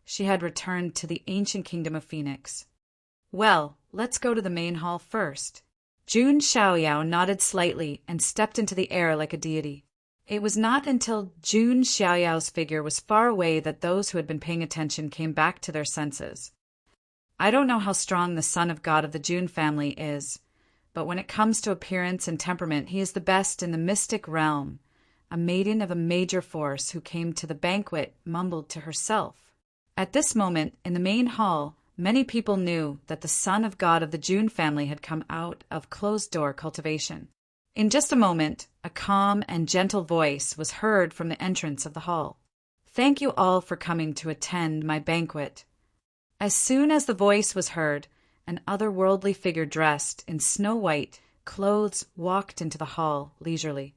she had returned to the ancient kingdom of Phoenix. "Well, Let's go to the main hall first." Jun Xiaoyao nodded slightly and stepped into the air like a deity. It was not until Jun Xiaoyao's figure was far away that those who had been paying attention came back to their senses. I don't know how strong the son of God of the Jun family is, but when it comes to appearance and temperament, he is the best in the mystic realm. A maiden of a major force who came to the banquet mumbled to herself. At this moment, in the main hall, many people knew that the son of God of the Jun family had come out of closed-door cultivation. In just a moment, a calm and gentle voice was heard from the entrance of the hall. "Thank you all for coming to attend my banquet." As soon as the voice was heard, an otherworldly figure dressed in snow-white clothes walked into the hall leisurely.